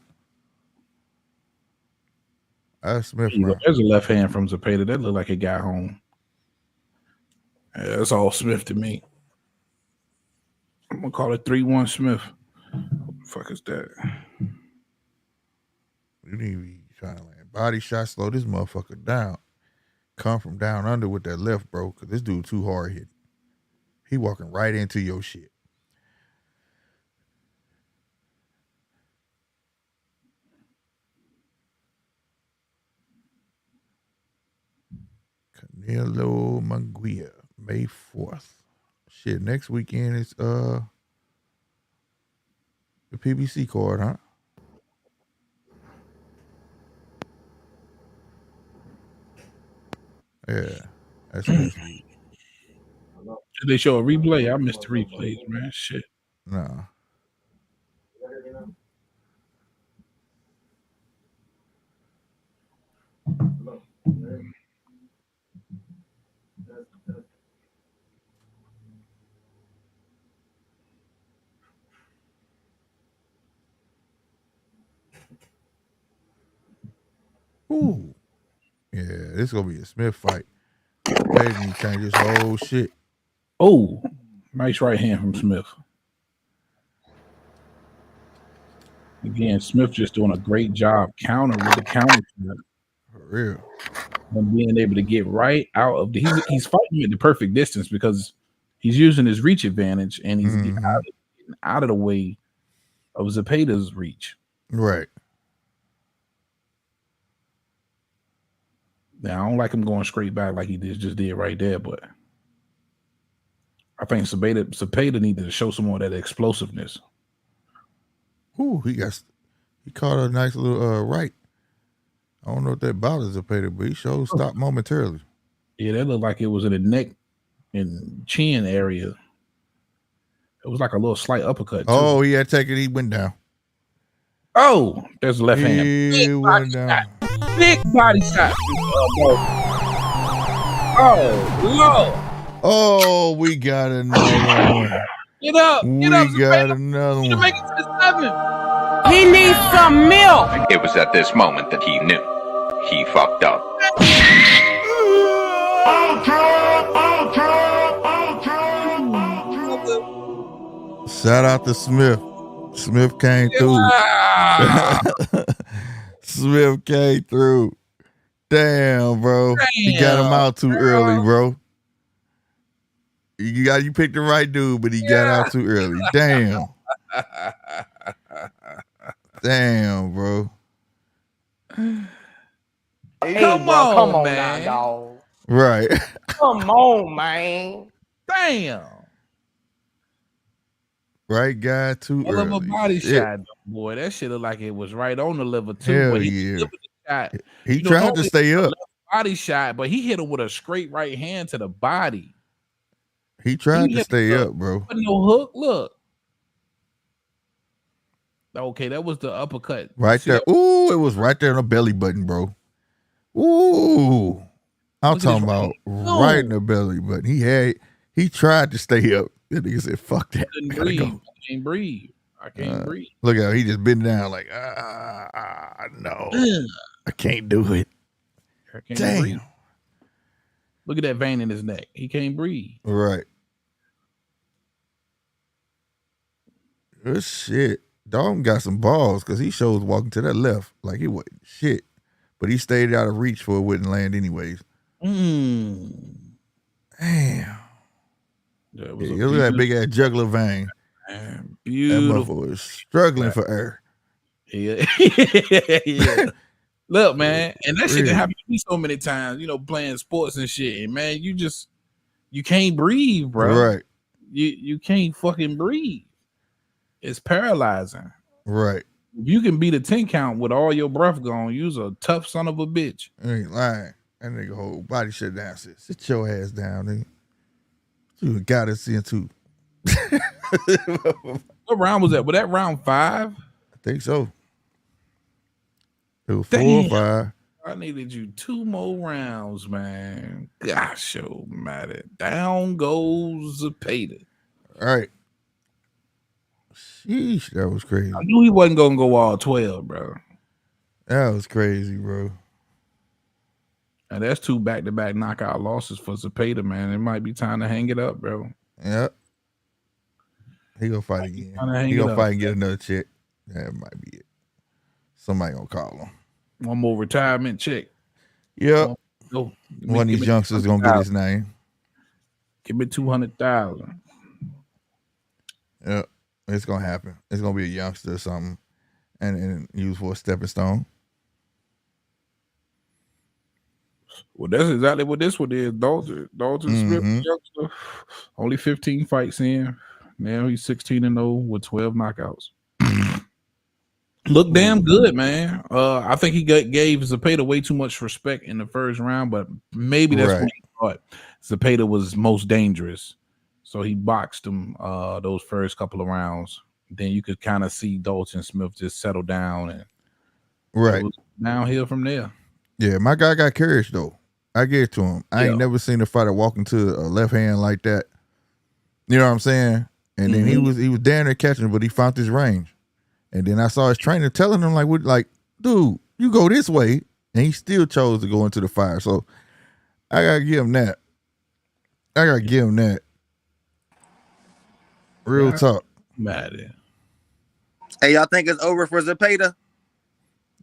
That's Smith. There's a left hand from Zepeda. That looked like it got home. Yeah, that's all Smith to me. I'm going to call it 3-1 Smith. What the fuck is that? You need to be trying to land body shot, slow this motherfucker down. Come from down under with that left, bro, because this dude too hard hitting. He walking right into your shit. Canelo-Benavidez, May 4th. Shit, next weekend is the PBC card, huh? Yeah, that's next week. Did they show a replay? I missed the replays, man. Shit. No. Ooh. Yeah, this is going to be a Smith fight. Payton changed his whole shit. Oh, nice right hand from Smith. Again, Smith just doing a great job counter with the counter. For real. And being able to get right out of the he's fighting at the perfect distance because he's using his reach advantage and he's getting out of the way of Zepeda's reach. Right. Now I don't like him going straight back like he just did right there, but I think Zepeda needed to show some more of that explosiveness. Ooh, he caught a nice little right. I don't know what that bothers Zepeda, but he showed stopped momentarily. Yeah, that looked like it was in the neck and chin area. It was like a little slight uppercut. Too. Oh, he had taken. He went down. Oh, there's a left hand. He went down. Big body shot. Oh, Lord. Oh, we got another one. Get up. We Zepeda. got another one. Make it to the 7. He needs some milk. It was at this moment that he knew he fucked up. Shout out to Smith. Smith came through. Smith came through. Damn, bro. He got him out too early, bro. You picked the right dude, but he got out too early. Damn. Damn, bro. Hey, Come bro, on, come on man. now, dog. Right. Come on, man. Damn. Right guy too I love early. a body shot, boy. That shit looked like it was right on the liver too. Hell But yeah. Shot. He tried to stay up. Body shot, but he hit him with a straight right hand to the body. He tried to stay up, bro. No hook. Look. Okay, that was the uppercut. Right See there. that? Ooh, it was right there on the belly button, bro. Ooh. I'm Look at talking this about right- right in the belly button. He tried to stay up. That nigga said, fuck that. I I gotta breathe. go. I can't breathe. I can't breathe. Look at him. He just been down like, no. I can't do it. I can't Damn. breathe. Look at that vein in his neck. He can't breathe. Right. Good shit. Dalton got some balls because he shows walking to that left like he wasn't shit. But he stayed out of reach for it wouldn't land anyways. Damn. That Yeah, look at that big ass jugular vein. Man, That beautiful. motherfucker was struggling for air. Yeah. Yeah. Look, man, and that shit Really? done happened to me so many times, playing sports and shit. And man, you can't breathe, bro. Right. You can't fucking breathe. It's paralyzing. Right. If you can beat a 10 count with all your breath gone, you's a tough son of a bitch. I ain't lying. That nigga whole body shut down. Sit your ass down, nigga. You got us into. What round was that? Was that round 5? I think so. It was 4 or 5. I needed you 2 more rounds, man. Gosh, oh matter. Down goes Zepeda. All right. Sheesh, that was crazy. I knew he wasn't gonna go all 12, bro. That was crazy, bro. And that's 2 back-to-back knockout losses for Zepeda, man. It might be time to hang it up, bro. Yep. He gonna fight again. He gonna fight and get another check. That might be it. Somebody gonna call him. One more retirement check. Yep. Go. One of these youngsters gonna get his name. Give me 200,000. Yep. It's gonna happen. It's gonna be a youngster or something, and use for a stepping stone. Well, that's exactly what this one is. Dalton Smith, youngster, only 15 fights in. Now he's 16-0 with 12 knockouts. Look damn good, man. I think he gave Zepeda way too much respect in the first round, but maybe that's when he thought Zepeda was most dangerous. So he boxed him those first couple of rounds. Then you could kind of see Dalton Smith just settle down and it was downhill from there. Yeah, my guy got courage though. I give it to him. I ain't never seen a fighter walk into a left hand like that. You know what I'm saying? And then he was down there catching, but he found his range. And then I saw his trainer telling him like, dude, you go this way, and he still chose to go into the fire. So I gotta give him that. Real talk. Mad. Hey, y'all think it's over for Zepeda?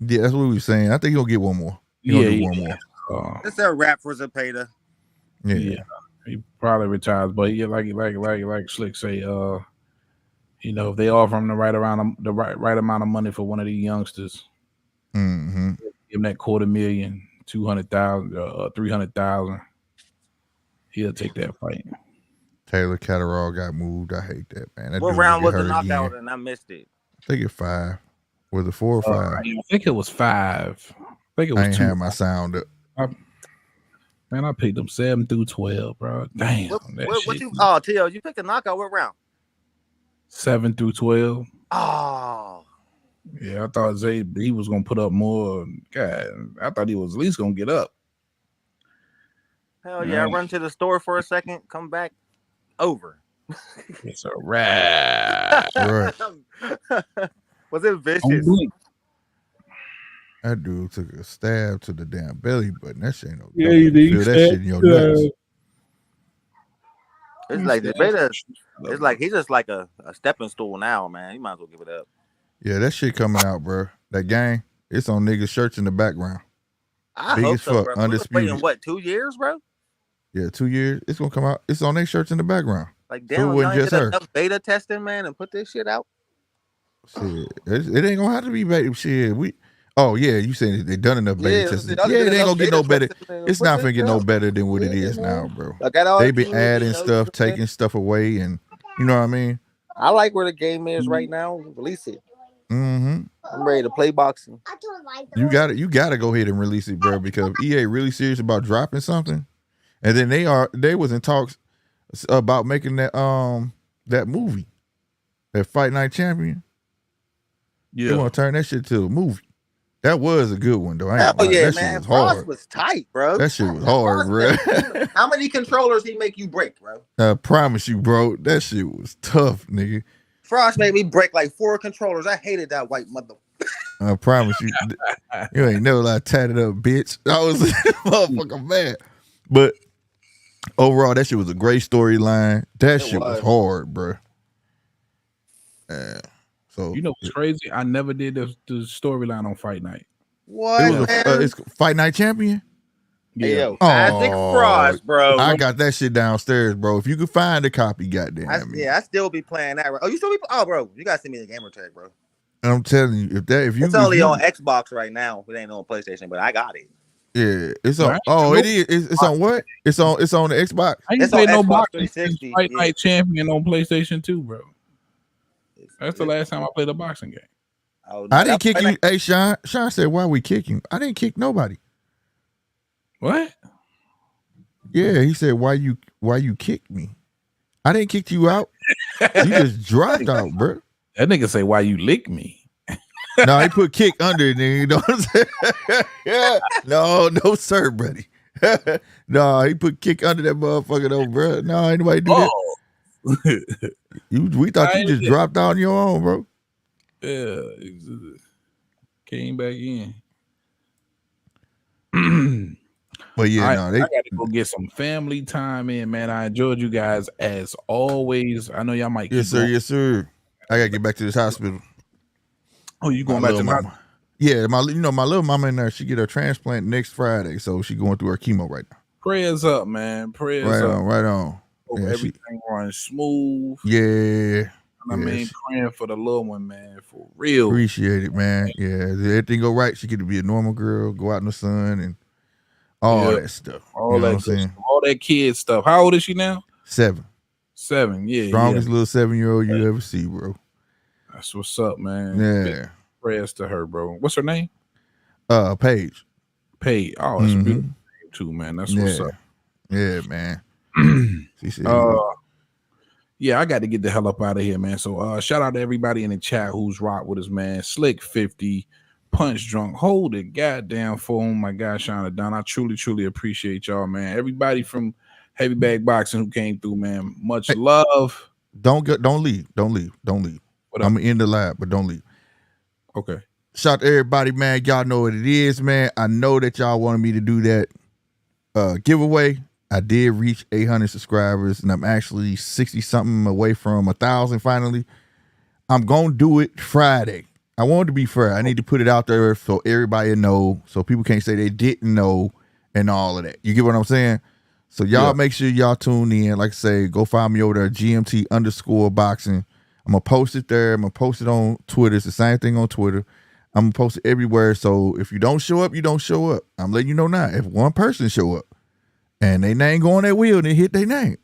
Yeah, that's what we were saying. I think he'll get one more. He'll do one more. It's a wrap for Zepeda. Yeah. He probably retires, but yeah, like Slick say, you know, if they offer him the right amount of money for one of these youngsters, give him that $250,000, 200,000, 300,000, he'll take that fight. Taylor Catterall got moved. I hate that, man. What round was the knockout and I missed it? I think it's 5. Was it 4 or 5? I think it was 5. I think it was 2. I ain't had my sound up. Man, I picked them 7 through 12, bro. Damn. What you? Oh, Tio, you picked a knockout. What round? 7 through 12. Oh. Yeah, I thought he was gonna put up more. God, I thought he was at least gonna get up. Hell yeah! I run to the store for a second, come back, over. It's a wrap. Right. Was it vicious? That dude took a stab to the damn belly button. That shit ain't no. Yeah, you feel that shit in your nuts. It's like it's like he's just like a stepping stool now, man. You might as well give it up. Yeah, that shit coming out, bro. That gang, it's on niggas' shirts in the background. I Big hope as so, fuck, bro. undisputed. Waiting, what, 2 years, bro? Yeah, 2 years. It's gonna come out. It's on their shirts in the background. Like, damn, y'all ain't get enough beta testing, man, and put this shit out. Shit, it ain't gonna have to be beta. Shit, oh yeah, you saying they done enough beta testing? Yeah, it ain't gonna get no better. It's not gonna get no better than what it is now, bro. They been adding stuff, taking stuff away, and you know what I mean. I like where the game is right now. Release it. I'm ready to play boxing. You gotta go ahead and release it, bro, because EA really serious about dropping something, and then they was in talks about making that movie, that Fight Night Champion. Yeah, they want to turn that shit to a movie. That was a good one though. Yeah, that man. Shit was hard. Frost was tight, bro. That shit was hard, bro. How many controllers he make you break, bro? I promise you, bro. That shit was tough, nigga. Frost made me break like 4 controllers. I hated that white mother. I promise you, you ain't never like tatted up, bitch. I was motherfucking mad. But overall, that shit was a great storyline. That shit was hard, bro. So you know what's crazy? I never did the storyline on Fight Night. What? It was it's Fight Night Champion. Yeah. Yo, Isaac Frost, bro. I got that shit downstairs, bro. If you could find a copy, goddamn. I still be playing that. Oh, you still be? Oh, bro, you gotta send me the gamer tag, bro. I'm telling you, it's only on Xbox right now. It ain't on PlayStation, but I got it. Yeah, it's on. Oh, it is. It's on what? It's on the Xbox. I ain't say no box. Fight Night Champion on PlayStation 2, bro. That's the last time I played a boxing game. Oh, I didn't kick you. Hey, Sean. Sean said, "Why we kick him?" I didn't kick nobody. What? Yeah, he said, "Why you kicked me?" I didn't kick you out. You just dropped out, bro. That nigga say, "Why you lick me?" No, he put kick under it. You know what I'm saying? Yeah. No, sir, buddy. No, he put kick under that motherfucker, though, bro. No, ain't nobody do that. We thought you just dropped out on your own, bro. Yeah, came back in. But yeah, I they got to go get some family time in, man. I enjoyed you guys as always. I know y'all might. Yes, sir. Yes, sir. I gotta get back to this hospital. Oh, you going back to mama? Yeah, my little mama in there. She get her transplant next Friday, so she going through her chemo right now. Prayers up, man. Prayers up. Right on. Hope everything runs smooth. Yeah. I mean, praying for the little one, man, for real. Appreciate it, man. Yeah, if everything go right, she get to be a normal girl, go out in the sun, and all that stuff. All that stuff. All that kid stuff. How old is she now? 7. 7, yeah. Strongest little 7-year-old you ever see, bro. That's what's up, man. Yeah. Big prayers to her, bro. What's her name? Paige. Paige. Oh, that's a beautiful name too, man. That's what's up. Yeah, man. She said, yeah, I got to get the hell up out of here, man. So shout out to everybody in the chat who's rocked with us, man. Slick 50, Punch Drunk, hold it goddamn phone. My guy Sean Don. I truly appreciate y'all, man. Everybody from Heavy Bag Boxing who came through, man. Much love. Don't leave. I'm in the lab, but don't leave. Okay. Shout out to everybody, man. Y'all know what it is, man. I know that y'all wanted me to do that giveaway. I did reach 800 subscribers, and I'm actually 60-something away from 1,000 finally. I'm going to do it Friday. I want it to be fair. I need to put it out there so everybody know, so people can't say they didn't know and all of that. You get what I'm saying? So y'all make sure y'all tune in. Like I say, go find me over there, GMT_boxing. I'm going to post it there. I'm going to post it on Twitter. It's the same thing on Twitter. I'm going to post it everywhere. So if you don't show up, you don't show up. I'm letting you know now. If one person show up and they name go on that wheel, then hit their name.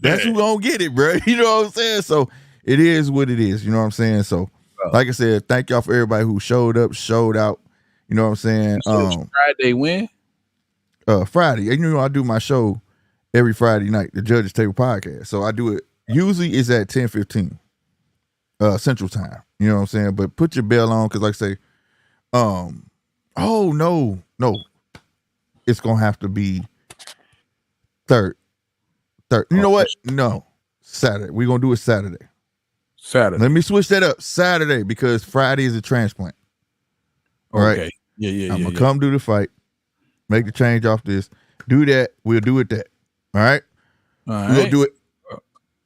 That's who gonna get it, bro. You know what I'm saying? So it is what it is. You know what I'm saying? So like I said, thank y'all for everybody who showed up, showed out. You know what I'm saying? Friday when? Friday. And you know I do my show every Friday night, the Judges Table Podcast. So I do it. Usually it's at 10:15 Central Time. You know what I'm saying? But put your bell on, because like I say, oh no, it's gonna have to be third. You know what? No, Saturday. We're gonna do it Saturday. Let me switch that up. Saturday, because Friday is a transplant. All right. Yeah. I'm gonna come do the fight, make the change off this, do that. We'll do it that. All right. We're gonna do it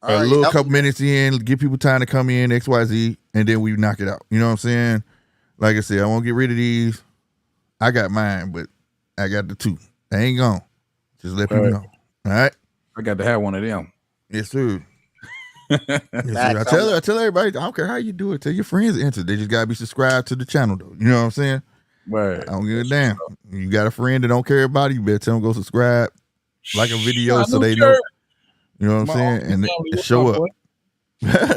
a little couple minutes in, give people time to come in, XYZ, and then we knock it out. You know what I'm saying? Like I said, I won't get rid of these. I got mine, but I got the 2. They ain't gone. Just let people know. All right. I got to have one of them. Yes, sir. Yes, sir. I tell everybody, I don't care how you do it. Tell your friends to enter. They just gotta be subscribed to the channel, though. You know what I'm saying? Right. I don't give a damn. You got a friend that don't care about it, you better tell them go subscribe, like a video, so they know. You know what I'm saying? And show up.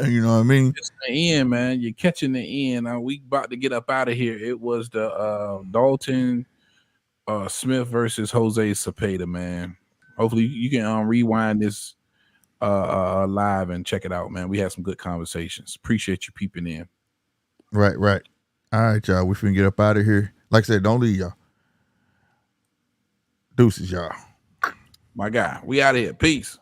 You know what I mean? It's the end, man. You're catching the end. We about to get up out of here. It was the Dalton Smith versus Jose Zepeda, man. Hopefully you can rewind this live and check it out, man. We had some good conversations. Appreciate you peeping in. Right. All right, y'all. We finna get up out of here. Like I said, don't leave, y'all. Deuces, y'all. My guy. We out of here. Peace.